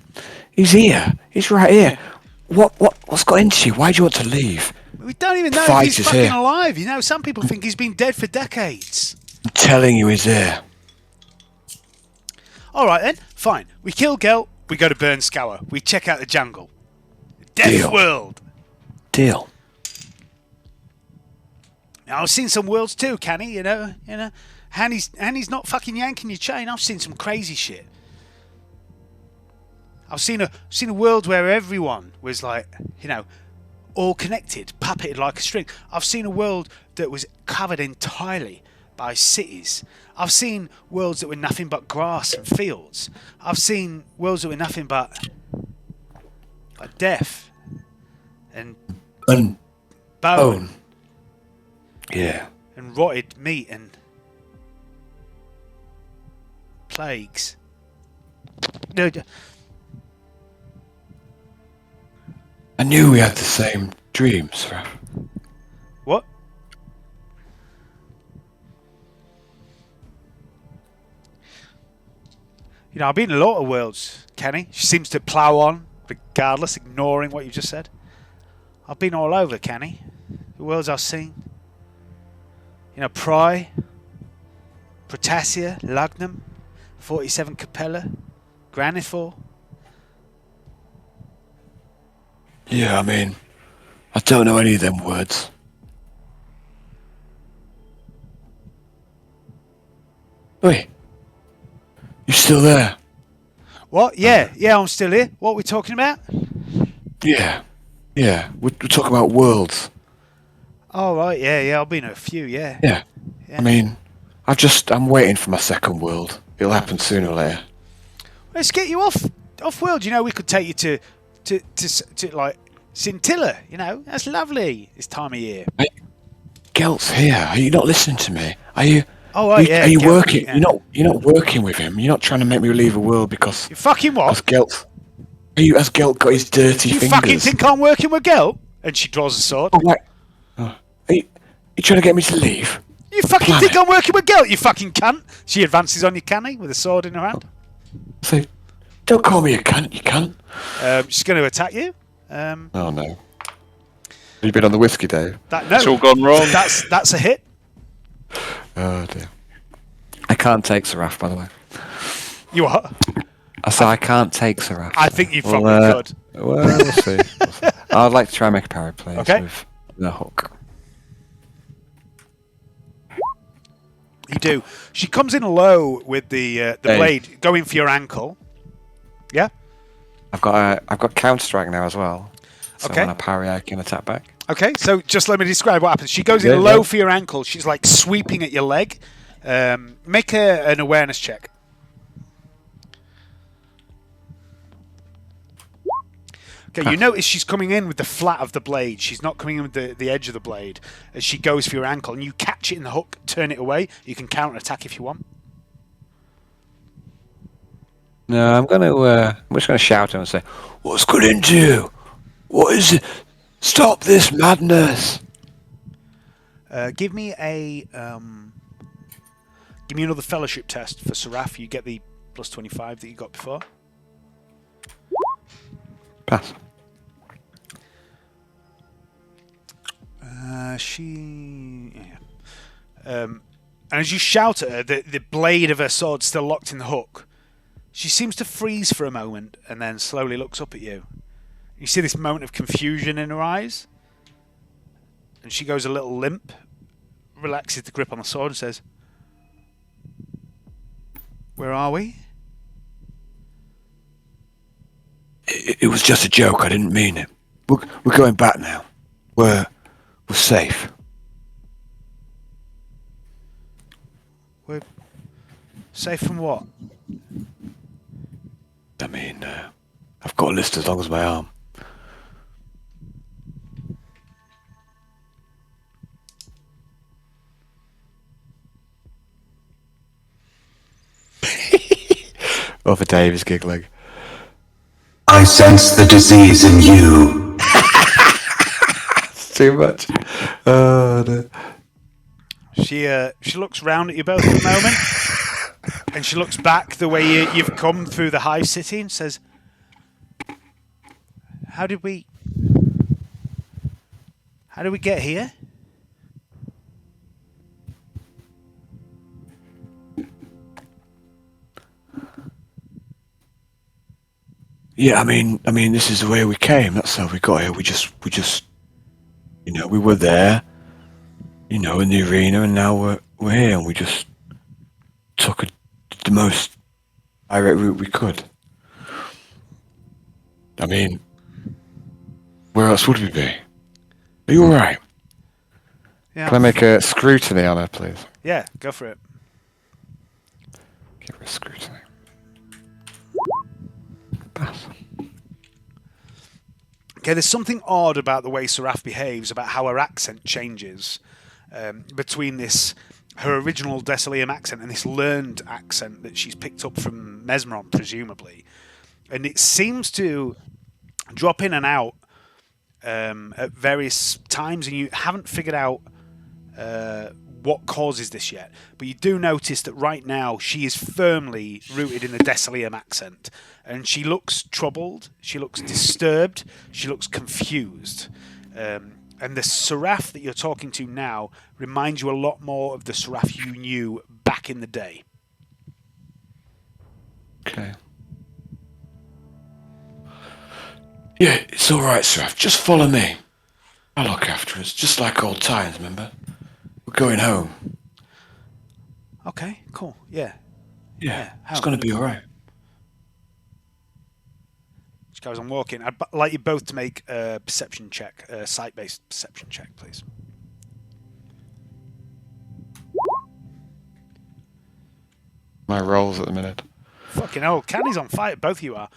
He's here. He's right here. What's got into you? Why do you want to leave? We don't even know if he's fucking alive. You know, some people think he's been dead for decades. I'm telling you he's there. Alright then, fine. We kill Gel, we go to Burnscour. We check out the jungle. Death Deal. world. Deal. Now, I've seen some worlds too, Canni, you know. Hanny's not fucking yanking your chain. I've seen some crazy shit. I've seen a world where everyone was like, you know, all connected, puppeted like a string. I've seen a world that was covered entirely by cities. I've seen worlds that were nothing but grass and fields. I've seen worlds that were nothing but death and bone. Yeah. And rotted meat and plagues. No, I knew we had the same dreams, Raph. what? You know, I've been in a lot of worlds, Canni. She seems to plough on, regardless, ignoring what you just said. I've been all over, Canni. The worlds I've seen. You know, Pry, Protassia, Lugnum, 47 Capella, Granifor. Yeah, I mean, I don't know any of them words. Wait. You still there? What? Yeah, I'm still here. What are we talking about? Yeah. Yeah. We're talking about worlds. Oh, right, yeah, I've been to a few, yeah. Yeah. I mean, I'm waiting for my second world. It'll happen sooner or later. Let's get you off world. You know, we could take you to like Scintilla. You know, that's lovely this time of year. Gelt's here. Are you not listening to me? Are you? Oh, right, yeah. Are you Gelt, working? yeah. You're not working with him. You're not trying to make me leave a world because. You fucking what? Has Gelt got his dirty You fingers? fucking think I'm working with Gelt? And she draws a sword. Oh, like, are you trying to get me to leave? You fucking think I'm working with Gelt, you fucking cunt? She advances on you, Canni, with a sword in her hand. So, don't call me a cunt, you cunt. She's going to attack you. Oh no. Have you been on the whiskey, Dave? No, It's all gone wrong. That's a hit. Oh dear. I can't take Seraph, by the way. You what? I said I can't take Seraph. I think you probably could. Well, we'll see. I'd like to try and make a parry, please, Okay. with the hook. You do. She comes in low with the blade, going for your ankle. Yeah. I've got counter strike now as well. So Okay. when I parry, I can attack back. Okay, so just let me describe what happens. She goes in low for your ankle. She's like sweeping at your leg. Make an awareness check. Okay, you notice she's coming in with the flat of the blade. She's not coming in with the edge of the blade as she goes for your ankle. And you catch it in the hook, turn it away. You can counter-attack if you want. No, I'm just gonna shout at him and say, What's got into you? What is it? Stop this madness! Give me another fellowship test for Seraph. You get the plus 25 that you got before. pass. And as you shout at her, the blade of her sword still locked in the hook. She seems to freeze for a moment and then slowly looks up at you. You see this moment of confusion in her eyes. And she goes a little limp, relaxes the grip on the sword and says, "Where are we?" It was just a joke. I didn't mean it. We're going back now. We're safe. We're safe from what? I mean, I've got a list as long as my arm. Over Dave is giggling. I sense the disease in you. It's too much. Oh no. She looks round at you both for a moment, and she looks back the way you've come through the Hive City and says, How did we get here?" Yeah, I mean, this is the way we came. That's how we got here. We just, we were there, in the arena, and now we're here, and we just took the most direct route we could. I mean, where else would we be? Are you all right? Yeah. Can I make a scrutiny on her, please? Yeah, go for it. Give her a scrutiny. Pass. Okay, there's something odd about the way Seraph behaves, about how her accent changes between her original Decilium accent and this learned accent that she's picked up from Mesmeron, presumably. And it seems to drop in and out at various times, and you haven't figured out what causes this yet. But you do notice that right now she is firmly rooted in the Decilium accent, and she looks troubled, she looks disturbed, she looks confused. And the Seraph that you're talking to now reminds you a lot more of the Seraph you knew back in the day. Okay. Yeah, it's all right, Seraph. Just follow me. I'll look after us, just like old times, remember? We're going home. Okay, cool. Yeah. Yeah, it's how? gonna be alright. She goes on walking. I'd like you both to make a perception check, a sight-based perception check, please. My rolls at the minute. Fucking hell, Canny's on fire. Both of you are.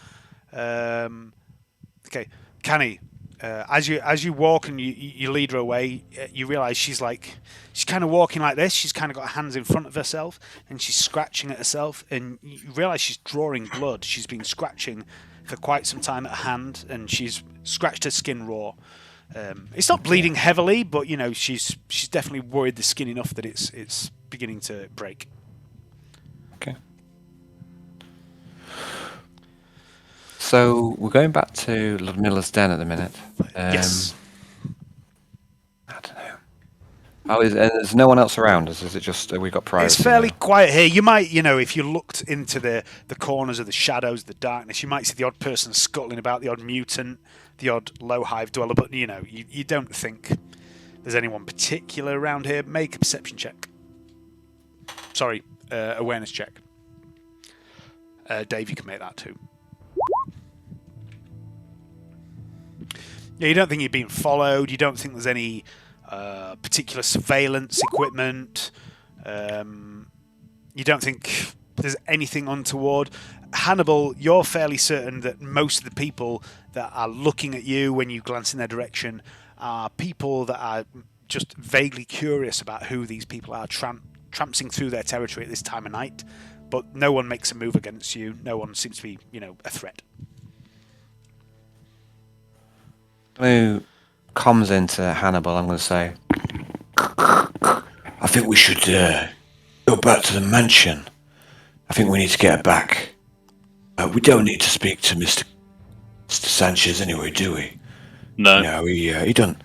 Okay, Canny. As you walk and you lead her away, you realise she's kind of walking like this. She's kind of got her hands in front of herself and she's scratching at herself. And you realise she's drawing blood. She's been scratching for quite some time at her hand, and she's scratched her skin raw. It's not bleeding heavily, but you know she's definitely worried the skin enough that it's beginning to break. Okay. So we're going back to Ludmilla's den at the minute. Yes. I don't know. Oh, there's no one else around us? Is it just we got priority? It's fairly now? quiet here. You might, if you looked into the corners of the shadows, the darkness, you might see the odd person scuttling about, the odd mutant, the odd low hive dweller, but you don't think there's anyone particular around here. Make a perception check. Sorry, awareness check. Dave, you can make that too. Yeah, you don't think you're being followed. You don't think there's any particular surveillance equipment. You don't think there's anything untoward. Hannibal, you're fairly certain that most of the people that are looking at you when you glance in their direction are people that are just vaguely curious about who these people are tramping through their territory at this time of night. But no one makes a move against you. No one seems to be, a threat. Who comes into Hannibal? I'm going to say. I think we should go back to the mansion. I think we need to get her back. We don't need to speak to Mr. Sanchez anyway, do we? No. He don't.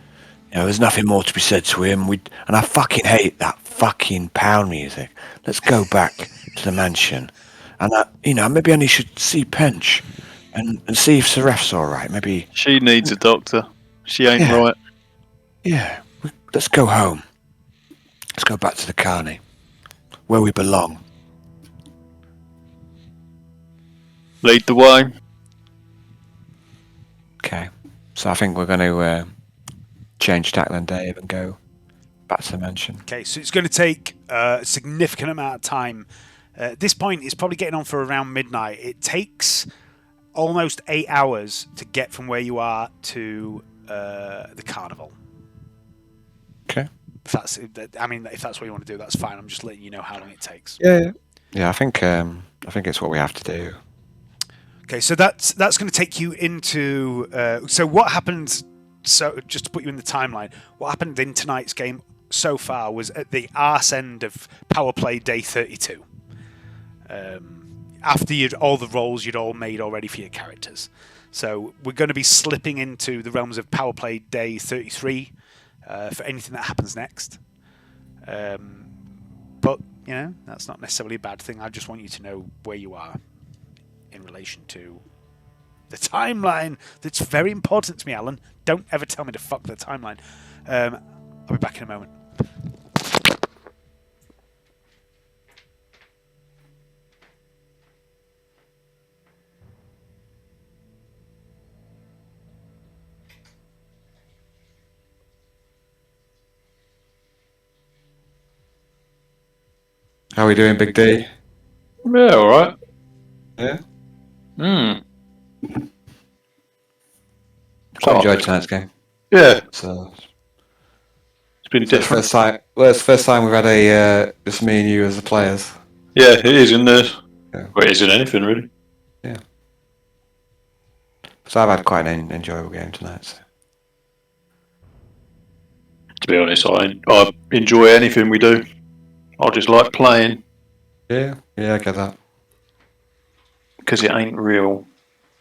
There's nothing more to be said to him. And I fucking hate that fucking pound music. Let's go back to the mansion. And maybe I should see Pench and see if Seraph's all right. Maybe She needs a doctor. She ain't Yeah. right. Yeah. Let's go home. Let's go back to the Canni, where we belong. Lead the way. Okay. So I think we're going to change tack then, Dave, and go back to the mansion. Okay, so it's going to take a significant amount of time. At this point, it's probably getting on for around midnight. It takes almost 8 hours to get from where you are to the carnival. Okay. If that's what you want to do, that's fine. I'm just letting you know how long it takes. Yeah. Yeah, I think it's what we have to do. Okay, so that's going to take you into. So what happened? So just to put you in the timeline, what happened in tonight's game so far was at the arse end of Power Play Day 32. After all the rolls you'd all made already for your characters. So we're going to be slipping into the realms of Power Play Day 33 for anything that happens next. But, that's not necessarily a bad thing. I just want you to know where you are in relation to the timeline. That's very important to me, Alan. Don't ever tell me to fuck the timeline. I'll be back in a moment. How are we doing, Big D? Yeah, alright. Yeah. So, Enjoyed tonight's game. yeah, So it's been it's the different. first time. Well, it's the first time we've had a just me and you as the players. Yeah, it is in there. Yeah. Well, it is in anything, really. So I've had quite an enjoyable game tonight. So. To be honest, I enjoy anything we do. I just like playing Yeah, I get that. because it ain't real.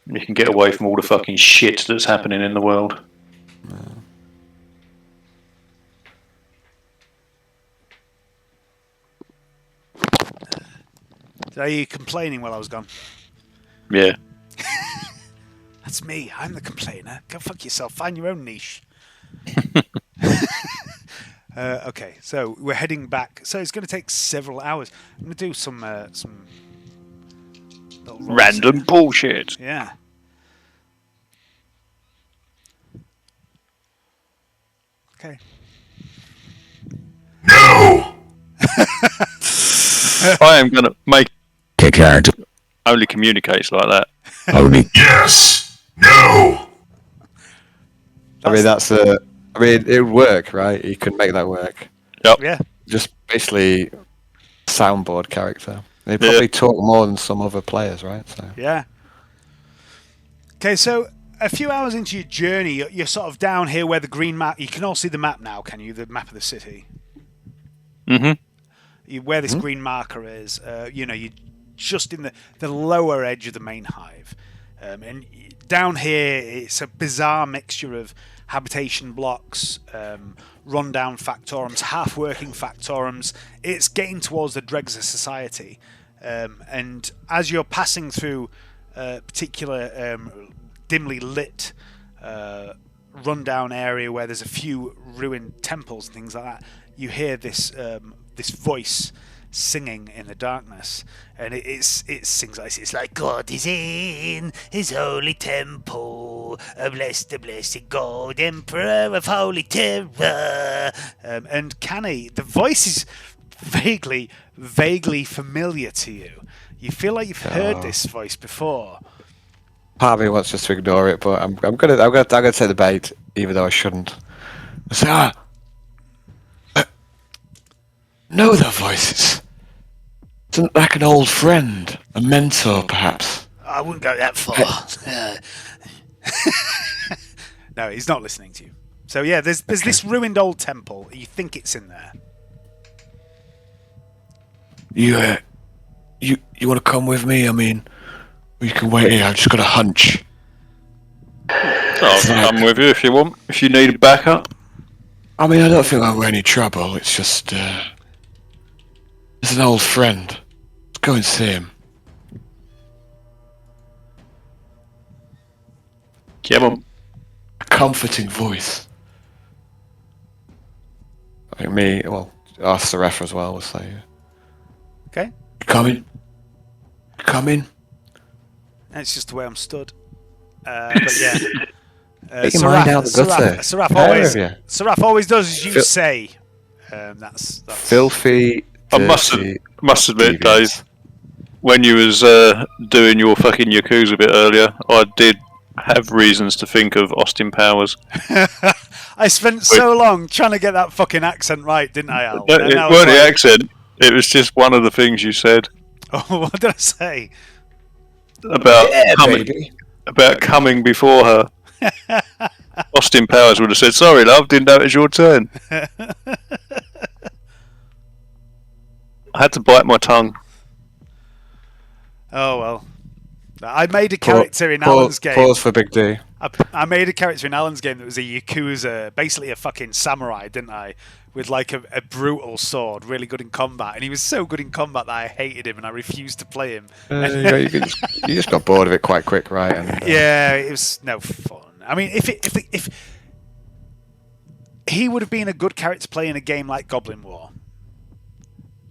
You can get away from all the fucking shit that's happening in the world. Are you complaining while I was gone? Yeah. That's me. I'm the complainer. Go fuck yourself. Find your own niche. Okay, so we're heading back. So it's going to take several hours. I'm going to do some little rolls Random here. bullshit. Yeah. Okay. No! I am going to make The character only communicates like that. only Yes! No! I mean, it would work, right? You could make that work. Yeah. Just basically soundboard character. They probably talk more than some other players, right? So Yeah. Okay, so a few hours into your journey, you're sort of down here where the green map. You can all see the map now, can you? The map of the city. Mm-hmm. Where this green marker is. You're just in the lower edge of the main hive. And down here, it's a bizarre mixture of habitation blocks, rundown factorums, half-working factorums. It's getting towards the dregs of society. And as you're passing through a particular dimly lit rundown area where there's a few ruined temples and things like that, you hear this voice singing in the darkness, and it sings like this. It's like, God is in his holy temple, bless the blessed God, Emperor of holy terror. And Canni, the voice is vaguely familiar to you. You feel like you've heard this voice before. part of me wants just to ignore it, but I'm gonna take the bait, even though I shouldn't. I say, know their voices. Isn't it like an old friend, a mentor, perhaps? I wouldn't go that far. No, he's not listening to you. So yeah, there's this ruined old temple. You think it's in there. You want to come with me? I mean, we can wait here. I've just got a hunch. I'll come with you if you want. If you need a backup. I mean, I don't think I'll any trouble. It's just, it's an old friend. Let's go and see him. Come on. A comforting voice. I think our Seraph as well will say. Okay, Coming. Coming. that's just the way I'm stood. But yeah, Get your mind out the gutter. Seraph always does as you Phil- say. That's Filthy. I must admit, Dave, when you was doing your fucking Yakuza bit earlier, I did have reasons to think of Austin Powers. I spent so long trying to get that fucking accent right, didn't I, Al? No, it And I was weren't the like, accent. It was just one of the things you said Oh, what did I say? about Baby. coming before her. Austin Powers would have said, "Sorry, love, didn't know it was your turn." I had to bite my tongue. Oh well, I made a character in Alan's game. Pause for Big D. I made a character in Alan's game that was a Yakuza, basically a fucking samurai, didn't I? With like a brutal sword, really good in combat. And he was so good in combat that I hated him and I refused to play him. You just got bored of it quite quick, right? And, Yeah, it was no fun. I mean, if he would have been a good character to play in a game like Goblin War,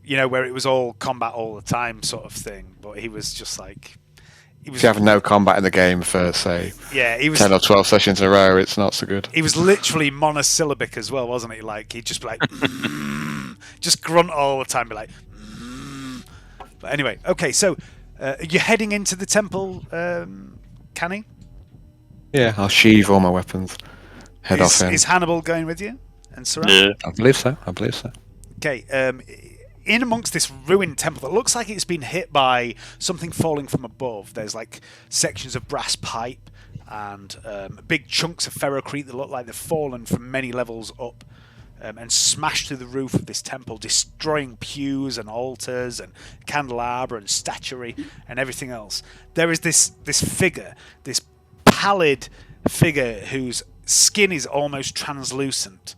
you know, where it was all combat all the time sort of thing. But he was just like... If you have no combat in the game for, say, he was 10 or 12 sessions in a row, it's not so good. He was literally monosyllabic as well, wasn't he? Like, he'd just be like, just grunt all the time, be like, But anyway, okay, so you're heading into the temple, Canni? Yeah, I'll sheathe all my weapons. Head off in. Is Hannibal going with you? And Seraph? Yeah. I believe so. Okay, in amongst this ruined temple that looks like it's been hit by something falling from above, there's like sections of brass pipe and big chunks of ferrocrete that look like they've fallen from many levels up and smashed through the roof of this temple, destroying pews and altars and candelabra and statuary and everything else. There is this figure, this pallid figure whose skin is almost translucent.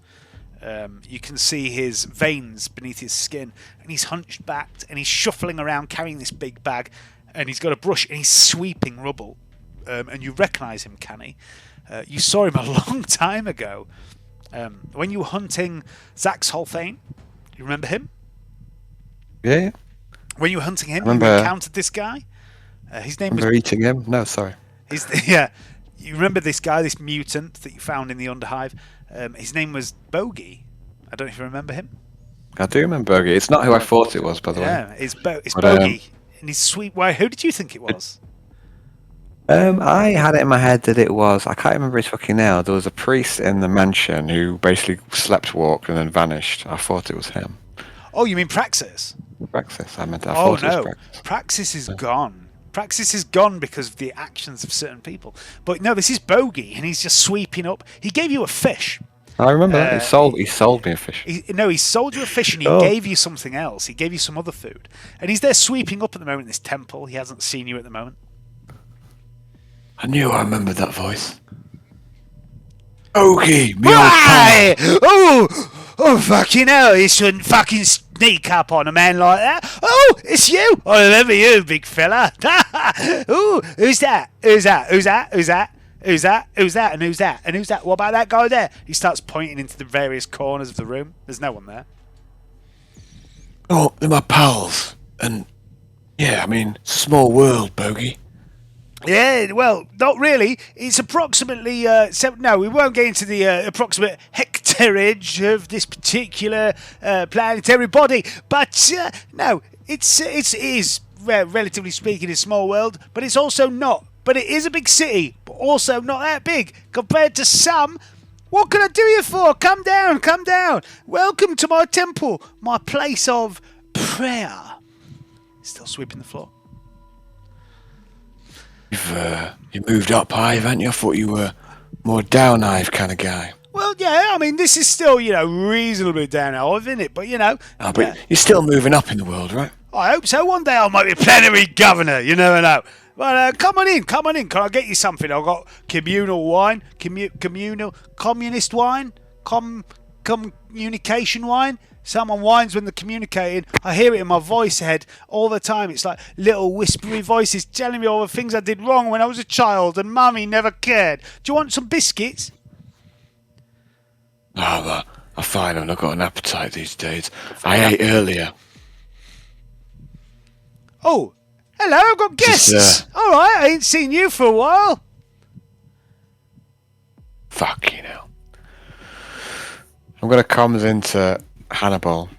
You can see his veins beneath his skin, and he's hunched back, and he's shuffling around carrying this big bag, and he's got a brush, and he's sweeping rubble. And you recognise him, Canni. You saw him a long time ago. When you were hunting Zaxholthane, you remember him? Yeah. When you were hunting him, remember- you encountered this guy. His name was. Remember eating him? No, sorry. Yeah, you remember this guy, this mutant that you found in the Underhive? His name was Bogey. I don't know if you remember him. I do remember Bogey. It's not who I thought it was, by the way. Yeah, it's But, Bogey. And his sweet. Why? Who did you think it was? I had it in my head that it was. I can't remember his fucking name. There was a priest in the mansion who basically slept walked and then vanished. I thought it was him. Oh, you mean Praxis? Praxis. I Oh thought it was no, Praxis. Praxis is gone. Praxis is gone because of the actions of certain people. But no, this is Bogey, and he's just sweeping up. He gave you a fish. I remember that. He sold me a fish. He sold you a fish, and he Oh. gave you something else. He gave you some other food, and he's there sweeping up at the moment in this temple. He hasn't seen you at the moment. I knew I remembered that voice. Okay, me old pal. Why? Oh, fucking hell! You shouldn't fucking sneak up on a man like that. Oh, it's you! I remember you, big fella. Ooh, who's that? Who's that? Who's that? Who's that? Who's that? Who's that? And who's that? And who's that? What about that guy there? He starts pointing into the various corners of the room. There's no one there. Oh, they're my pals. And, yeah, I mean, it's a small world, Bogey. Yeah, well, not really. It's approximately no, we won't get into the approximate hectareage of this particular planetary body, but no, it is relatively speaking a small world, but it's also not. But it is a big city, but also not that big compared to some. What can I do you for? Come down, come down. Welcome to my temple, my place of prayer. Still sweeping the floor. You moved up high, haven't you? I thought you were more down hive kind of guy. Well, yeah, I mean, this is still, reasonably down hive, isn't it? But, Oh, but you're still moving up in the world, right? I hope so. One day I might be plenary governor. You never know. But come on in. Can I get you something? I've got communal wine, communist wine, communication wine. Someone whines when they're communicating. I hear it in my voice head all the time. It's like little whispery voices telling me all the things I did wrong when I was a child and Mummy never cared. Do you want some biscuits? Oh, I find I've not got an appetite these days. I ate earlier. Oh, hello, I've got guests. Just, All right, I ain't seen you for a while. Fucking hell. I'm gonna come into Hannibal.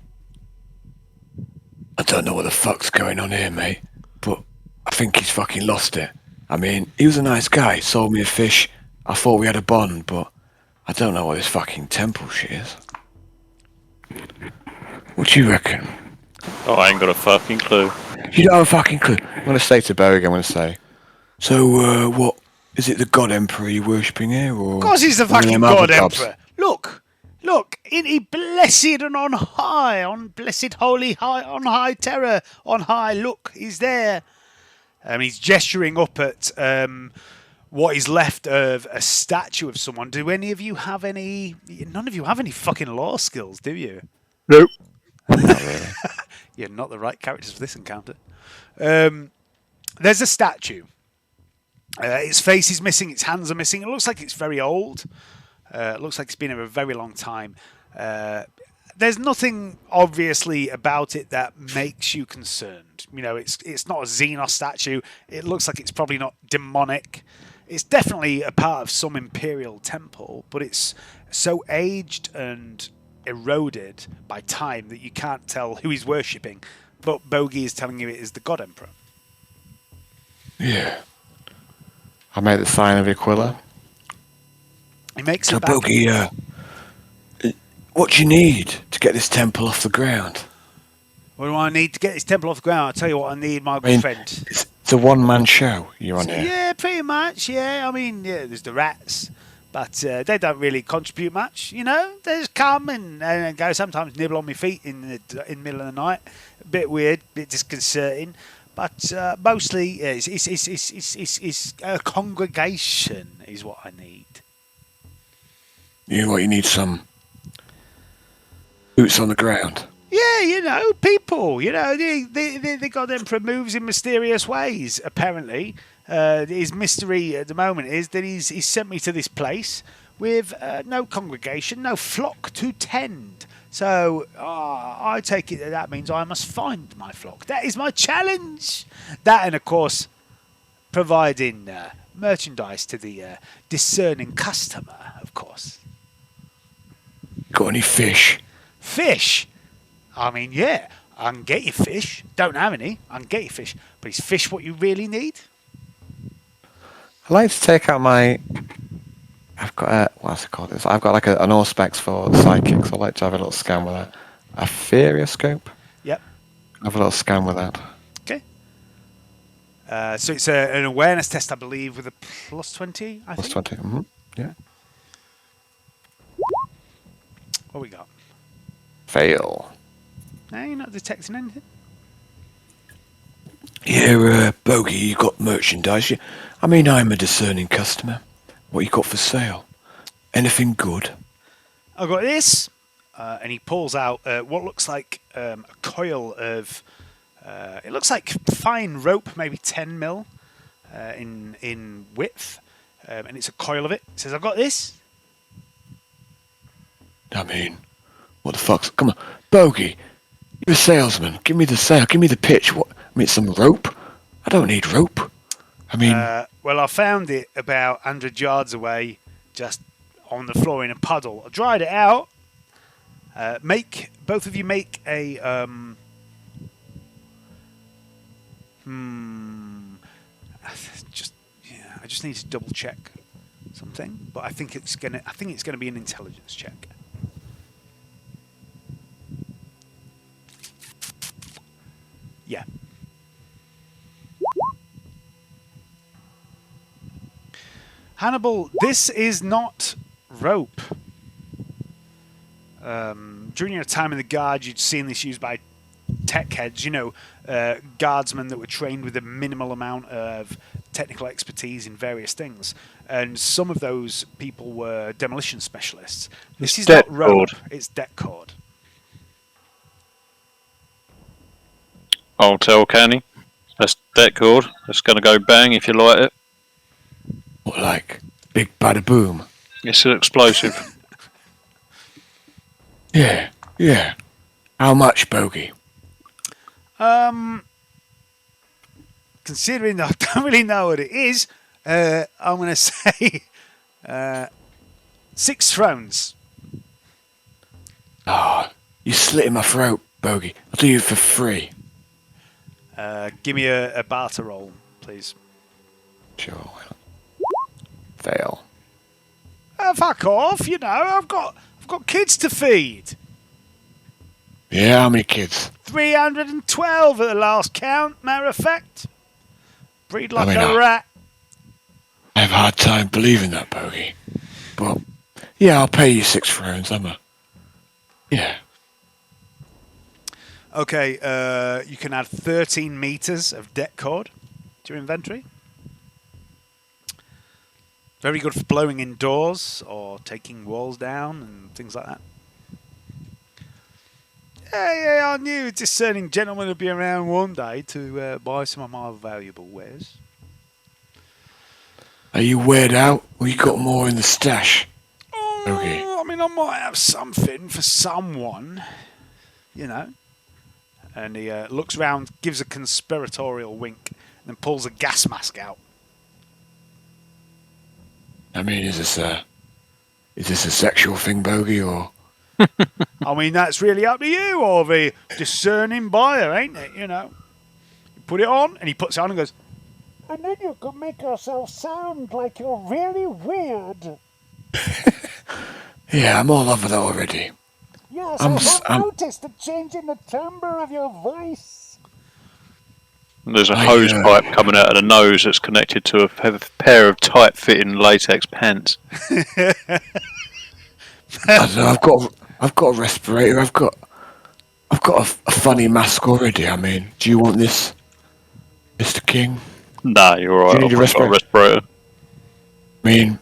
I don't know what the fuck's going on here, mate, but I think he's fucking lost it. I mean, he was a nice guy, sold me a fish. I thought we had a bond, but I don't know what this fucking temple shit is. What do you reckon? Oh, I ain't got a fucking clue. You don't have a fucking clue. I'm gonna say to Bogey, I'm gonna say, So, what? Is it the God Emperor you're worshipping here, or? Of course he's the one of fucking them other God gobs? Emperor. Look, ain't he blessed and on high, on blessed holy high, on high terror, on high, look, he's there. He's gesturing up at what is left of a statue of someone. Do any of you have any... None of you have any fucking law skills, do you? Nope. not really. You're not the right characters for this encounter. There's a statue. Its face is missing, its hands are missing. It looks like it's very old. It looks like it's been here a very long time. There's nothing obviously about it that makes you concerned. It's not a Xenos statue. It looks like it's probably not demonic. It's definitely a part of some imperial temple, but it's so aged and eroded by time that you can't tell who he's worshipping. But Bogey is telling you it is the God Emperor. Yeah. I made the sign of Aquila. He makes So, it back. Bogey, what do you need to get this temple off the ground? What do I need to get this temple off the ground? I'll tell you what I need, my good mean, friend. It's a one-man show you're on here. Yeah, pretty much. Yeah, I mean, there's the rats, but they don't really contribute much. They just come and go. Sometimes nibble on my feet in the middle of the night. A bit weird, a bit disconcerting. But mostly, it's a congregation is what I need. You need some boots on the ground. Yeah, people. The God Emperor moves in mysterious ways. Apparently, his mystery at the moment is that he's sent me to this place with no congregation, no flock to tend. So I take it that means I must find my flock. That is my challenge. That and, of course, providing merchandise to the discerning customer, of course. Got any fish? Fish? I mean, yeah, I can get you fish. Don't have any. I can get you fish. But is fish what you really need? I'd like to take out my... I've got a... What's it called? I've got like an Auspex for psychics. I'd like to have a little scan with that. A Ferioscope? Yep. Have a little scan with that. Okay. So it's an awareness test, I believe, with a plus 20, I Plus think. 20. Mm-hmm. Yeah. What we got? Fail. No, you're not detecting anything. Yeah, Bogey, you got merchandise? I mean, I'm a discerning customer. What you got for sale? Anything good? I've got this. And he pulls out what looks like a coil of... it looks like fine rope, maybe 10 mil in width. And it's a coil of it. He says, I've got this. I mean, what the fuck's... Come on, Bogey, you're a salesman. Give me the sale. Give me the pitch. What? I mean, some rope? I don't need rope. I mean... well, I found it about 100 yards away, just on the floor in a puddle. I dried it out. Both of you make a... I just need to double check something, but I think it's gonna be an intelligence check. Yeah. Hannibal, this is not rope. During your time in the guard, you'd seen this used by tech heads, guardsmen that were trained with a minimal amount of technical expertise in various things. And some of those people were demolition specialists. This is not rope, it's deck cord. I'll tell Canni. That's that cord. It's going to go bang if you light it. What, like, big bada boom? It's an explosive. Yeah. How much, Bogey? Considering that I don't really know what it is, I'm going to say 6 thrones. Ah, you slitting my throat, Bogey. I'll do you for free. Give me a barter roll, please. Sure. Fail. Fuck off! I've got kids to feed. Yeah, how many kids? 312 at the last count. Matter of fact, breed like a rat. I have a hard time believing that, Bogey. But yeah, I'll pay you 6 thrones. Yeah. Okay, you can add 13 meters of deck cord to your inventory. Very good for blowing indoors or taking walls down and things like that. Yeah, I knew a discerning gentleman would be around one day to buy some of my valuable wares. Are you weird out, or you got more in the stash? Okay. I mean, I might have something for someone, And he looks around, gives a conspiratorial wink, and then pulls a gas mask out. I mean, is this a sexual thing, Bogey, or? I mean, that's really up to you, or the discerning buyer, ain't it? You put it on, and he puts it on and goes, and then you could make yourself sound like you're really weird. Yeah, I'm all over that already. Yes, I've noticed a change in the timbre of your voice. There's a hose pipe coming out of the nose that's connected to a pair of tight-fitting latex pants. I don't know, I've got a respirator. I've got a funny mask already. I mean, do you want this, Mr. King? Nah, you're alright. I've got a respirator. I mean,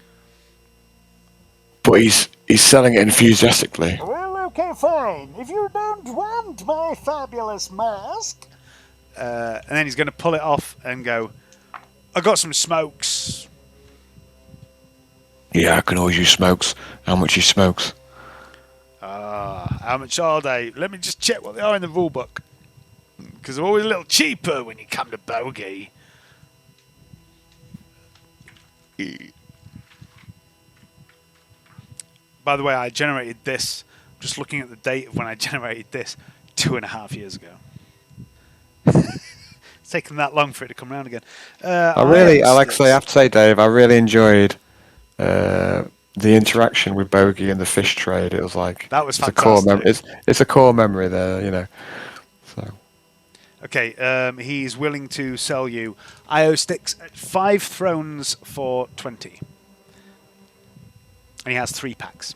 but he's selling it enthusiastically. Well, okay, fine. If you don't want my fabulous mask... and then he's going to pull it off and go, I got some smokes. Yeah, I can always use smokes. How much is smokes? How much are they? Let me just check what they are in the rule book. Because they're always a little cheaper when you come to bogey. By the way, I generated this, just looking at the date of when I generated this, 2.5 years ago. It's taken that long for it to come around again. I have to say, Dave, I really enjoyed the interaction with Bogey and the fish trade. It was like that was it's a core fantastic. it's a core memory there, you know. So okay, he's willing to sell you IO sticks at 5 thrones for 20. And he has 3 packs.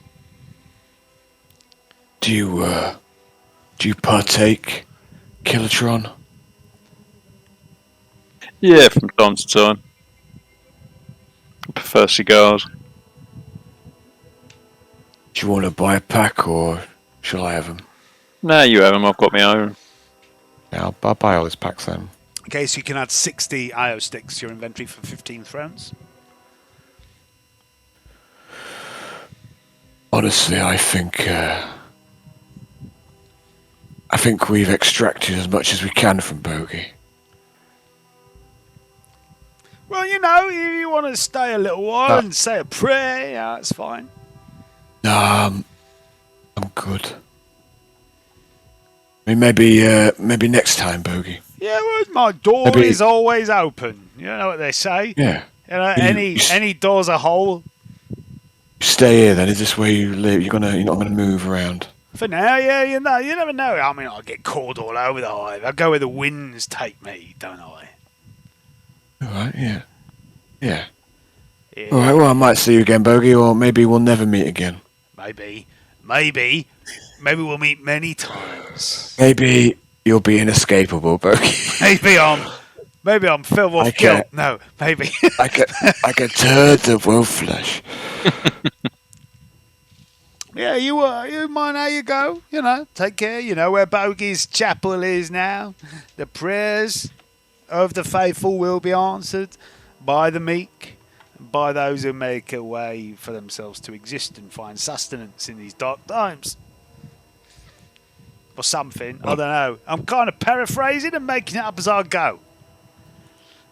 Do you partake, Killatron? Yeah, from time to time. I prefer cigars. Do you want to buy a pack or shall I have them? No, you have them. I've got my own. yeah, I'll buy all his packs then. Okay, so you can add 60 IO sticks to your inventory for 15 thrones. Honestly, I think we've extracted as much as we can from Bogey. Well, you know, if you want to stay a little while and say a prayer, yeah, that's fine. I'm good. I mean, maybe next time, Bogey. Yeah, well, my door is always open. You know what they say? Yeah. You know, any door's a hole. Stay here then. Is this where you live? You're not gonna move around. For now, yeah, you know, you never know. I mean, I get called all over the hive. I go where the winds take me, don't I? All right. Yeah. Yeah. All right. Well, I might see you again, Bogey, or maybe we'll never meet again. Maybe we'll meet many times. Maybe you'll be inescapable, Bogey. Maybe I'm filled with guilt. No, maybe. I get turds of wolf flesh. Yeah, you mind how you go. You know, take care. You know where Bogey's chapel is now. The prayers of the faithful will be answered by the meek, by those who make a way for themselves to exist and find sustenance in these dark times. Or something. I don't know. I'm kind of paraphrasing and making it up as I go.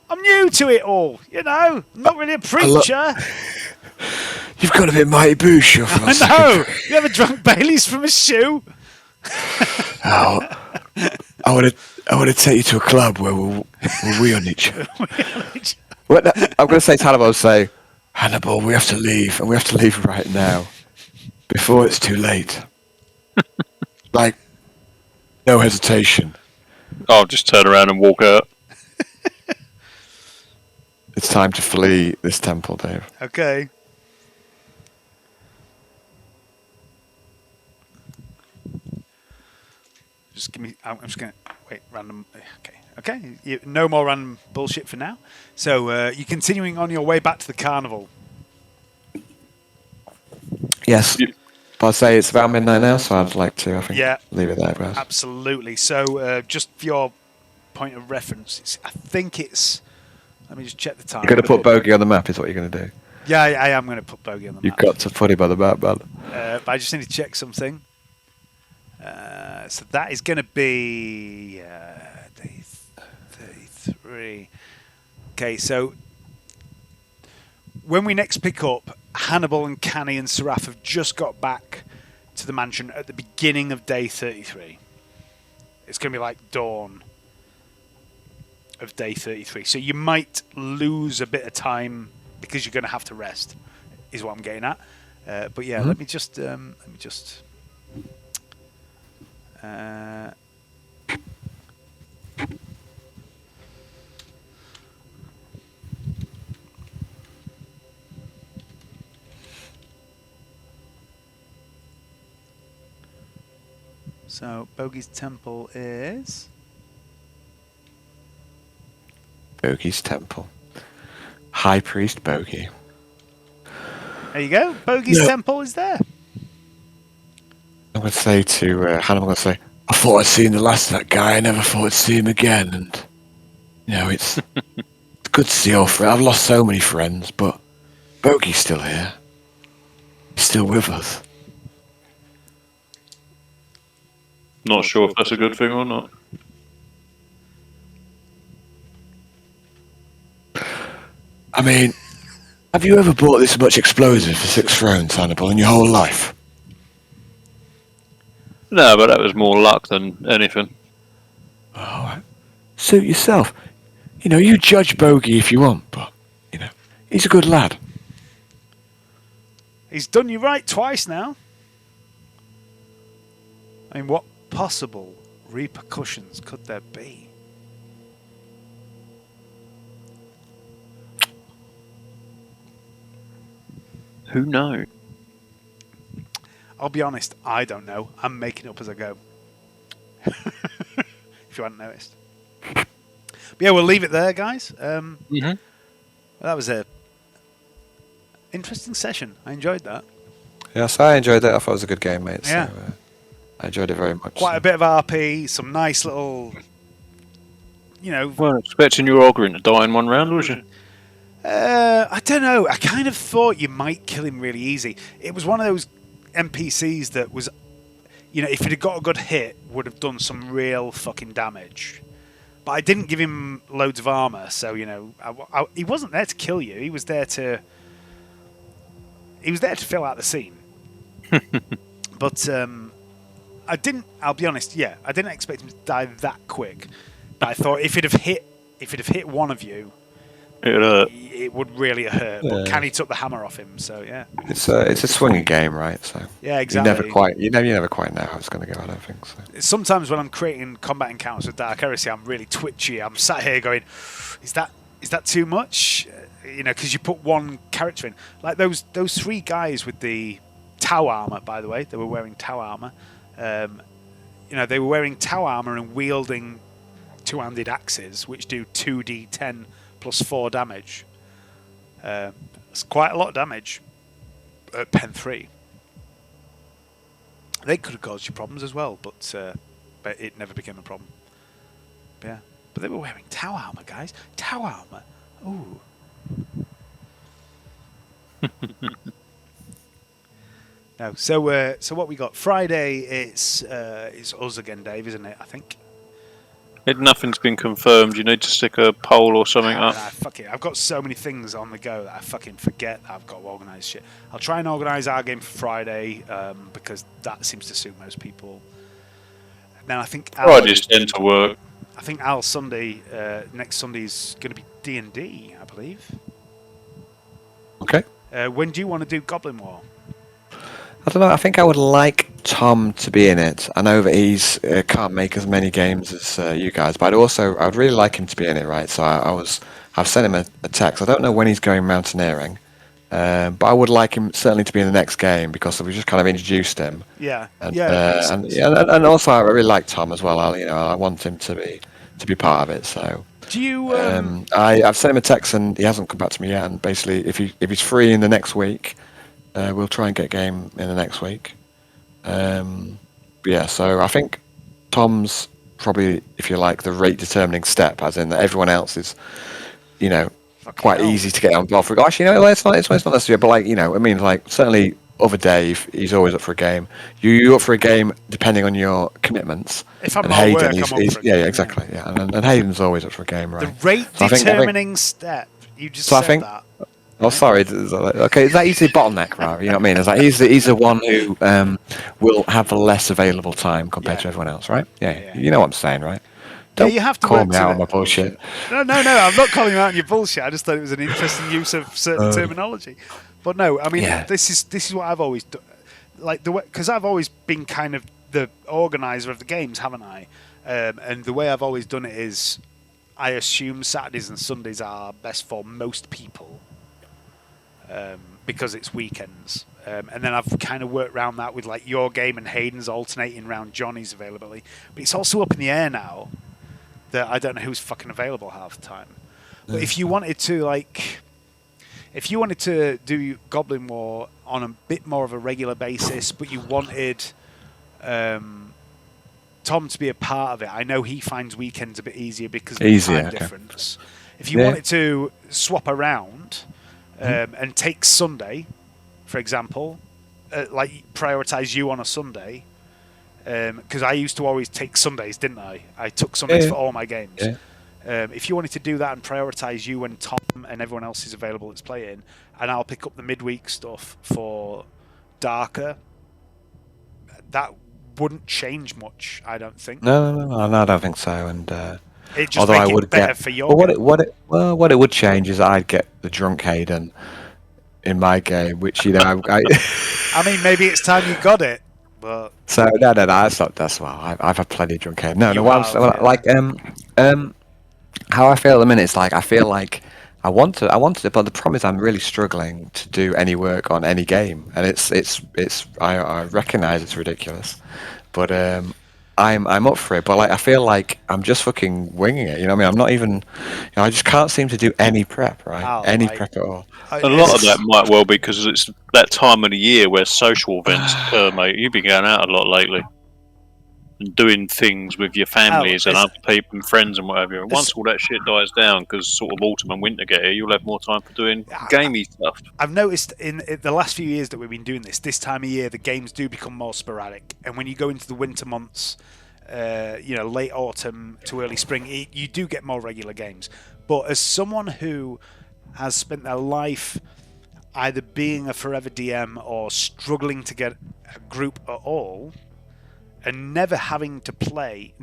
I'm new to it all, you know. I'm not really a preacher. You've got a bit mighty boosh. I know. You ever drunk Baileys from a shoe? Oh, I want to take you to a club where we'll we on each other. I'm going to say to Hannibal, Hannibal, we have to leave, and we have to leave right now, before it's too late. Like, no hesitation. I'll just turn around and walk out. it's time to flee this temple, Dave. Okay. Just give me. I'm just going to wait. Random. Okay. No more random bullshit for now. So you're continuing on your way back to the carnival. Yes. But I'd say it's about midnight now, so I'd like to, leave it there, guys. Absolutely. So just for your point of reference, I think it's. Let me just check the time. You're going to put Bogey on the map, is what you're going to do. Yeah, I am going to put Bogey on the map. You've got to put him on the map, man. But I just need to check something. So that is going to be day 33. Okay, so when we next pick up, Hannibal and Canni and Seraph have just got back to the mansion at the beginning of day 33. It's going to be like dawn of day 33. So you might lose a bit of time because you're going to have to rest, is what I'm getting at. But yeah, let me just so Bogey's temple is Bogey's temple. High Priest Bogey. There you go. Bogey's temple is there. I'm going to say to Hannibal, I thought I'd seen the last of that guy. I never thought I'd see him again. And, it's good to see old friends. I've lost so many friends, but Bogey's still here. still with us. Not sure if that's a good thing or not. I mean, have you ever bought this much explosive for 6 thrones, Hannibal, in your whole life? No, but that was more luck than anything. Alright. Suit yourself. You know, you judge Bogey if you want, but, you know, he's a good lad. He's done you right twice now. I mean, what possible repercussions could there be? Who knows? I'll be honest, I don't know. I'm making up as I go. If you hadn't noticed. But yeah, we'll leave it there, guys. That was a interesting session. I enjoyed that. Yes, I enjoyed it. I thought it was a good game, mate. Yeah. So, I enjoyed it very much. Quite a bit of RP, some nice little, you know. Well, expecting your Ogrin to die in one round, was you? I don't know. I kind of thought you might kill him really easy. It was one of those NPCs that was, you know, if he'd have got a good hit, would have done some real fucking damage. But I didn't give him loads of armor, so you know, he wasn't there to kill you. He was there to fill out the scene. But I didn't. I'll be honest. Yeah, I didn't expect him to die that quick. But I thought if it'd have hit one of you, it would really hurt. But Canni took the hammer off him, so yeah. It's a swinging game, right? So yeah, exactly. You never quite know how it's going to go. I don't think so. Sometimes when I'm creating combat encounters with Dark Heresy, I'm really twitchy. I'm sat here going, "Is that too much?" You know, because you put one character in, like those 3 guys with the Tau armor. By the way, they were wearing Tau armor. You know, they were wearing Tau armor and wielding 2-handed axes, which do 2d10 plus 4 damage. It's quite a lot of damage at Pen 3. They could have caused you problems as well, but it never became a problem. But yeah, but they were wearing Tau armor, guys. Tau armor. Ooh. No, so what we got Friday? It's us again, Dave, isn't it? I think. Nothing's been confirmed. You need to stick a poll or something up. Fuck it. I've got so many things on the go that I fucking forget that I've got to organise shit. I'll try and organise our game for Friday because that seems to suit most people. Then I think Fridays tend to work. I think Al Sunday next Sunday is going to be D&D, I believe. Okay. When do you want to do Goblin War? I don't know. I think I would like Tom to be in it. I know that he's can't make as many games as you guys, but I'd really like him to be in it, right? So I've sent him a text. I don't know when he's going mountaineering, but I would like him certainly to be in the next game because we just kind of introduced him. Yeah, and also I really like Tom as well. I want him to be part of it. So. Do you? I've sent him a text and he hasn't come back to me yet. And basically, if he's free in the next week, we'll try and get a game in the next week. But yeah, so I think Tom's probably, if you like, the rate determining step, as in that everyone else is, you know, quite easy to get on board for. Actually, no, it's not necessary, but like, you know, I mean, like certainly other Dave, he's always up for a game. You up for a game depending on your commitments. If I'm and at Hayden, work, I'm up for a game, exactly, yeah. And Hayden's always up for a game, right? The rate determining step. You just said that. Oh, sorry. Okay, he's the bottleneck, right? You know what I mean? It's like he's the one who will have less available time compared to everyone else, right? Yeah, you know what I'm saying, right? Don't you have to call work me out on my bullshit. No, I'm not calling you out on your bullshit. I just thought it was an interesting use of certain terminology. But no, I mean, this is what I've always done. Like the way, because I've always been kind of the organizer of the games, haven't I? And the way I've always done it is, I assume Saturdays and Sundays are best for most people. Because it's weekends, and then I've kind of worked around that with like your game and Hayden's alternating around Johnny's availability. But it's also up in the air now that I don't know who's fucking available half the time. But if you wanted to do Goblin War on a bit more of a regular basis, but you wanted Tom to be a part of it, I know he finds weekends a bit easier because of the time difference. If you wanted to swap around. And take Sunday, for example, prioritize you on a Sunday. Because I used to always take Sundays, didn't I? I took Sundays for all my games. Yeah. If you wanted to do that and prioritize you when Tom and everyone else is available that's playing, and I'll pick up the midweek stuff for Darker, that wouldn't change much, I don't think. No, I don't think so. And It just although make I it would better get, for your well, game. what it would change is I'd get the drunk Hayden in my game, which I mean, maybe it's time you got it, but So no, that's not. That's well. I've had plenty of drunk Hayden. No, You what I'm have, saying, yeah. like how I feel at the minute is like I feel like I want to, but the problem is I'm really struggling to do any work on any game, and I recognise it's ridiculous, but I'm up for it. But like I feel like I'm just fucking winging it. You know what I mean? I'm not even. I just can't seem to do any prep, right? Any prep at all. A lot of that might well be because it's that time of the year where social events occur, mate. You've been going out a lot lately and doing things with your families and other people and friends and whatever. And once all that shit dies down, because sort of autumn and winter get here, you'll have more time for doing gamey stuff. I've noticed in the last few years that we've been doing this time of year, the games do become more sporadic. And when you go into the winter months, late autumn to early spring, you do get more regular games. But as someone who has spent their life either being a forever DM or struggling to get a group at all, and never getting to play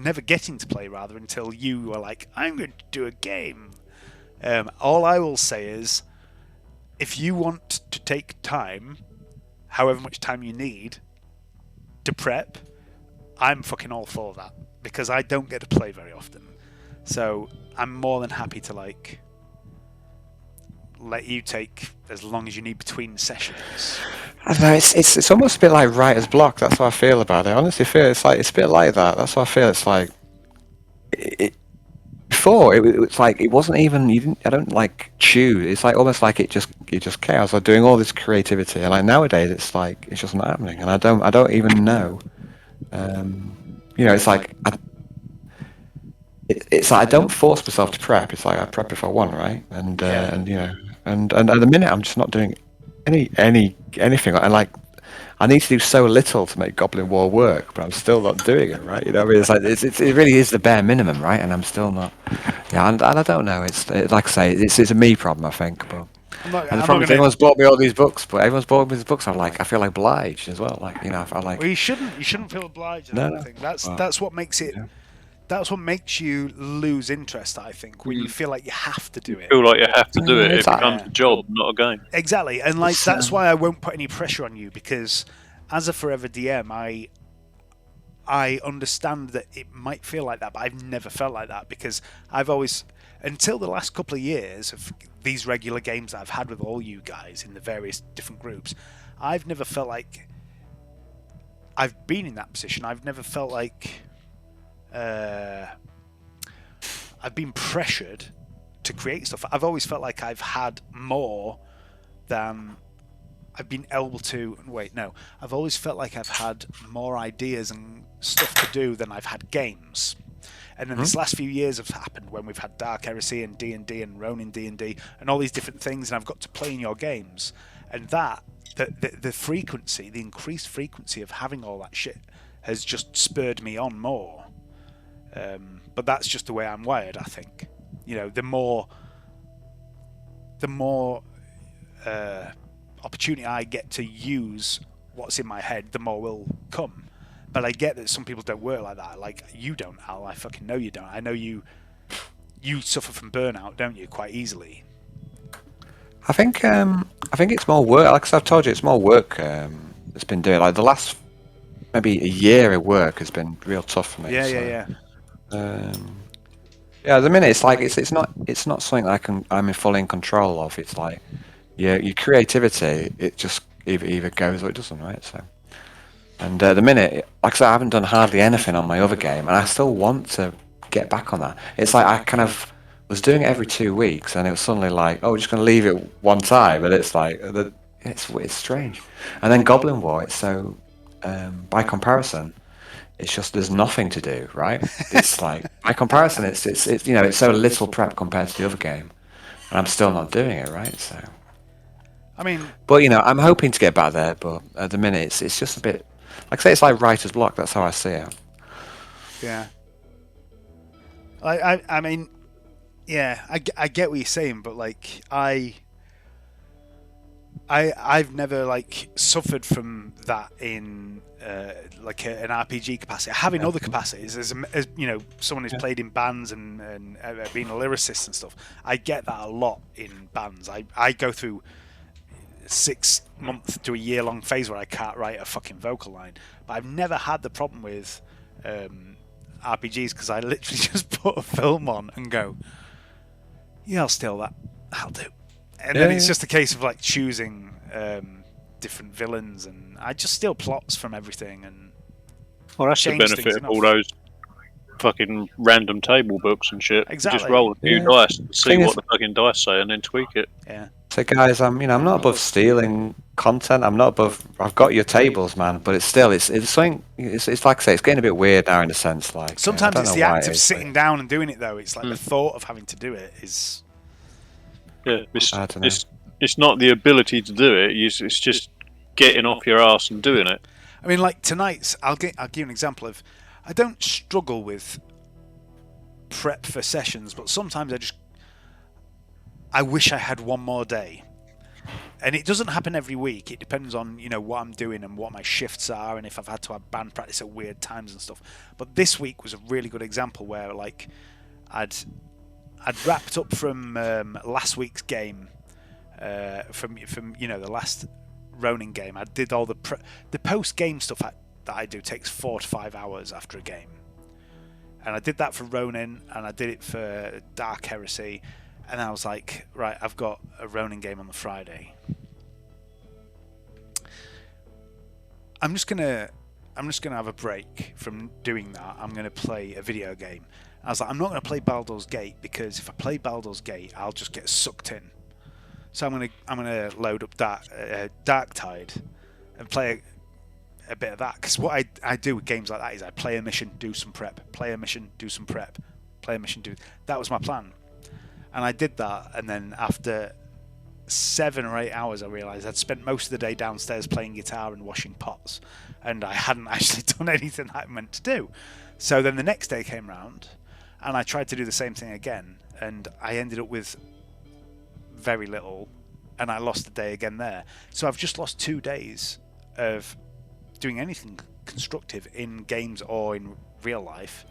rather, until you were like, I'm going to do a game. All I will say is, if you want to take time, however much time you need, to prep, I'm fucking all for that, because I don't get to play very often. So I'm more than happy to let you take as long as you need between sessions. I don't know. It's almost a bit like writer's block. That's how I feel about it. I honestly feel it's a bit like that. That's how I feel. It's like before it's like it wasn't even I don't like choose. It's like almost like it just came. I was like doing all this creativity, and like nowadays it's like it's just not happening, and I don't even know. It's like it's like I don't force myself to prep. It's like I prep if I want, right? And and at the minute I'm just not doing anything. And like I need to do so little to make Goblin War work, but I'm still not doing it, right? You know, what I mean, it's like it really is the bare minimum, right? And I'm still not. Yeah, and I don't know. It's like I say, it's a me problem, I think. But and the problem is everyone's bought me all these books, but everyone's bought me these books. I feel like obliged as well. Like I like. Well, you shouldn't feel obliged. I don't think that's what makes it. Yeah. That's what makes you lose interest, I think, when you feel like you have to do it. Feel like you have to do it. It becomes a job, not a game. Exactly, and like that's why I won't put any pressure on you, because as a forever DM, I understand that it might feel like that, but I've never felt like that, because I've always, until the last couple of years of these regular games that I've had with all you guys in the various different groups, I've never felt like I've been in that position. I've never felt like I've been pressured to create stuff. I've always felt like I've had more than I've been able to. Wait, no. I've always felt like I've had more ideas and stuff to do than I've had games. And then this last few years have happened when we've had Dark Heresy and D&D and Ronin D&D and all these different things, and I've got to play in your games. And that, the frequency, the increased frequency of having all that shit has just spurred me on more. But that's just the way I'm wired, I think. You know, the more opportunity I get to use what's in my head, the more will come. But I get that some people don't work like that. Like, you don't, Al. I fucking know you don't. I know you suffer from burnout, don't you, quite easily. I think it's more work. Like I've told you, it's more work that's been doing. Like the last maybe a year of work has been real tough for me. Yeah. At the minute it's like it's not something I'm fully in control of. It's like your creativity, it just either goes or it doesn't, right? So, and at the minute, like I said, I haven't done hardly anything on my other game, and I still want to get back on that. It's like I kind of was doing it every 2 weeks, and it was suddenly like, oh, we're just going to leave it one time, and it's like it's strange. And then Goblin War, it's so by comparison, it's just there's nothing to do, right? It's like by comparison, it's it's so little prep compared to the other game, and I'm still not doing it, right? So I mean, But I'm hoping to get back there. But at the minute, it's just a bit. Like I say, it's like writer's block. That's how I see it. yeah. I mean, yeah, I get what you're saying, but like I've never like suffered from that in like an RPG capacity. I have in other capacities, as someone who's played in bands and been a lyricist and stuff. I get that a lot in bands. I go through 6 month to a year long phase where I can't write a fucking vocal line. But I've never had the problem with RPGs because I literally just put a film on and go, yeah, I'll steal that. I'll do. And then it's just a case of like choosing different villains, and I just steal plots from everything. And well, that's the change benefit things of enough. all those fucking random table books and shit. Exactly. You just roll a few Yeah. dice, see Thing what is- the fucking dice say, and then tweak it. Yeah. So guys, I'm not above stealing content. I'm not above. I've got your tables, man. But it's still it's something. It's like I say, it's getting a bit weird now in a sense. Like Sometimes I don't it's know the why act it of is, sitting but- down and doing it, though. It's like the thought of having to do it is. Yeah, I don't know. it's not the ability to do it. It's just getting off your ass and doing it. I mean, like tonight's. I'll give you an example of. I don't struggle with prep for sessions, but sometimes I wish I had one more day. And it doesn't happen every week. It depends on what I'm doing and what my shifts are, and if I've had to have band practice at weird times and stuff. But this week was a really good example where like I'd wrapped up from last week's game, from the last Ronin game. I did all the post game stuff that I do takes 4 to 5 hours after a game, and I did that for Ronin, and I did it for Dark Heresy. And I was like, right, I've got a Ronin game on the Friday. I'm just gonna have a break from doing that. I'm gonna play a video game. I was like, I'm not gonna play Baldur's Gate because if I play Baldur's Gate, I'll just get sucked in. So I'm gonna load up Dark Tide and play a bit of that. Because what I do with games like that is I play a mission, do some prep, play a mission, do some prep, play a mission, do. That was my plan. And I did that, and then after 7 or 8 hours, I realised I'd spent most of the day downstairs playing guitar and washing pots, and I hadn't actually done anything I meant to do. So then the next day came round, and I tried to do the same thing again, and I ended up with very little, and I lost the day again there. So I've just lost 2 days of doing anything constructive in games or in real life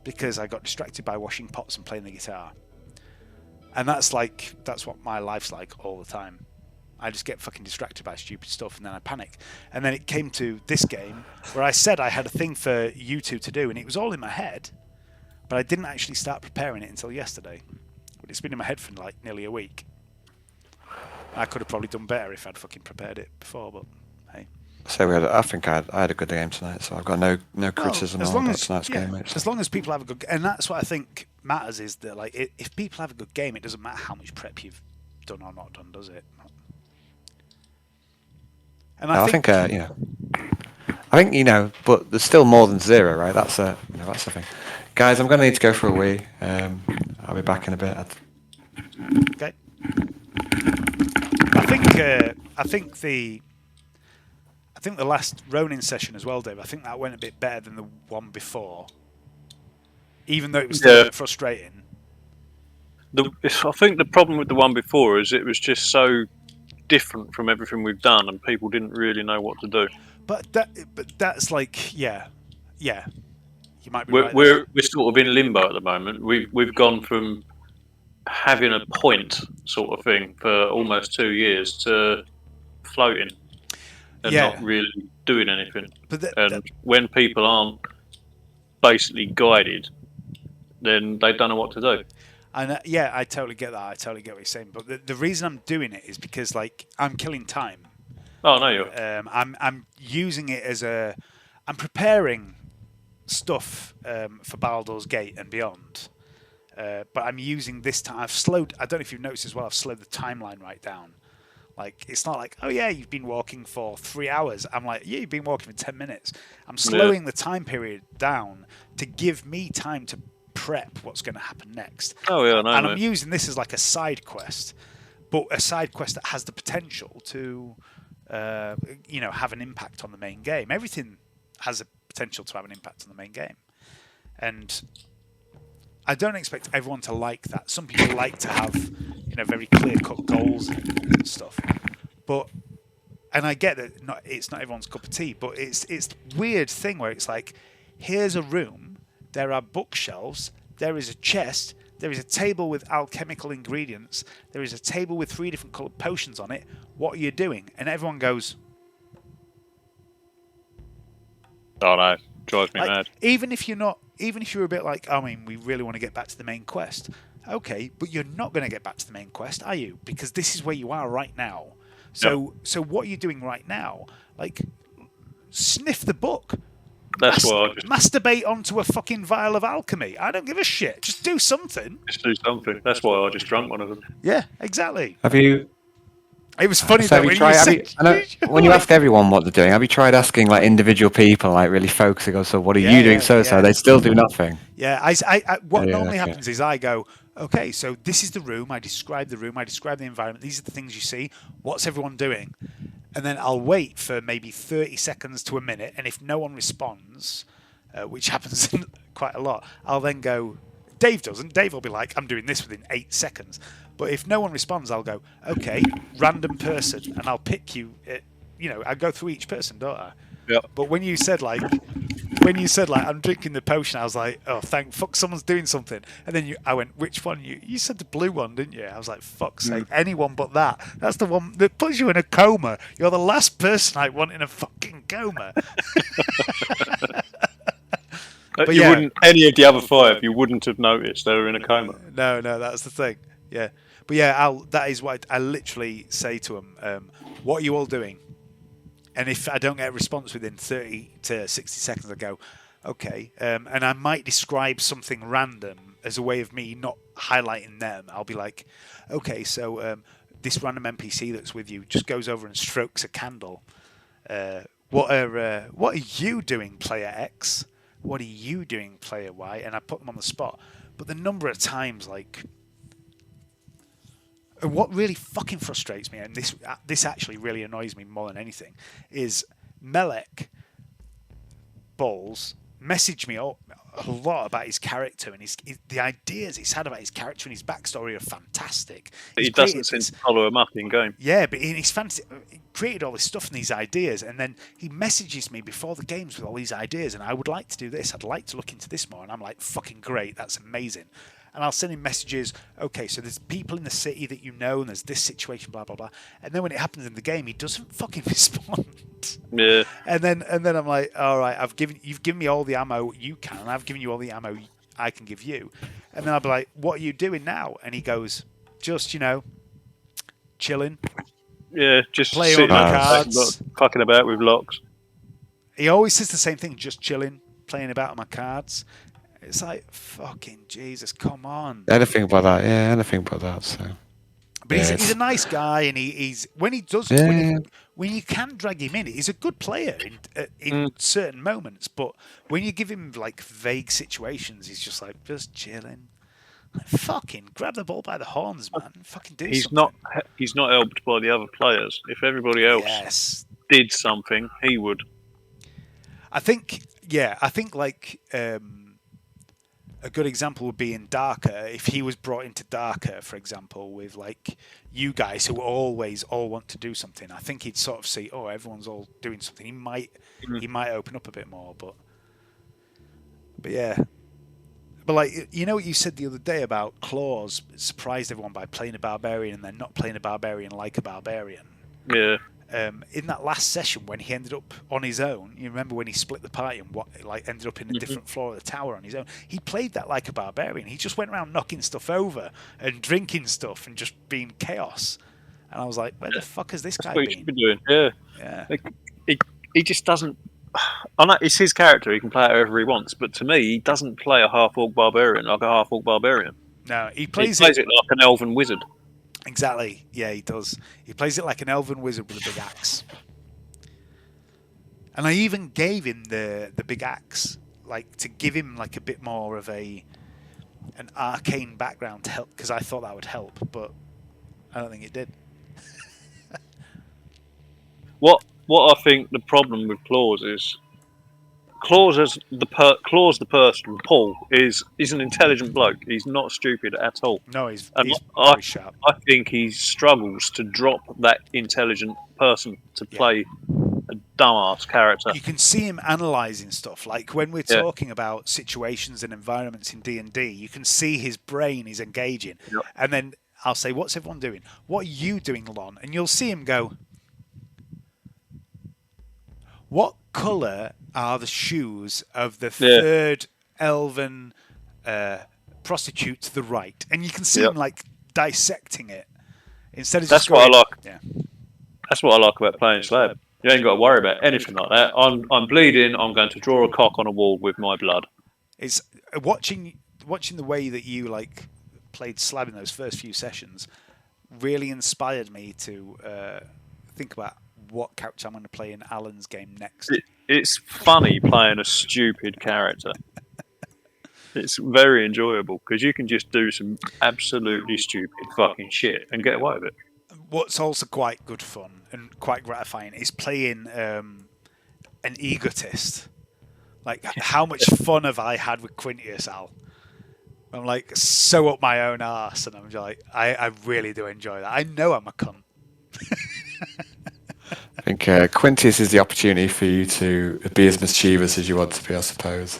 because I got distracted by washing pots and playing the guitar. And that's what my life's like all the time. I just get fucking distracted by stupid stuff and then I panic. And then it came to this game where I said I had a thing for you two to do and it was all in my head, but I didn't actually start preparing it until yesterday. But it's been in my head for like nearly a week. I could have probably done better if I'd fucking prepared it before, but hey. So I think I had a good game tonight, so I've got no criticism as on long about as, tonight's game. Mate, so. As long as people have a good, and that's what I think matters is that like if people have a good game, it doesn't matter how much prep you've done or not done, does it? And I think I think but there's still more than 0, right? That's that's the thing. Guys, I'm going to need to go for a wee. I'll be back in a bit. Okay. I think the last Ronin session as well, Dave. I think that went a bit better than the one before, even though it was still a bit frustrating. I think the problem with the one before is it was just so different from everything we've done, and people didn't really know what to do. But that's like, yeah, you might be right. We're sort of in limbo at the moment. We've gone from having a point sort of thing for almost 2 years to floating and not really doing anything. And when people aren't basically guided, then they don't know what to do. And I totally get that. I totally get what you're saying. But the reason I'm doing it is because like I'm killing time. Oh no, you're. I'm using it as I'm preparing stuff for Baldur's Gate and beyond. But I'm using this time. I don't know if you've noticed as well. I've slowed the timeline right down. Like it's not like, oh yeah, you've been walking for 3 hours. I'm like, yeah, you've been walking for 10 minutes. I'm slowing the time period down to give me time to prep what's going to happen next. Oh yeah, no, and I'm using this as like a side quest. but a side quest that has the potential to, have an impact on the main game. Everything has a potential to have an impact on the main game, and I don't expect everyone to like that. Some people like to have, very clear-cut goals and stuff, and I get that it's not everyone's cup of tea, but it's weird thing where it's like, here's a room, there are bookshelves, there is a chest, there is a table with alchemical ingredients, there is a table with 3 different coloured potions on it. What are you doing? And everyone goes, Oh no, drives me like, mad. even if you're a bit like, we really want to get back to the main quest. Okay, but you're not going to get back to the main quest, are you? Because this is where you are right now. So what are you doing right now? Like, sniff the book. That's why I Masturbate onto a fucking vial of alchemy. I don't give a shit. Just do something. just do something. That's why I just drunk one of them. Yeah, exactly. Have you? It was funny So though have you when tried? you Have said, you, I know, when you ask everyone what they're doing, have you tried asking like individual people, like really focusing on? So what are Yeah, you doing? yeah, So yeah. they still do nothing. Yeah, what Yeah, normally okay. happens is I go, okay, so this is the room. I describe the room. I describe the environment. These are the things you see. What's everyone doing? And then I'll wait for maybe 30 seconds to a minute. And if no one responds, which happens quite a lot, I'll then go, Dave doesn't. Dave will be like, I'm doing this within 8 seconds. But if no one responds, I'll go, okay, random person. And I'll pick you, I go through each person, don't I? Yep. But when you said I'm drinking the potion, I was like, oh, thank fuck, someone's doing something. And then I went, which one? You said the blue one, didn't you? I was like, fuck's sake, anyone but that. That's the one that puts you in a coma. You're the last person I want in a fucking coma. But You yeah. wouldn't, any of the other 5, you wouldn't have noticed they were in a coma. No, that's the thing. Yeah, but yeah, that is what I literally say to them. What are you all doing? And if I don't get a response within 30 to 60 seconds, I go, okay. And I might describe something random as a way of me not highlighting them. I'll be like, okay, so this random NPC that's with you just goes over and strokes a candle. What are you doing, player X? What are you doing, player Y? And I put them on the spot. But the number of times, like, what really fucking frustrates me, and this actually really annoys me more than anything, is Melek Balls messaged me a lot about his character, and the ideas he's had about his character and his backstory are fantastic. But he doesn't seem to follow him up in game. Yeah, but in his fantasy, he created all this stuff and these ideas, and then he messages me before the games with all these ideas, and I would like to do this, I'd like to look into this more, and I'm like, fucking great, that's amazing. And I'll send him messages, okay, so there's people in the city that you know, and there's this situation, blah, blah, blah. And then when it happens in the game, he doesn't fucking respond. Yeah. And then I'm like, all right, you've given me all the ammo you can, and I've given you all the ammo I can give you. And then I'll be like, what are you doing now? And he goes, just, chilling. Yeah, just Playing sitting on the there, cards. fucking about with locks. He always says the same thing, just chilling, playing about on my cards. It's like, fucking Jesus, come on. Anything but that, yeah, anything but that. So, but yeah, he's a nice guy, and he's when he does when you can drag him in, he's a good player in certain moments. But when you give him like vague situations, he's just like chilling. Like, fucking grab the ball by the horns, man. Fucking do something. He's not helped by the other players. If everybody else did something, he would. I think like. A good example would be in Darker. If he was brought into Darker, for example, with like you guys who always all want to do something, I think he'd sort of see, oh, everyone's all doing something. He might open up a bit more, but yeah. But like, what you said the other day about Claws surprised everyone by playing a barbarian and then not playing a barbarian like a barbarian. Yeah. In that last session when he ended up on his own, you remember when he split the party and ended up in a different floor of the tower on his own. He played that like a barbarian. He just went around knocking stuff over and drinking stuff and just being chaos. And I was like, where the fuck has this guy That's what he been? should be doing. Yeah. Yeah. Like, he just doesn't. I know it's his character. He can play it however he wants. But to me, he doesn't play a half-orc barbarian like a half-orc barbarian. No, he He plays plays it like an elven wizard. Exactly. Yeah, he does. He plays it like an elven wizard with a big axe. And I even gave him the big axe, like to give him like a bit more of an arcane background to help, because I thought that would help. But I don't think it did. What I think the problem with Claus is, Claus the person, Paul, is an intelligent bloke. He's not stupid at all. No, he's And very sharp. I think he struggles to drop that intelligent person to play a dumbass character. You can see him analysing stuff. Like when we're Yeah. talking about situations and environments in D&D, you can see his brain is engaging. Yep. And then I'll say, what's everyone doing? What are you doing, Lon? And you'll see him go, what colour are the shoes of the third elven prostitute to the right? And you can see him like dissecting it instead of That's just going, what I like. Yeah. That's what I like about playing Slab. You ain't got to worry about anything like that. I'm bleeding. I'm going to draw a cock on a wall with my blood. It's watching the way that you like played Slab in those first few sessions really inspired me to think about what character I'm going to play in Alan's game next. It's funny playing a stupid character. It's very enjoyable because you can just do some absolutely stupid fucking shit and get away with it. What's also quite good fun and quite gratifying is playing an egotist. Like, how much fun have I had with Quintius, Al? I'm like so up my own arse, and I'm just like, I really do enjoy that. I know I'm a cunt. I think Quintius is the opportunity for you to be as mischievous as you want to be, I suppose,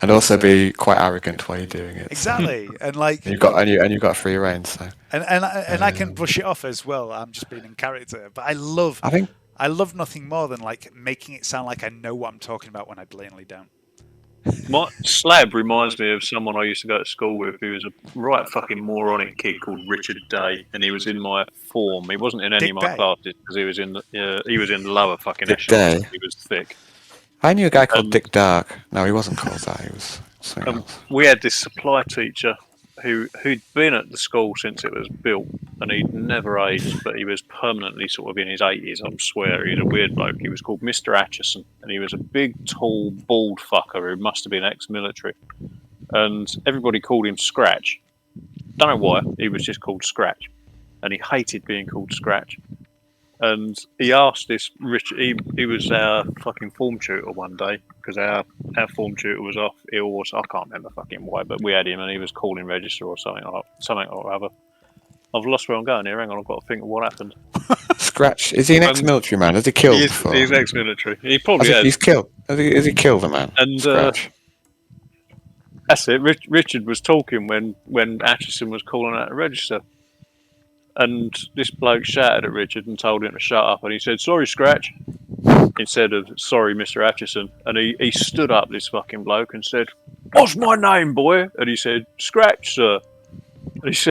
and also be quite arrogant while you're doing it. Exactly, and like you've got free reign. So and I can brush it off as well. I'm just being in character, but I love nothing more than like making it sound like I know what I'm talking about when I blatantly don't. My Slab reminds me of someone I used to go to school with who was a right fucking moronic kid called Richard Day, and he was in my form. He wasn't in any of my classes because he was in the lower fucking echelon. He was thick. I knew a guy called Dick Dark. No, he wasn't called that. He was something else. We had this supply teacher who'd been at the school since it was built, and he'd never aged, but he was permanently sort of in his 80s, I swear. He's a weird bloke. He was called Mr. Atchison, and he was a big, tall, bald fucker who must have been ex-military. And everybody called him Scratch. Don't know why, he was just called Scratch. And he hated being called Scratch. And he asked this Richard, he was our fucking form tutor one day, because our form tutor was off ill, or I can't remember fucking why, but we had him and he was calling register or something or other. I've lost where I'm going here. Hang on, I've got to think of what happened. Scratch, is he an ex-military man? Has he killed before? He's ex-military. He probably has. He's killed. Has he killed a man? And Scratch. That's it. Richard was talking when Atchison was calling out a register. And this bloke shouted at Richard and told him to shut up. And he said, "Sorry, Scratch," instead of "Sorry, Mr. Atchison." And he stood up, this fucking bloke, and said, "What's my name, boy?" And he said, "Scratch, sir." And he said,